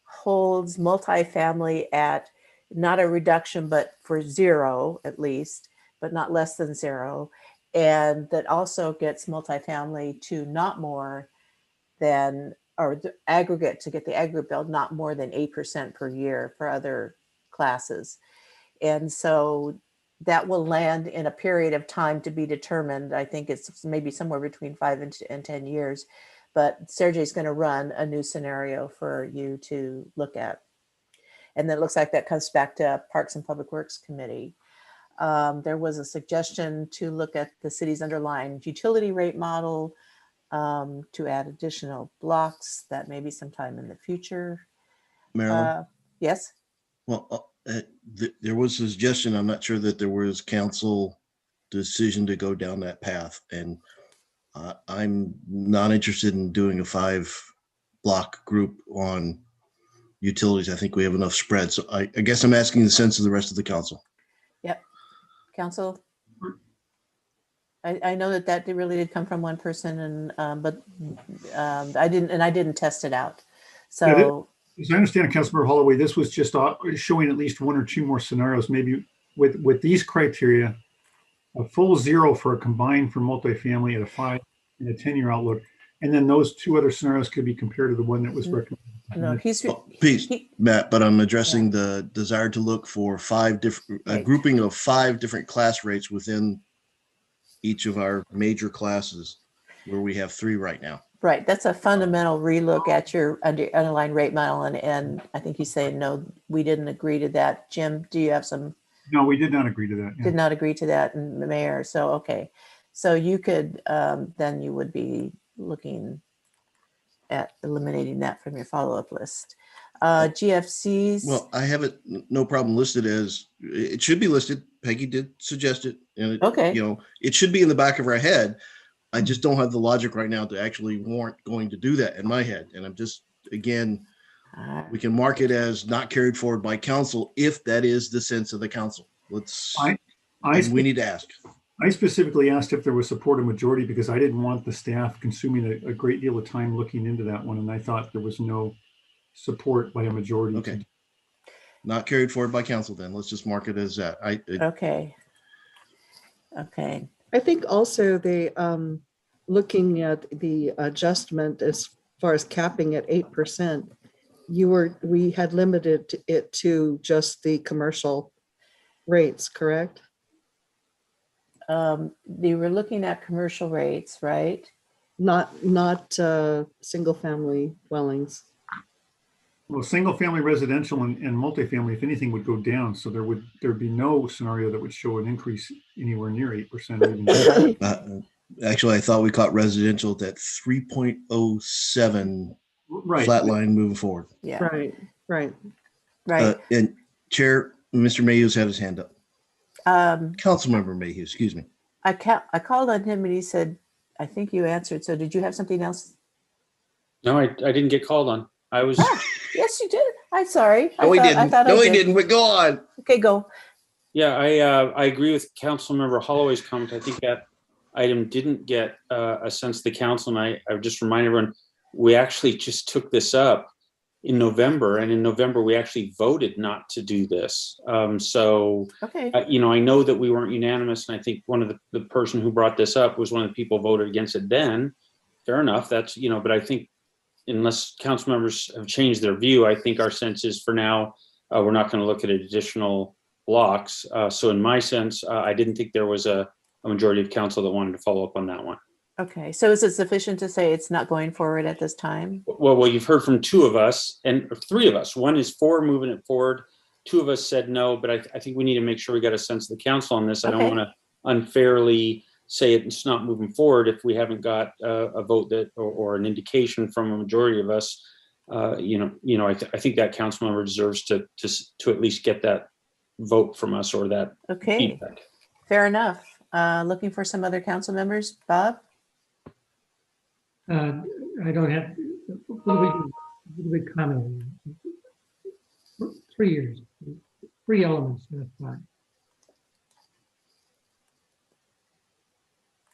holds multifamily at not a reduction, but for 0 at least, but not less than 0. And that also gets multifamily to not more than, or the aggregate, to get the aggregate build not more than 8% per year for other classes. And so that will land in a period of time to be determined. I think it's maybe somewhere between 5 and 10 years. But Sergey's going to run a new scenario for you to look at. And then it looks like that comes back to Parks and Public Works Committee. There was a suggestion to look at the city's underlying utility rate model to add additional blocks. That may be sometime in the future. Marilyn? Yes? Well, there was a suggestion. I'm not sure that there was council decision to go down that path. And I'm not interested in doing a 5-block group on utilities. I think we have enough spread. So I guess I'm asking the sense of the rest of the council. Yep. Council? I know that really did come from one person, and but I didn't test it out. So as I understand it, Councilmember Holloway, this was just showing at least 1 or 2 more scenarios, maybe with these criteria, a full 0 for a combined for multifamily at a 5 and a 10-year outlook. And then those 2 other scenarios could be compared to the one that was recommended. No, Please, Matt, but I'm addressing the desire to look for 5 different, a grouping of 5 different class rates within each of our major classes, where we have 3 right now. Right, that's a fundamental relook at your underlying rate model, and I think you say, no, we didn't agree to that. Jim, do you have some? No, we did not agree to that. Yeah. Did not agree to that, and the mayor, so, okay. So you could, then you would be looking at eliminating that from your follow-up list. GFCs. Well, I have it, no problem, listed as, it should be listed. Peggy did suggest it. And it, okay. You know, it should be in the back of our head. I just don't have the logic right now to actually warrant going to do that in my head. And I'm just, again, we can mark it as not carried forward by council if that is the sense of the council. Let's, we need to ask. I specifically asked if there was support of majority because I didn't want the staff consuming a great deal of time looking into that one. And I thought there was no support by a majority. Okay. Not carried forward by council then. Let's just mark it as that. Okay. Okay. I think also looking at the adjustment as far as capping at 8%, we had limited it to just the commercial rates, correct? They were looking at commercial rates, right? Not single family dwellings. Well, single family residential and multifamily, if anything, would go down. So there'd be no scenario that would show an increase anywhere near 8%. Actually, I thought we caught residential at that 3.07 flat line moving forward. Yeah. Right. And Chair, Mr. Mayhew's had his hand up. Councilmember Mayhew, excuse me. I called on him and he said, I think you answered. So did you have something else? No, I didn't get called on. I was. Yes, you did. I'm sorry. No, he didn't. No, he didn't. But go on. Okay, go. Yeah, I agree with Councilmember Holloway's comment. I think that item didn't get a sense of the council, and I would just remind everyone, we actually just took this up in November, and in November we actually voted not to do this. So, okay. I know that we weren't unanimous, and I think one of the person who brought this up was one of the people who voted against it then. Fair enough. That's, but I think unless council members have changed their view, I think our sense is for now, we're not going to look at additional blocks. So in my sense, I didn't think there was a majority of council that wanted to follow up on that one. Okay, so is it sufficient to say it's not going forward at this time? Well, you've heard from 2 of us and 3 of us. One is for moving it forward. 2 of us said no, but I think we need to make sure we got a sense of the council on this. I don't want to unfairly say it's not moving forward if we haven't got a vote that or an indication from a majority of us. I think that council member deserves to at least get that vote from us or that feedback. Fair enough. Looking for some other council members. Bob? I don't have, what do we comment on? 3 years, 3 elements, that's fine.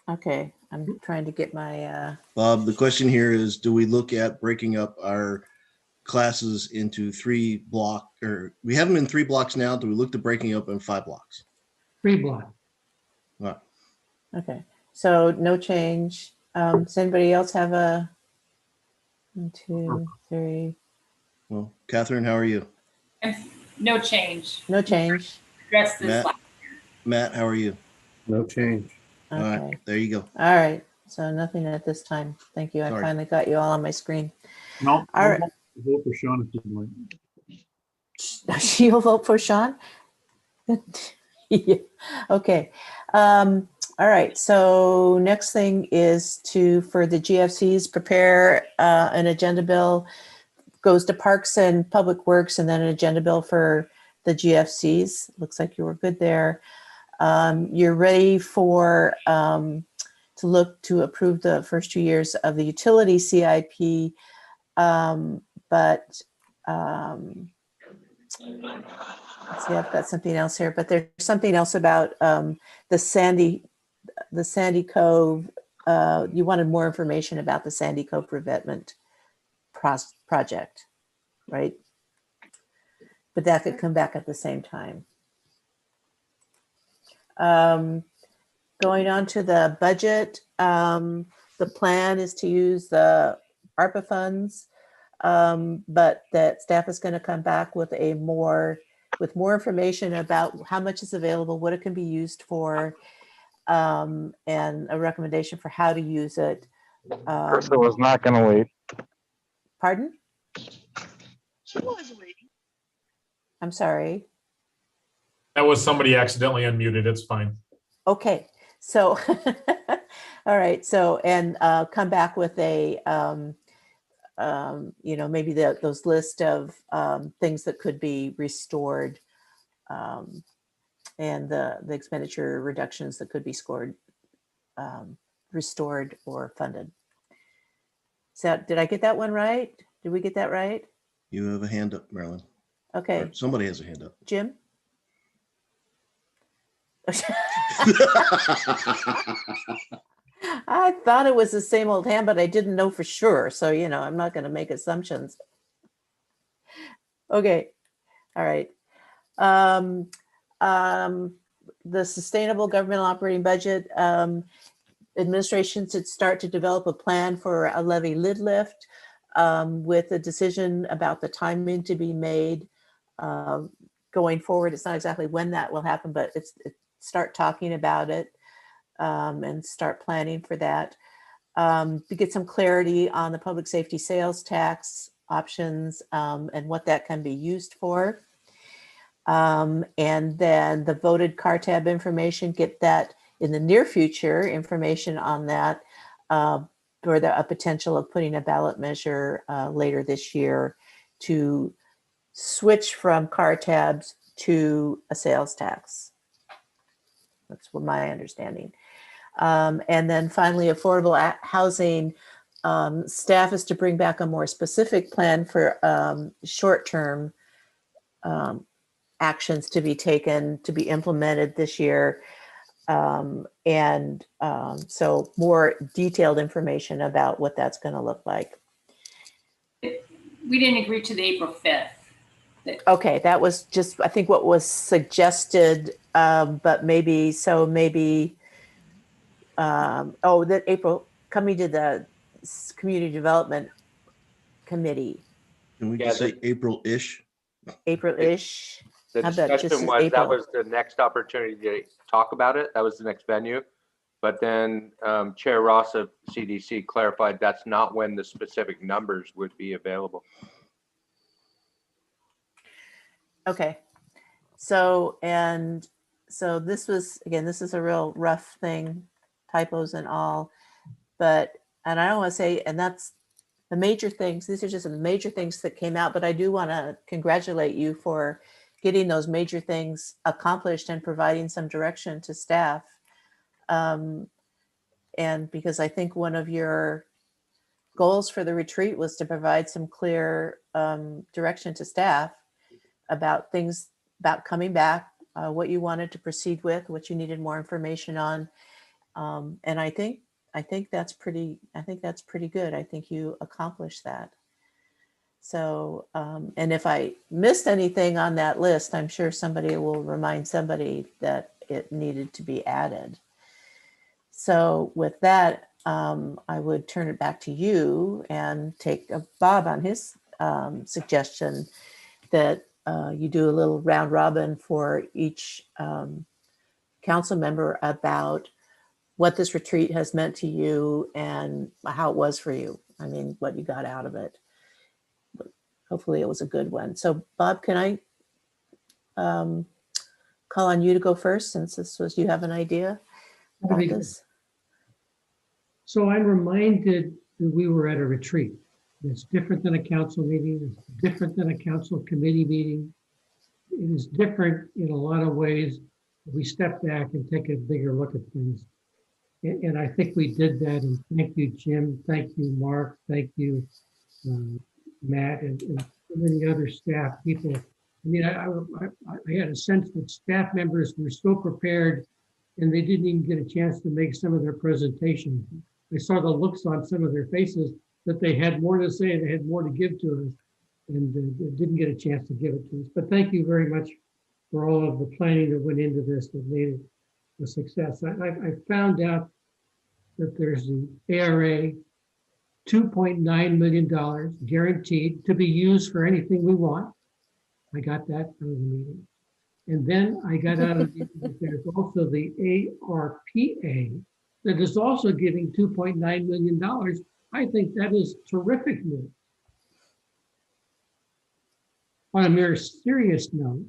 Okay, I'm trying to get my. Bob, the question here is, do we look at breaking up our classes into 3 block, or we have them in 3 blocks now? Do we look to breaking up in 5 blocks? 3 blocks. All right. Okay, so no change. Does anybody else have a 1, 2, 3? Well, Catherine, how are you? No change. No change. Address this. Matt, how are you? No change. Okay. All right, there you go. All right, so nothing at this time. Thank you. Sorry. I finally got you all on my screen. No, all right. Vote for Sean if you like. You'll vote for Sean? Yeah. Okay. All right. So next thing is for the GFCs, prepare an agenda bill, goes to Parks and Public Works, and then an agenda bill for the GFCs. Looks like you were good there. You're ready for to look to approve the first 2 years of the utility CIP, but let's see, I've got something else here, but there's something else about the Sandy Cove. You wanted more information about the Sandy Cove revetment project, right? But that could come back at the same time. Going on to the budget, the plan is to use the ARPA funds, but that staff is going to come back with more information about how much is available, what it can be used for, and a recommendation for how to use it. Krista was not going to wait. Pardon? She was waiting. I'm sorry. That was somebody accidentally unmuted. It's fine. Okay, so, all right, so, and come back with a, maybe those list of things that could be restored, and the expenditure reductions that could be restored or funded. So did I get that one right? Did we get that right? You have a hand up, Marilyn. Okay. Or somebody has a hand up. Jim? I thought it was the same old hand, but I didn't know for sure. So, I'm not going to make assumptions. Okay. All right. The sustainable governmental operating budget, administration should start to develop a plan for a levy lid lift, with a decision about the timing to be made going forward. It's not exactly when that will happen, but start talking about it, and start planning for that. To get some clarity on the public safety sales tax options, and what that can be used for. And then the voted car tab information, get that in the near future, information on that, for a potential of putting a ballot measure later this year to switch from car tabs to a sales tax. That's what my understanding. And then finally, affordable housing, staff is to bring back a more specific plan for short-term actions to be taken, to be implemented this year. So more detailed information about what that's going to look like. We didn't agree to the April 5th. Okay, that was just, I think, what was suggested, but maybe, that April, coming to the Community Development Committee. Can we just say April-ish? April-ish. The How about just discussion was April? that was the next opportunity to talk about it. That was the next venue. But then Chair Ross of CDC clarified that's not when the specific numbers would be available. Okay. So this was, again, this is a real rough thing, typos and all, and I don't want to say, and that's the major things. These are just the major things that came out, but I do want to congratulate you for getting those major things accomplished and providing some direction to staff. And because I think one of your goals for the retreat was to provide some clear direction to staff about things, about coming back, what you wanted to proceed with, what you needed more information on. And I think that's pretty good. I think you accomplished that. So, and if I missed anything on that list, I'm sure somebody will remind somebody that it needed to be added. So with that, I would turn it back to you and take Bob on his suggestion that you do a little round robin for each council member about what this retreat has meant to you and how it was for you. I mean, what you got out of it. Hopefully it was a good one. So Bob, can I call on you to go first, since this was, you have an idea about this. So I'm reminded that we were at a retreat. It's different than a council meeting. It's different than a council committee meeting. It is different in a lot of ways. We step back and take a bigger look at things. And I think we did that. And thank you, Jim. Thank you, Mark. Thank you, Matt, and so many other staff people. I mean, I had a sense that staff members were so prepared and they didn't even get a chance to make some of their presentations. I saw the looks on some of their faces that they had more to say, they had more to give to us, and didn't get a chance to give it to us. But thank you very much for all of the planning that went into this that made it a success. I found out that there's the ARA, $2.9 million guaranteed to be used for anything we want. I got that out of the meeting. And then I got out of the meeting that there's also the ARPA that is also giving $2.9 million. I think that is terrific news. On a more serious note,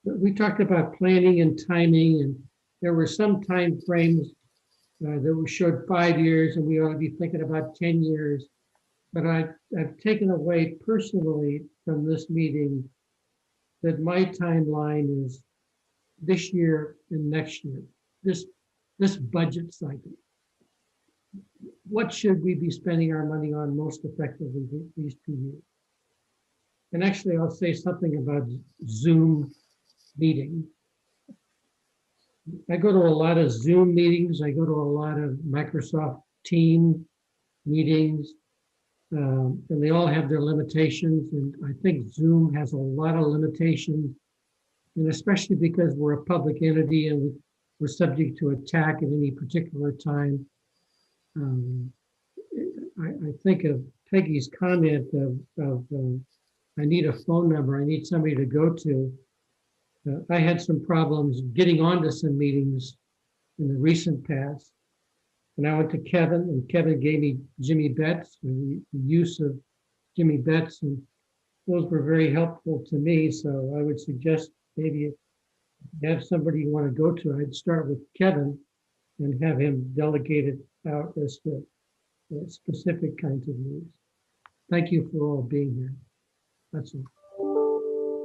we talked about planning and timing, and there were some time frames that we showed 5 years, and we ought to be thinking about 10 years. But I've taken away personally from this meeting that my timeline is this year and next year, this budget cycle. What should we be spending our money on most effectively these 2 years? And actually, I'll say something about Zoom meetings. I go to a lot of Zoom meetings. I go to a lot of Microsoft Team meetings, and they all have their limitations. And I think Zoom has a lot of limitations, and especially because we're a public entity and we're subject to attack at any particular time. I think of Peggy's comment of I need a phone number. I need somebody to go to. I had some problems getting onto some meetings in the recent past. And I went to Kevin, and Kevin gave me Jimmy Betts, the use of Jimmy Betts, and those were very helpful to me. So I would suggest maybe if you have somebody you want to go to, I'd start with Kevin and have him delegate it out as to specific kinds of needs. Thank you for all being here. That's all.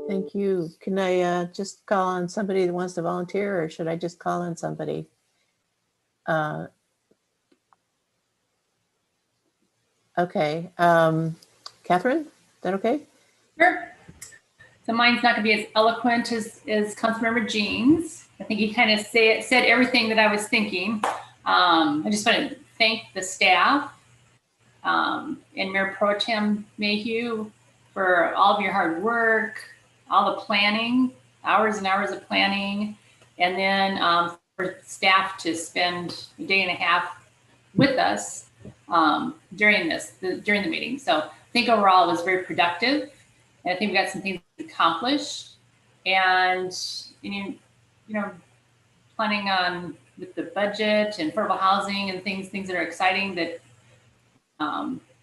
Thank you. Can I just call on somebody that wants to volunteer, or should I just call on somebody? Okay. Catherine, is that okay? Sure. So mine's not going to be as eloquent as Councilmember Jean's. I think he kind of said everything that I was thinking. I just want to thank the staff and Mayor Pro Tem Mayhew for all of your hard work, all the planning, hours and hours of planning, and then for staff to spend a day and a half with us during the meeting. So I think overall it was very productive, and I think we got some things accomplished, and you know, planning on with the budget and affordable housing and things that are exciting that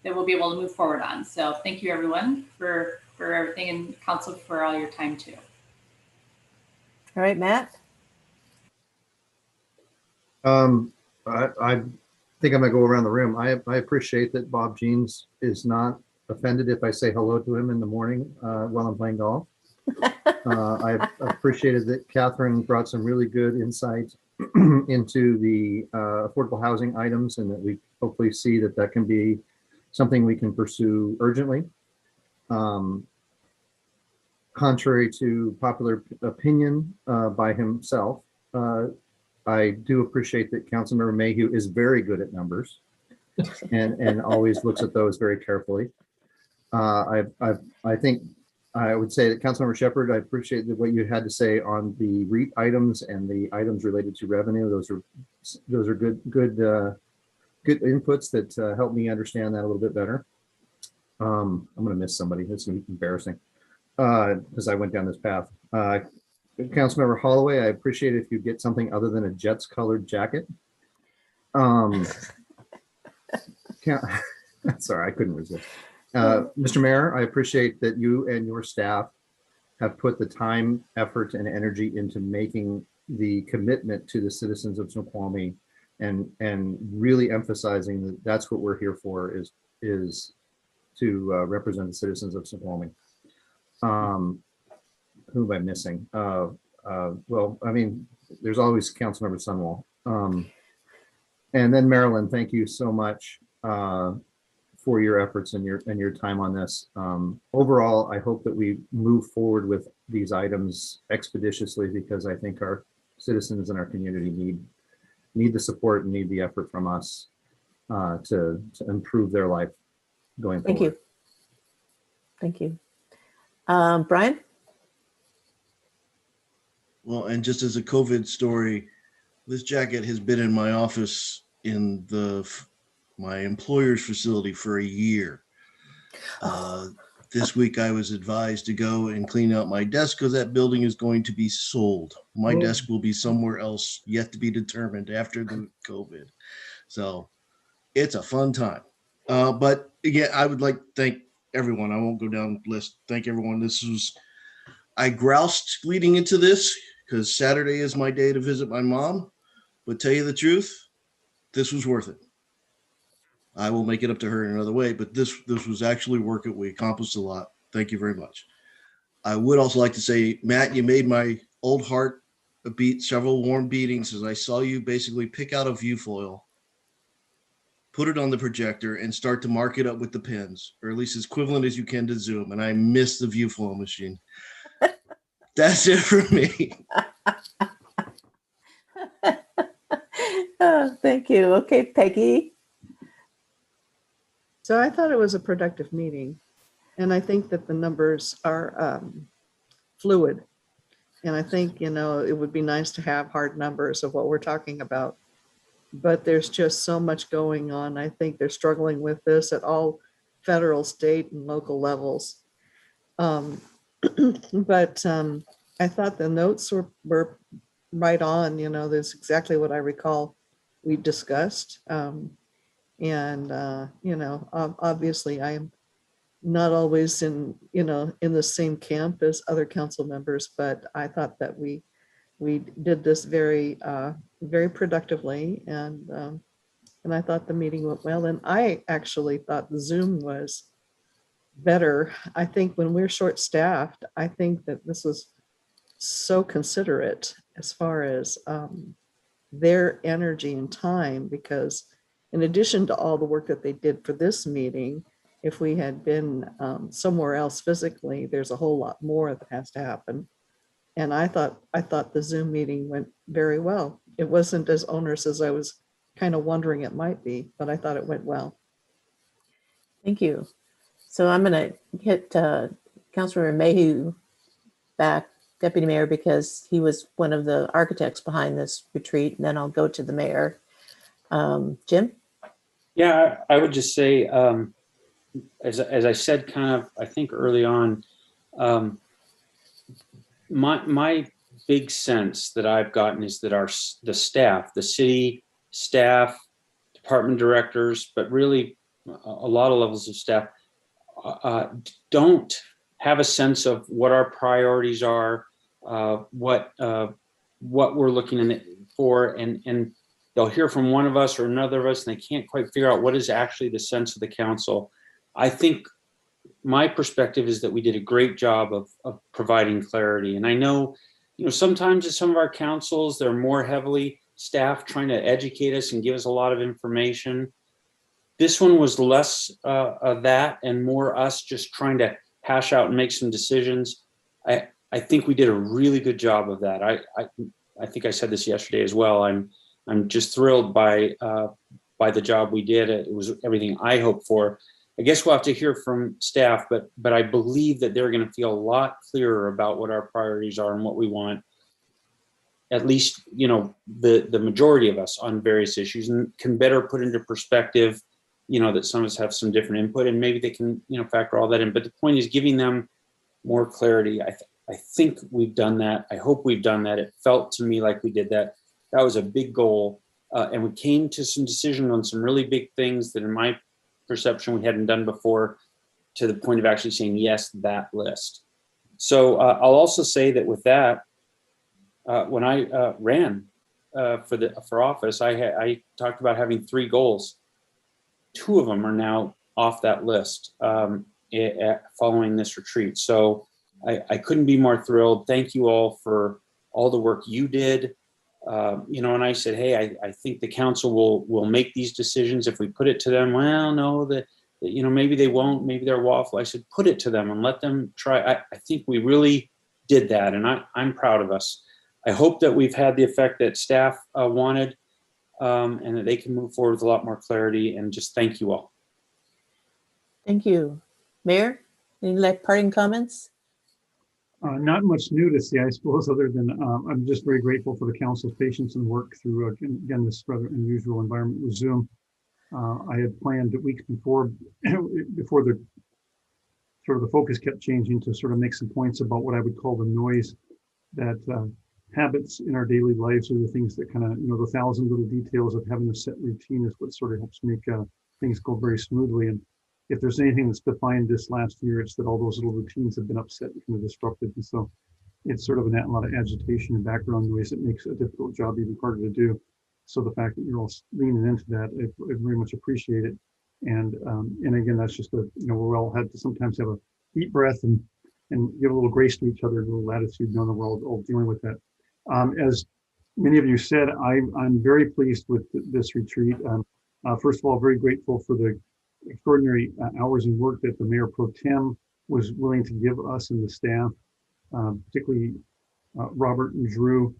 that we'll be able to move forward on. So thank you everyone for everything, and council for all your time too. All right, Matt. I think I'm gonna go around the room. I appreciate that Bob Jeans is not offended if I say hello to him in the morning while I'm playing golf. I appreciated that Catherine brought some really good insight into the affordable housing items, and that we hopefully see that can be something we can pursue urgently. Contrary to popular opinion by himself, I do appreciate that Councilmember Mayhew is very good at numbers and always looks at those very carefully. I think I would say that Councilmember Shepherd, I appreciate what you had to say on the REIT items and the items related to revenue. Those are good inputs that help me understand that a little bit better. I'm going to miss somebody. It's embarrassing because I went down this path. Councilmember Holloway, I appreciate if you get something other than a Jets colored jacket. Sorry, I couldn't resist. Mr. Mayor, I appreciate that you and your staff have put the time, effort, and energy into making the commitment to the citizens of Snoqualmie, and really emphasizing that that's what we're here for, is to represent the citizens of Snoqualmie. Who am I missing? Well, I mean, there's always Councilmember Sunwall. And then Marilyn, thank you so much for your efforts and your time on this. Overall, I hope that we move forward with these items expeditiously, because I think our citizens in our community need the support and need the effort from us to improve their life going forward. Thank you. Thank you. Brian? Well, and just as a COVID story, this jacket has been in my office in my employer's facility for a year. This week I was advised to go and clean out my desk because that building is going to be sold. My desk will be somewhere else, yet to be determined, after the COVID. So it's a fun time. But again, I would like to thank everyone. I won't go down the list. Thank everyone. I groused leading into this because Saturday is my day to visit my mom. But tell you the truth, this was worth it. I will make it up to her in another way, but this was actually worth it. We accomplished a lot. Thank you very much. I would also like to say, Matt, you made my old heart beat several warm beatings as I saw you basically pick out a view foil, put it on the projector, and start to mark it up with the pens, or at least as equivalent as you can to Zoom. And I miss the view foil machine. That's it for me. Oh, thank you. Okay, Peggy. So I thought it was a productive meeting, and I think that the numbers are fluid. And I think, it would be nice to have hard numbers of what we're talking about, but there's just so much going on. I think they're struggling with this at all federal, state, and local levels. But I thought the notes were right on. That's exactly what I recall we discussed. Obviously I am not always in the same camp as other council members, but I thought that we did this very, very productively, and I thought the meeting went well. And I actually thought the Zoom was better. I think when we're short-staffed, I think that this was so considerate as far as their energy and time, because in addition to all the work that they did for this meeting, if we had been somewhere else physically, there's a whole lot more that has to happen. And I thought the Zoom meeting went very well. It wasn't as onerous as I was kind of wondering it might be, but I thought it went well. Thank you. So I'm going to hit Councilmember Mayhew back, Deputy Mayor, because he was one of the architects behind this retreat, and then I'll go to the mayor. Jim? Yeah, I would just say, as I said, kind of, I think early on, my big sense that I've gotten is that the staff, the city staff, department directors, but really a lot of levels of staff don't have a sense of what our priorities are, what we're looking for, and they'll hear from one of us or another of us, and they can't quite figure out what is actually the sense of the council. I think my perspective is that we did a great job of providing clarity. And I know, sometimes at some of our councils, they're more heavily staffed trying to educate us and give us a lot of information. This one was less of that and more us just trying to hash out and make some decisions. I think we did a really good job of that. I think I said this yesterday as well. I'm just thrilled by the job we did. It was everything I hoped for. I guess we'll have to hear from staff, but I believe that they're going to feel a lot clearer about what our priorities are and what we want. At least, the majority of us on various issues, and can better put into perspective, that some of us have some different input, and maybe they can, factor all that in. But the point is giving them more clarity. I think we've done that. I hope we've done that. It felt to me like we did that. That was a big goal. And we came to some decision on some really big things that in my perception we hadn't done before, to the point of actually saying, yes, that list. So I'll also say that with that, when I ran for office, I talked about having 3 goals. 2 of them are now off that list following this retreat. So I couldn't be more thrilled. Thank you all for all the work you did. And I said, hey, I think the council will make these decisions if we put it to them. Well, no, maybe they won't, maybe they're waffle. I said, put it to them and let them try. I think we really did that, and I'm proud of us. I hope that we've had the effect that staff wanted, and that they can move forward with a lot more clarity, and just thank you all. Thank you. Mayor, any parting comments? Not much new to see, I suppose, other than I'm just very grateful for the council's patience and work through, again, this rather unusual environment with Zoom. I had planned weeks before the sort of the focus kept changing to sort of make some points about what I would call the noise that habits in our daily lives are the things that kind of, the 1,000 little details of having a set routine is what sort of helps make things go very smoothly. And if there's anything that's defined this last year, it's that all those little routines have been upset and kind of disrupted. And so it's sort of a lot of agitation and background noise that makes a difficult job even harder to do. So the fact that you're all leaning into that, I very much appreciate it. And again, that's just we're all had to sometimes have a deep breath and give a little grace to each other, a little latitude, knowing that we're all dealing with that. As many of you said, I'm very pleased with this retreat. First of all, very grateful for the extraordinary hours and work that the Mayor Pro Tem was willing to give us and the staff, particularly Robert and Drew.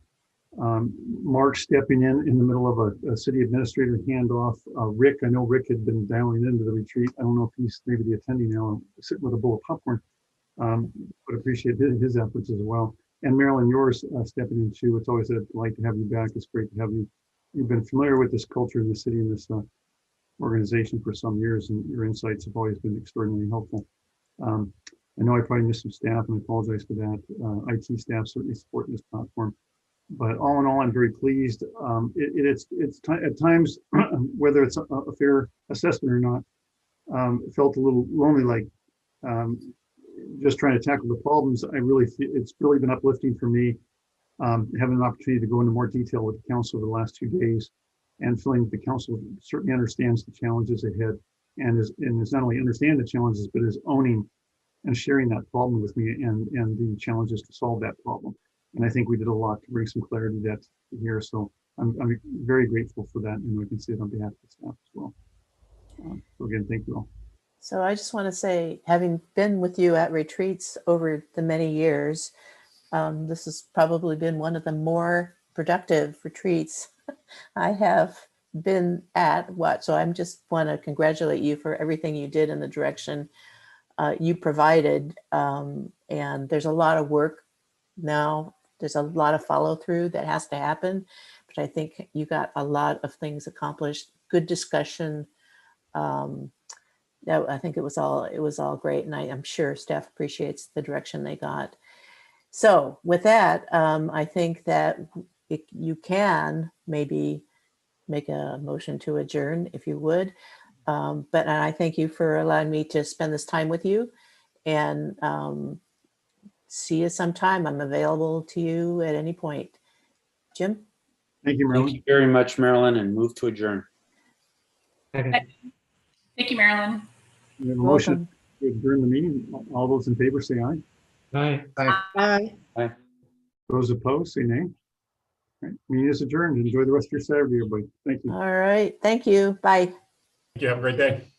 Mark stepping in the middle of a city administrator handoff. Rick, I know Rick had been dialing into the retreat. I don't know if he's maybe the attendee now, sitting with a bowl of popcorn, but appreciate his efforts as well. And Marilyn, yours stepping in too. It's always a delight to have you back. It's great to have you. You've been familiar with this culture in the city and this organization for some years, and your insights have always been extraordinarily helpful. I know I probably missed some staff, and I apologize for that. IT staff certainly supporting this platform. But all in all, I'm very pleased. It's at times, whether it's a fair assessment or not, it felt a little lonely, like just trying to tackle the problems. It's really been uplifting for me, having an opportunity to go into more detail with the council over the last 2 days, and feeling that the council certainly understands the challenges ahead, and is not only understand the challenges, but is owning and sharing that problem with me and the challenges to solve that problem. And I think we did a lot to bring some clarity to that here. So I'm very grateful for that, and I can say it on behalf of the staff as well. So again, thank you all. So I just want to say, having been with you at retreats over the many years, this has probably been one of the more productive retreats I have been at. So I'm just want to congratulate you for everything you did in the direction you provided. And there's a lot of work now. There's a lot of follow through that has to happen, but I think you got a lot of things accomplished. Good discussion. I think it was all great, and I'm sure staff appreciates the direction they got. So with that, I think that you can maybe make a motion to adjourn if you would. But I thank you for allowing me to spend this time with you, and see you sometime. I'm available to you at any point. Jim? Thank you, Marilyn. Thank you very much, Marilyn, and move to adjourn. Thank you, Marilyn. We have a motion to adjourn the meeting. All those in favor say aye. Aye. Bye. Aye. Those opposed say nay. All right. Meeting is adjourned. Enjoy the rest of your Saturday, everybody. Thank you. All right. Thank you. Bye. Thank you. Have a great day.